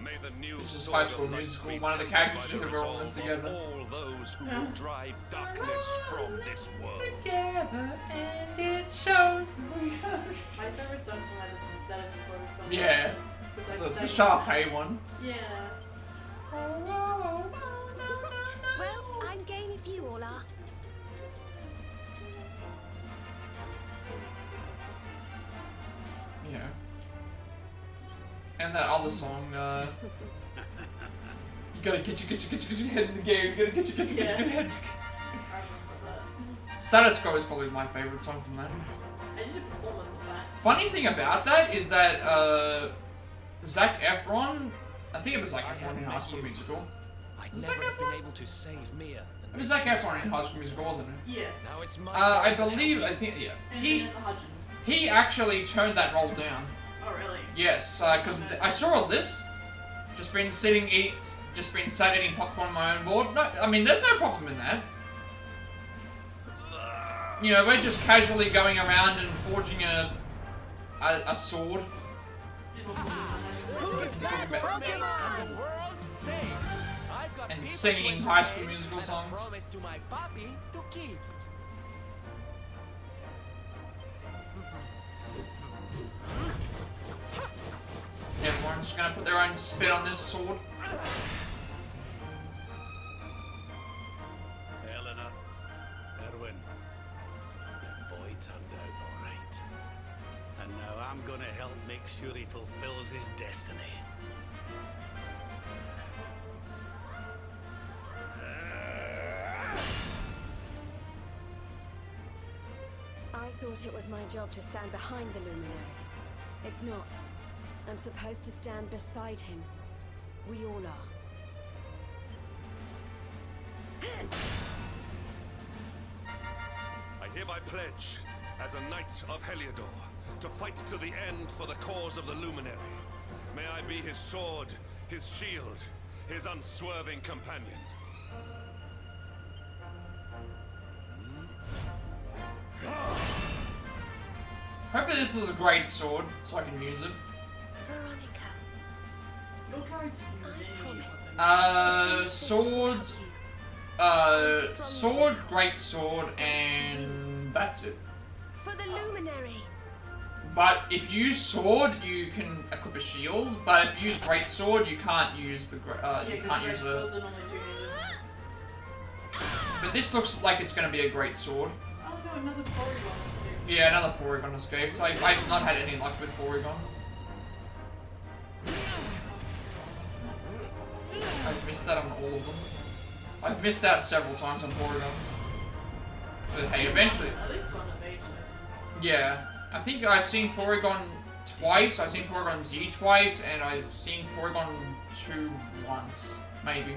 May the new This is sword High School of light Musical. be One of the tempered characters by the that we're all in this resolve of together. all those who will drive darkness from this world. Together and it shows. My favorite song from that is the Status Quo song. Yeah. It's like The second- Sharpay one. Yeah. Well, I'm game if you all are. Yeah. And that other song, you gotta get your head in the game. You gotta get your head. Status Quo is probably my favorite song from that. I did a performance of that. Funny thing about that is that Zac Efron, I think it was Zac Efron in High School Musical. I'd Was it never Zac have been Efron? able to save Mia. It was Zac Efron in High School Musical, wasn't it? Yes. Now it's my I turn to believe, help I you. think, yeah. And He Vanessa Hudgens. he actually turned that role down. Oh, really? Yes, because I saw a list. Just been sat eating popcorn on my own board. No, I mean, there's no problem in that. You know, we're just casually going around and forging a sword. And singing High School Musical songs. Promise to my papi to keep. Everyone's just gonna put their own spin on this sword. Eleanor, Erwin, that boy turned out all right. And now I'm gonna help make sure he fulfills his destiny. I thought it was my job to stand behind the luminary. It's not. I'm supposed to stand beside him. We all are. I hereby pledge, as a knight of Heliodor, to fight to the end for the cause of the Luminary. May I be his sword, his shield, his unswerving companion. Hopefully this is a great sword, so I can use it. Veronica. Your character can use Sword, great sword, and that's it. For the luminary. But if you use sword, you can equip a shield. But if you use great sword, you can't use the you can't use the. But this looks like it's going to be a great sword. Oh no, another Porygon escape. Yeah, another Porygon escape. I've not had any luck with Porygon. I've missed out on all of them. I've missed out several times on Porygon. But hey, eventually. At least one of each. Yeah, I think I've seen Porygon twice. I've seen Porygon Z twice, and I've seen Porygon 2 once, maybe.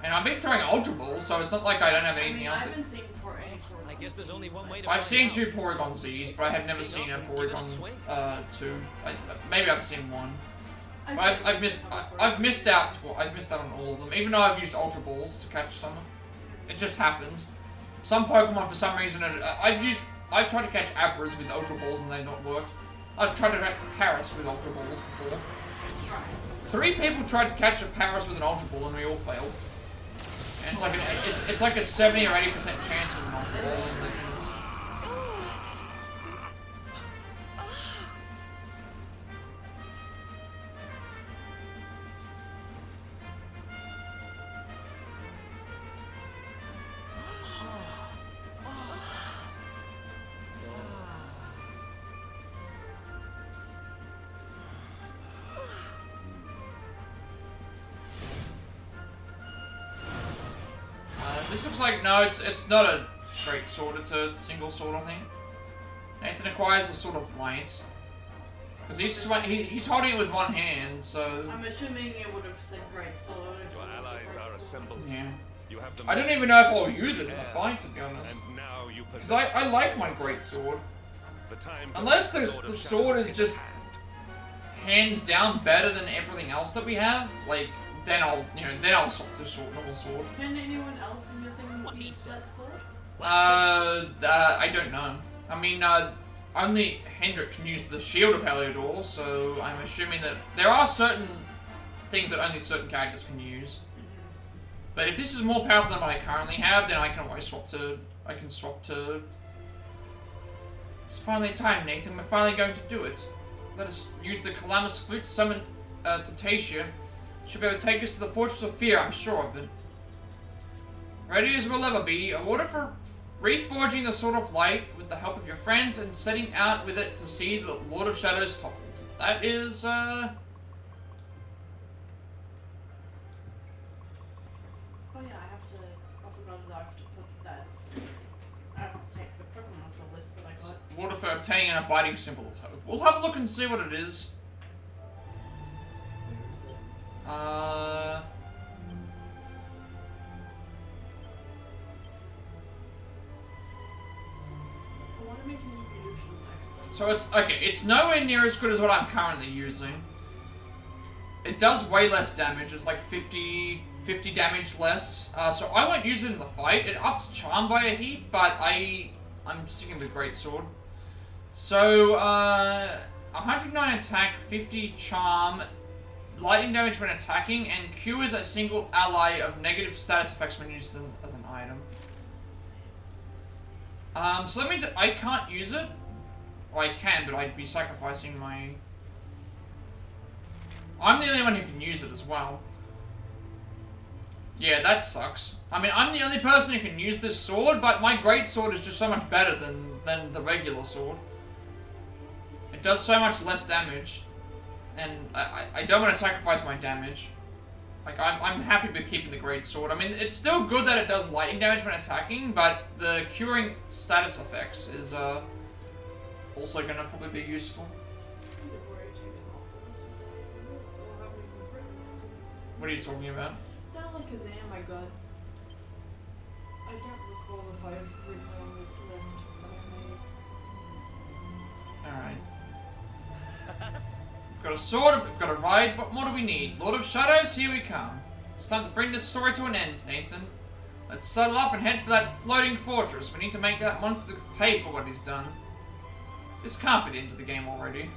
And I've been throwing Ultra Balls, so it's not like I don't have anything else. I haven't seen I guess there's only one way to I've seen find 2 Porygon Zs, but I have never seen a Porygon 2. Maybe I've seen 1. But I've missed out on all of them, even though I've used Ultra Balls to catch some. It just happens. Some Pokemon, for some reason, I've tried to catch Abras with Ultra Balls and they've not worked. I've tried to catch Paris with Ultra Balls before. 3 people tried to catch a Paris with an Ultra Ball and we all failed. And it's like a 70 or 80% chance with an Ultra Ball. This looks like, no, it's not a straight sword, it's a single sword, I think. Nathan acquires the Sword of Light. Because he's holding it with one hand, so... I'm assuming it would have said great sword. Your allies are assembled. Yeah. You have the I don't even know if I'll use it in the fight, to be honest. And now you Because I like my great sword. The time Unless the sword is just hands down better than everything else that we have, like, then I'll swap to normal sword. Can anyone else in your thing use that sword? I don't know. I mean, only Hendrik can use the Shield of Heliodor, so I'm assuming that there are certain things that only certain characters can use. But if this is more powerful than what I currently have, then I can always swap to... It's finally time, Nathan. We're finally going to do it. Let us use the Calamus Flute to summon Cetacea. She'll be able to take us to the Fortress of Fear, I'm sure of it. Ready as we'll ever be, a order for reforging the Sword of Light with the help of your friends and setting out with it to see the Lord of Shadows toppled. That is, Oh yeah, I forgot that I have to put that... I have to take the Pokemon off the list that I got. order for obtaining an abiding symbol of hope. We'll have a look and see what it is. So it's, okay, it's nowhere near as good as what I'm currently using. It does way less damage, it's like 50 damage less. So I won't use it in the fight. It ups charm by a heap, but I'm sticking with Greatsword. So, 109 attack, 50 charm, lightning damage when attacking, and cures a single ally of negative status effects when used as an item. So that means that I can't use it. Well, I can, but I'd be sacrificing my... I'm the only one who can use it as well. Yeah, that sucks. I mean, I'm the only person who can use this sword, but my great sword is just so much better than the regular sword. It does so much less damage. And I don't want to sacrifice my damage. Like, I'm happy with keeping the great sword. I mean, it's still good that it does lightning damage when attacking, but the curing status effects is, also gonna probably be useful. What are you talking about? That Alakazam I got. I don't recall if I've written on this list that I made. Alright. We've got a sword, we've got a ride, what more do we need? Lord of Shadows, here we come. It's time to bring this story to an end, Nathan. Let's settle up and head for that floating fortress. We need to make that monster pay for what he's done. This can't be the end of the game already.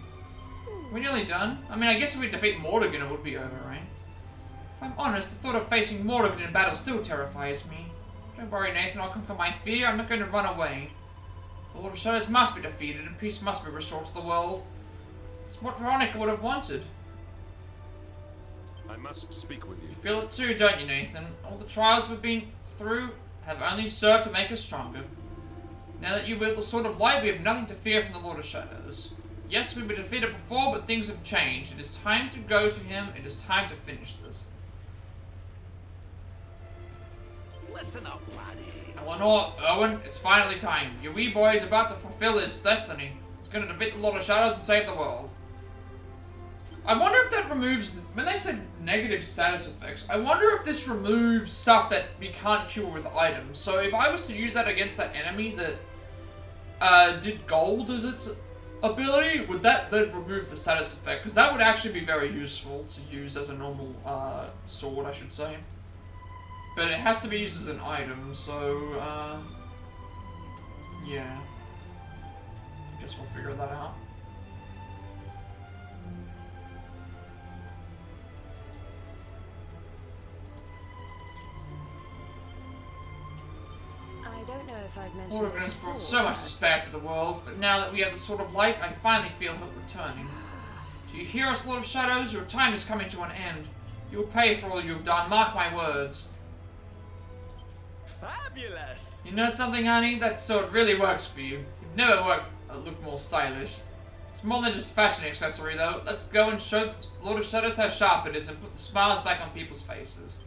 We're nearly done. I mean, I guess if we defeat Mordegon, it would be over, right? If I'm honest, the thought of facing Mordegon in battle still terrifies me. Don't worry, Nathan, I'll conquer my fear. I'm not going to run away. The Lord of Shadows must be defeated, and peace must be restored to the world. It's what Veronica would have wanted. I must speak with you. You feel it too, don't you, Nathan? All the trials we've been through have only served to make us stronger. Now that you wield the Sword of Light, we have nothing to fear from the Lord of Shadows. Yes, we were defeated before, but things have changed. It is time to go to him. It is time to finish this. Listen up, laddie. Eleanor, Owen, it's finally time. Your wee boy is about to fulfill his destiny. He's going to defeat the Lord of Shadows and save the world. I wonder if that removes... When they said negative status effects, I wonder if this removes stuff that we can't cure with items. So if I was to use that against that enemy that did gold as its ability, would that then remove the status effect? Because that would actually be very useful to use as a normal sword, I should say. But it has to be used as an item, so yeah. I guess we'll figure that out. I don't know if I've mentioned Mordegon has brought so much despair to the world, but now that we have the Sword of Light, I finally feel hope returning. Do you hear us, Lord of Shadows? Your time is coming to an end. You will pay for all you have done, mark my words. Fabulous! You know something, honey? That sword really works for you. You've never looked more stylish. It's more than just a fashion accessory, though. Let's go and show the Lord of Shadows how sharp it is and put the smiles back on people's faces.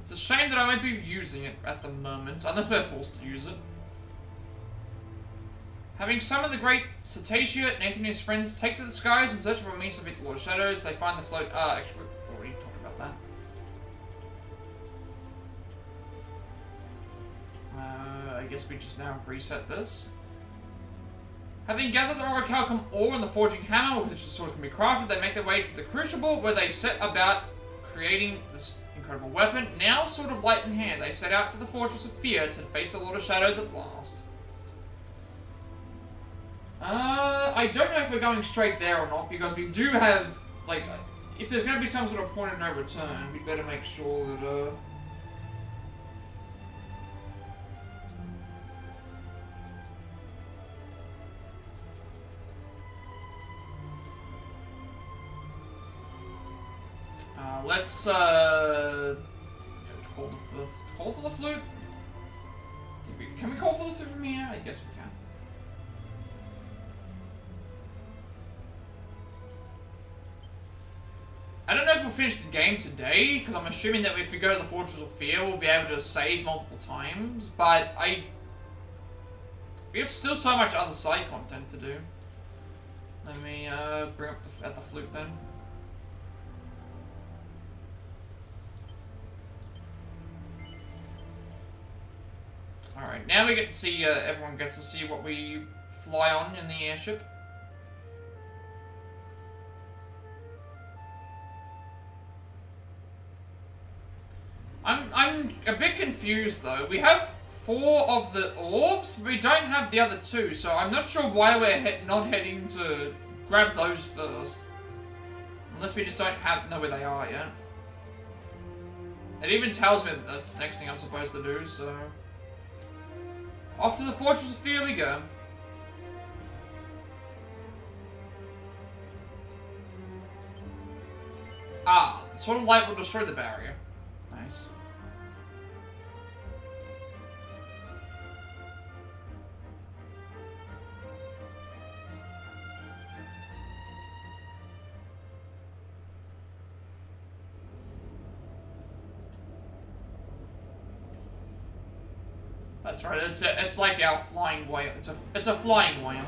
It's a shame that I won't be using it at the moment, unless we're forced to use it. Having summoned the great Cetacea, Nathan and his friends take to the skies in search for a means to beat the Lord of Shadows. They find the float. Actually, we already talked about that. I guess we just now reset this. Having gathered the orichalcum ore and the forging hammer with which the sword can be crafted, they make their way to the crucible where they set about creating this incredible weapon. Now, sort of light in hand, they set out for the Fortress of Fear to face the Lord of Shadows at last. I don't know if we're going straight there or not, because we do have, like, if there's going to be some sort of point of no return, we'd better make sure that, let's, call for the flute? Can we call for the flute from here? I guess we can. I don't know if we'll finish the game today, because I'm assuming that if we go to the Fortress of Fear, we'll be able to save multiple times, but we have still so much other side content to do. Let me, bring up the flute then. Alright, now we get to see, everyone gets to see what we fly on in the airship. I'm a bit confused though. We have 4 of the orbs, but we don't have the other 2, so I'm not sure why we're not heading to grab those first. Unless we just don't know where they are yet. It even tells me that that's the next thing I'm supposed to do, so... Off to the Fortress of Fear we go. Ah, the sword of light will destroy the barrier. Nice. That's right. It's like our flying whale. It's a flying whale.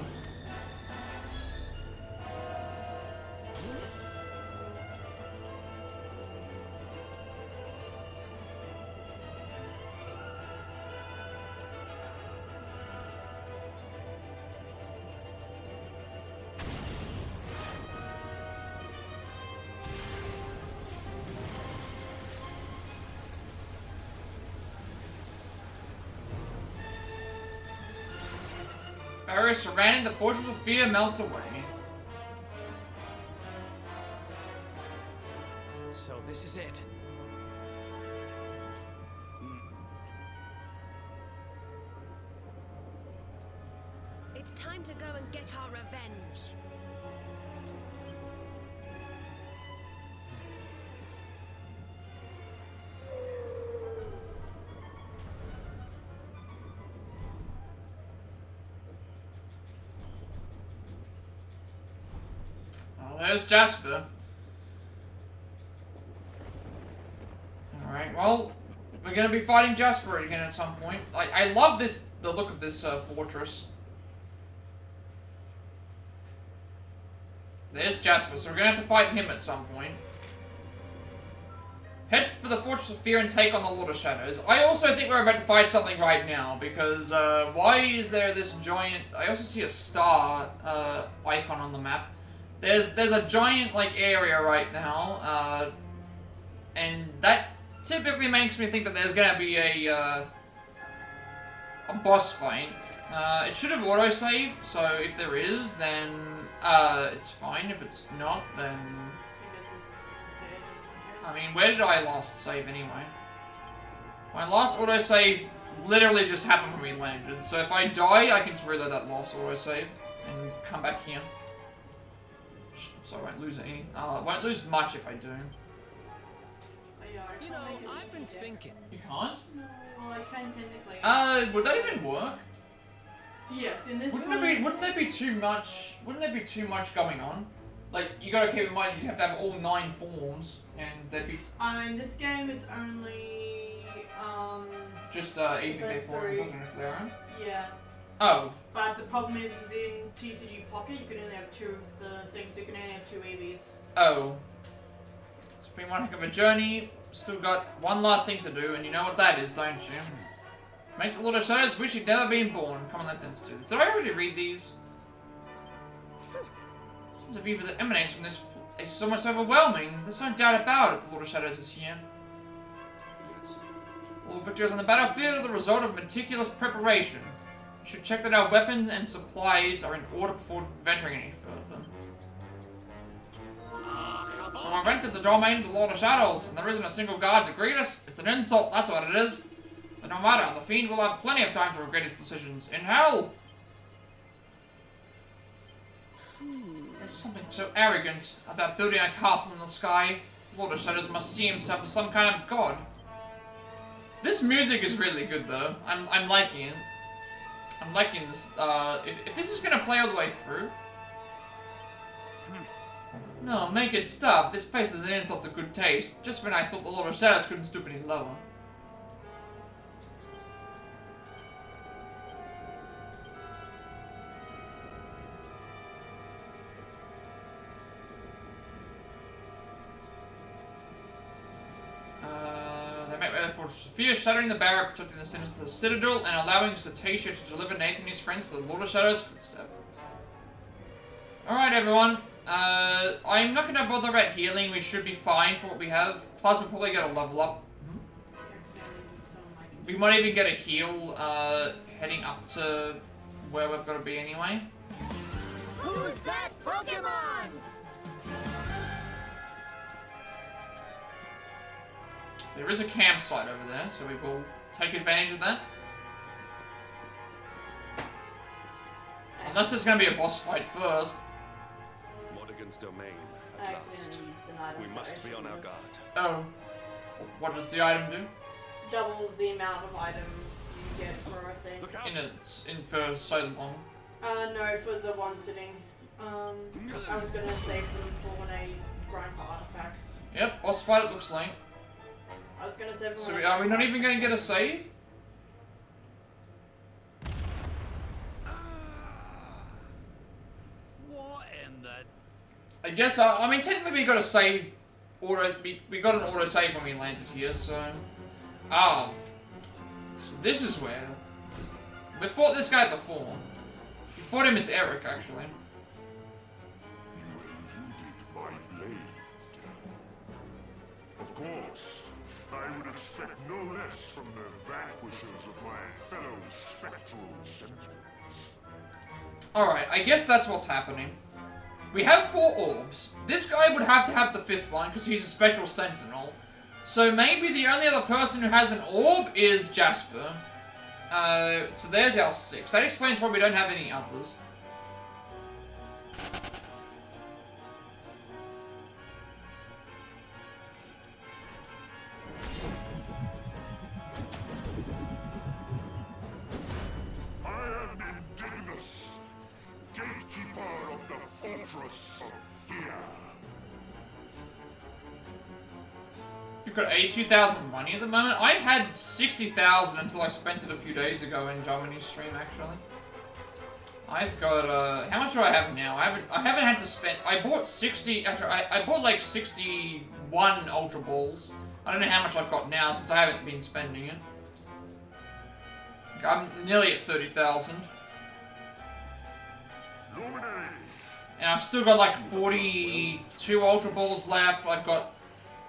Barrier surrounding the Fortress of Fear melts away. So this is it. It's time to go and get our revenge. There's Jasper. Alright, well, we're gonna be fighting Jasper again at some point. I love the look of this fortress. There's Jasper, so we're gonna have to fight him at some point. Head for the Fortress of Fear and take on the Lord of Shadows. I also think we're about to fight something right now, because why is there this giant... I also see a star icon on the map. There's a giant, like, area right now, and that typically makes me think that there's gonna be a boss fight. It should have auto-saved, so if there is, then, it's fine. If it's not, then... I mean, where did I last save, anyway? My last auto-save literally just happened when we landed, so if I die, I can just reload that last auto-save and come back here. So I won't lose anything. I won't lose much if I do. You know, I've been thinking. You can't? No, well, I can technically. Would that even work? Yes, in this Wouldn't there be too much? Wouldn't there be too much going on? Like, you gotta keep in mind you'd have to have all 9 forms, and they'd be... In this game, it's only, just, EVK first forms, three. wasn't it, if they're on? Yeah. Oh. But the problem is in TCG Pocket, you can only have 2 of the things. You can only have 2 EVs. Oh. It's been one heck of a journey. Still got one last thing to do, and you know what that is, don't you? Make the Lord of Shadows wish he'd never been born. Come on, let them do this. Did I already read these? The sense of evil that emanates from this is so much overwhelming. There's no doubt about it, the Lord of Shadows is here. Yes. All victories on the battlefield are the result of meticulous preparation. You should check that our weapons and supplies are in order before venturing any further. So I've entered the domain of the Lord of Shadows, and there isn't a single guard to greet us. It's an insult, that's what it is. But no matter, the Fiend will have plenty of time to regret his decisions. In hell! There's something so arrogant about building a castle in the sky. Lord of Shadows must see himself as some kind of god. This music is really good, though. I'm liking it. I'm liking this. If this is gonna play all the way through. No, make it stop. This place is an insult to good taste. Just when I thought the Lord of Shadows couldn't stoop any lower. They make way for Sophia, shattering the barrier, protecting the sinister citadel, and allowing Cetacea to deliver Nathan and his friends to the Lord of Shadows' footstep. Alright, everyone. I'm not gonna bother about healing. We should be fine for what we have. Plus, we'll probably get a level up. We might even get a heal, heading up to where we've got to be anyway. Who's that Pokemon? There is a campsite over there, so we will take advantage of that. Unless there's going to be a boss fight first. Mordegon's domain, at last. We must be on our guard. Oh. What does the item do? Doubles the amount of items you get for a thing. For so long. No, for the one sitting. I was gonna save them for when I grind for artifacts. Yep, boss fight it looks like. I was gonna save them. So are we not even going to get a save? What in the... I guess, I mean, technically we got a save, we got an auto save when we landed here, so... Ah. So this is where... We fought this guy before. We fought him as Eric, actually. You eluded my blade. Of course, I would expect no less from the vanquishers of my fellow spectral sentinels. Alright, I guess that's what's happening. We have 4 orbs. This guy would have to have the 5th one, because he's a spectral sentinel. So maybe the only other person who has an orb is Jasper. So there's our 6. That explains why we don't have any others. I am Indignus, gatekeeper of the fortress of fear. You've got 82,000 money at the moment. I had 60,000 until I spent it a few days ago in Germany's stream, actually. I've got, how much do I have now? I haven't had to spend, I bought 60, actually, I bought like 61 Ultra Balls. I don't know how much I've got now since I haven't been spending it. I'm nearly at 30,000. And I've still got like 42 Ultra Balls left. I've got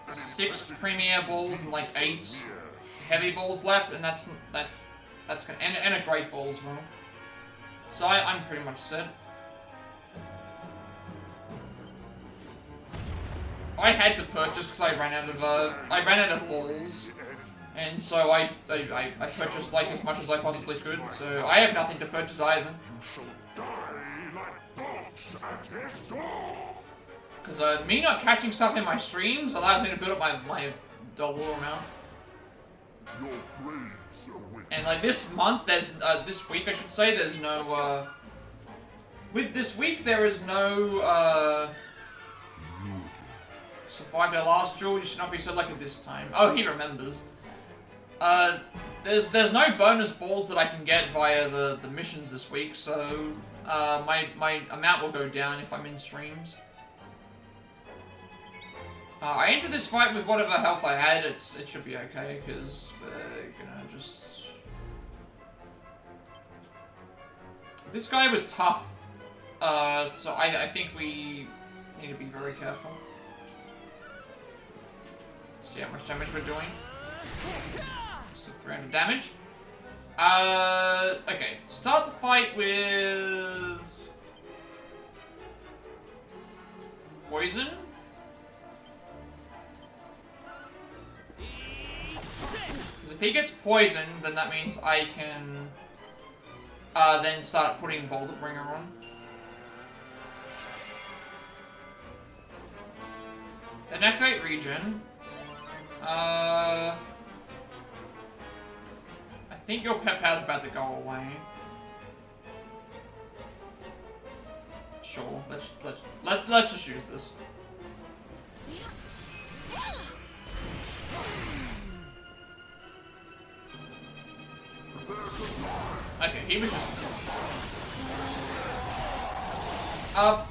6 Premier Balls and like 8 Heavy Balls left, and that's gonna, and a Great Ball as well. So I'm pretty much set. I had to purchase because I ran out of balls, and so I purchased like as much as I possibly could. So I have nothing to purchase either. Because me not catching stuff in my streams allows me to build up my dollar amount. And like this month, there's this week I should say, there's no with this week there is no Survived our last duel, you should not be so lucky this time. Oh, he remembers. There's no bonus balls that I can get via the missions this week, so my amount will go down if I'm in streams. I entered this fight with whatever health I had. It should be okay because we're gonna just. This guy was tough, so I think we need to be very careful. Let's see how much damage we're doing. So 300 damage. Okay, start the fight with poison. Because if he gets poisoned, then that means I can then start putting Boulder Bringer on. Then activate regen. I think your pet power's about to go away. Sure, let's just use this. Okay, he was just how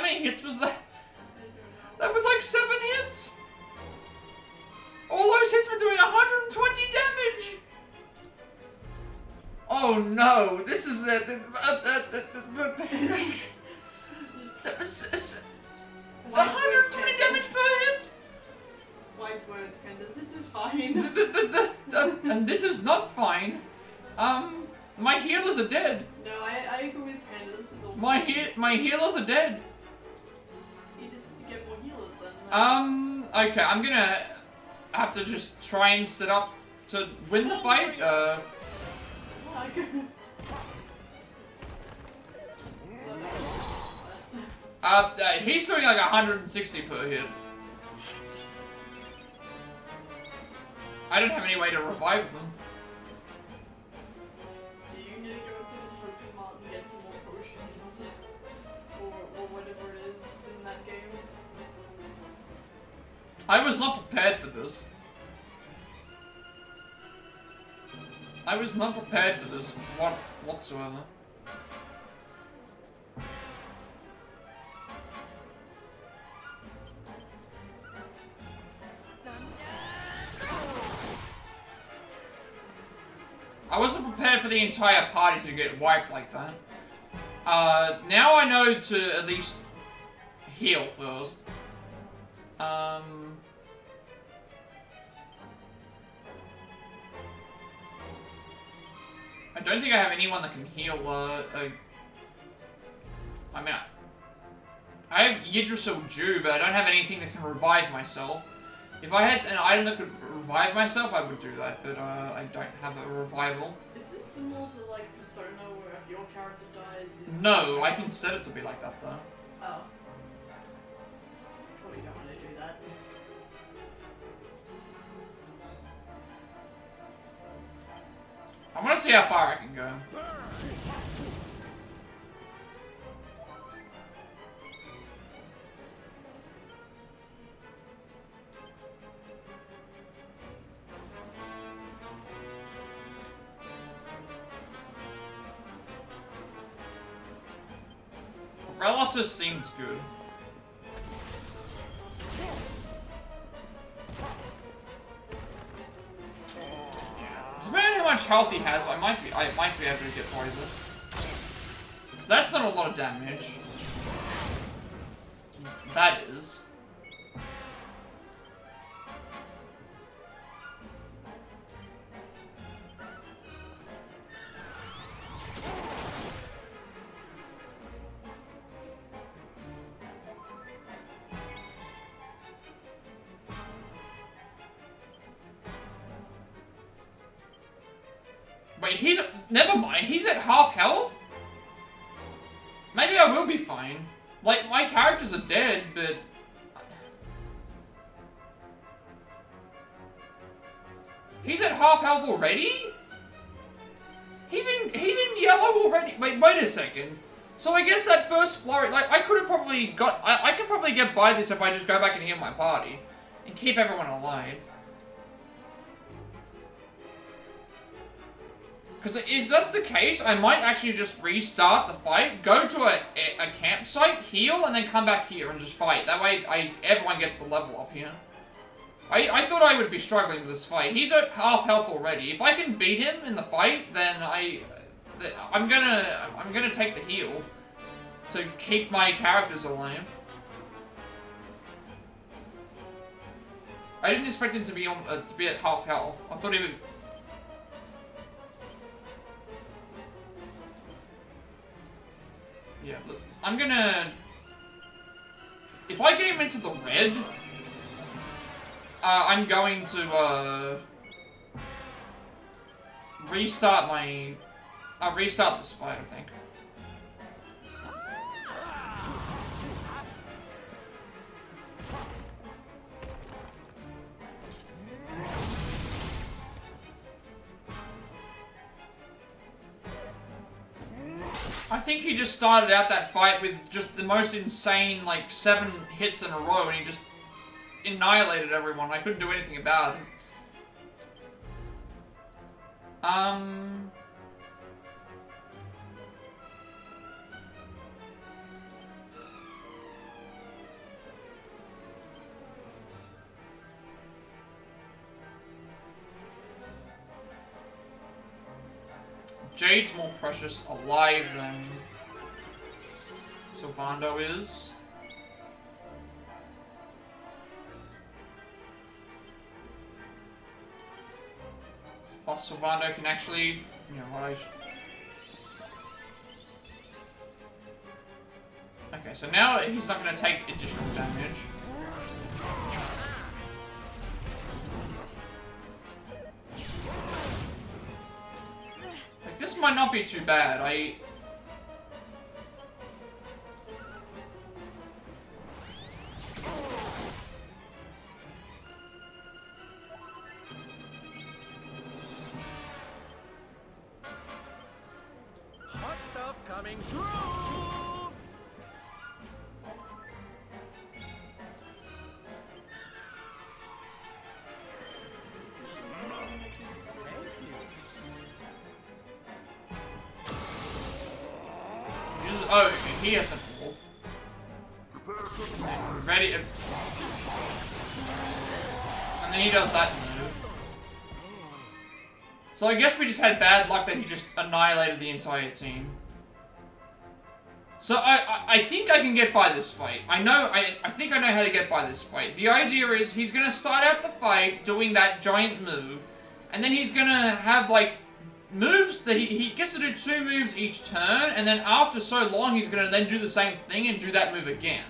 many hits was that? That was like 7 hits! All those hits were doing 120 damage! Oh no, this is the 120 damage per hit? Wise words, Panda. This is fine. And this is not fine. My healers are dead. No, I agree with Panda. This is all My healers are dead. You just have to get more healers then. Okay, I'm gonna have to just try and set up to win the fight. He's doing like 160 per hit. I don't have any way to revive them. Do you need to go to the Pokemon and get some more potions? Or whatever it is in that game? I was not prepared for this. I was not prepared for this whatsoever. I wasn't prepared for the entire party to get wiped like that. Now I know to at least heal first. I don't think I have anyone that can heal, I mean, I have Yggdrasil Dew, but I don't have anything that can revive myself. If I had an item that could revive myself, I would do that, but I don't have a revival. Is this similar to like Persona, where if your character dies, it's No, I can set it to be like that though. Oh. Probably don't want to do that. I want to see how far I can go. Paralysis seems good. Depending on how much health he has, I might be able to get by this. 'Cause that's not a lot of damage. That is. Wait, never mind, he's at half health? Maybe I will be fine. Like, my characters are dead, but... He's at half health already? He's in yellow already? Wait a second. So I guess that first flurry, like, I could have probably got... I could probably get by this if I just go back and heal my party. And keep everyone alive. Because if that's the case, I might actually just restart the fight, go to a campsite, heal, and then come back here and just fight. That way, everyone gets the level up here. I thought I would be struggling with this fight. He's at half health already. If I can beat him in the fight, then I'm gonna take the heal to keep my characters alive. I didn't expect him to be at half health. I thought he would. Yeah, look, I'm gonna... If I get him into the red, I'm going to, restart my... I'll restart this fight, I think. I think he just started out that fight with just the most insane, like, 7 hits in a row, and he just annihilated everyone. I couldn't do anything about it. Jade's more precious alive than Sylvando is. Plus Sylvando can actually, you know what Okay, so now he's not going to take additional damage. This might not be too bad. Hot stuff coming through. Oh, he has a pull. Ready. And then he does that move. So I guess we just had bad luck that he just annihilated the entire team. So I think I can get by this fight. I think I know how to get by this fight. The idea is he's gonna start out the fight doing that giant move, and then he's gonna have like moves that he gets to do 2 moves each turn, and then after so long he's gonna then do the same thing and do that move again.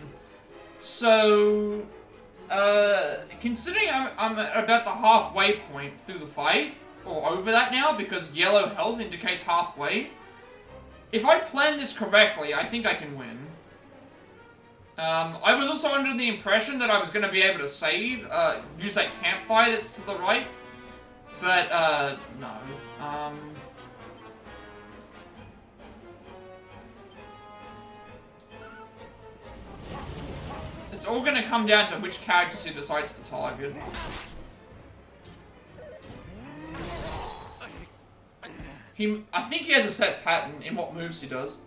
So considering I'm at about the halfway point through the fight, or over that now, because yellow health indicates halfway, if I plan this correctly, I think I can win. I was also under the impression that I was going to be able to save, use that campfire that's to the right, but no. It's all going to come down to which characters he decides to target. I think he has a set pattern in what moves he does.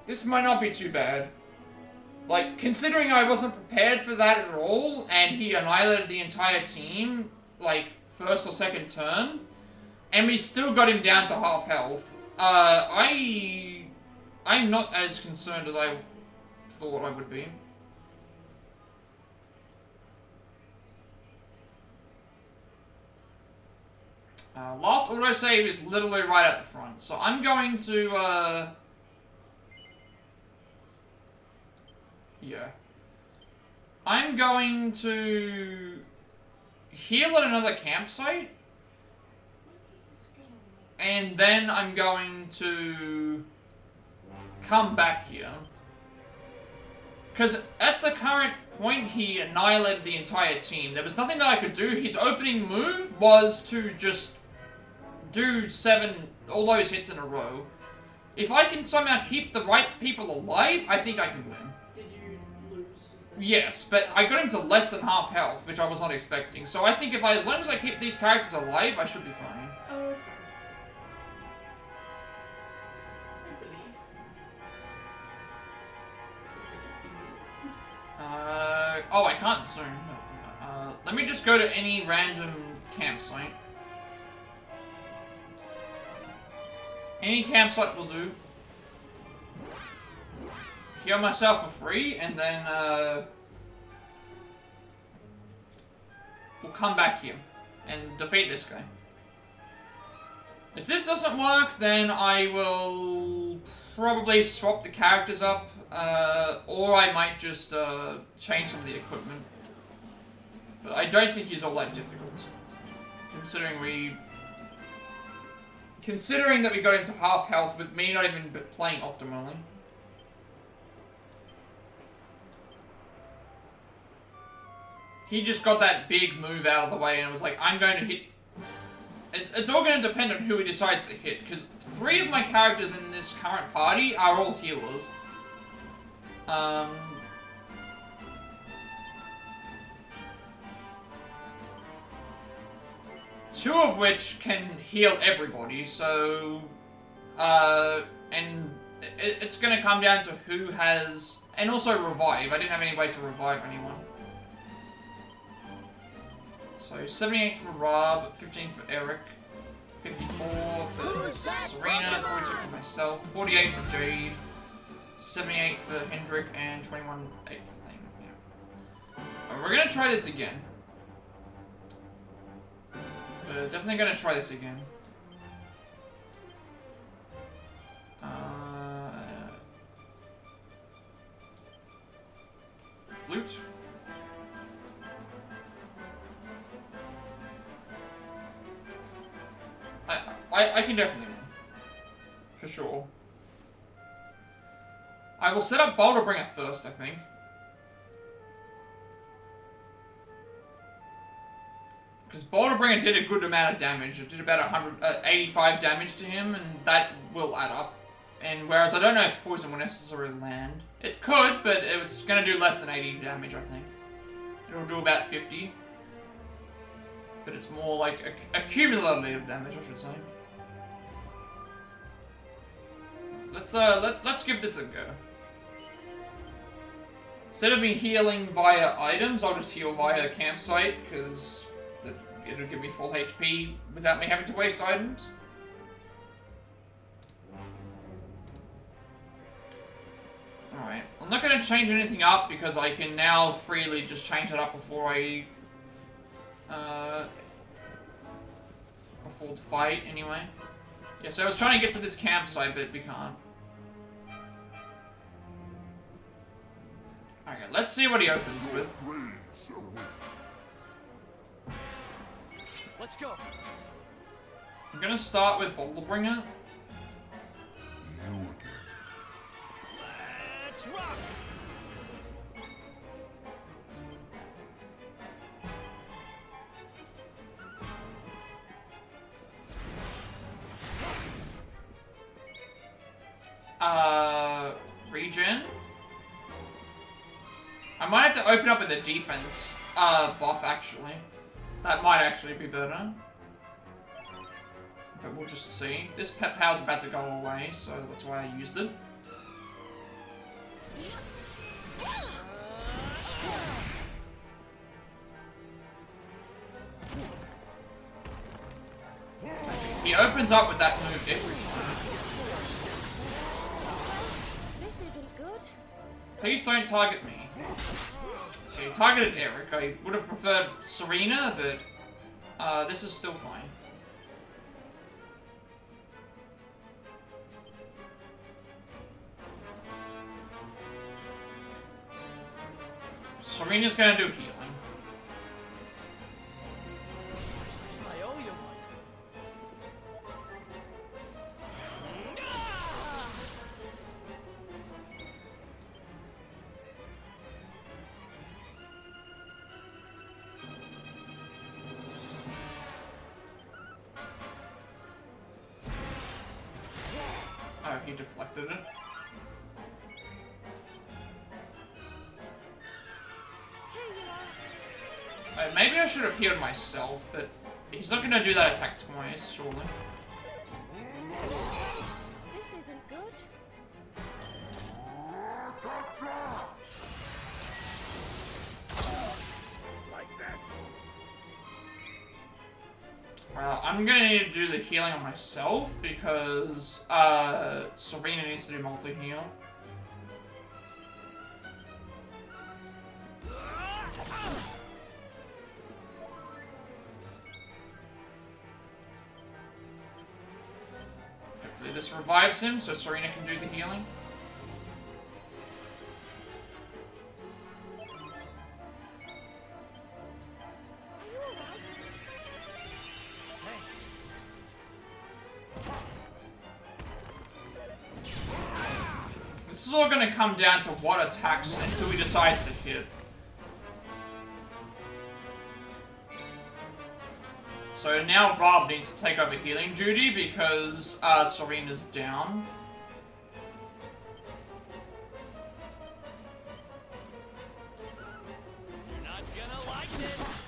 This might not be too bad. Like, considering I wasn't prepared for that at all, and he annihilated the entire team, like, first or second turn, and we still got him down to half health, I'm not as concerned as I thought I would be. Last autosave is literally right at the front, so I'm going to, yeah. I'm going to heal at another campsite, and then I'm going to come back here. Because at the current point, he annihilated the entire team. There was nothing that I could do. His opening move was to just do all those hits in a row. If I can somehow keep the right people alive, I think I can win. Did you lose? Yes, but I got him to less than half health, which I was not expecting. So I think as long as I keep these characters alive, I should be fine. Oh, okay. I believe. Oh, I can't zoom. Let me just go to any random campsite. Any campsite will do. Heal myself for free, and then, we'll come back here and defeat this guy. If this doesn't work, then I will probably swap the characters up, or I might just, change some of the equipment. But I don't think he's all that difficult, considering that we got into half health with me not even playing optimally. He just got that big move out of the way and was like, I'm going to hit... It's all going to depend on who he decides to hit, because 3 of my characters in this current party are all healers. 2 of which can heal everybody, so... and it's gonna come down to who has... And also revive. I didn't have any way to revive anyone. So 78 for Rob, 15 for Eric, 54 for Serena, 42 for myself, 48 for Jade, 78 for Hendrik, and 21 for Thing. Yeah. We're gonna try this again. We're definitely gonna try this again. Flute. I can definitely win. For sure. I will set up Boulderbringer first, I think. Because Boulderbringer did a good amount of damage. It did about 85 damage to him, and that will add up. And whereas I don't know if Poison will necessarily land. It could, but it's going to do less than 80 damage, I think. It'll do about 50. But it's more like a cumulative damage, I should say. Let's give this a go. Instead of me healing via items, I'll just heal via campsite, because it'll give me full HP without me having to waste items. Alright, I'm not going to change anything up, because I can now freely just change it up before I... before the fight, anyway. Yeah, so I was trying to get to this campsite, but we can't. Okay, let's see what he opens with. Let's go. I'm gonna start with Boulderbringer. Let's rock. Regen. I might have to open up with a defense buff, actually. That might actually be better. But we'll just see. This pet power's about to go away, so that's why I used it. He opens up with that move every time. This isn't good. Please don't target me. Okay, targeted Eric. I would have preferred Serena, but this is still fine. Serena's gonna do healing. I owe you he deflected it. Maybe I should have healed myself, but he's not gonna do that attack twice, surely. This isn't good. Like this. Well, I'm gonna need to do the healing on myself because Serena needs to do multi-heal. Hopefully this revives him so Serena can do the healing. This is all gonna come down to what attacks and who he decides to hit. So now Rob needs to take over healing duty because Serena's down. You're not gonna like this.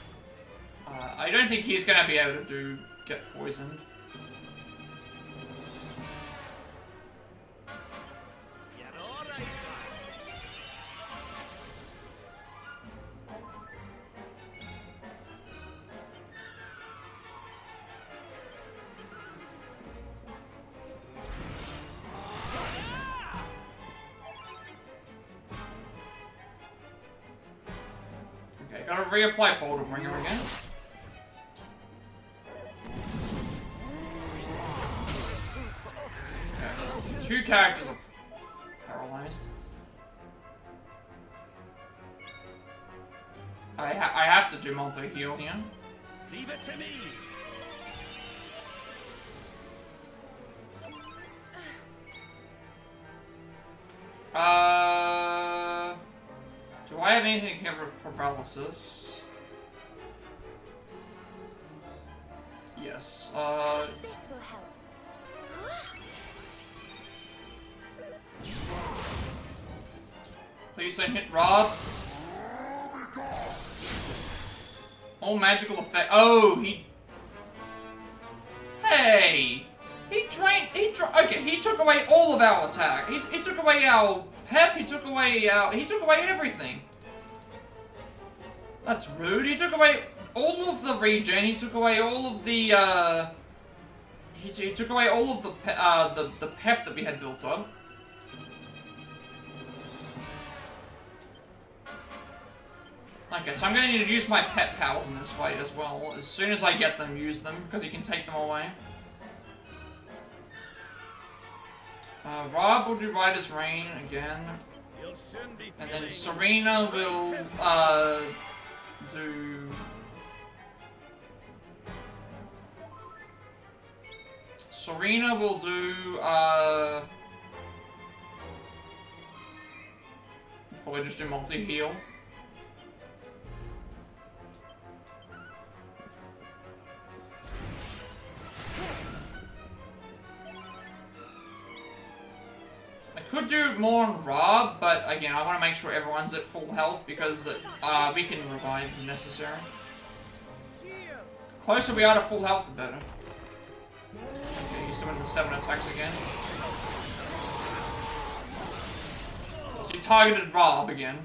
I don't think he's gonna be able to get poisoned. Okay, gotta reapply Boulder Bringer again. Okay. 2 characters are paralyzed. I have to do multi-heal here. Leave it to me. Do I have anything to cover paralysis? Yes. This will help. Please don't hit Rob. All magical effect. Oh, he. Hey! Okay, he took away all of our attack. He took away our pep. He took away everything. That's rude. He took away all of the regen. He took away all of the he took away all of the pep that we had built up. Okay, so I'm gonna need to use my pet powers in this fight as well. As soon as I get them, use them, because he can take them away. Rob will do Rider's Reign again. And then Serena will, do... Serena will do, probably just do multi-heal. Could do more on Rob, but again, I want to make sure everyone's at full health because we can revive if necessary. Closer we are to full health, the better. Okay, he's doing the 7 attacks again. So he targeted Rob again.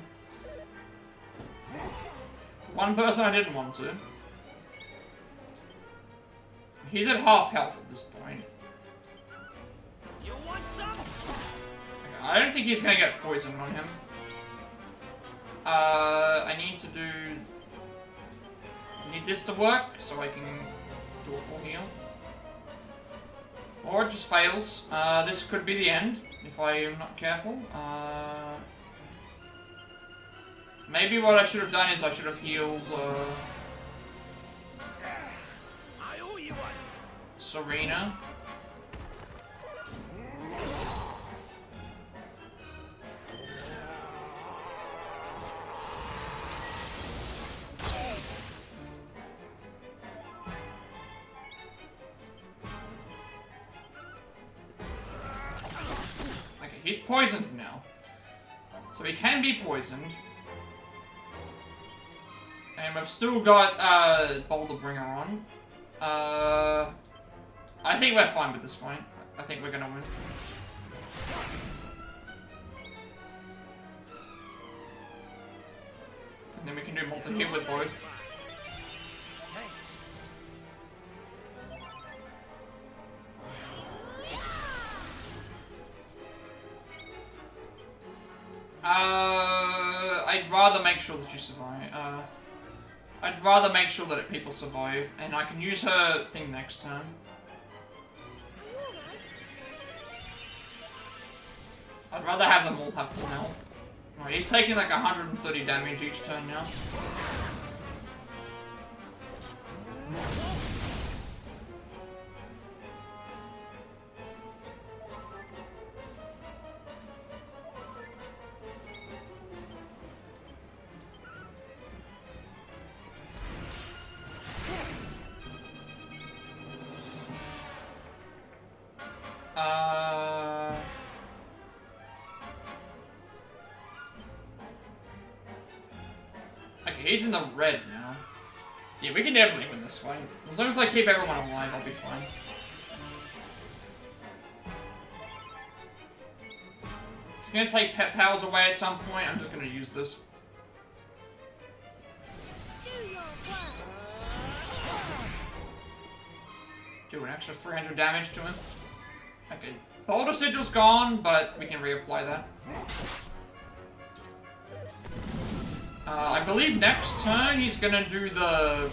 One person I didn't want to. He's at half health at this point. You want some? I don't think he's gonna get poisoned on him. I need to do... I need this to work, so I can do a full heal. Or it just fails. This could be the end, if I am not careful. Maybe what I should have done is I should have healed, I owe you one. Serena. He's poisoned now. So he can be poisoned. And we've still got Boulder Bringer on. I think we're fine with this fight. I think we're gonna win. And then we can do multi-hit with both. Thanks. I'd rather make sure that you survive. I'd rather make sure that people survive, and I can use her thing next turn. I'd rather have them all have full health. Alright, he's taking like 130 damage each turn now. Okay, he's in the red now. Yeah, we can definitely win this fight. As long as I keep everyone alive, I'll be fine. It's gonna take pet powers away at some point. I'm just gonna use this. Do an extra 300 damage to him. Okay, Boulder Sigil's gone, but we can reapply that. I believe next turn he's gonna do the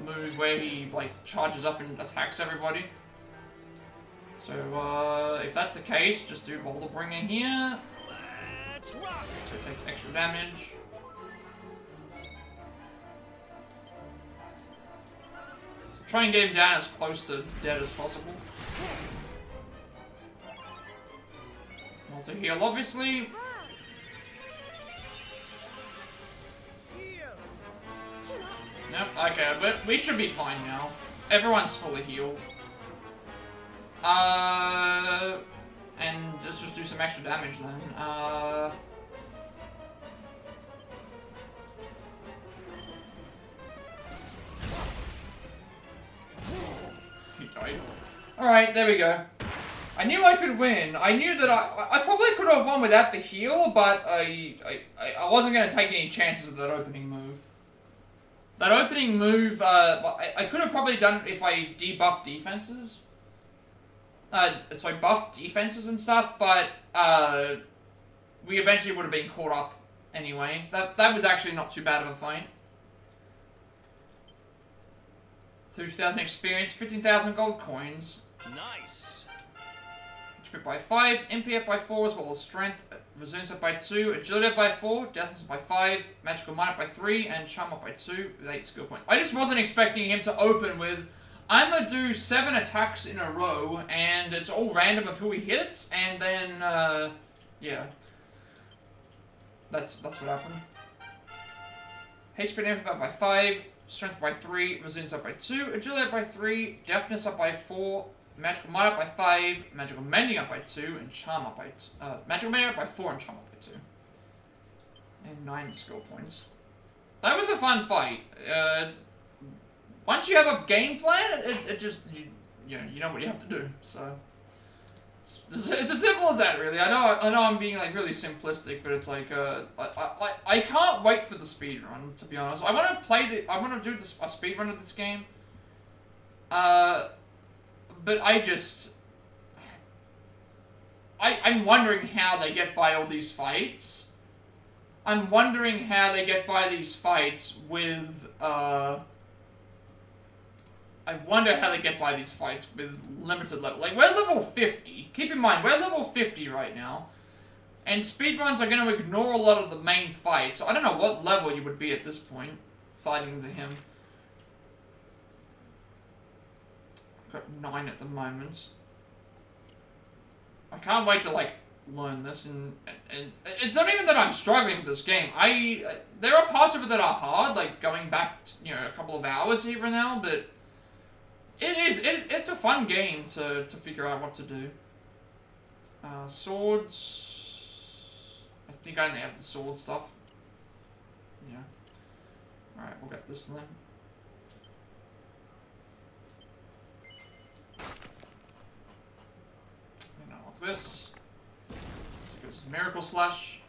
move where he like charges up and attacks everybody. So if that's the case, just do Boulder Bringer here. So it takes extra damage. So try and get him down as close to dead as possible. Multi-heal, obviously. Nope, okay, but we should be fine now. Everyone's fully healed. And let's just do some extra damage then. He died. Alright, there we go. I knew I could win. I knew that I probably could have won without the heal, but I wasn't going to take any chances with that opening move. That opening move, I could have probably done it if I debuffed defenses. So I buffed defenses and stuff, but we eventually would have been caught up anyway. That was actually not too bad of a fight. 30,000 experience, 15,000 gold coins. Nice. HP by 5, MP up by 4 as well as strength, resilience up by 2, agility up by 4, deafness up by 5, magical mind up by 3, and charm up by 2 with 8 skill points. I just wasn't expecting him to open with, I'm gonna do 7 attacks in a row, and it's all random of who he hits, and then, yeah. That's what happened. HP and MP up by 5, strength up by 3, resilience up by 2, agility up by 3, deafness up by 4, magical mind up by 5, magical mending up by 2, and charm up by magical mending up by 4 and charm up by 2. And 9 skill points. That was a fun fight. Once you have a game plan, it just you know what you have to do. So it's as simple as that, really. I know I'm being like really simplistic, but it's like I can't wait for the speed run, to be honest. I want to do a speed run of this game. But I'm wondering how they get by all these fights. I'm wondering how they get by these fights with, I wonder how they get by these fights with limited level. Like, we're level 50. Keep in mind, we're level 50 right now. And speedruns are going to ignore a lot of the main fights. So I don't know what level you would be at this point, fighting him. Got 9 at the moment. I can't wait to like learn this, and it's not even that I'm struggling with this game. There are parts of it that are hard, like going back, a couple of hours here and now, but it's a fun game to figure out what to do. Swords. I think I only have the sword stuff. Yeah. Alright, we'll get this then. And unlock this. Goes Miracle Slash.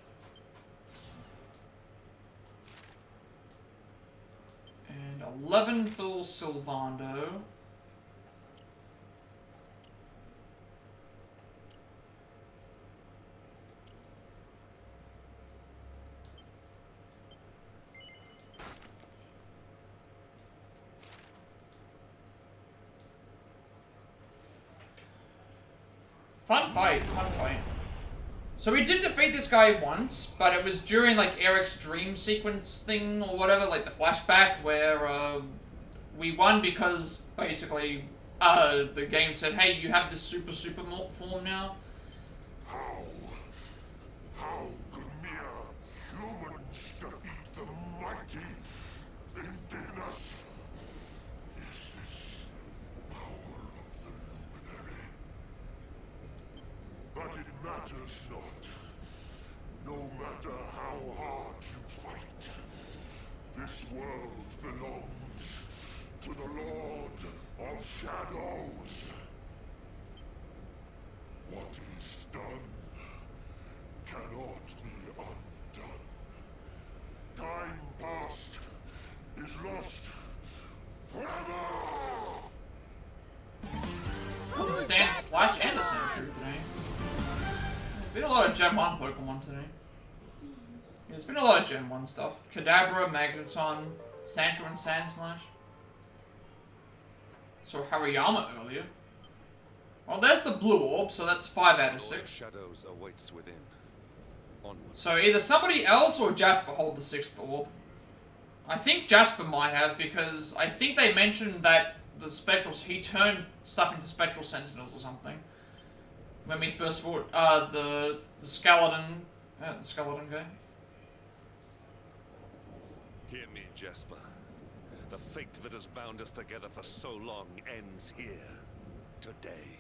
And 11 for Sylvando. Fun fight, fun fight. So we did defeat this guy once, but it was during like Eric's dream sequence thing or whatever, like the flashback where we won because basically the game said, hey, you have this super form now. How could mere humans defeat the mighty Indignus? Is this power of the luminary? But it matters not. No matter how hard you fight, this world belongs to the Lord of Shadows. What is done cannot be undone. Time past is lost forever! Sand Slash and a Sandshrew today. There's been a lot of Gen 1 Pokemon today. Yeah, there's been a lot of Gen 1 stuff. Kadabra, Magneton, Sandshrew and Sand Slash. So Hariyama earlier. Well, there's the blue orb, so that's 5 out of 6. Shadows awaits within. Onward. So either somebody else or Jasper hold the 6th orb. I think Jasper might have, because I think they mentioned that the spectrals, he turned stuff into spectral sentinels or something. When we first fought the skeleton guy. Hear me, Jasper. The fate that has bound us together for so long ends here, today.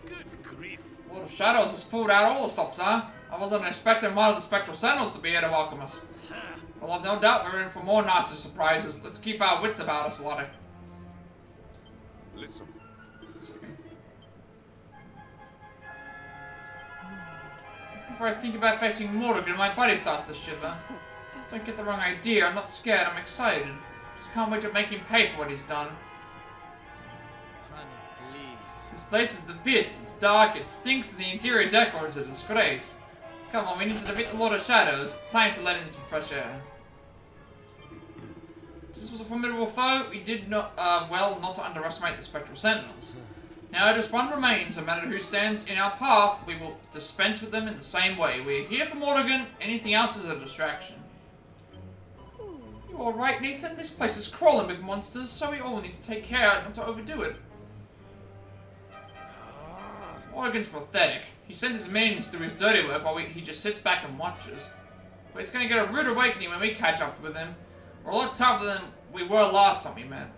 Good grief. Lord of Shadows has pulled out all the stops, huh? I wasn't expecting one of the Spectral Sentinels to be here to welcome us. Well, I've no doubt we're in for more nasty surprises. Let's keep our wits about us, Lottie. Listen. Before I think about facing Mordegon, my body starts to shiver. Don't get the wrong idea, I'm not scared, I'm excited. Just can't wait to make him pay for what he's done. Honey, please. This place is the pits, it's dark, it stinks, and the interior decor is a disgrace. Come on, we need to defeat the Lord of Shadows. It's time to let in some fresh air. This was a formidable foe. We did not, well, not to underestimate the Spectral Sentinels. Now just one remains. No matter who stands in our path, we will dispense with them in the same way. We're here for Mordegon. Anything else is a distraction. You alright, Nathan? This place is crawling with monsters, so we all need to take care not to overdo it. Mordegon's pathetic. He sends his minions to do his dirty work while he just sits back and watches. But he's gonna get a rude awakening when we catch up with him. We're a lot tougher than we were last time we met.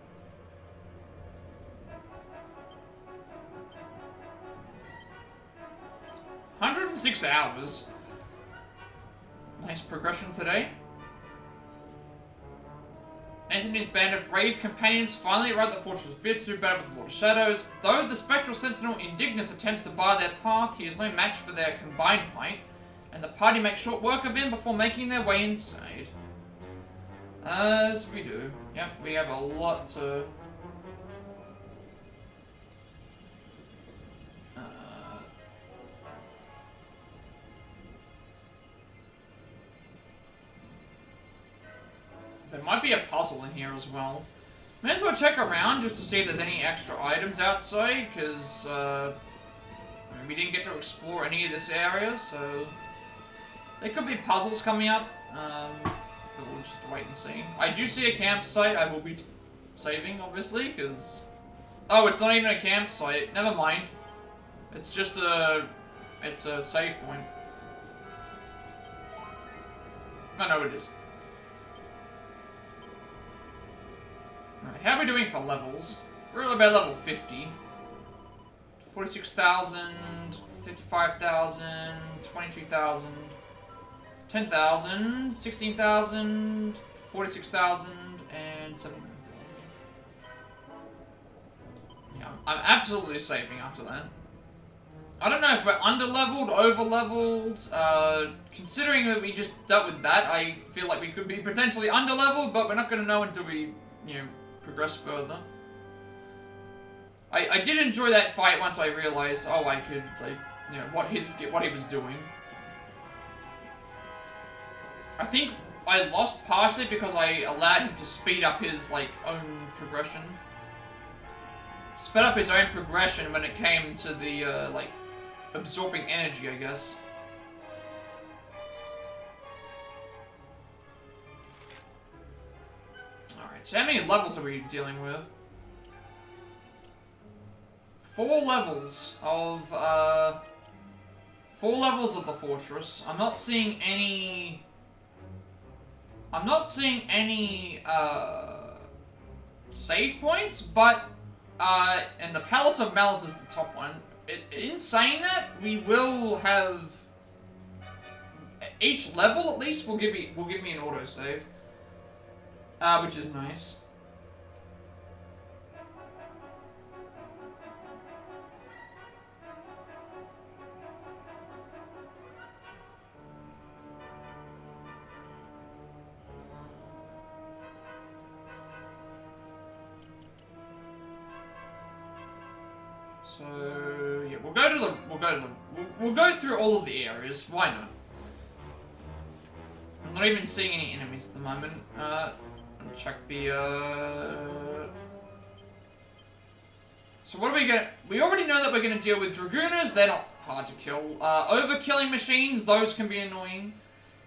"106 hours. Nice progression today. Anthony's band of brave companions finally arrived at the Fortress of Fear to do battle with the Lord of Shadows. Though the Spectral Sentinel Indignus attempts to bar their path, he is no match for their combined might, and the party makes short work of him before making their way inside. As we do. Yep, we have a lot to... There might be a puzzle in here as well. May as well check around just to see if there's any extra items outside, because I mean, we didn't get to explore any of this area, so there could be puzzles coming up. But we'll just wait and see. I do see a campsite. I will be saving, obviously, because... Oh, it's not even a campsite. Never mind. It's just a... It's a save point. I know it is. How are we doing for levels? We're about level 50. 46,000, 55,000, 22,000, 10,000, 16,000, 46,000, and 7,000. Yeah, I'm absolutely saving after that. I don't know if we're under-leveled, over-leveled. Considering that we just dealt with that, I feel like we could be potentially under-leveled, but we're not going to know until we, you know, progress further. I did enjoy that fight once I realized, oh, I could, like, you know, what he was doing. I think I lost partially because I allowed him to speed up his, like, own progression. Sped up his own progression when it came to the, like, absorbing energy, I guess. Alright, so how many levels are we dealing with? 4 levels of the fortress. I'm not seeing any save points, but and the Palace of Malice is the top one. In saying that, we will have each level at least will give me an autosave, which is nice. So yeah, we'll go through all of the areas. Why not? I'm not even seeing any enemies at the moment. I'll check the So what are we gonna? We already know that we're gonna deal with Dragooners. They're not hard to kill. Overkilling machines. Those can be annoying.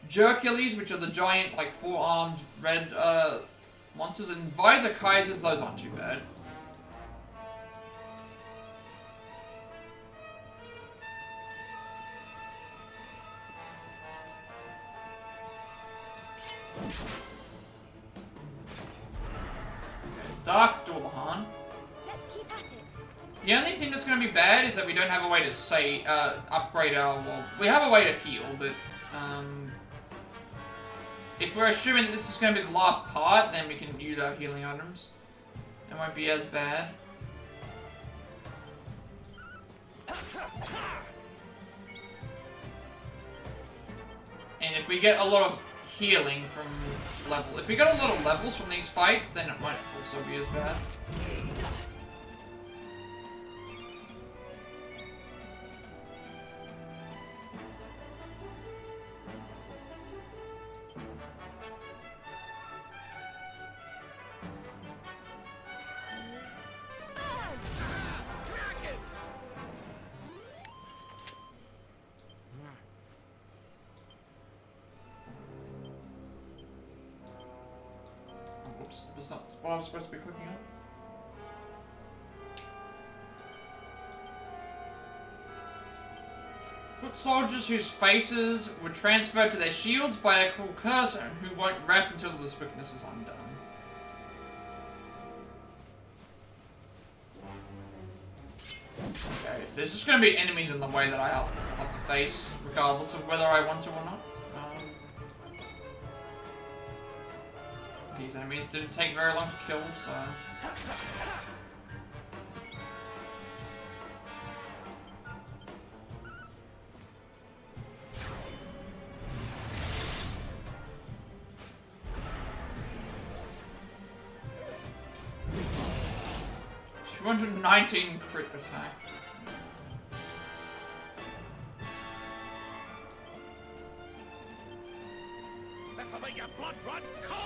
Jerkules, which are the giant, like, 4-armed red monsters, and Visor Kaisers. Those aren't too bad. Dark Dullahan. Let's keep at it. The only thing that's going to be bad is that we don't have a way to say upgrade our. Well, we have a way to heal, but if we're assuming that this is going to be the last part, then we can use our healing items. It won't be as bad. And if we get a lot of healing from level. If we get a lot of levels from these fights, then it won't also be as bad. Oops, that's not what I was supposed to be clicking on. Foot soldiers whose faces were transferred to their shields by a cruel curse and who won't rest until this wickedness is undone. Okay, there's just going to be enemies in the way that I'll have to face, regardless of whether I want to or not. These enemies didn't take very long to kill, so... $219 crit attack. This'll make your blood run cold!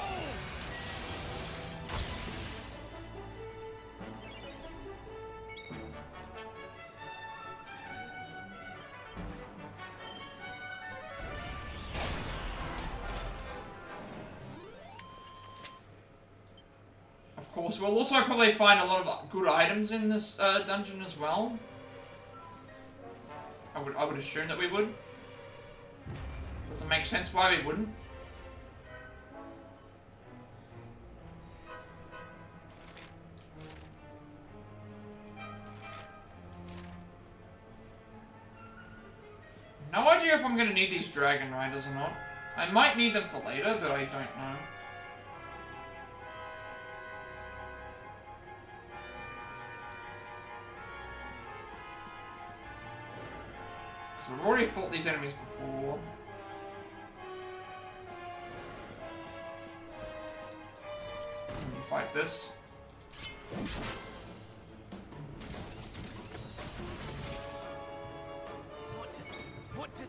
Of course, we'll also probably find a lot of good items in this dungeon as well. I would assume that we would. Doesn't make sense why we wouldn't. gonna need these dragon riders or not. I might need them for later, but I don't know. So we've already fought these enemies before. Let me fight this. What to do?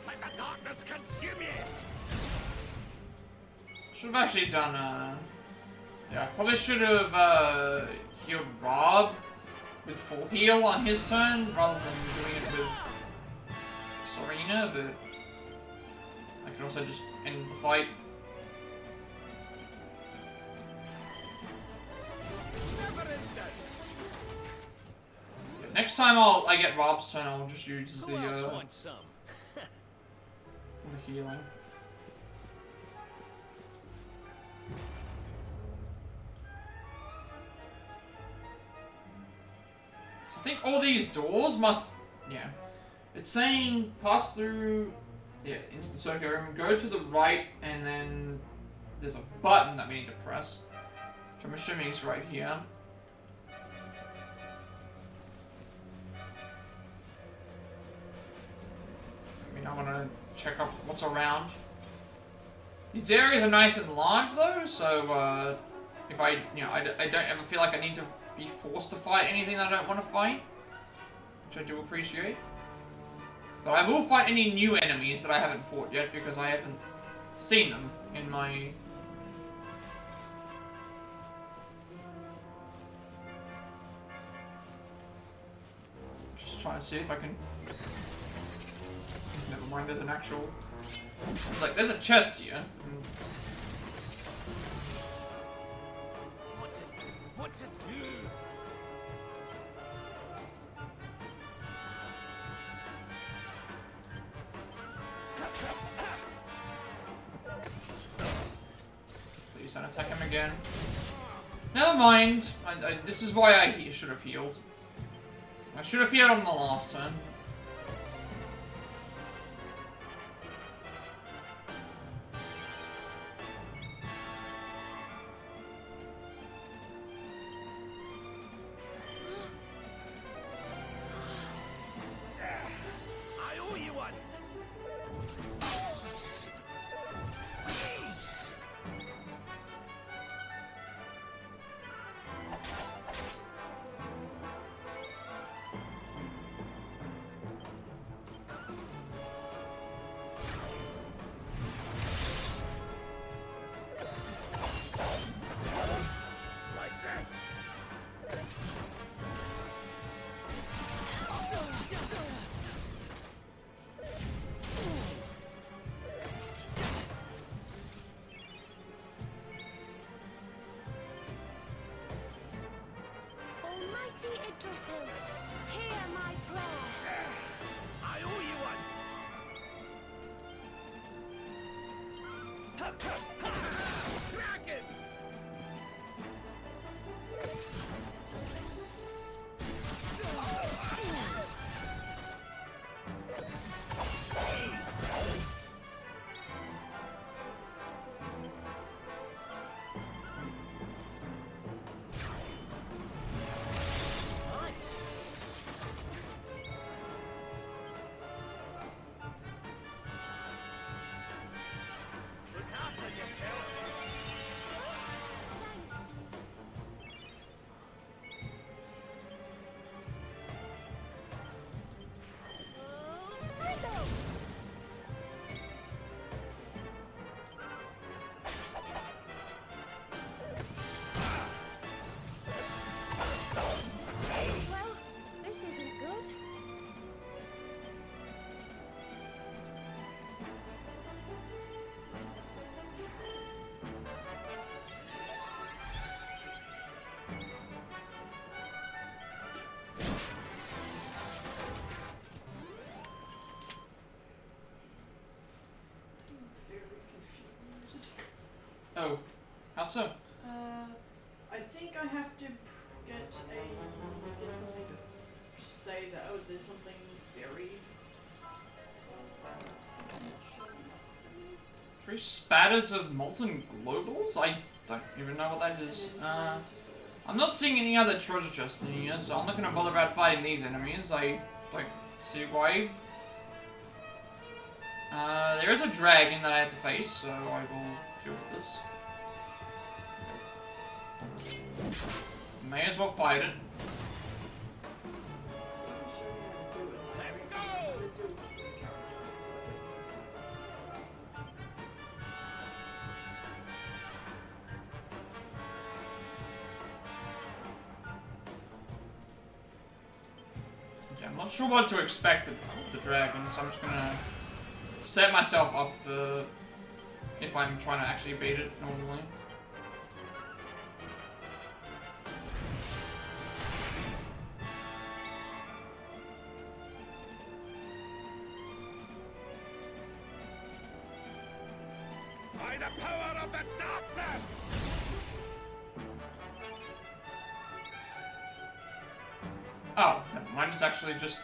Let the darkness consume you! Should have actually done, yeah, probably should have, healed Rob with full heal on his turn, rather than doing it with Serena, but I can also just end the fight. Yeah, next time I get Rob's turn, I'll just use the, want some? the healing. So I think all these doors must, yeah. It's saying pass through, yeah, into the circular room, go to the right, and then there's a button that we need to press, which I'm assuming is right here. I mean, I want to check up what's around. These areas are nice and large though, so if I don't ever feel like I need to be forced to fight anything that I don't want to fight, which I do appreciate. But I will fight any new enemies that I haven't fought yet, because I haven't seen them in my... Just trying to see if I can... Never mind, there's an actual... Like, there's a chest here. What to do? Please don't attack him again. Never mind. This is why I should have healed. I should have healed on the last turn. Oh, how so? I think I have to get something to say that there's something buried. 3 spatters of molten globals? I don't even know what that is. I'm not seeing any other treasure chests in here, so I'm not gonna bother about fighting these enemies. I don't see why. There is a dragon that I have to face, so I will deal with this. May as well fight it. Okay, I'm not sure what to expect with the dragon, so I'm just gonna set myself up for if I'm trying to actually beat it normally. By the power of the darkness! Oh, never mind, it's actually just...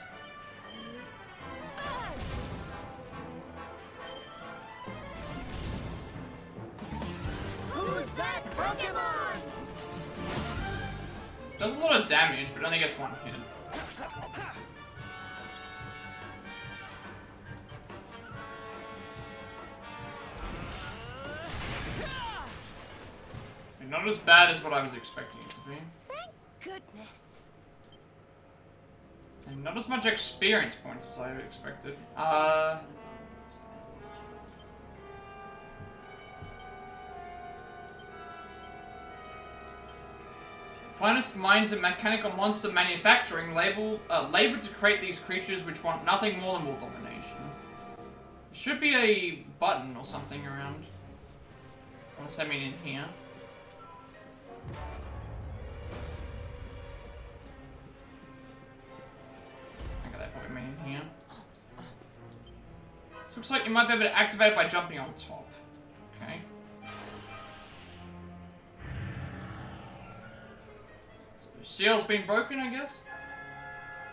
Who's that Pokemon? Does a lot of damage, but only gets 1 hit. Not as bad as what I was expecting it to be. Thank goodness. And not as much experience points as I expected. Finest minds in mechanical monster manufacturing labor to create these creatures which want nothing more than world domination. There should be a button or something around. Unless I mean in here. Here. This looks like you might be able to activate it by jumping on top. Okay. So the seal's been broken, I guess?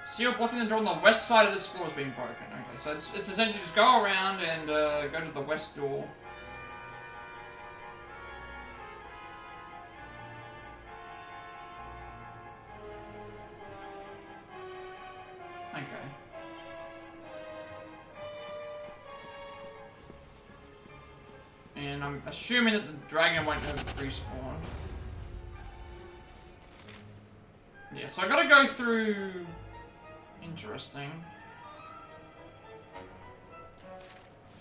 Seal blocking the door on the west side of this floor has been broken. Okay, so it's essentially just go around and go to the west door. Okay. And I'm assuming that the dragon won't have respawned. Yeah, so I gotta go through... Interesting. I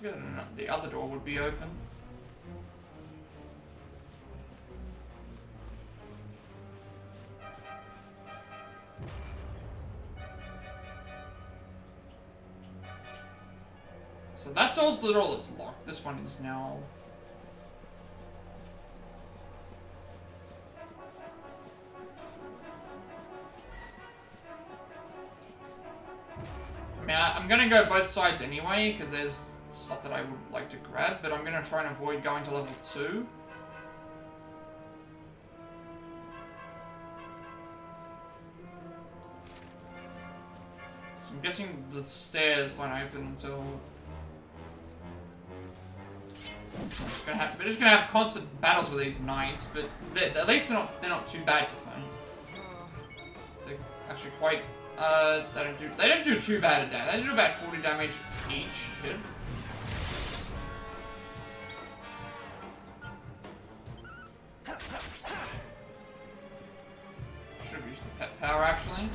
figured the other door would be open. So that door's the door that's locked. This one is now... I mean, I'm gonna go both sides anyway, because there's stuff that I would like to grab, but I'm gonna try and avoid going to level 2. So I'm guessing the stairs don't open until... We're just gonna have constant battles with these knights, but at least they're not too bad to fight. They're actually quite... they don't do too bad a damage. They do about 40 damage each hit. Should have used the pet power actually.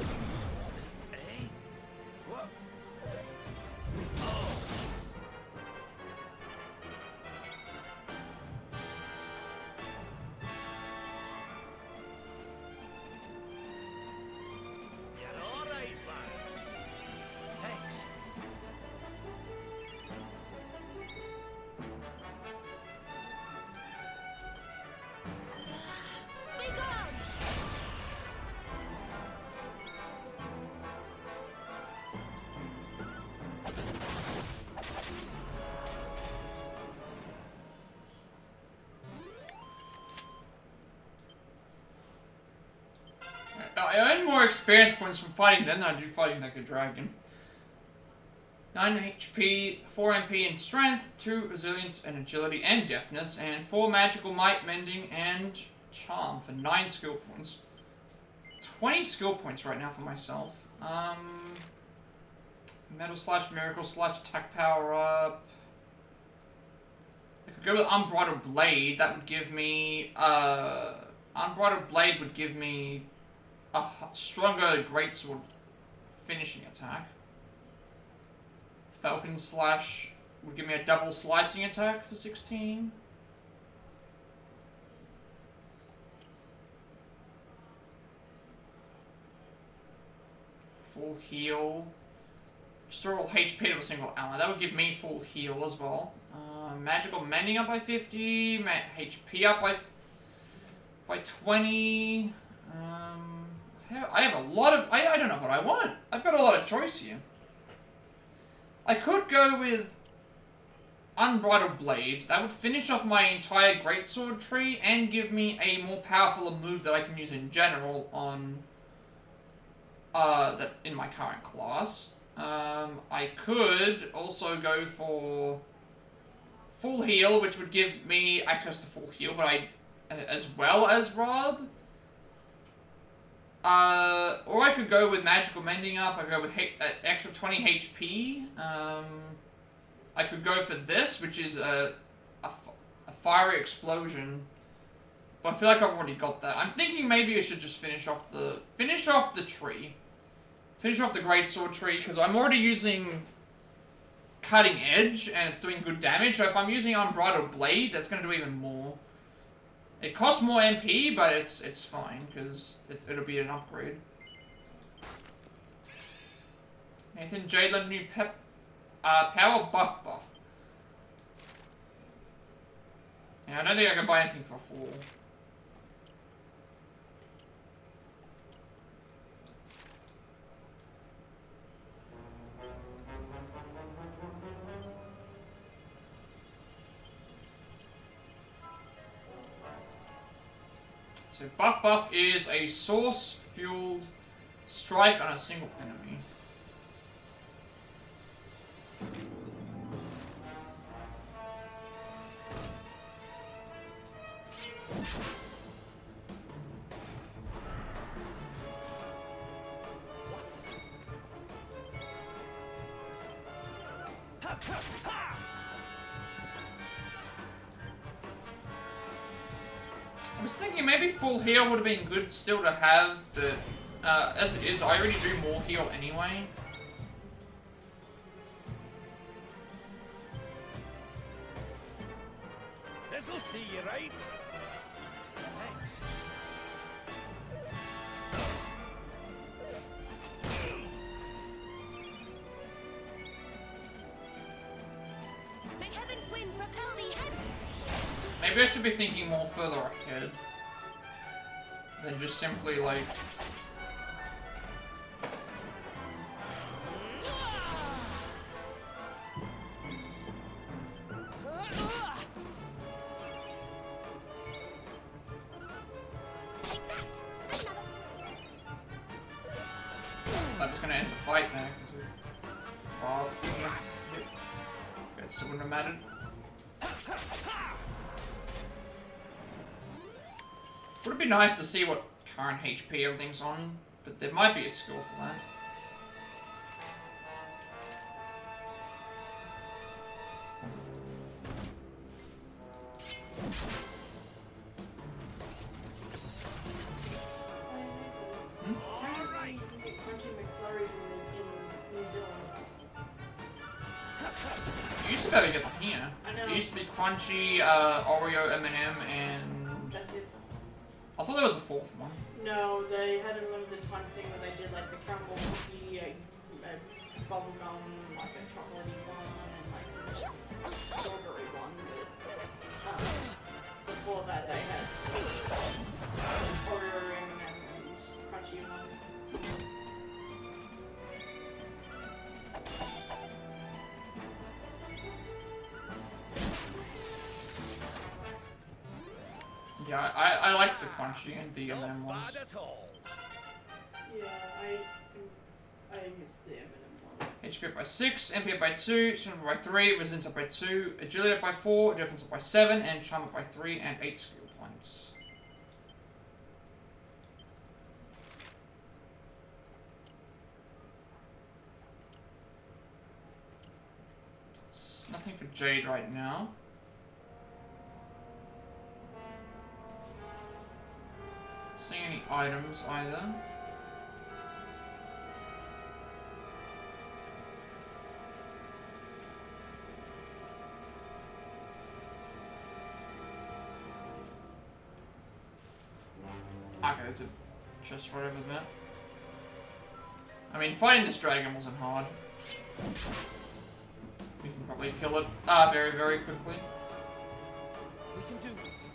I earn more experience points from fighting them than I do fighting like a dragon. 9 HP, 4 MP and strength, 2 resilience and agility and deafness, and 4 magical might, mending, and charm for 9 skill points. 20 skill points right now for myself. Metal slash miracle slash attack power up. I could go with Unbridled Blade. That would give me Unbridled Blade would give me a stronger greatsword finishing attack. Falcon Slash would give me a double slicing attack for 16. Full heal. Restore all HP to a single ally. That would give me full heal as well. Magical Mending up by 50. HP up by 20. I have a lot of... I don't know what I want. I've got a lot of choice here. I could go with Unbridled Blade. That would finish off my entire greatsword tree and give me a more powerful move that I can use in general on that in my current class. I could also go for Full Heal, which would give me access to Full Heal, but as well as Rob. Or I could go with Magical Mending up. I could go with extra 20 HP. I could go for this, which is a Fiery Explosion. But I feel like I've already got that. I'm thinking maybe I should just finish off the tree. Finish off the Greatsword tree, because I'm already using Cutting Edge, and it's doing good damage. So if I'm using Unbridled Blade, that's going to do even more. It costs more MP, but it's fine, because it'll be an upgrade. Nathan Jadlin, new power buff. Yeah, I don't think I can buy anything for 4. So buff is a source-fueled strike on a single enemy. I was thinking maybe full heal would have been good still to have, but as it is, I already do more heal anyway. This'll see you right. Thanks. May heaven's winds propel thee hence. Maybe I should be thinking more further ahead than just simply like... I'm just gonna end the fight now because it still wouldn't have mattered. Would it be nice to see what current HP everything's on, but there might be a skill for that. You used to be able to get them here. I know. It used to be Crunchy, Oreo, M&M, and... That's it. I thought there was a 4th one. No, they had a limited time thing where they did like the caramel cookie, a bubble gum, like a chocolatey one, and like some strawberry one. But before that, they had Oreo and crunchy one. Yeah, I liked the Crunchy and the M&M ones. Bad at all. Yeah, I missed the Eminem one. HP up by 6, MP up by 2, strength up by 3, resilience up by 2, agility up by 4, defense up by 7, and charm up by 3 and 8 skill points. Nothing for Jade right now. Seeing any items either. Okay, there's a chest right over there. I mean, fighting this dragon wasn't hard. We can probably kill it very, very quickly. We can do this.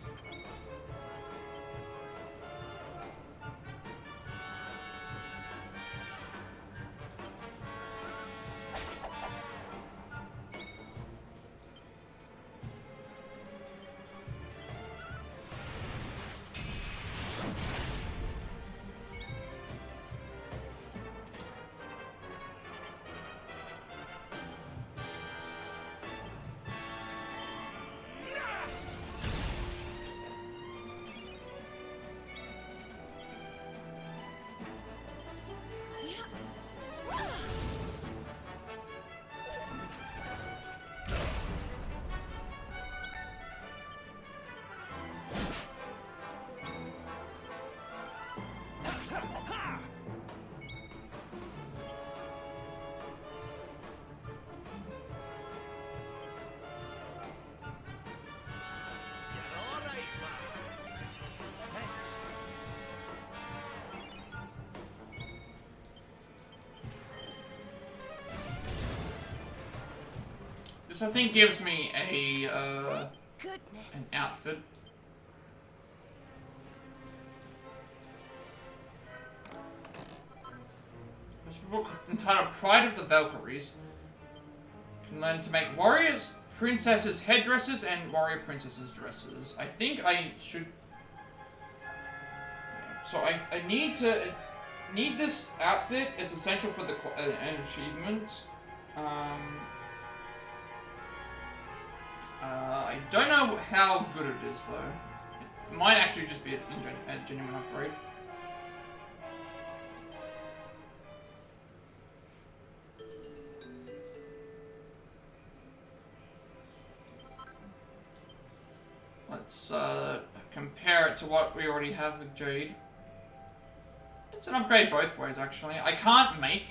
This I think gives me a an outfit. This book entitled Pride of the Valkyries can learn to make warriors, princesses headdresses, and warrior princesses dresses. I think I should. So I need this outfit. It's essential for the an achievement. I don't know how good it is though. It might actually just be a genuine upgrade. Let's compare it to what we already have with Jade. It's an upgrade both ways actually. I can't make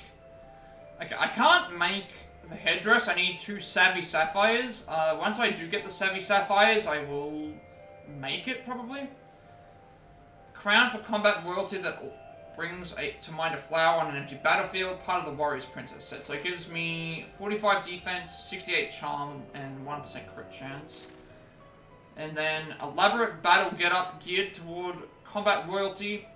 the headdress. I need 2 Savvy Sapphires. Once I do get the Savvy Sapphires, I will make it, probably. Crown for combat royalty that brings to mind a flower on an empty battlefield, part of the Warrior's Princess set. So it gives me 45 defense, 68 charm, and 1% crit chance. And then elaborate battle getup geared toward combat royalty.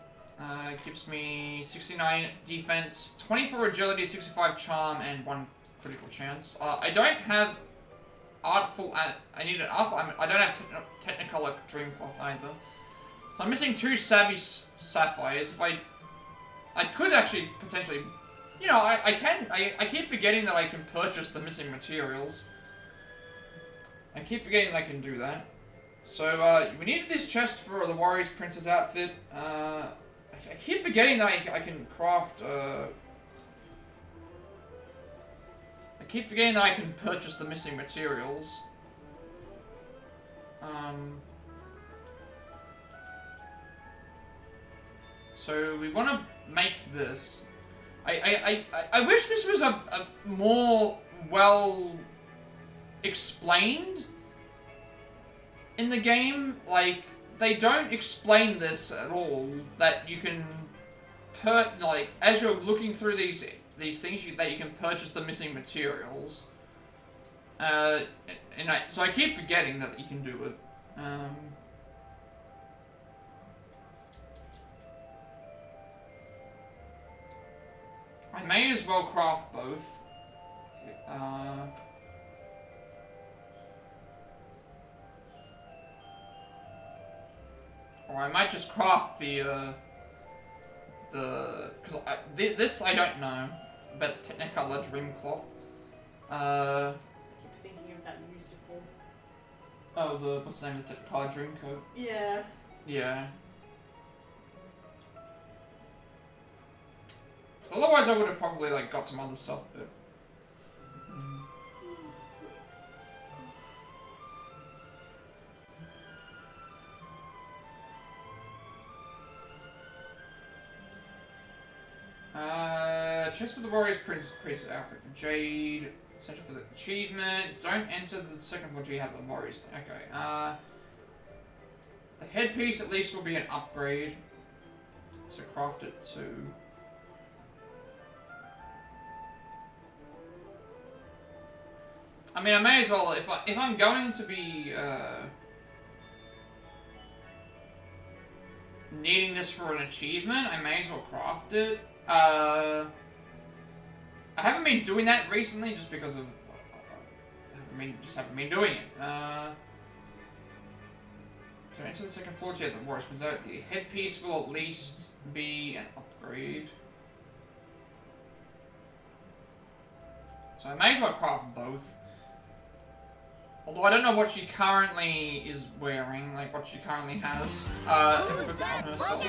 Gives me 69 defense, 24 agility, 65 charm, and 1 critical chance. I don't have artful. I need an artful. I don't have Technicolor Dreamcloth either. So I'm missing 2 Savvy Sapphires. If I could actually potentially, you know, I keep forgetting that I can purchase the missing materials. I keep forgetting that I can do that. So we needed this chest for the Warrior's Princess outfit. I keep forgetting that I can craft. I keep forgetting that I can purchase the missing materials. So we want to make this. I wish this was a more well explained in the game. Like, they don't explain this at all. That you can like, as you're looking through these things, that you can purchase the missing materials. So I keep forgetting that you can do it. I may as well craft both. Or I might just craft the the... Because this I don't know. But Technicolor Dreamcloth. I keep thinking of that musical. Oh, what's the name of the Technicolor Dreamcoat? Yeah. Yeah. So otherwise I would have probably like got some other stuff, but... Chest for the Warriors Priest outfit for Jade. Essential for the achievement. Don't enter the second floor until you have the Warriors thing. Okay. The headpiece at least will be an upgrade. So craft it to... I mean, I may as well, if I'm going to be, needing this for an achievement, I may as well craft it. I haven't been doing that recently just because of, haven't been doing it. So enter the second floor to get the Warriors out. The headpiece will at least be an upgrade. So I may as well craft both. Although I don't know what she currently is wearing, like what she currently has equipped on herself.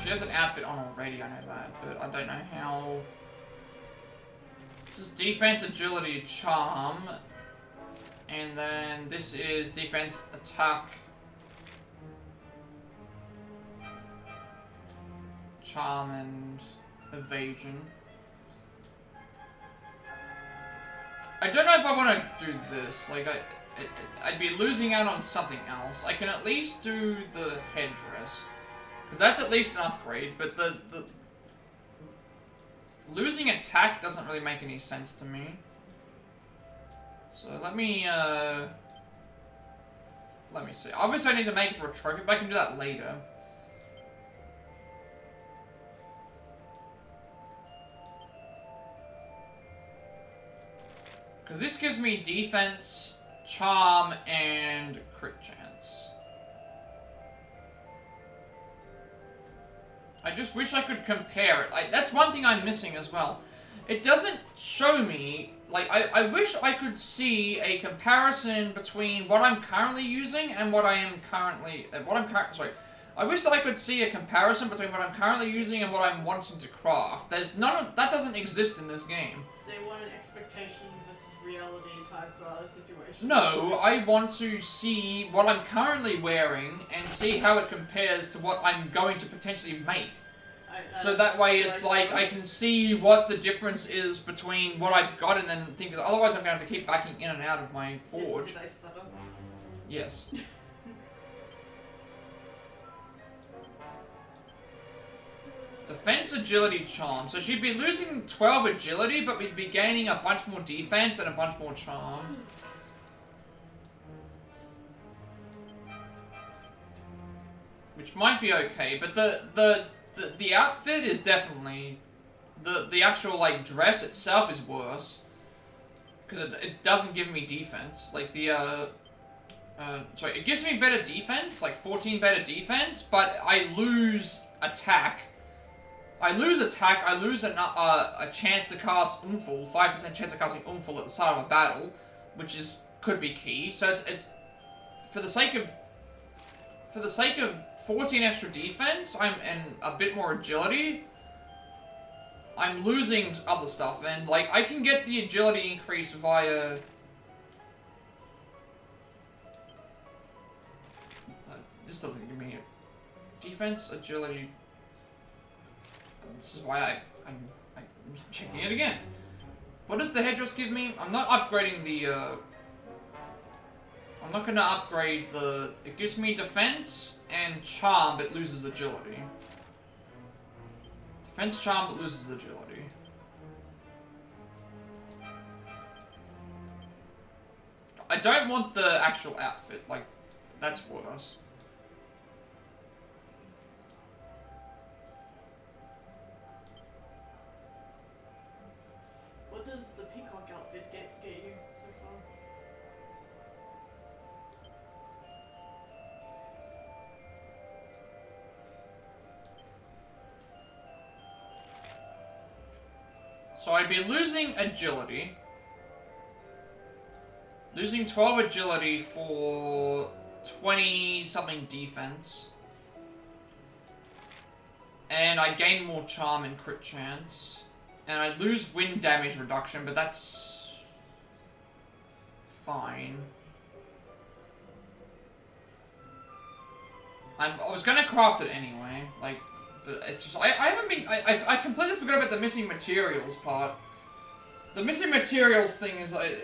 She has an outfit on already, I know that, but I don't know how... This is defense, agility, charm, and then this is defense, attack, charm, and evasion. I don't know if I want to do this. Like, I'd be losing out on something else. I can at least do the headdress, because that's at least an upgrade. But the losing attack doesn't really make any sense to me. So let me see. Obviously, I need to make it for a trophy, but I can do that later. Because this gives me defense, charm, and crit chance. I just wish I could compare it. That's one thing I'm missing as well. It doesn't show me... Like, I wish I could see a comparison between what I'm currently using and what I am currently... sorry. I wish that I could see a comparison between what I'm currently using and what I'm wanting to craft. There's none of... That doesn't exist in this game. So you want an expectation versus reality type situation? No, I want to see what I'm currently wearing and see how it compares to what I'm going to potentially make. So that way it's like I can see what the difference is between what I've got and then think, otherwise I'm going to have to keep backing in and out of my forge. Did I stutter? Yes. Defense, agility, charm. So she'd be losing 12 agility, but we'd be gaining a bunch more defense and a bunch more charm. Which might be okay, but the outfit is definitely... The actual, like, dress itself is worse. Because it doesn't give me defense. Like, sorry, it gives me better defense, like 14 better defense, but I lose attack. I lose a chance to cast Unful, 5% chance of casting Unful at the start of a battle, which could be key. So it's for the sake of 14 extra defense, and a bit more agility, I'm losing other stuff, and like I can get the agility increase via this doesn't give me defense, agility. This is why I'm checking it again. What does the headdress give me? I'm not upgrading the, I'm not gonna upgrade the... It gives me defense and charm, but loses agility. Defense, charm, but loses agility. I don't want the actual outfit, like, that's worse. What does the peacock outfit get you so far? So I'd be losing agility. Losing 12 agility for 20-something defense. And I gain more charm and crit chance. And I lose wind damage reduction, but that's fine. I was gonna craft it anyway, like, but it's just, I haven't been, I completely forgot about the missing materials part. The missing materials thing is, I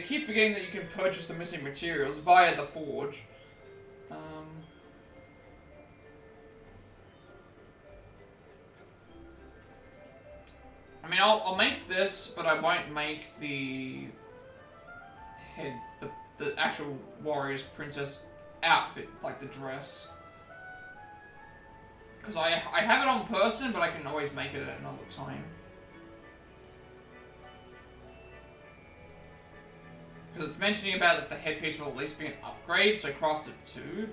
keep forgetting that you can purchase the missing materials via the forge. I mean, I'll make this, but I won't make the head, the actual warrior's princess outfit, like the dress. Because I have it on person, but I can always make it at another time. Because it's mentioning about that the headpiece will at least be an upgrade, so I crafted 2,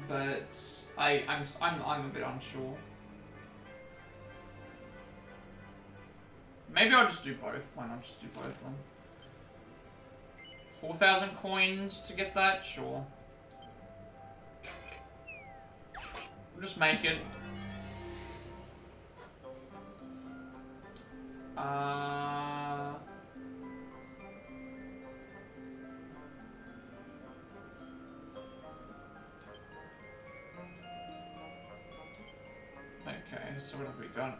but I'm a bit unsure. Maybe I'll just do both. Why not just do both then? 4,000 coins to get that? Sure. We'll just make it. Okay, so what have we got?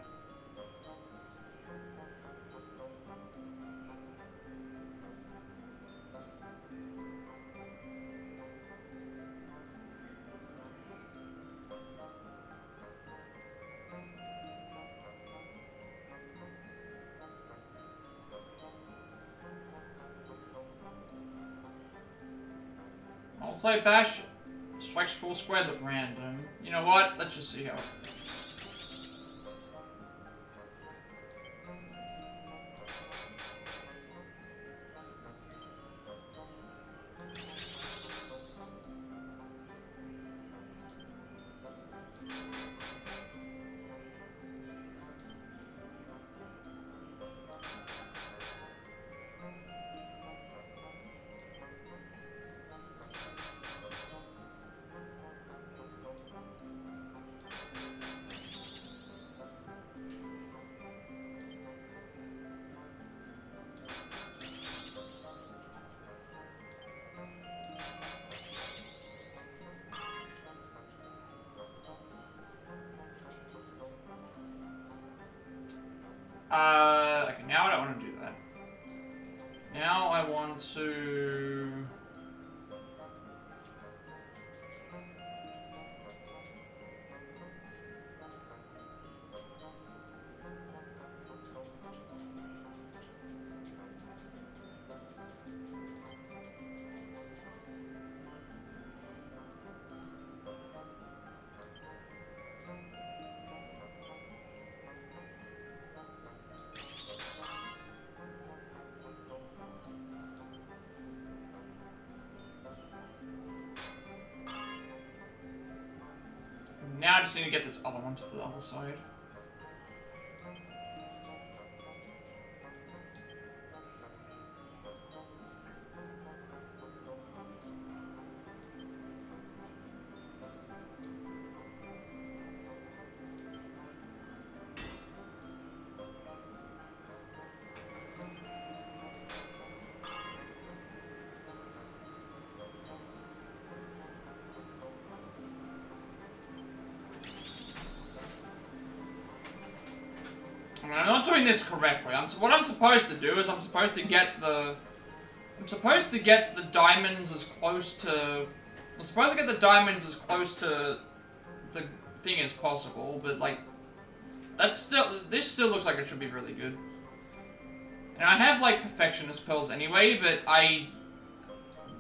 Multi-bash strikes 4 squares at random. You know what? Let's just see how it goes. Okay, now I don't want to do that. Now I want to... Now I just need to get this other one to the other side. I'm not doing this correctly. What I'm supposed to do is I'm supposed to get the diamonds as close to... I'm supposed to get the diamonds as close to the thing as possible, but like... This still looks like it should be really good. And I have like perfectionist pearls anyway, but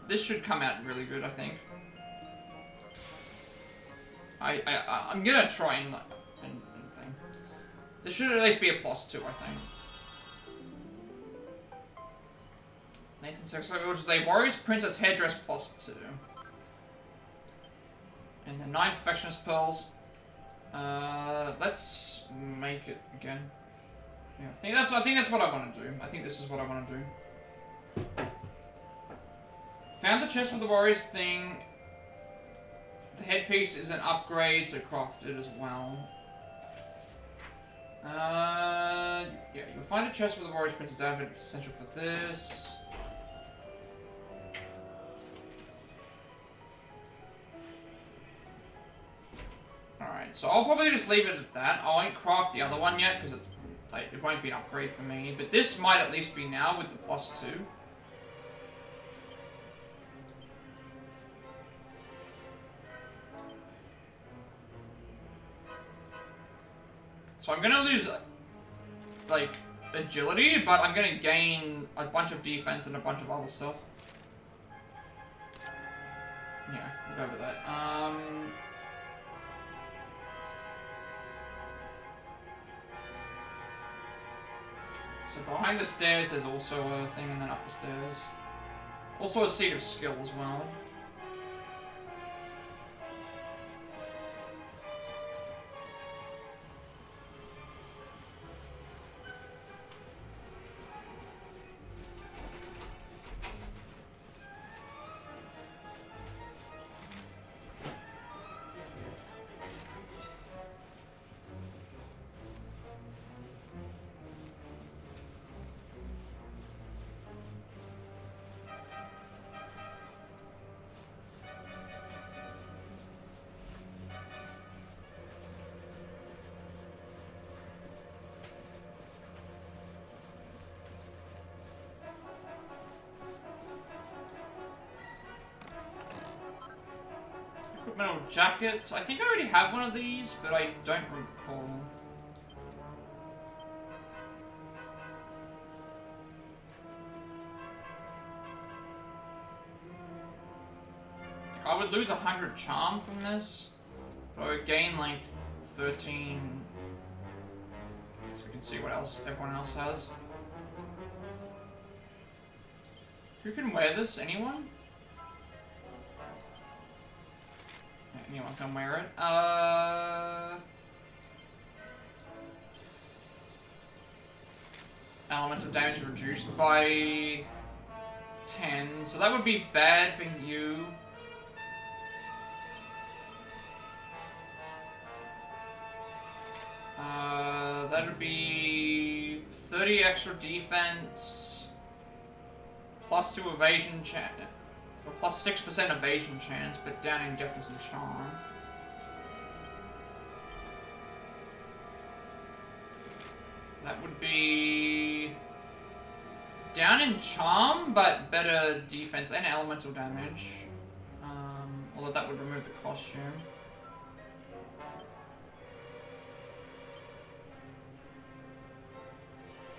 this should come out really good, I think. I'm gonna try and thing. This should at least be a +2, I think. Nathan says, which is a Warrior's Princess Headdress +2. And the 9 Perfectionist Pearls. Let's make it again. Yeah, I think that's what I want to do. I think this is what I want to do. Found the chest with the warriors thing. The headpiece is an upgrade to craft it as well. Yeah, you'll find a chest with the warriors princess outfit. It's essential for this. Alright, so I'll probably just leave it at that. I won't craft the other one yet, because it won't be an upgrade for me. But this might at least be now with the +2. So I'm gonna lose, like, agility, but I'm gonna gain a bunch of defense and a bunch of other stuff. Yeah, we'll go with that. So behind the stairs, there's also a thing, and then up the stairs. Also a seat of skill as well. Metal jackets. I think I already have one of these, but I don't recall. Like, I would lose 100 charm from this, but I would gain like 13. So we can see what else everyone else has. Who can wear this? Anyone? Anyone can wear it. Elemental damage reduced by 10, so that would be bad for you. That would be 30 extra defense, +2 evasion chance. Plus 6% evasion chance, but down in deftness and charm. That would be down in charm, but better defense and elemental damage. Although that would remove the costume.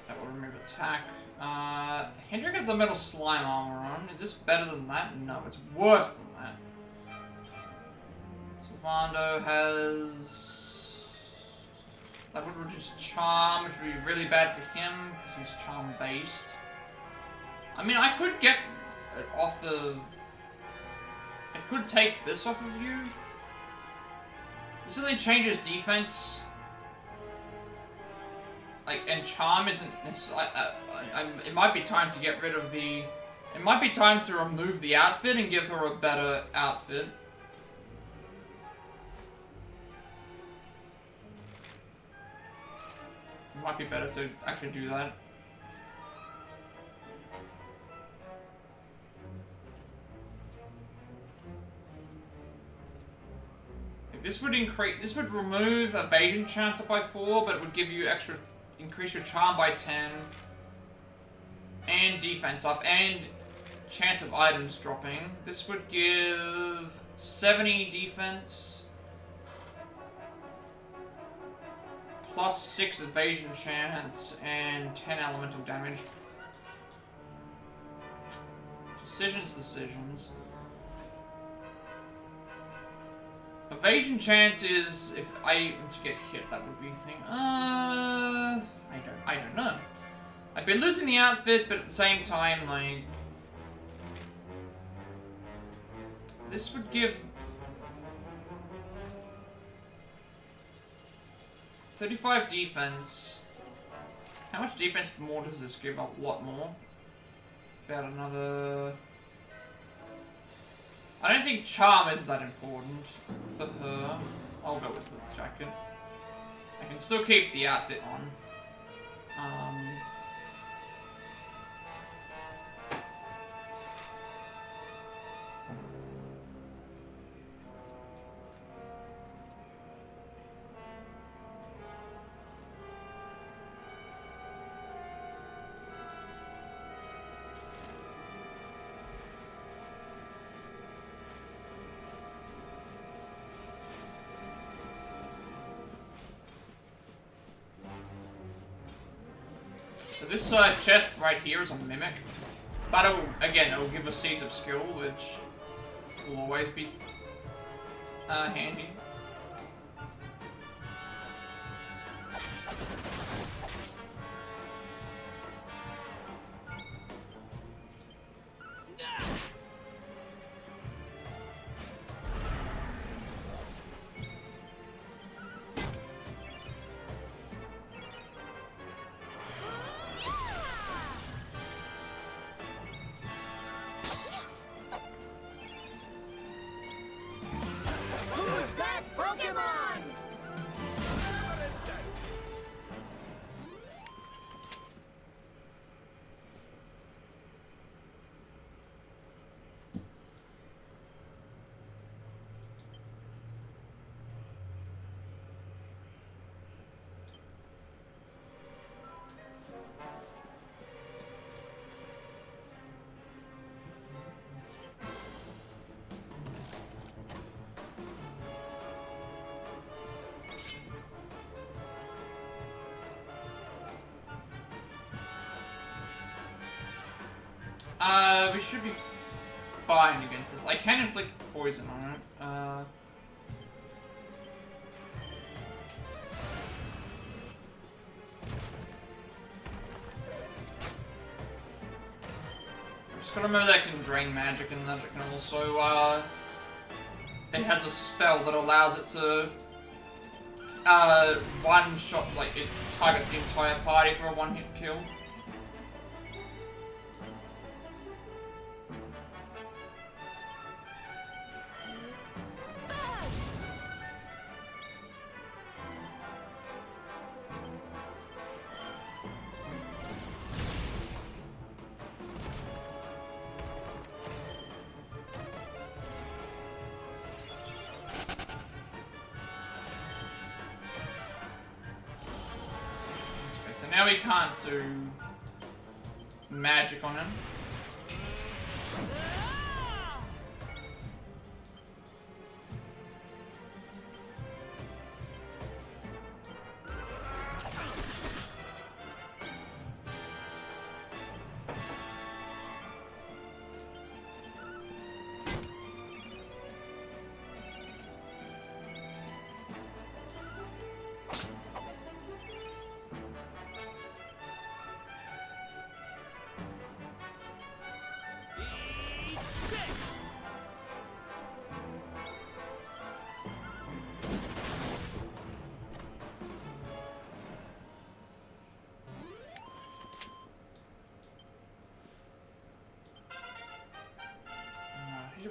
That would remove attack. Hendrik has the metal slime armor on. Is this better than that? No, it's worse than that. Sylvando has... That would reduce charm, which would be really bad for him, because he's charm-based. I mean, I could get it off of... I could take this off of you. This only changes defense. Like, and charm isn't necessarily... it might be time to get rid of the... It might be time to remove the outfit and give her a better outfit. It might be better to actually do that. This would remove evasion chance up by 4, but it would give you extra... Increase your charm by 10. And defense up. And chance of items dropping. This would give 70 defense. Plus 6 evasion chance. And 10 elemental damage. Decisions. Evasion chance is if I to get hit, that would be the thing. I don't know. I'd be losing the outfit, but at the same time, like, this would give 35 defense How much defense more does this give? A lot more. About another... I don't think charm is that important for her. I'll go with the jacket. I can still keep the outfit on. So this chest right here is a mimic, but it'll give us seeds of skill, which will always be handy. Who's that Pokemon? We should be fine against this. I can inflict poison on it. I'm just gotta remember that it can drain magic and that it can also, it has a spell that allows it to, one shot, like, it targets the entire party for a one-hit kill. So now we can't do magic on him.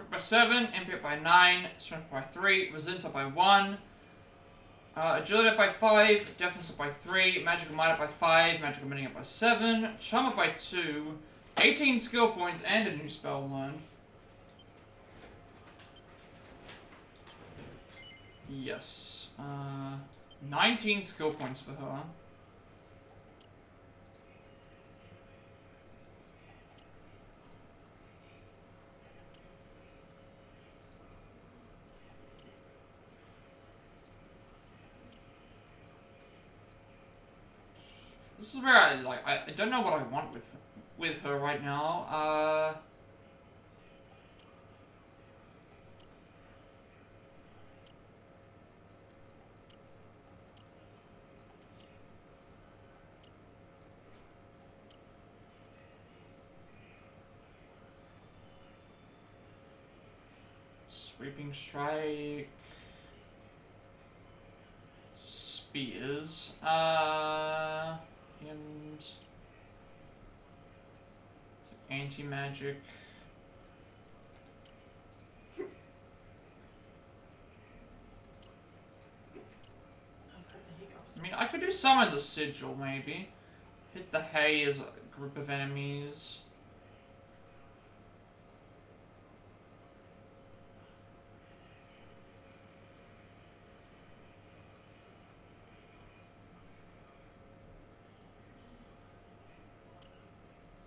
By 7, MP up by 9, strength by 3, resilience up by 1, agility up by 5, deafness up by 3, magical might up by 5, magical mining up by 7, charm up by 2, 18 skill points, and a new spell learned. Yes. 19 skill points for her. This is where I don't know what I want with her right now. Sweeping strike. Spears. and anti-magic. I mean, I could do summons a sigil, maybe. Hit the hay as a group of enemies.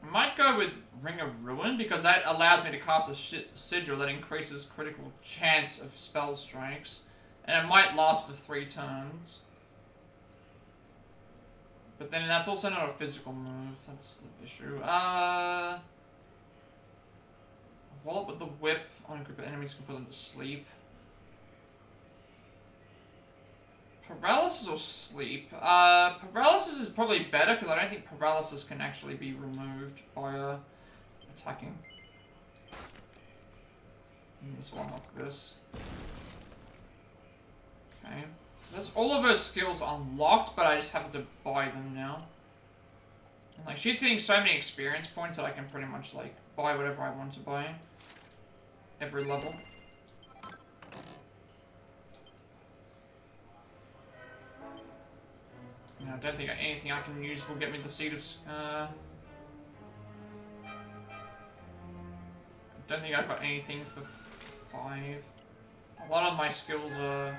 I might go with Ring of Ruin, because that allows me to cast a sigil that increases critical chance of spell strikes. And it might last for 3 turns. But then that's also not a physical move. That's the issue. Wallop with the whip on a group of enemies can put them to sleep. Paralysis or sleep? Paralysis is probably better because I don't think paralysis can actually be removed by attacking. Let's unlock this. Okay. That's all of her skills unlocked, but I just have to buy them now. And, like, she's getting so many experience points that I can pretty much, like, buy whatever I want to buy. Every level. You know, I don't think anything I can use will get me the Seed of... I don't think I've got anything for 5. A lot of my skills are...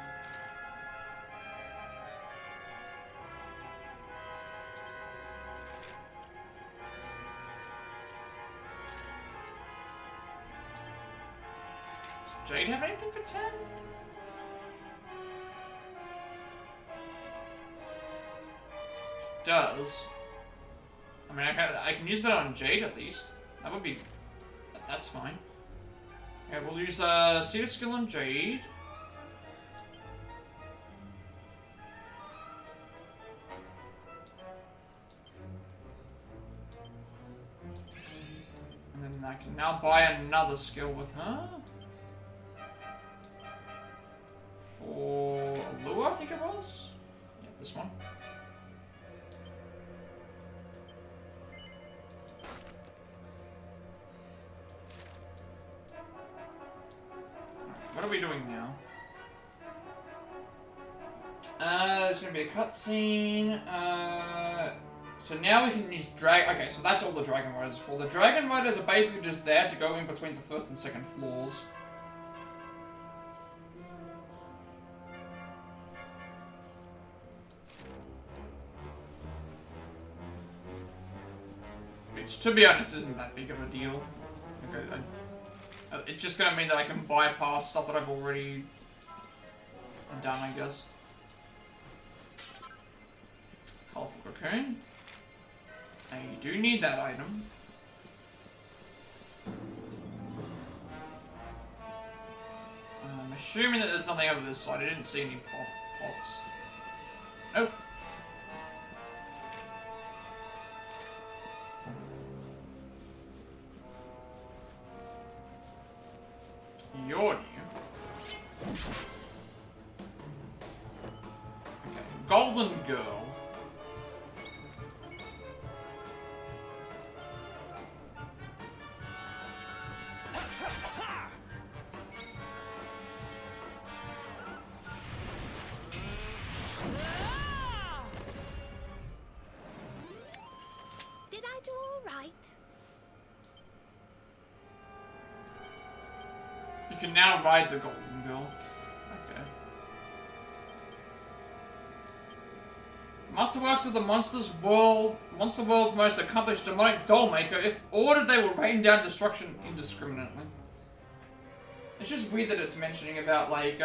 Does Jade have anything for 10? Does. I mean, I can use that on Jade at least. That would be... That's fine. Okay, we'll use Seed of Skill on Jade. And then I can now buy another skill with her. For Allure, I think it was? Yeah, this one. What are we doing now? There's gonna be a cutscene. So now we can use Okay, so that's all the Dragon Riders are for. The Dragon Riders are basically just there to go in between the first and second floors. Which, to be honest, isn't that big of a deal. Okay, it's just gonna mean that I can bypass stuff that I've already done, I guess. Colorful Cocoon. And you do need that item. I'm assuming that there's something over this side. I didn't see any pots. Nope. You're new. Okay, Golden Girl. Did I do all right? You can now ride the Golden Girl. Okay. Masterworks of the Monster World's most accomplished demonic doll maker. If ordered, they will rain down destruction indiscriminately. It's just weird that it's mentioning about, like,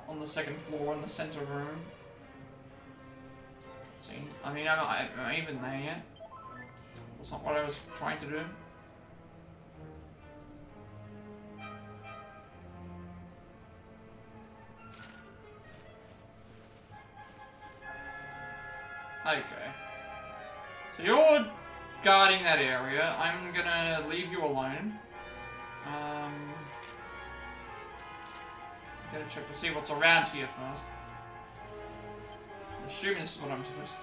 on the second floor in the center room. Let's see. I mean, I'm not even there yet. That's not what I was trying to do. Okay. So you're guarding that area. I'm gonna leave you alone. Gotta check to see what's around here first. I'm assuming this is what I'm supposed to...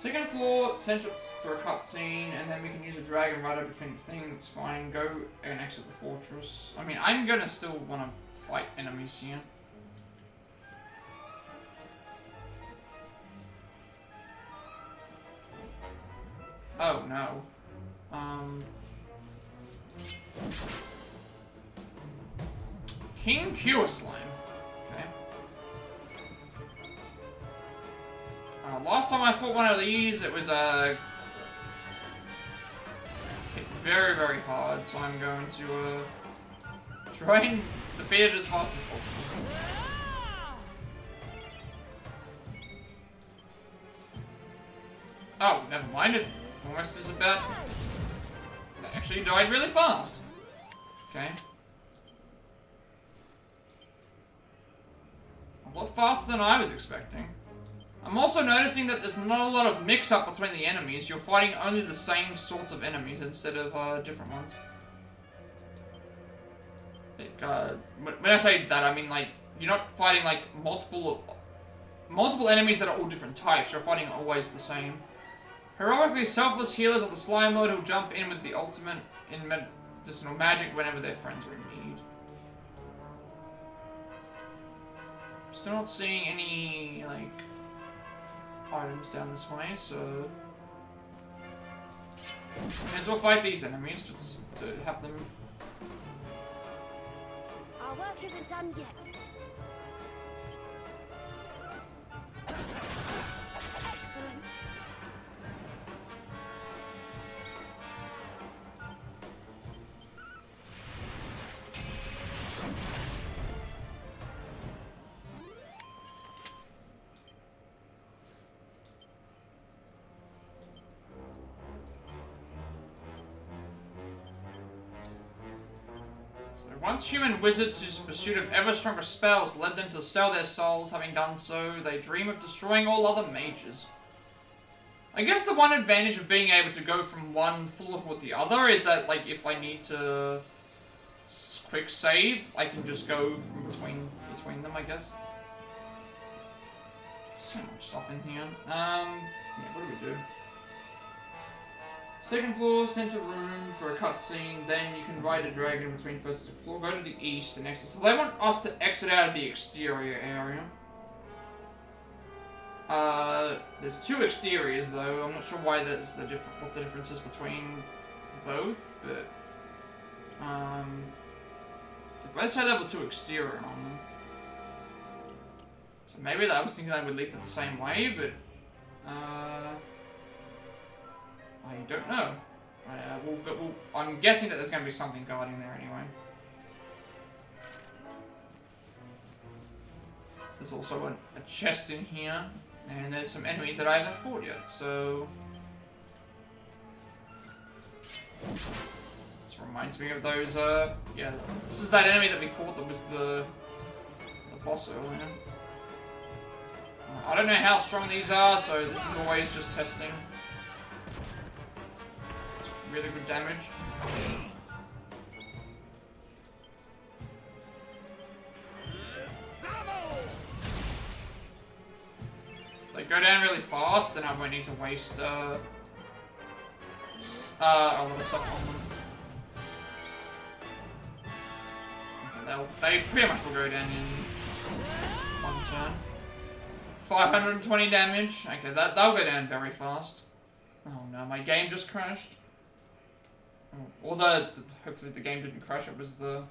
Second floor, central for a cutscene, and then we can use a dragon rider between the things. Fine, go and exit the fortress. I mean, I'm gonna still want to fight enemies here. Oh no. King Cure Slime. Okay. Last time I fought one of these, it was hit very, very hard, so I'm going to try and defeat it as fast as possible. Oh, never mind. It almost is about. That actually died really fast. Okay. A lot faster than I was expecting. I'm also noticing that there's not a lot of mix-up between the enemies. You're fighting only the same sorts of enemies instead of different ones. Like, when I say that, I mean like you're not fighting like multiple enemies that are all different types. You're fighting always the same. Heroically selfless healers of the slime mode who jump in with the ultimate in medicinal magic whenever their friends are in need. Still not seeing any like items down this way, so may as well fight these enemies just to have them. Our work isn't done yet. Excellent. Once human wizards whose pursuit of ever stronger spells led them to sell their souls, having done so, they dream of destroying all other mages. I guess the one advantage of being able to go from one floor toward the other is that, like, if I need to quick save, I can just go from between them, I guess. So much stuff in here. Yeah, what do we do? Second floor, center room for a cutscene, then you can ride a dragon between first and second floor, go to the east and exit. So they want us to exit out of the exterior area. There's two exteriors though, I'm not sure why there's what the difference is between both, but they both say level 2 exterior on them. So maybe I was thinking they would lead to the same way, but I don't know. I'm guessing that there's going to be something guarding there anyway. There's also a chest in here, and there's some enemies that I haven't fought yet, so... This reminds me of those, yeah, this is that enemy that we fought that was the boss earlier. I don't know how strong these are, so this is always just testing. Really good damage. If they go down really fast, then I won't need to waste a lot of stuff on them. Okay, they pretty much will go down in one turn. 520 damage. Okay, they'll go down very fast. Oh no, my game just crashed. Or hopefully the game didn't crash, it was the...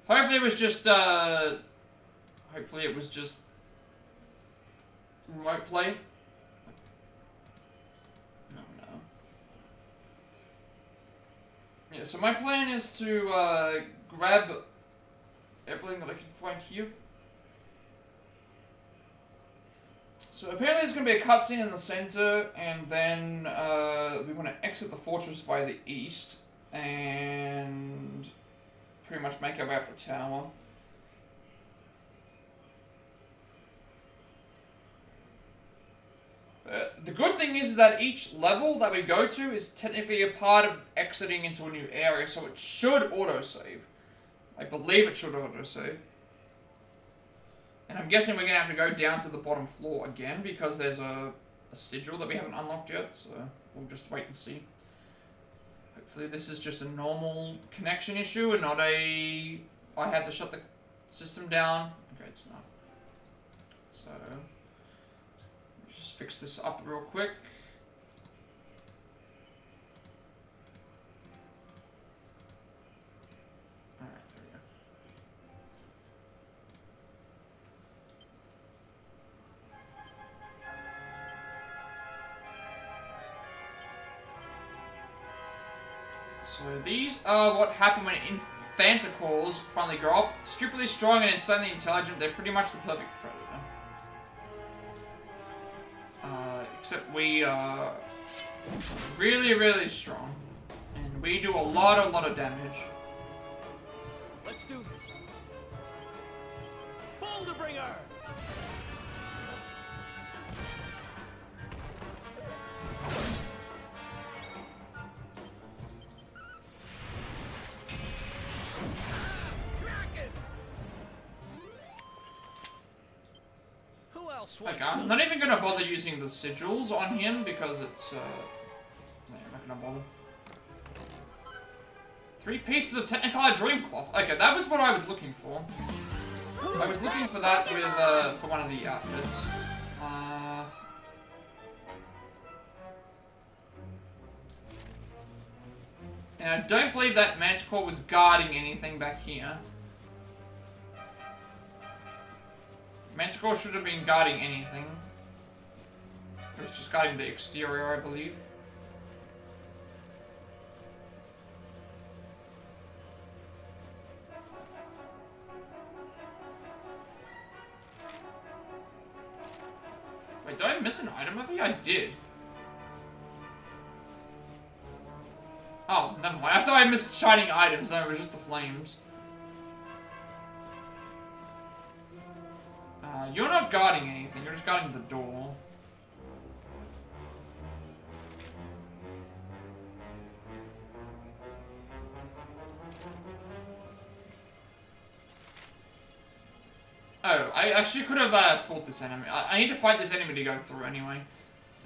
Hopefully it was just, hopefully it was just... remote play. No. Yeah, so my plan is to, grab everything that I can find here. So apparently there's going to be a cutscene in the center, and then we want to exit the fortress via the east, and pretty much make our way up the tower. The good thing is that each level that we go to is technically a part of exiting into a new area, so it should autosave. I believe it should autosave. And I'm guessing we're going to have to go down to the bottom floor again, because there's a a sigil that we haven't unlocked yet, so we'll just wait and see. Hopefully this is just a normal connection issue and not a... I have to shut the system down. Okay, it's not. So, just fix this up real quick. Alright, there we go. So these are what happen when Infanticores finally grow up. Stupidly strong and insanely intelligent, they're pretty much the perfect predator. Except we are really, really strong. And we do a lot of damage. Let's do this. Boulder Bringer! Okay, I'm not even gonna bother using the sigils on him because it's, no, I'm not gonna bother. 3 pieces of Technicolor Dreamcloth. Okay, that was what I was looking for. I was looking for that with, for one of the outfits. And I don't believe that Manticore was guarding anything back here. Manticore should have been guarding anything. It was just guarding the exterior, I believe. Wait, did I miss an item? I think I did. Oh, never mind. I thought I missed shining items. No, it was just the flames. You're not guarding anything, you're just guarding the door. Oh, I actually could have fought this enemy. I need to fight this enemy to go through anyway.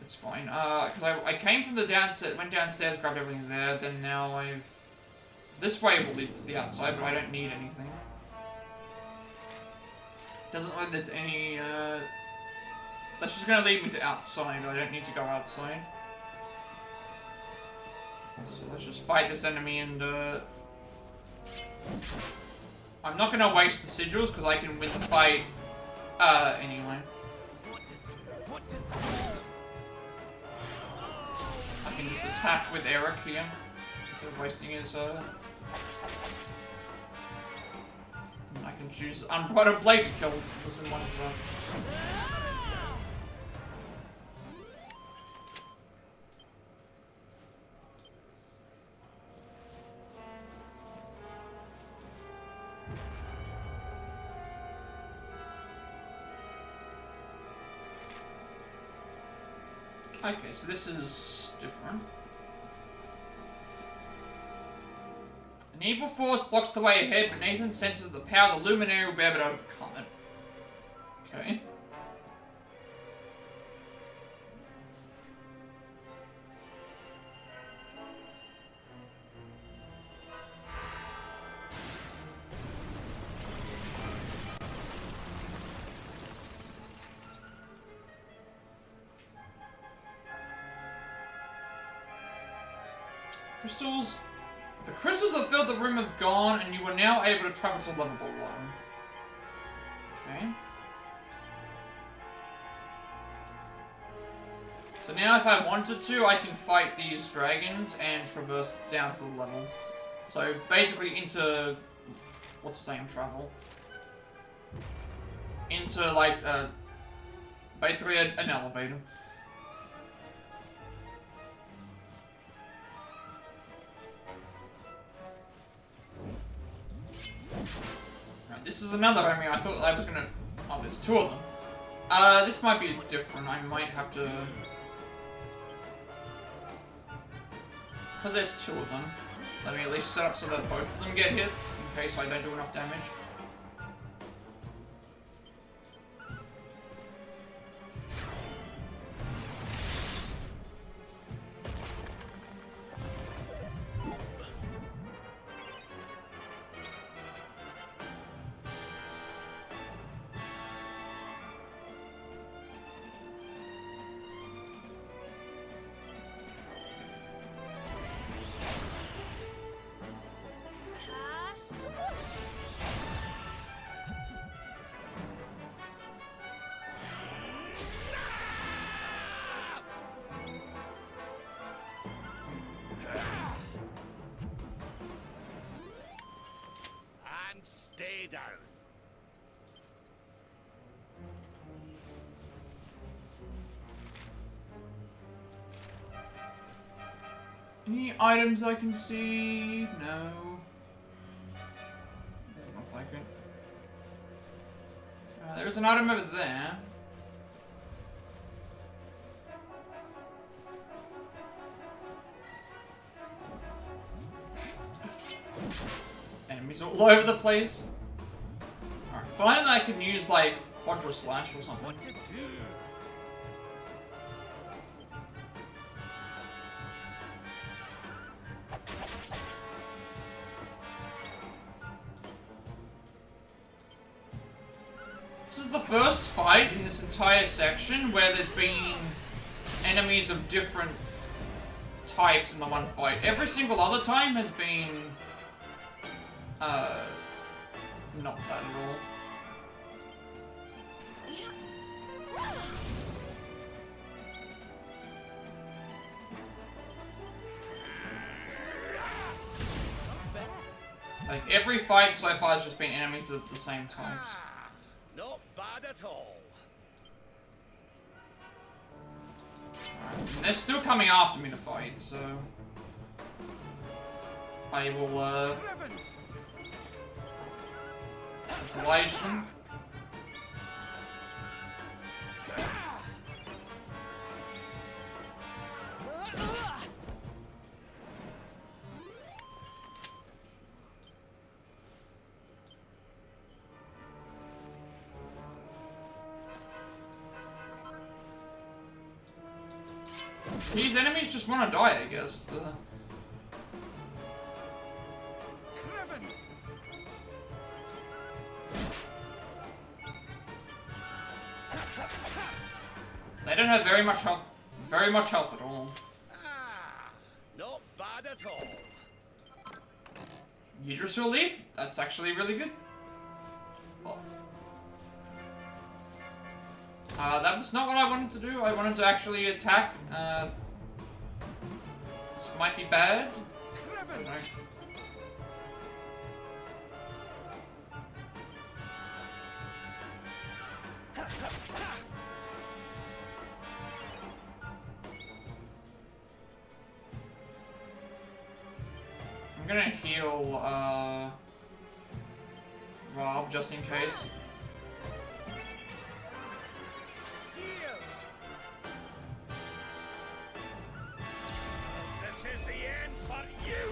It's fine. Because I came from the downstairs, went downstairs, grabbed everything there, then now I've... This way will lead to the outside, but I don't need anything. Doesn't look like there's any, That's just gonna lead me to outside. I don't need to go outside. So let's just fight this enemy and, I'm not gonna waste the sigils because I can win the fight, anyway. I can just attack with Eric here instead of wasting his, I can choose Unbridled Blade to kill this in one shot. Okay, so this is different. An evil force blocks the way ahead, but Nathan senses the power of the Luminary will be able to overcome it. Okay. Crystals. The crystals that filled the room have gone, and you are now able to travel to level below. Okay. So now if I wanted to, I can fight these dragons and traverse down to the level. So basically into... what's the same travel? Into, like, basically an elevator. This is another enemy. I thought I was gonna... Oh, there's 2 of them. This might be different. I might have to... Because there's 2 of them. Let me at least set up so that both of them get hit, in case I don't do enough damage. And stay down. Any items I can see? No. Doesn't look like it. There's an item over there. Enemies all over the place. Alright, finally I can use like Quadra Slash or something. What to do? This is the first fight in this entire section where there's been enemies of different types in the one fight. Every single other time has been not bad at all. Like every fight so far has just been enemies of the same types. Not bad at all. And they're still coming after me to fight, so I will oblige them. These enemies just want to die, I guess. They don't have very much health at all. Not bad at all. Yggdrasil Leaf? That's actually really good. Well, that was not what I wanted to do. I wanted to actually attack. This might be bad. No. I'm gonna heal, Rob, just in case. This is the end for you!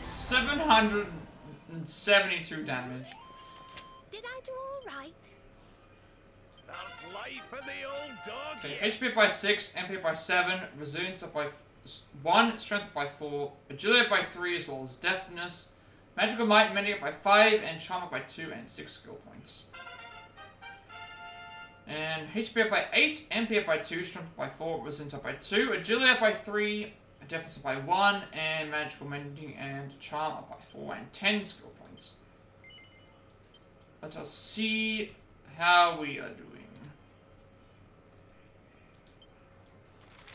$772 damage. Did I do all right? There's life in the old dog. Okay, HP up by 6, MP up by 7, resilience up by 1, strength up by 4, agility up by 3, as well as deftness, magical might and up by 5, and charm up by 2 and 6 skill points. And HP up by 8, MP up by 2, strength up by 4, resilience up by 2, agility up by 3, deftness up by 1, and magical mending and charm up by 4 and 10 skill points. Let us see how we are doing.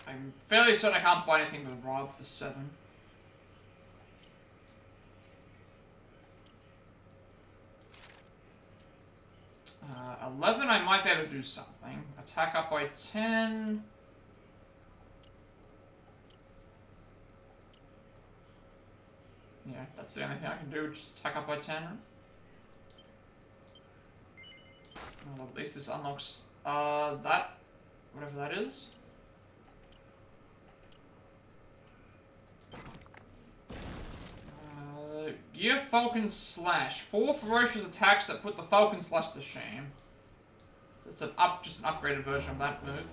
I'm fairly certain I can't buy anything with Rob for 7. 11, I might be able to do something. Attack up by 10. Yeah, that's the only thing I can do, just attack up by 10. Well, at least this unlocks that, whatever that is. Gear Falcon Slash. 4 ferocious attacks that put the Falcon Slash to shame. So it's just an upgraded version of that move.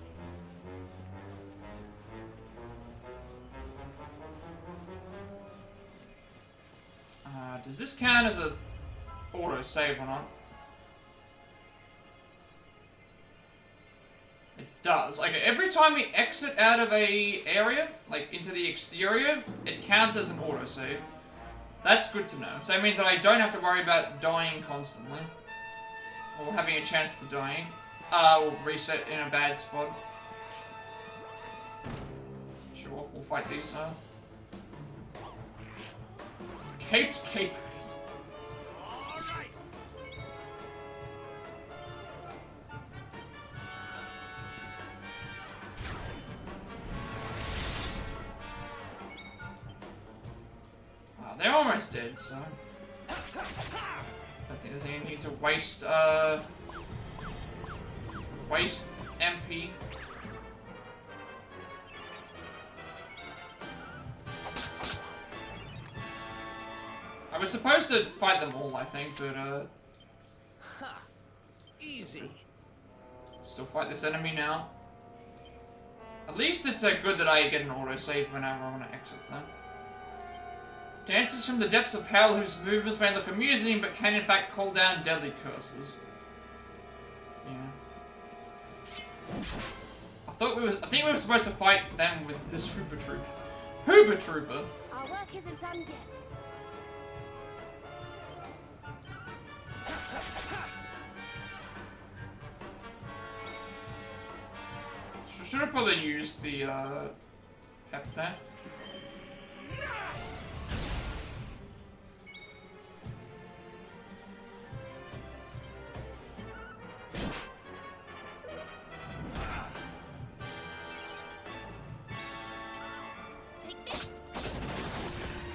Does this count as a auto-save or not. It does. Like, every time we exit out of a area, like into the exterior, it counts as an autosave. That's good to know. So that means that I don't have to worry about dying constantly. Or having a chance to dying. Or reset in a bad spot. Sure, we'll fight these now. Caped capers. They're almost dead, so I don't think there's any need to waste MP. I was supposed to fight them all, I think, but easy. Still fight this enemy now. At least it's good that I get an autosave whenever I want to exit them. Dancers from the depths of hell whose movements may look amusing but can in fact call down deadly curses. Yeah. I think we were supposed to fight them with this Hooper Trooper. Hooper Trooper! Our work isn't done yet. Should have probably used the epithet.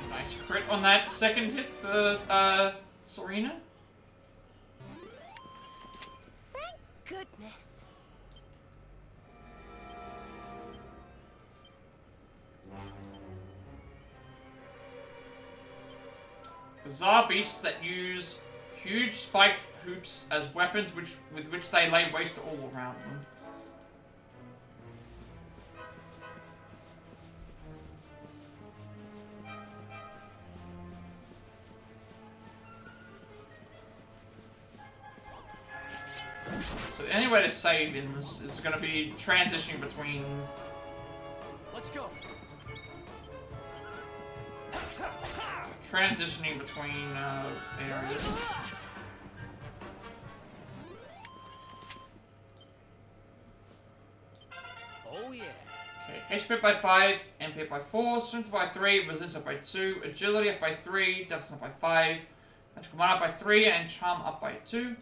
Nice crit on that second hit for Serena. Thank goodness. Bizarre beasts that use huge spiked hoops as weapons with which they lay waste all around them. So the only way to save in this is going to be transitioning between... Let's go. Transitioning between areas. Oh yeah. Okay, HP up by 5, MP up by 4, Strength up by 3, Resilience up by 2, Agility up by 3, Deftness up by 5, Magic Command up by 3, and Charm up by 2.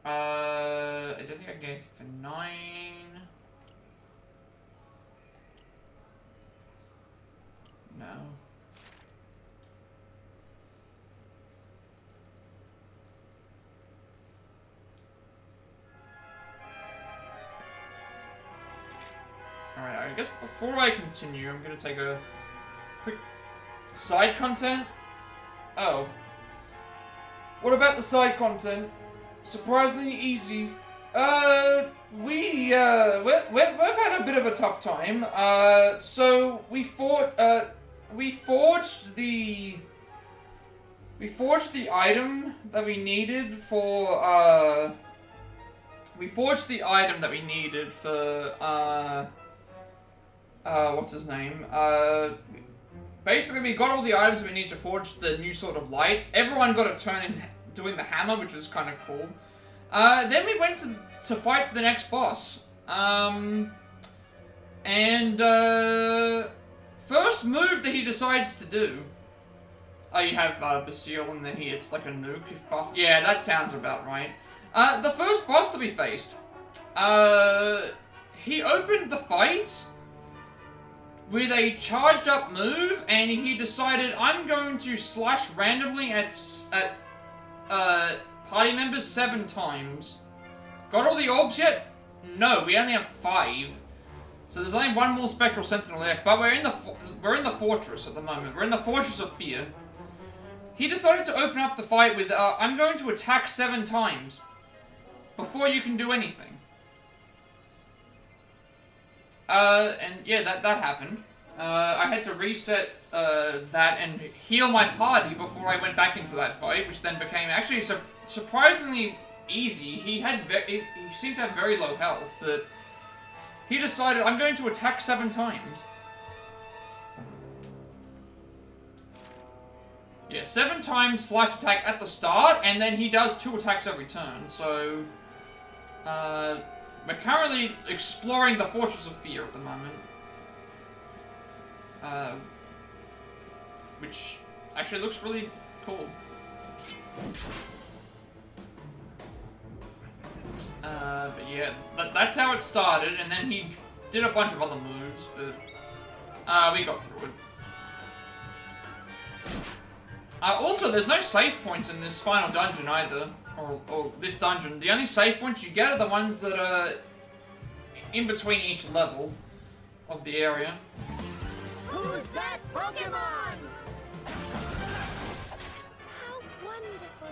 I don't think I can get anything for 9. No. Alright, I guess before I continue, I'm gonna take a quick side content. Oh. What about the side content? Surprisingly easy. We've had a bit of a tough time. So we forged the item that we needed for, what's his name? Basically we got all the items we need to forge the new Sword of Light. Everyone got a turn in doing the hammer, which was kind of cool. Then we went to fight the next boss. First move that he decides to do. Oh, you have Basile, and then he hits like a nuke if buff. Yeah, that sounds about right. The first boss that we faced. He opened the fight with a charged up move, and he decided, I'm going to slash randomly at party members 7 times. Got all the orbs yet? No, we only have 5. So there's only 1 more Spectral Sentinel left, but we're in the fortress at the moment. We're in the Fortress of Fear. He decided to open up the fight with, I'm going to attack 7 times before you can do anything. and yeah, that happened. I had to reset that and heal my party before I went back into that fight, which then became actually surprisingly easy. He seemed to have very low health, but he decided, I'm going to attack 7 times. Yeah, 7 times slash attack at the start, and then he does 2 attacks every turn, so... we're currently exploring the Fortress of Fear at the moment. Which actually looks really cool. But yeah, that's how it started, and then he did a bunch of other moves, but we got through it. Also, there's no save points in this final dungeon either, or this dungeon. The only save points you get are the ones that are in between each level of the area. Who's that Pokemon? How wonderful.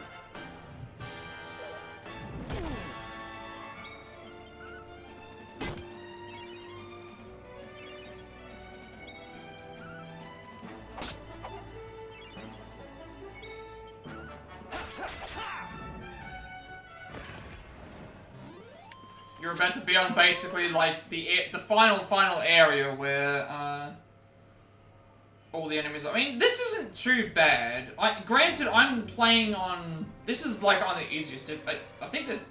You're about to be on basically like the final area where all the enemies. I mean, this isn't too bad. Granted, I'm playing on. This is like on the easiest difficulty. I think this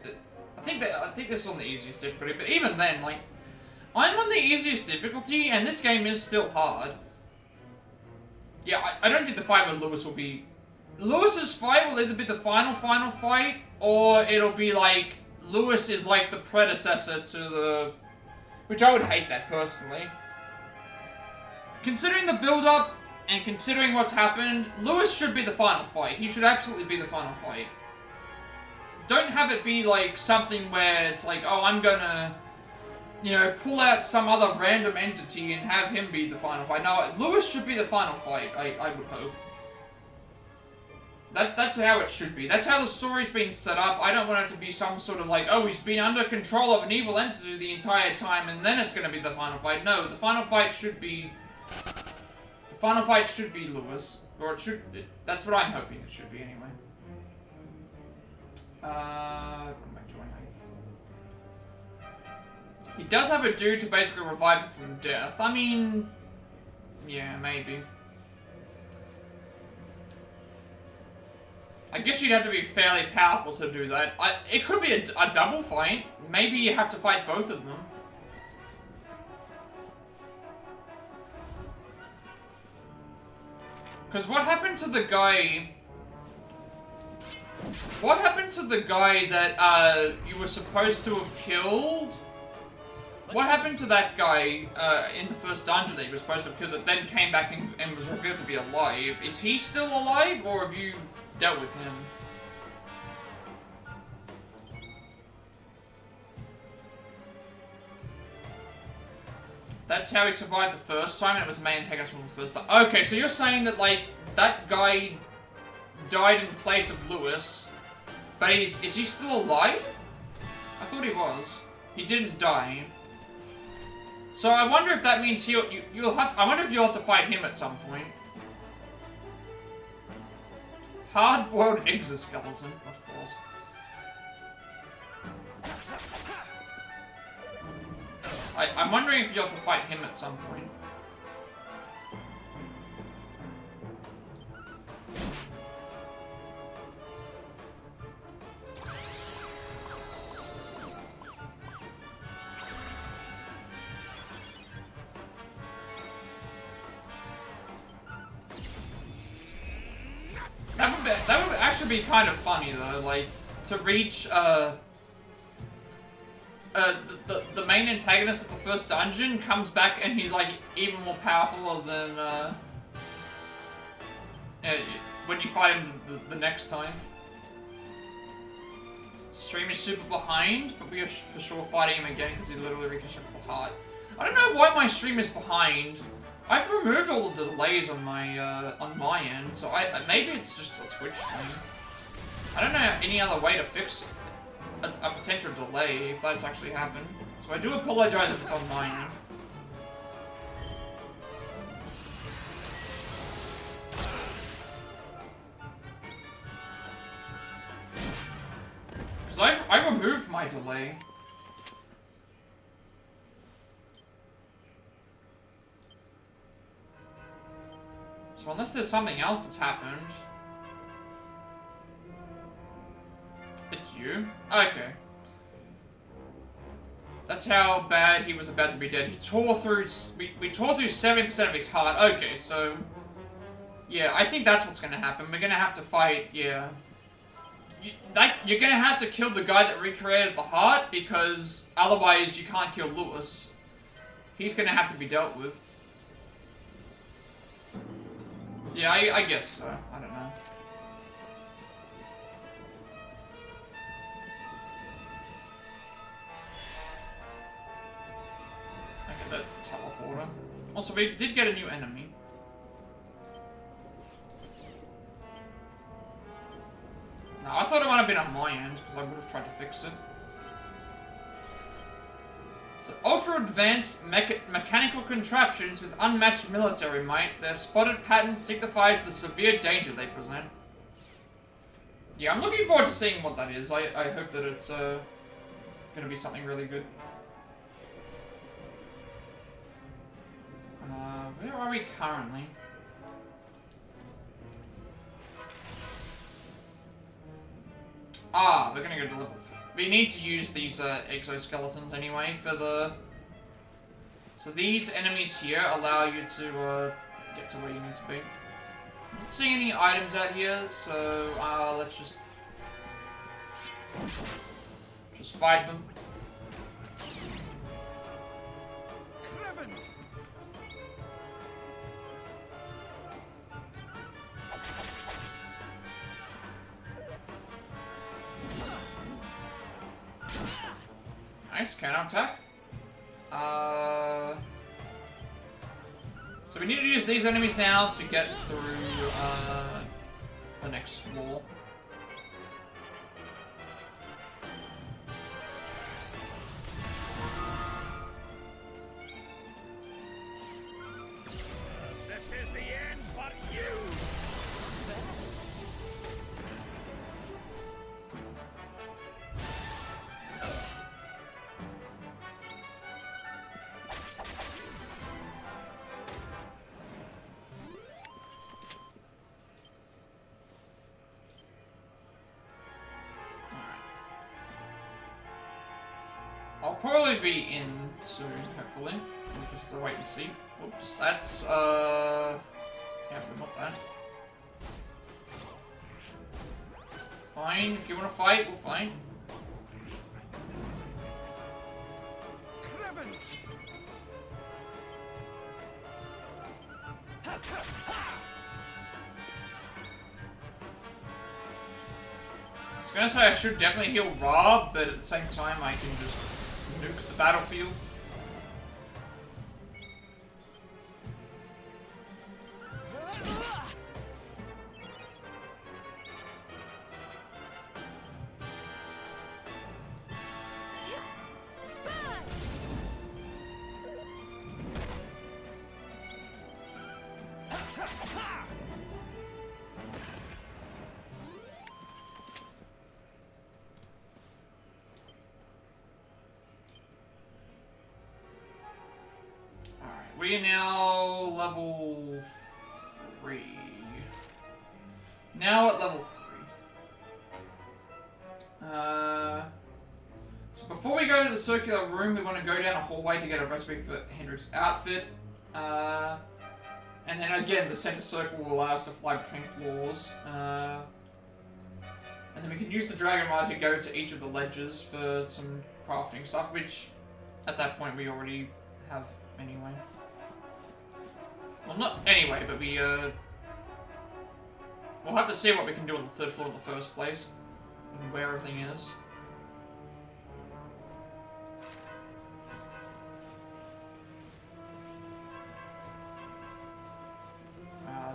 is on the easiest difficulty. But even then, like, I'm on the easiest difficulty, and this game is still hard. Yeah, I don't think the fight with Lewis will be. Lewis's fight will either be the final fight, or it'll be like Lewis is like the predecessor to the. Which I would hate that personally. Considering the build-up, and considering what's happened, Lewis should be the final fight. He should absolutely be the final fight. Don't have it be like something where it's like, oh, I'm gonna, you know, pull out some other random entity and have him be the final fight. No, Lewis should be the final fight, I would hope. That's how it should be. That's how the story's been set up. I don't want it to be some sort of like, oh, he's been under control of an evil entity the entire time, and then it's gonna be the final fight. No, the final fight should be... The final fight should be Lewis. Or it should... That's what I'm hoping it should be, anyway. What am I doing? He does have a dude to basically revive him from death. I mean... Yeah, maybe. I guess you'd have to be fairly powerful to do that. It could be a double fight. Maybe you have to fight both of them. Because what happened to the guy... What happened to the guy that you were supposed to have killed? What happened to that guy in the first dungeon that you were supposed to have killed that then came back and was revealed to be alive? Is he still alive, or have you dealt with him? That's how he survived the first time, and it was a main antagonist from the first time. Okay, so you're saying that, like, that guy died in place of Lewis, but is he still alive? I thought he was. He didn't die. So I wonder if that means you'll have to, I wonder if you'll have to fight him at some point. Hard-boiled exoskeleton, of course. I'm wondering if you'll have to fight him at some point. That would actually be kind of funny though, like, to reach, the main antagonist of the first dungeon comes back and he's like even more powerful than when you fight him the next time. Stream is super behind, but we are for sure fighting him again because he literally reconstructed the heart. I don't know why my stream is behind. I've removed all the delays on my end, so maybe it's just a Twitch thing. I don't know any other way to fix a potential delay if that's actually happened. So I do apologize if it's on my end. removed my delay. So unless there's something else that's happened... It's you? Okay. That's how bad he was about to be dead. He tore through... We tore through 70% of his heart. Okay, so... Yeah, I think that's what's gonna happen. We're gonna have to fight, yeah. You're gonna have to kill the guy that recreated the heart, because otherwise you can't kill Lewis. He's gonna have to be dealt with. Yeah, I guess so. I don't know. Okay, that teleporter. Also, we did get a new enemy. No, I thought it might have been on my end, because I would have tried to fix it. So, ultra-advanced mechanical contraptions with unmatched military might. Their spotted pattern signifies the severe danger they present. Yeah, I'm looking forward to seeing what that is. I hope that it's gonna be something really good. Where are we currently? Ah, we're gonna go to level 3. We need to use these exoskeletons anyway for the... So these enemies here allow you to get to where you need to be. I'm not seeing any items out here, so let's just fight them. Nice, counter attack. So we need to use these enemies now to get through the next floor. This is the end for you! I'll probably be in soon, hopefully. We'll just have to wait and see. Whoops, that's, yeah, we want that. Fine, if you want to fight, we'll fight. I was gonna say I should definitely heal Rob, but at the same time I can just nuke the battlefield. We are now level 3. Now at level 3. So before we go to the circular room, we want to go down a hallway to get a recipe for Hendrik's outfit. And then again, the center circle will allow us to fly between floors. And then we can use the dragon rod to go to each of the ledges for some crafting stuff, which at that point we already have anyway. Well, not anyway, but we'll have to see what we can do on the 3rd floor in the first place, and where everything is.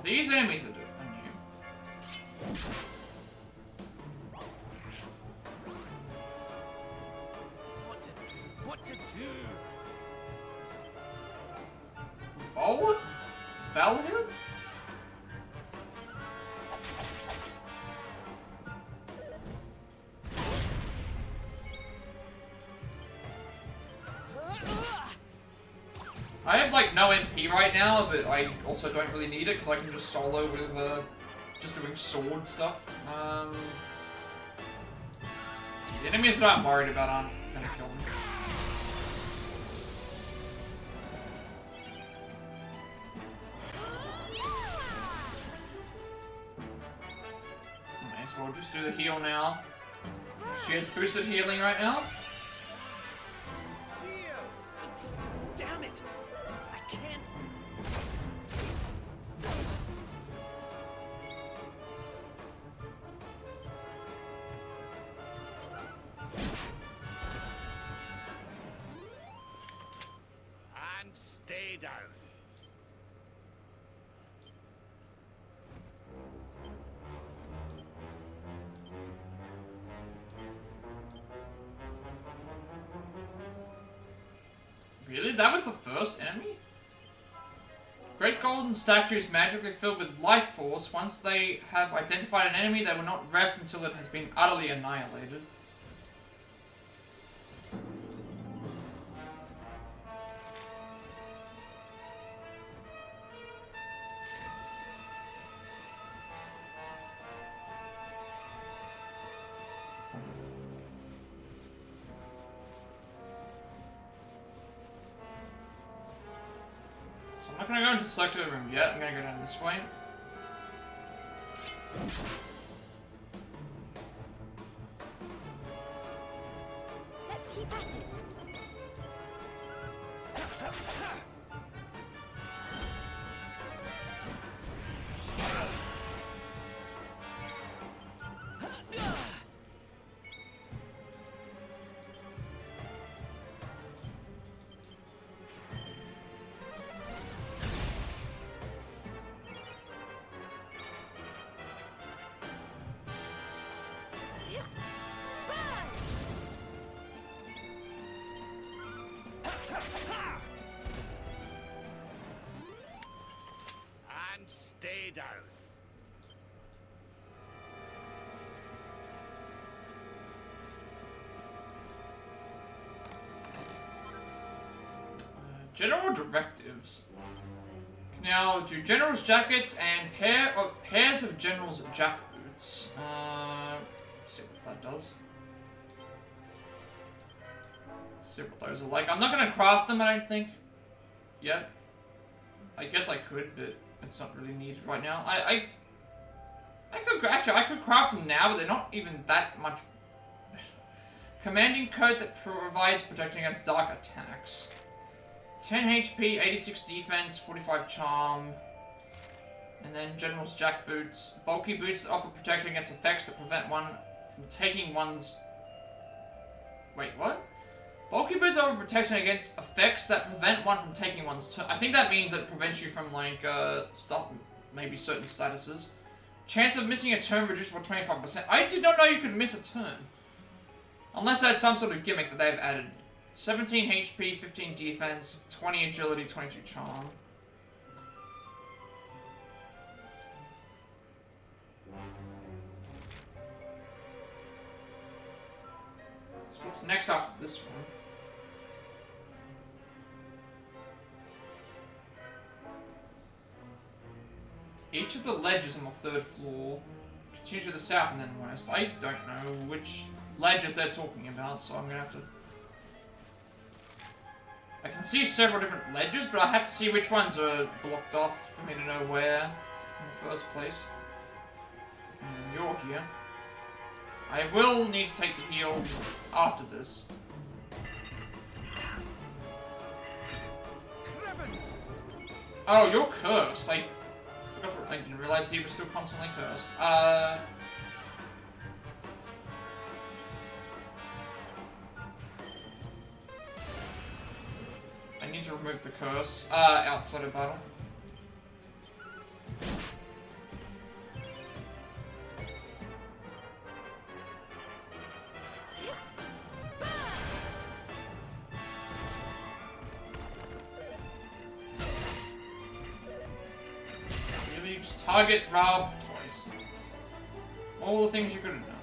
These enemies are new. What to do? Oh? Battle him? I have like no MP right now, but I also don't really need it because I can just solo with just doing sword stuff. The enemies that I'm worried about aren't gonna kill me. Okay, so we'll just do the heal now. She has boosted healing right now. Damn it! I can't. And stay down. Really? That was the first enemy? Great golden statues magically filled with life force. Once they have identified an enemy, they will not rest until it has been utterly annihilated. I'm not gonna go into the selector room yet, I'm gonna go down this way. Let's keep at it. And stay down. General directives. Now, do general's jackets and pairs of general's jackboots. Let's see what that does. See what those are like. I'm not gonna craft them, I don't think. Yet. I guess I could, but it's not really needed right now. I could craft them now, but they're not even that much. Commanding coat that provides protection against dark attacks. 10 HP, 86 defense, 45 charm. And then General's Jack boots. Bulky boots that offer protection against effects that prevent one from taking one's... Wait, what? Bulky boots offer protection against effects that prevent one from taking one's turn. I think that means that it prevents you from, like, maybe certain statuses. Chance of missing a turn reduced by 25%. I did not know you could miss a turn. Unless that's some sort of gimmick that they've added. 17 HP, 15 defense, 20 agility, 22 charm. So what's next after this one? Each of the ledges on the 3rd floor continue to the south and then west. I don't know which ledges they're talking about, so I'm gonna have to... I can see several different ledges, but I have to see which ones are blocked off for me to know where in the first place. And you're here. I will need to take the heal after this. Oh, you're cursed. I forgot for a thing, didn't realize he was still constantly cursed. I need to remove the curse outside of battle. Really, just target Rob twice. All the things you could have done.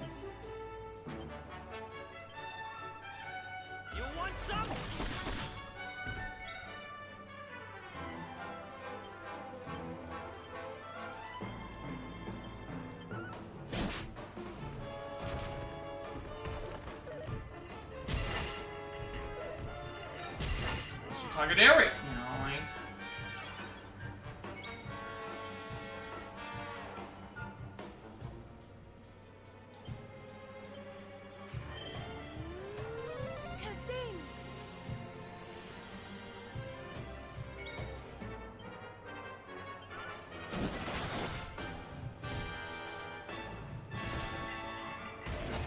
You want some? target Eric, you know, like...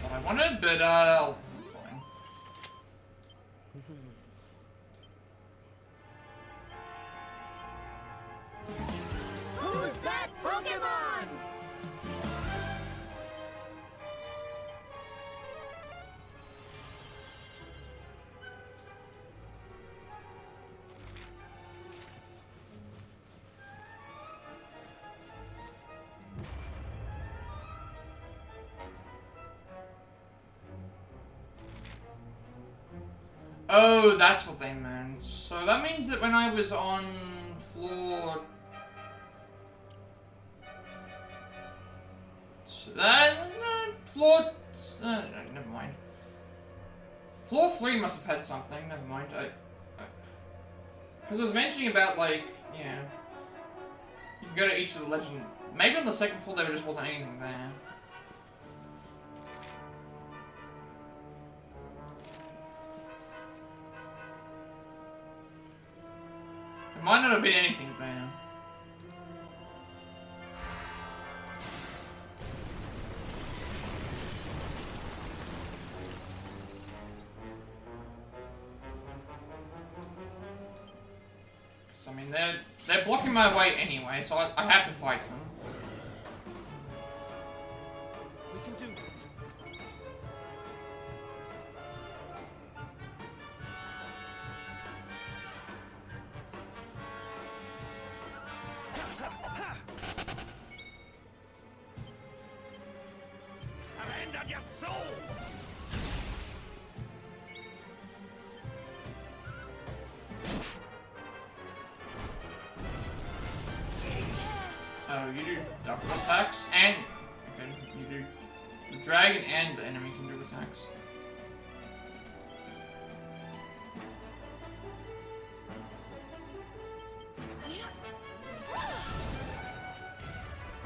What I wanted, but, fine. Who's that Pokemon? Oh, that's what they meant. So that means that when I was on floor... floor... no, never mind. Floor 3 must have had something, never mind. Because I was mentioning about, like, yeah... You can go to each of the legend... Maybe on the second floor there just wasn't anything there. There might not have been anything there. I mean, they're blocking my way anyway, so I have to fight them. We can do this. Surrender your soul! Oh, you do double attacks and... Okay, you do... The dragon and the enemy can do attacks.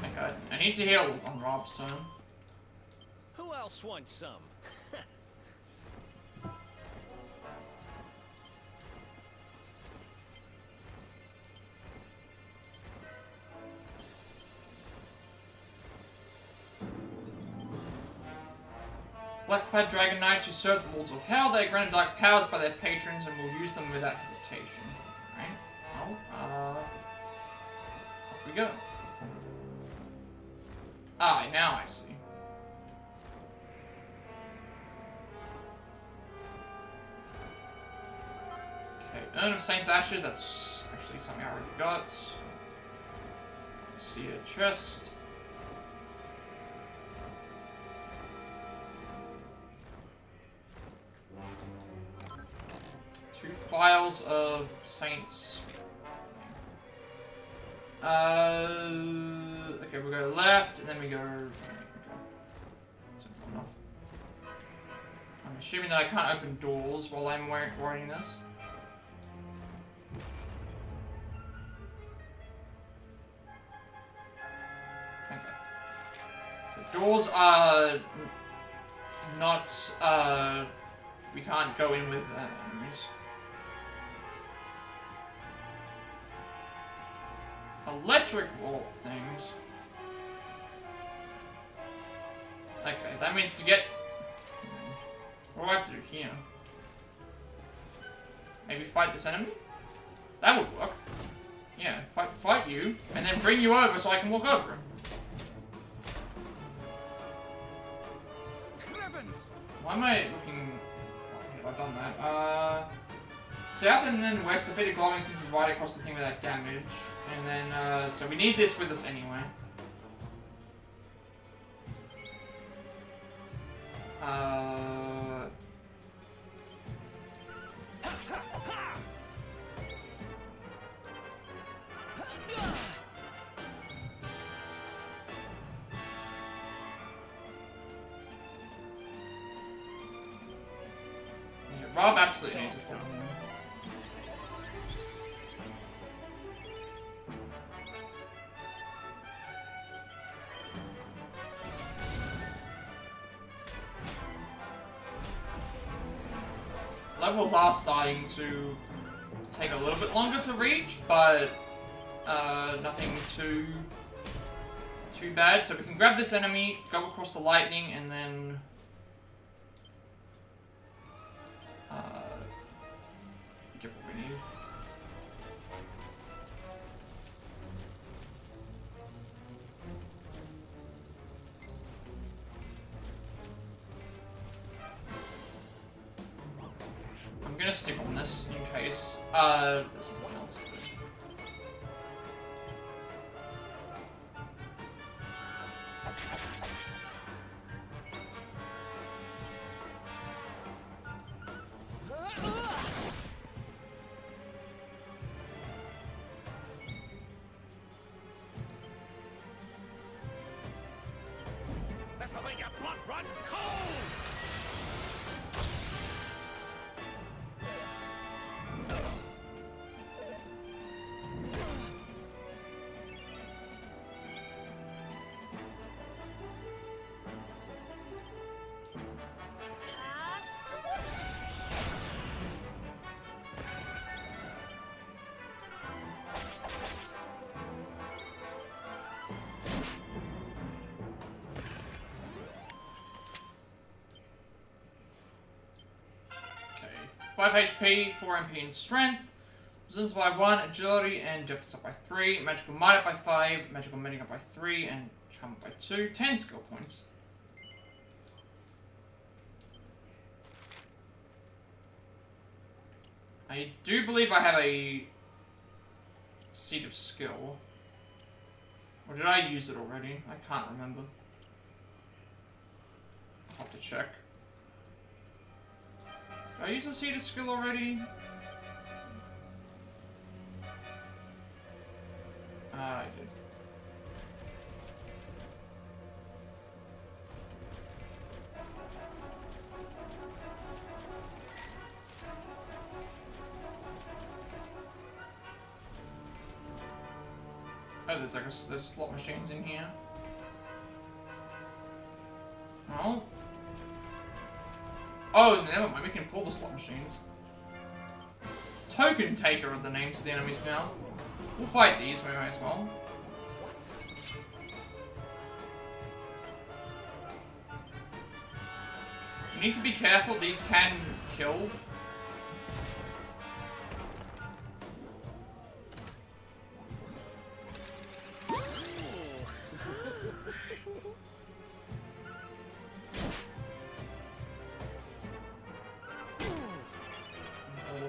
Okay, I need to heal on Rob's turn. Who else wants some? Black-clad dragon knights who serve the lords of hell, they are granted dark powers by their patrons and will use them without hesitation. Alright, well, up we go. Ah, now I see. Okay, Urn of Saint's Ashes, that's actually something I already got. See a chest. 2 files of Saints. Okay, we go left, and then we go... Okay. Simple enough. I'm assuming that I can't open doors while I'm writing this. Okay. The doors are... not, we can't go in with enemies. Electric wall things. Okay, that means to get... What do I have to do here? Maybe fight this enemy? That would work. Yeah, fight you, and then bring you over so I can walk over him. Why am I looking... Oh, I've done that. South and then west, defeated glowing things right across the thing without damage. And then, so we need this with us anyway. Yeah, Rob absolutely needs a phone. levels are starting to take a little bit longer to reach, but nothing too bad. So we can grab this enemy, go across the lightning, and then get what we need. I'm gonna stick on this in case there's someone else. This'll make your blood run cold! Okay, 5 HP, 4 MP in strength, resistance by 1, agility and defense up by 3, magical might up by 5, magical mending up by 3, and charm up by 2, 10 skill points. I do believe I have a seed of skill. Or did I use it already? I can't remember. I'll have to check. Did I use the seed of skill already? I did. Oh, there's slot machines in here. Oh. Oh, never mind. We can pull the slot machines. Token taker are the names of the enemies now. We'll fight these, we might as well. You need to be careful. These can kill.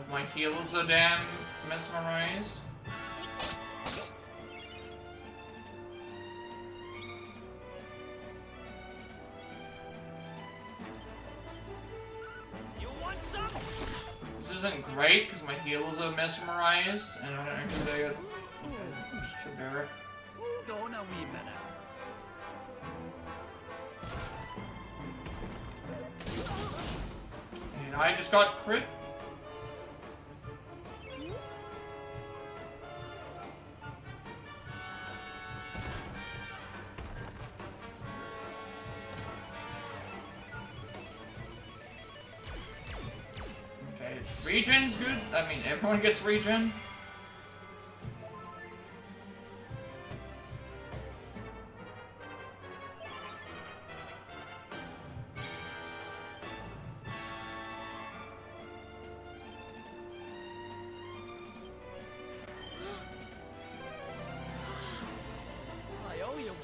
My healers are damn mesmerized. You want some? This isn't great because my healers are mesmerized and I don't know who they are. Derek. Hold on a wee minute. And I just got crit. Regen's good. I mean, everyone gets regen. I owe you one.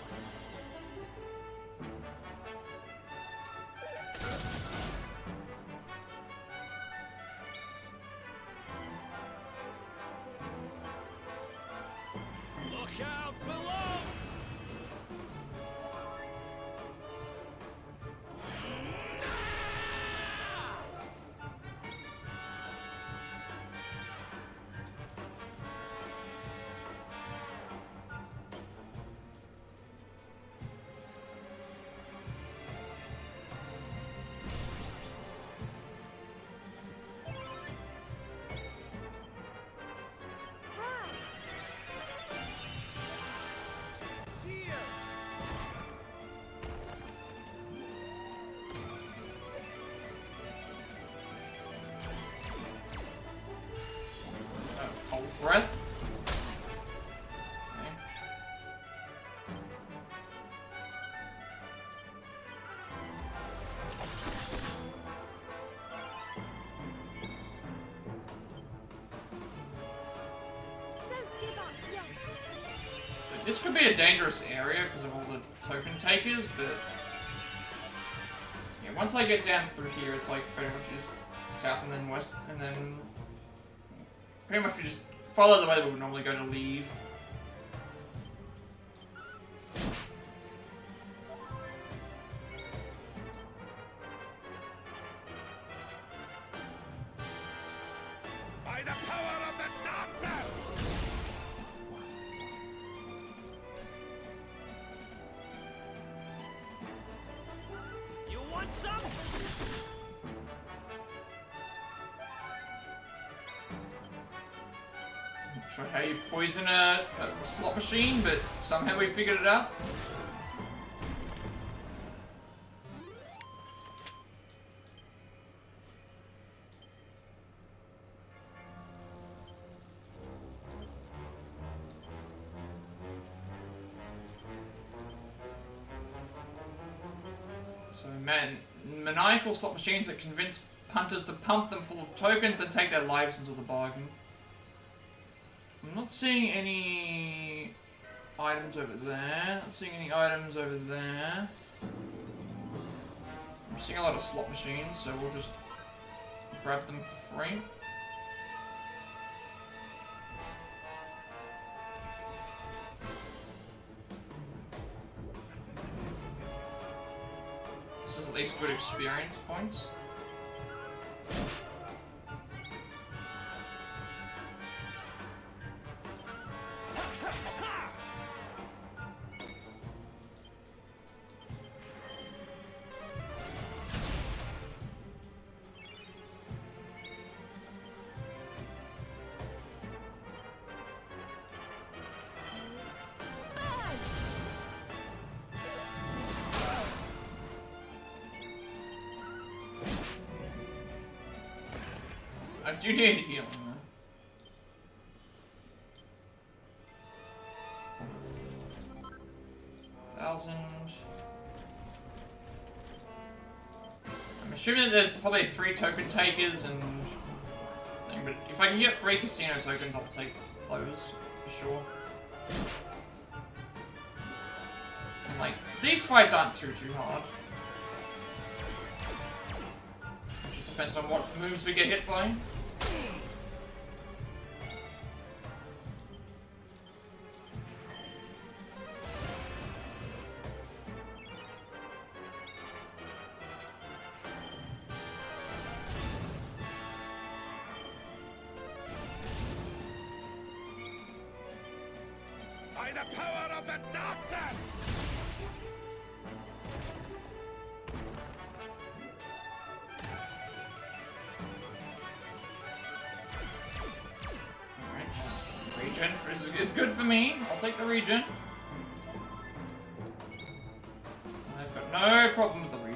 Look out below! This could be a dangerous area because of all the token takers, but yeah, once I get down through here, it's like pretty much just south and then west, and then pretty much we just follow the way we would normally go to leave. By the power of the darkness! You want some? Not sure how you poison a slot machine, but somehow we figured it out. So, maniacal slot machines that convince punters to pump them full of tokens and take their lives into the bargain. I'm not seeing any items over there. Not seeing any items over there. I'm seeing a lot of slot machines, so we'll just grab them for free. This is at least good experience points. I do need to heal him, though. 1,000. I'm assuming that there's probably 3 token takers and thing, but if I can get 3 casino tokens, I'll take those for sure. And, like, these fights aren't too hard. It depends on what moves we get hit by. By the power of the darkness! Regen is good for me. I'll take the regen. I've got no problem with the regen.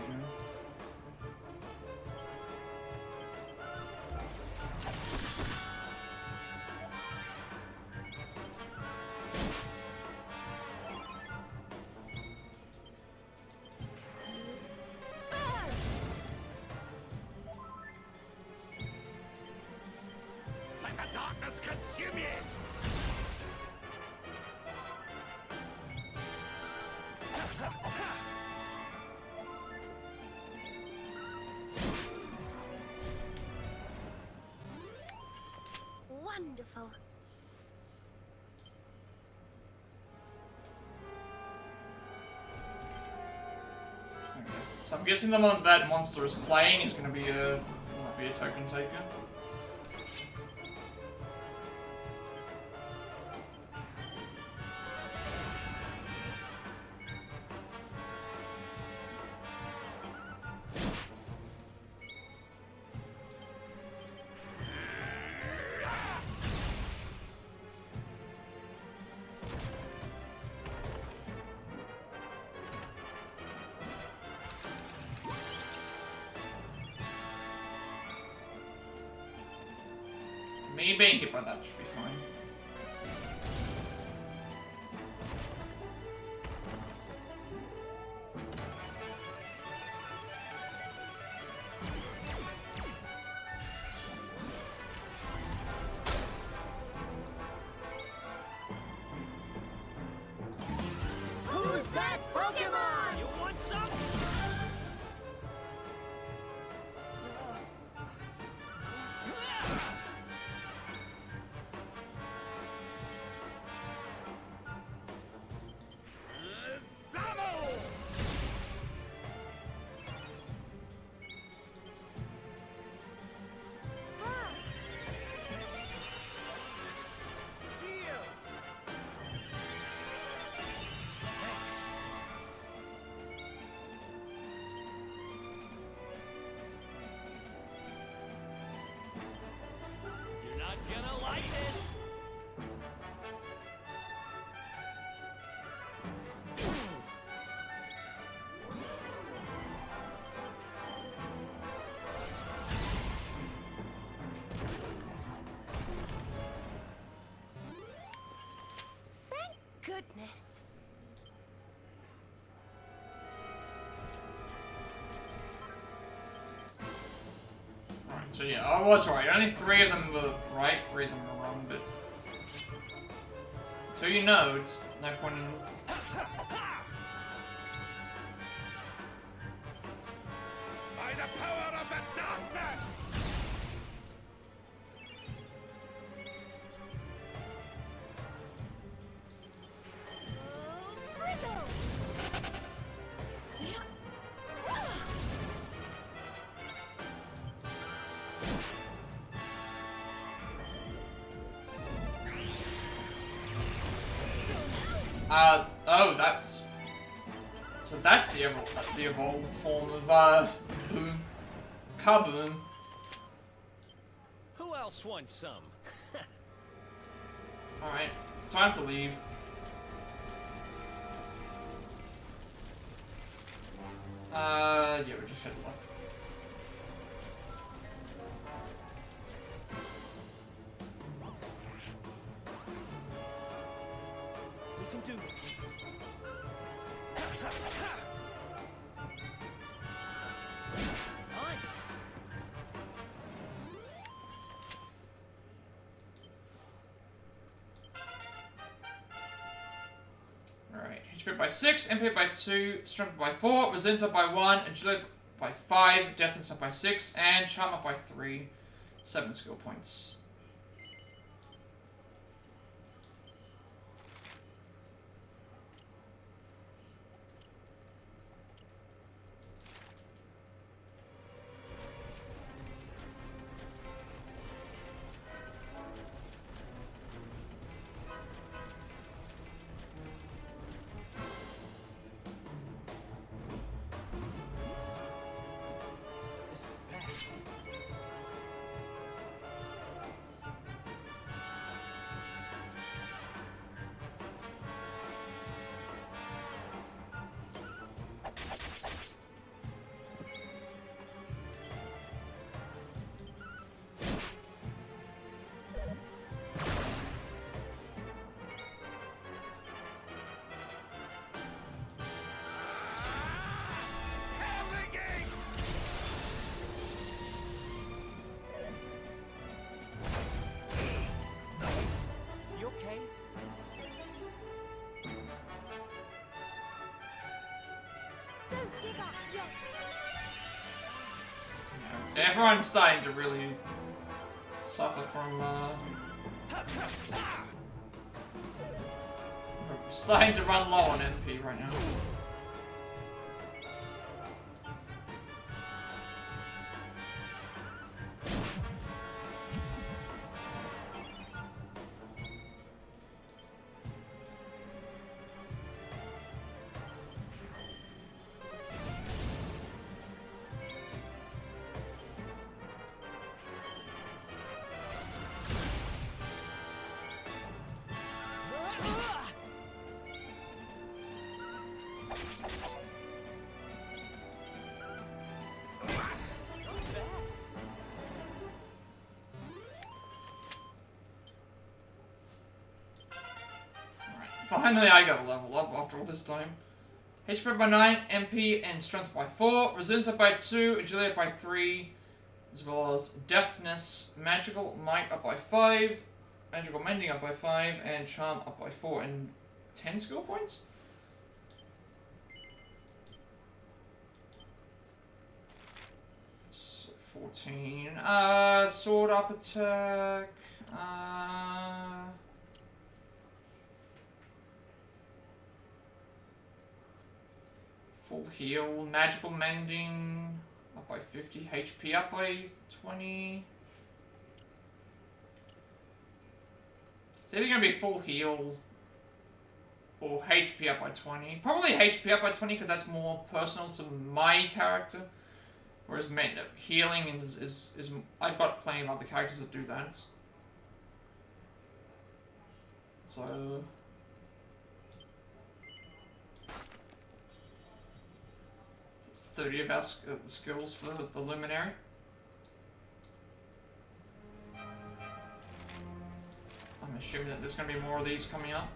Let the darkness consume you! Wonderful. Okay. So I'm guessing the one that monster is playing is going to be might be a token taker. Me being hit by that should be fine. gonna like this. Thank goodness. Alright, so yeah, I was right. Only 3 of them were right, 3 of them were wrong, but... So you know, it's no point in... By the power of the darkness! Bristle! Oh, that's... So that's the evolved form of, Boom. Kaboom. Who else wants some? Alright, time to leave. Yeah, we just head left. We can do this. Nice. Alright, HP by 6, MP by 2, Strength by 4, Resilience up by 1, Agility by 5, Deafness up by 6, and Charm up by 3. 7 skill points. This is bad. You okay? Don't give up yet. Yeah, everyone's starting to really suffer from, starting to run low on MP right now. Finally, I got a level up after all this time. HP by 9, MP and Strength by 4, Resilience up by 2, Agility up by 3, as well as Deftness, Magical Might up by 5, Magical Mending up by 5, and Charm up by 4, and 10 skill points? So 14. Sword up attack. Full heal, magical mending up by 50, HP up by 20. It's either going to be full heal or HP up by 20. Probably HP up by 20 because that's more personal to my character. Whereas healing is I've got plenty of other characters that do that. So... it's 30 of our the skills for the Luminary. I'm assuming that there's going to be more of these coming up.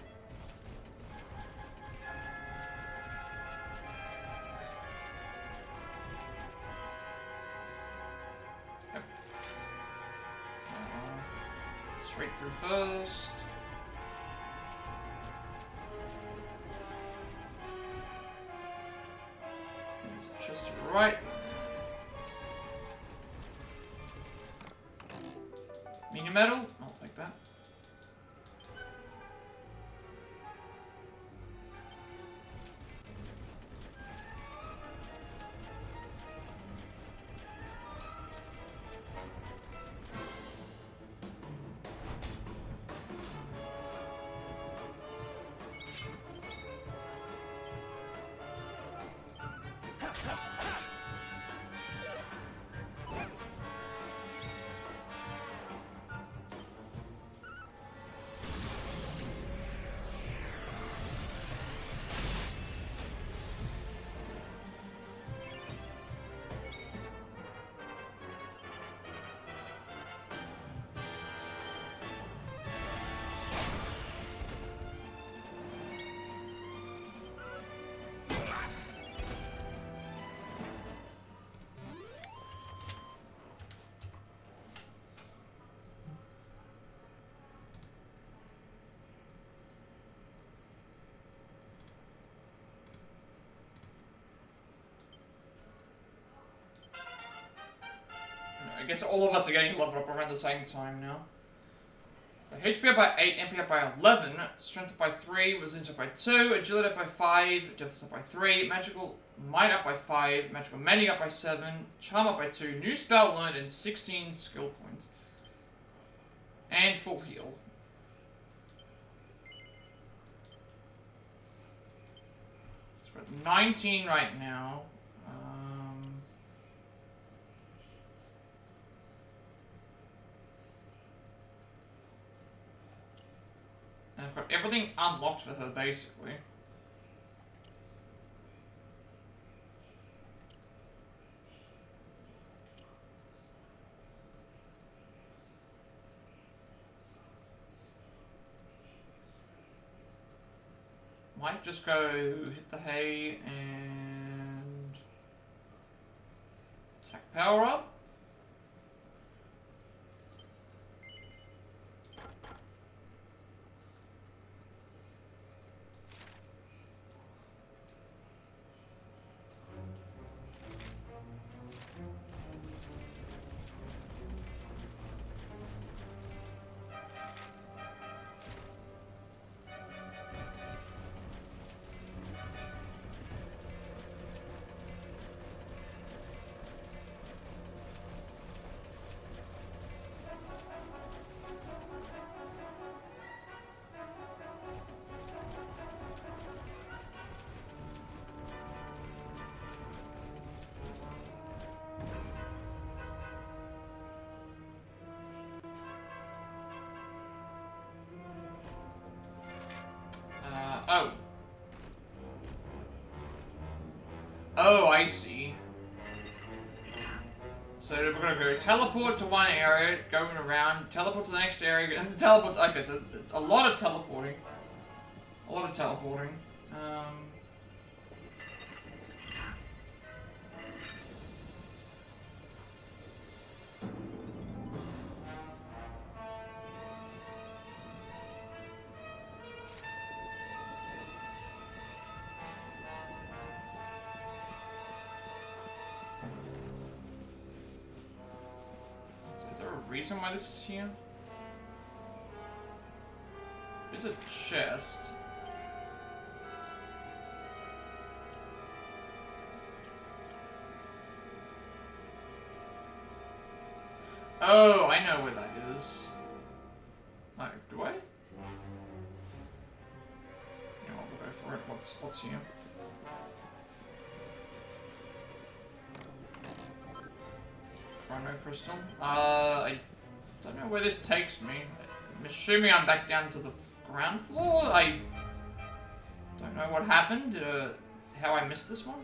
Yep. Straight through first. It's just right. Mini metal? I'll take that. I guess all of us are getting leveled up around the same time now. So HP up by 8, MP up by 11, Strength up by 3, Resilience up by 2, Agility up by 5, Justice up by 3, Magical Might up by 5, Magical Mending up by 7, Charm up by 2, New Spell learned and 16 skill points. And full heal. So we're at 19 right now. And I've got everything unlocked for her, basically. Might just go hit the hay and attack power up. Oh. Oh, I see. So we're gonna go teleport to one area, going around, teleport to the next area, and teleport. Okay, so a lot of teleporting. A lot of teleporting. Reason why this is here? It's a chest. Oh, I know where that is. No, do I? Yeah, I'll go for it. What's here? Chrono Crystal. I don't know where this takes me. I'm assuming I'm back down to the ground floor? I don't know what happened, how I missed this one.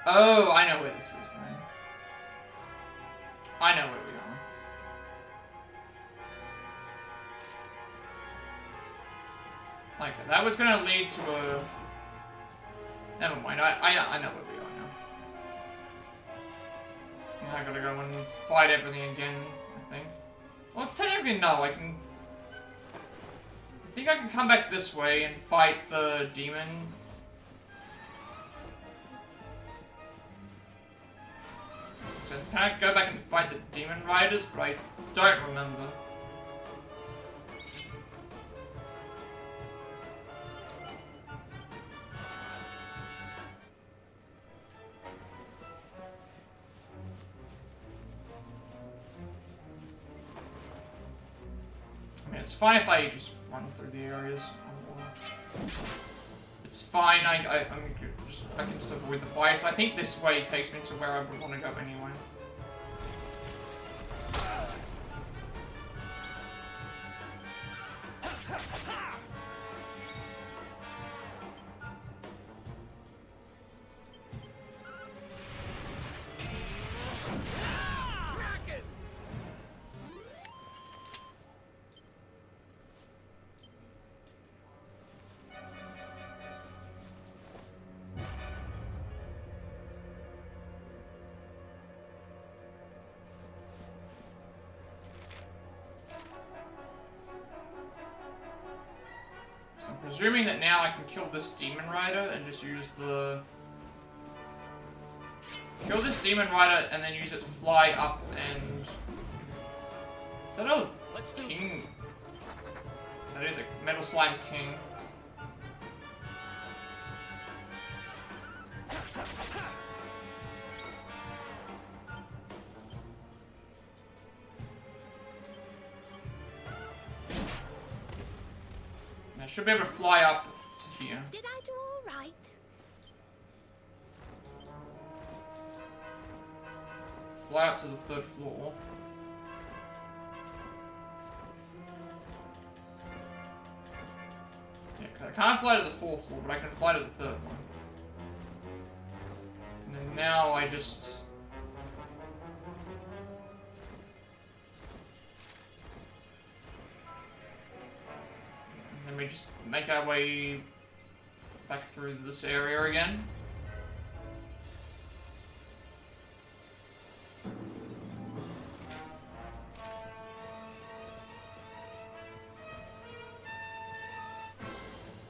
Oh, I know where this is then. I know where we are. Okay, that was gonna lead to a... Never mind, I know where we are now. I gotta go and fight everything again, I think. Well, technically no, I think I can come back this way and fight the demon. So can I go back and fight the demon riders? But I don't remember. I mean, it's fine if I just run through the areas. It's fine, I can just avoid the fights. I think this way takes me to where I would want to go anyway. Presuming that now I can kill this demon rider and just use the... Kill this demon rider and then use it to fly up and... Is that a king? That is a metal slime king. I should be able to fly up to here. Did I do all right? Fly up to the 3rd floor. Yeah, I can't fly to the 4th floor, but I can fly to the 3rd one. And then now I just... Then we just make our way back through this area again.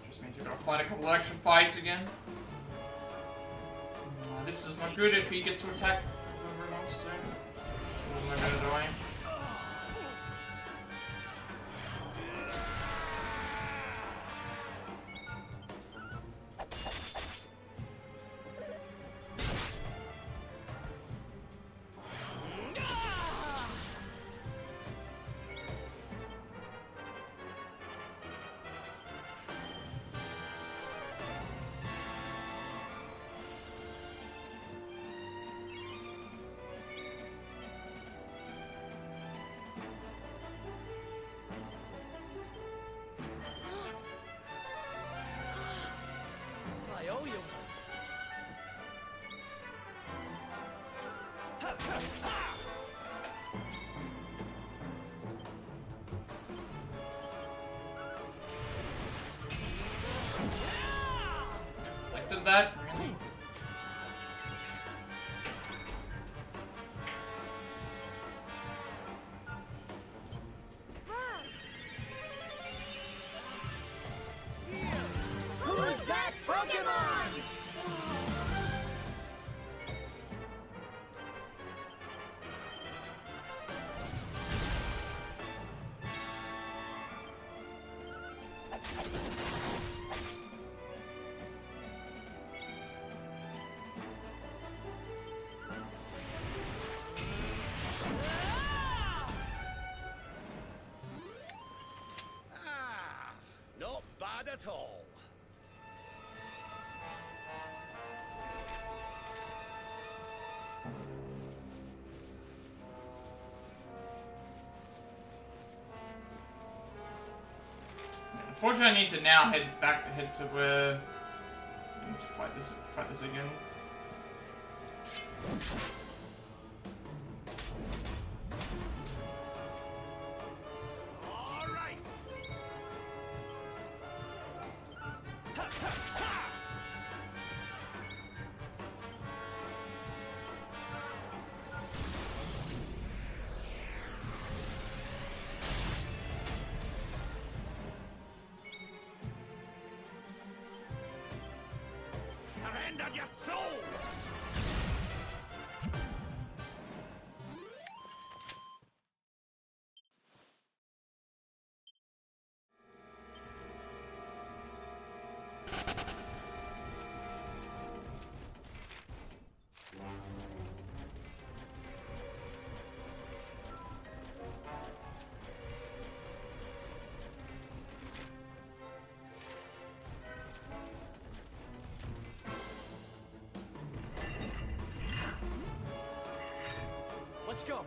Just means we've got to fight a couple of extra fights again. This is not good if he gets to attack whoever he wants to. What am I going to do? Did that? Really? Who's that Pokemon? Not bad at all. Unfortunately, I need to now head to where I need to fight this again. All right. Surrender your soul! Let's go.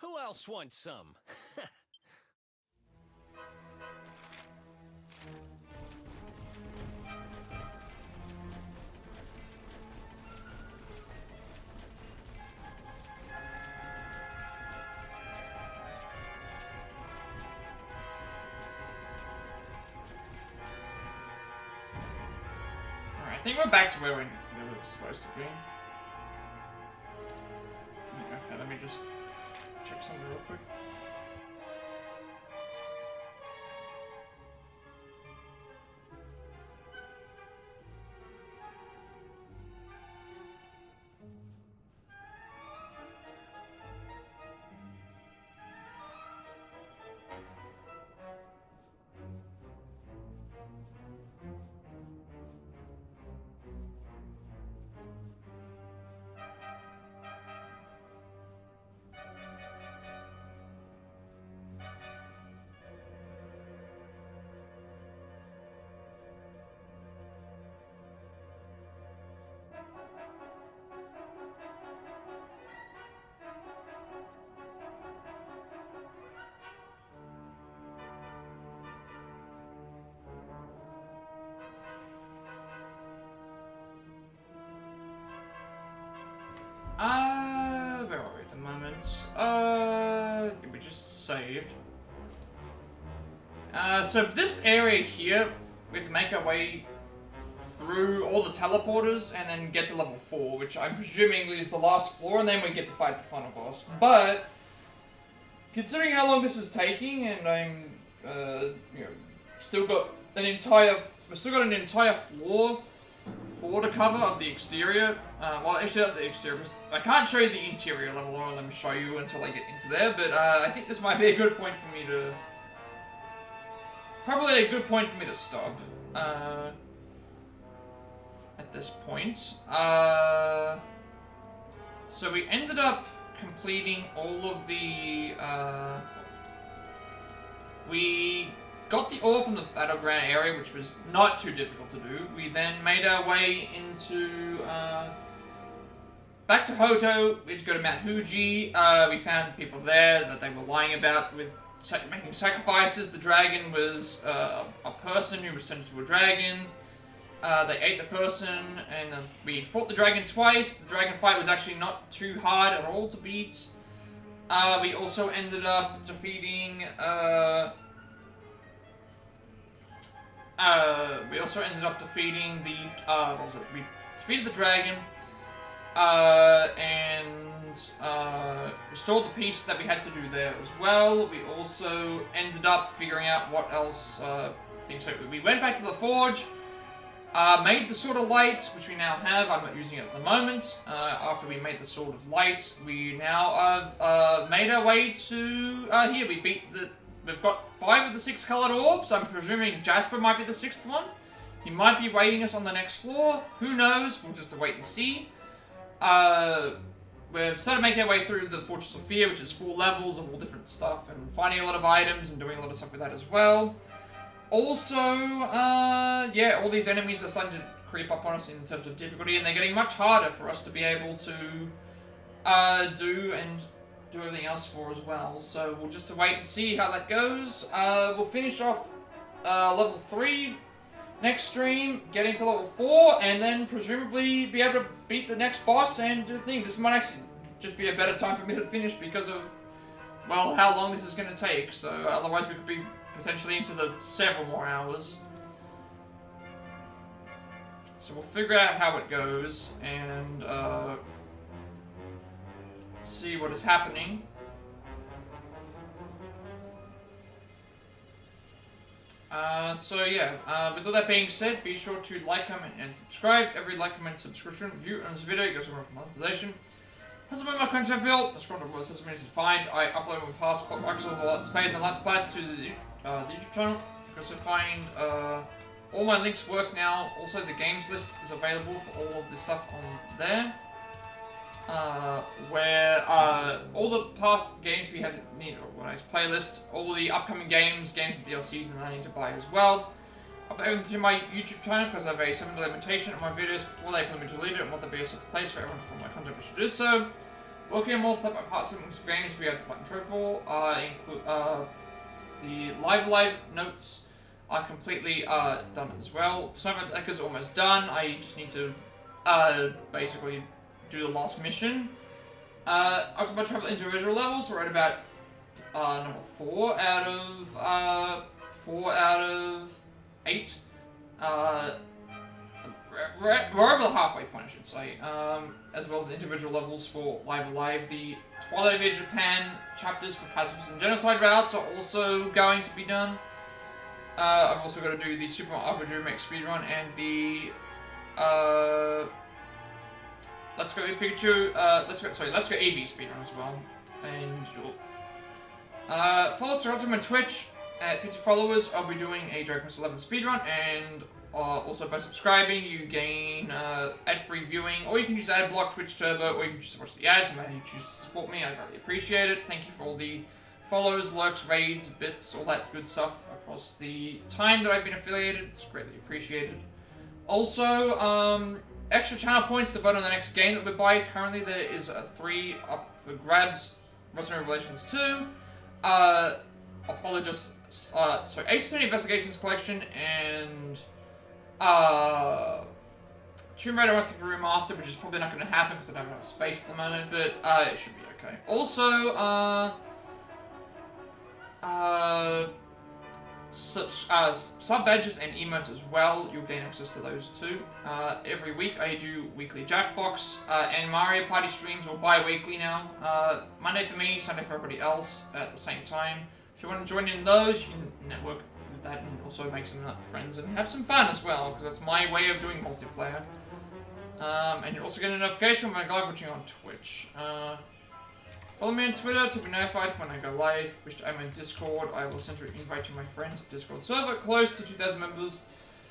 Who else wants some? Alright, I think we're back to where we were supposed to be. Okay, let me just check something real quick. Where are we at the moment? We just saved. So this area here, we have to make our way through all the teleporters and then get to level 4, which I'm presuming is the last floor, and then we get to fight the final boss. But, considering how long this is taking, and I'm, still got an entire floor to cover of the exterior. Well, actually not the exterior, because I can't show you the interior level, or let me show you until I get into there, but I think this might be a good point for me to... Probably a good point for me to stop. At this point. So we ended up completing all of the... we got the ore from the battleground area, which was not too difficult to do. We then made our way into, back to Hotto. We had to go to Mount Huji. We found people there that they were lying about with making sacrifices. The dragon was a person who was turned into a dragon. They ate the person, and we fought the dragon twice. The dragon fight was actually not too hard at all to beat. We also ended up defeating. We also ended up defeating the. What was it? We defeated the dragon. And restored the pieces that we had to do there as well. We also ended up figuring out what else. Things. So we went back to the forge. Made the Sword of Light, which we now have. I'm not using it at the moment. After we made the Sword of Light, we now have made our way to here. We've got 5 of the 6 colored orbs. I'm presuming Jasper might be the 6th one. He might be waiting us on the next floor. Who knows? We'll just have to wait and see. We've started making our way through the Fortress of Fear, which is 4 levels of all different stuff, and finding a lot of items and doing a lot of stuff with that as well. Also, yeah, all these enemies are starting to creep up on us in terms of difficulty, and they're getting much harder for us to be able to do everything else for as well. So we'll just wait and see how that goes. We'll finish off level 3 next stream, get into level 4, and then presumably be able to beat the next boss and do the thing. This might actually just be a better time for me to finish because of, well, how long this is going to take. So otherwise we could be potentially into the several more hours. So we'll figure out how it goes and see what is happening. So yeah, with all that being said, be sure to like, comment, and subscribe. Every like, comment, subscription, review on this video goes more monetization. Has it been my content feel? The scroll was to find. I upload when past pop Axel a lot of space and Let's Plat to the YouTube channel. You can also find all my links work now. Also, the games list is available for all of this stuff on there. Where all the past games we have need organized playlist, all the upcoming games and DLCs that I need to buy as well. Upload them to my YouTube channel because I have a 7-day limitation on my videos before they permit me to delete it and want to be a separate place for everyone to follow my content which should do so. Working on more Plat by Part siblings games we have the Plat and Trophy include the live notes are completely done as well. Some of the deck is almost done. I just need to basically do the last mission. October Travel individual levels, we're at about number 4 out of 8. We're over the halfway point, I should say. As well as the individual levels for Live Alive. The Twilight Age Japan chapters for Pacifist and Genocide routes are also going to be done. I've also got to do the Super Mario RPG Remake speedrun and the Let's Go Pikachu, Let's Go Eevee speedrun as well. And you'll follow us on Twitch. At 50 followers, I'll be doing a Dragon Quest 11 speedrun, and also by subscribing, you gain ad-free viewing, or you can use AdBlock, Twitch Turbo, or you can just watch the ads, no matter who you choose to support me. I greatly appreciate it. Thank you for all the follows, lurks, raids, bits, all that good stuff across the time that I've been affiliated. It's greatly appreciated. Also, extra channel points to vote on the next game that we buy. Currently, there is 3 up for grabs. Resident Revelations 2, Apologist, Ace Attorney Investigations Collection, and Tomb Raider 1 Remastered, which is probably not going to happen because I don't have enough space at the moment, but it should be okay. Also, sub badges and emotes as well. You'll gain access to those too. Every week I do weekly Jackbox and Mario Party streams, or bi-weekly now. Monday for me, Sunday for everybody else at the same time. If you want to join in those, you can network with that and also make some friends and have some fun as well, because that's my way of doing multiplayer. And you'll also get a notification when I go live watching on Twitch. Follow me on Twitter to be notified when I go live. Wish I'm in Discord. I will send you an invite to my friends' Discord server. Close to 2,000 members.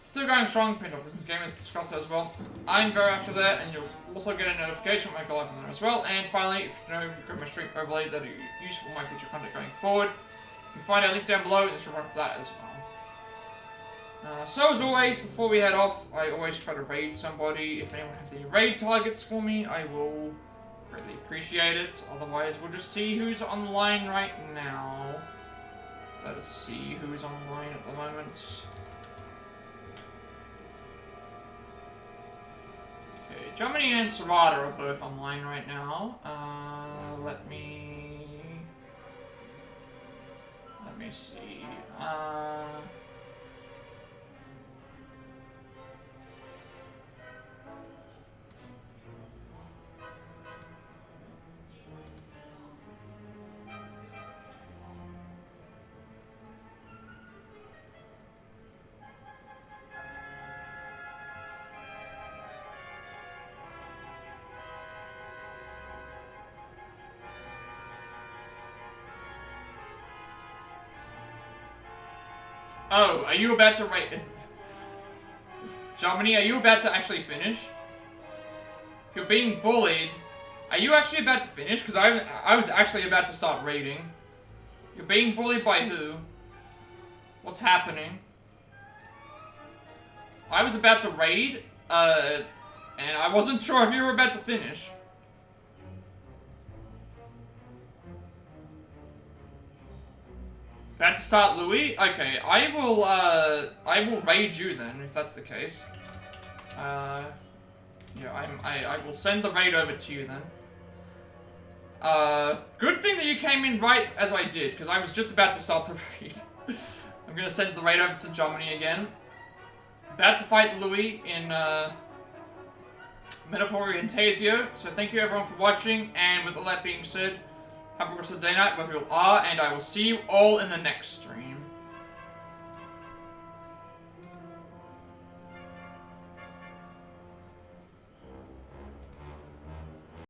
Still going strong. Paint up with gamers discuss that as well. I'm very active there, and you'll also get a notification when I go live on there as well. And finally, if you know my stream overlay that are useful for my future content going forward, you can find a link down below in this run for that as well. So as always, before we head off, I always try to raid somebody. If anyone has any raid targets for me, I will greatly appreciate it. Otherwise, we'll just see who's online right now. Let us see who's online at the moment. Okay, Germany and Serrata are both online right now. Let me see. Oh, are you about to write? Germany, are you about to actually finish? You're being bullied. Are you actually about to finish? Because I was actually about to start raiding. You're being bullied by who? What's happening? I was about to raid, and I wasn't sure if you were about to finish. About to start Louis? Okay, I will raid you then, if that's the case. Yeah, I will send the raid over to you then. Good thing that you came in right as I did, because I was just about to start the raid. I'm gonna send the raid over to Germany again. About to fight Louis in, Metaphor and Tasio. So thank you everyone for watching, and with all that being said, have a rest of the day night, wherever you are, and I will see you all in the next stream.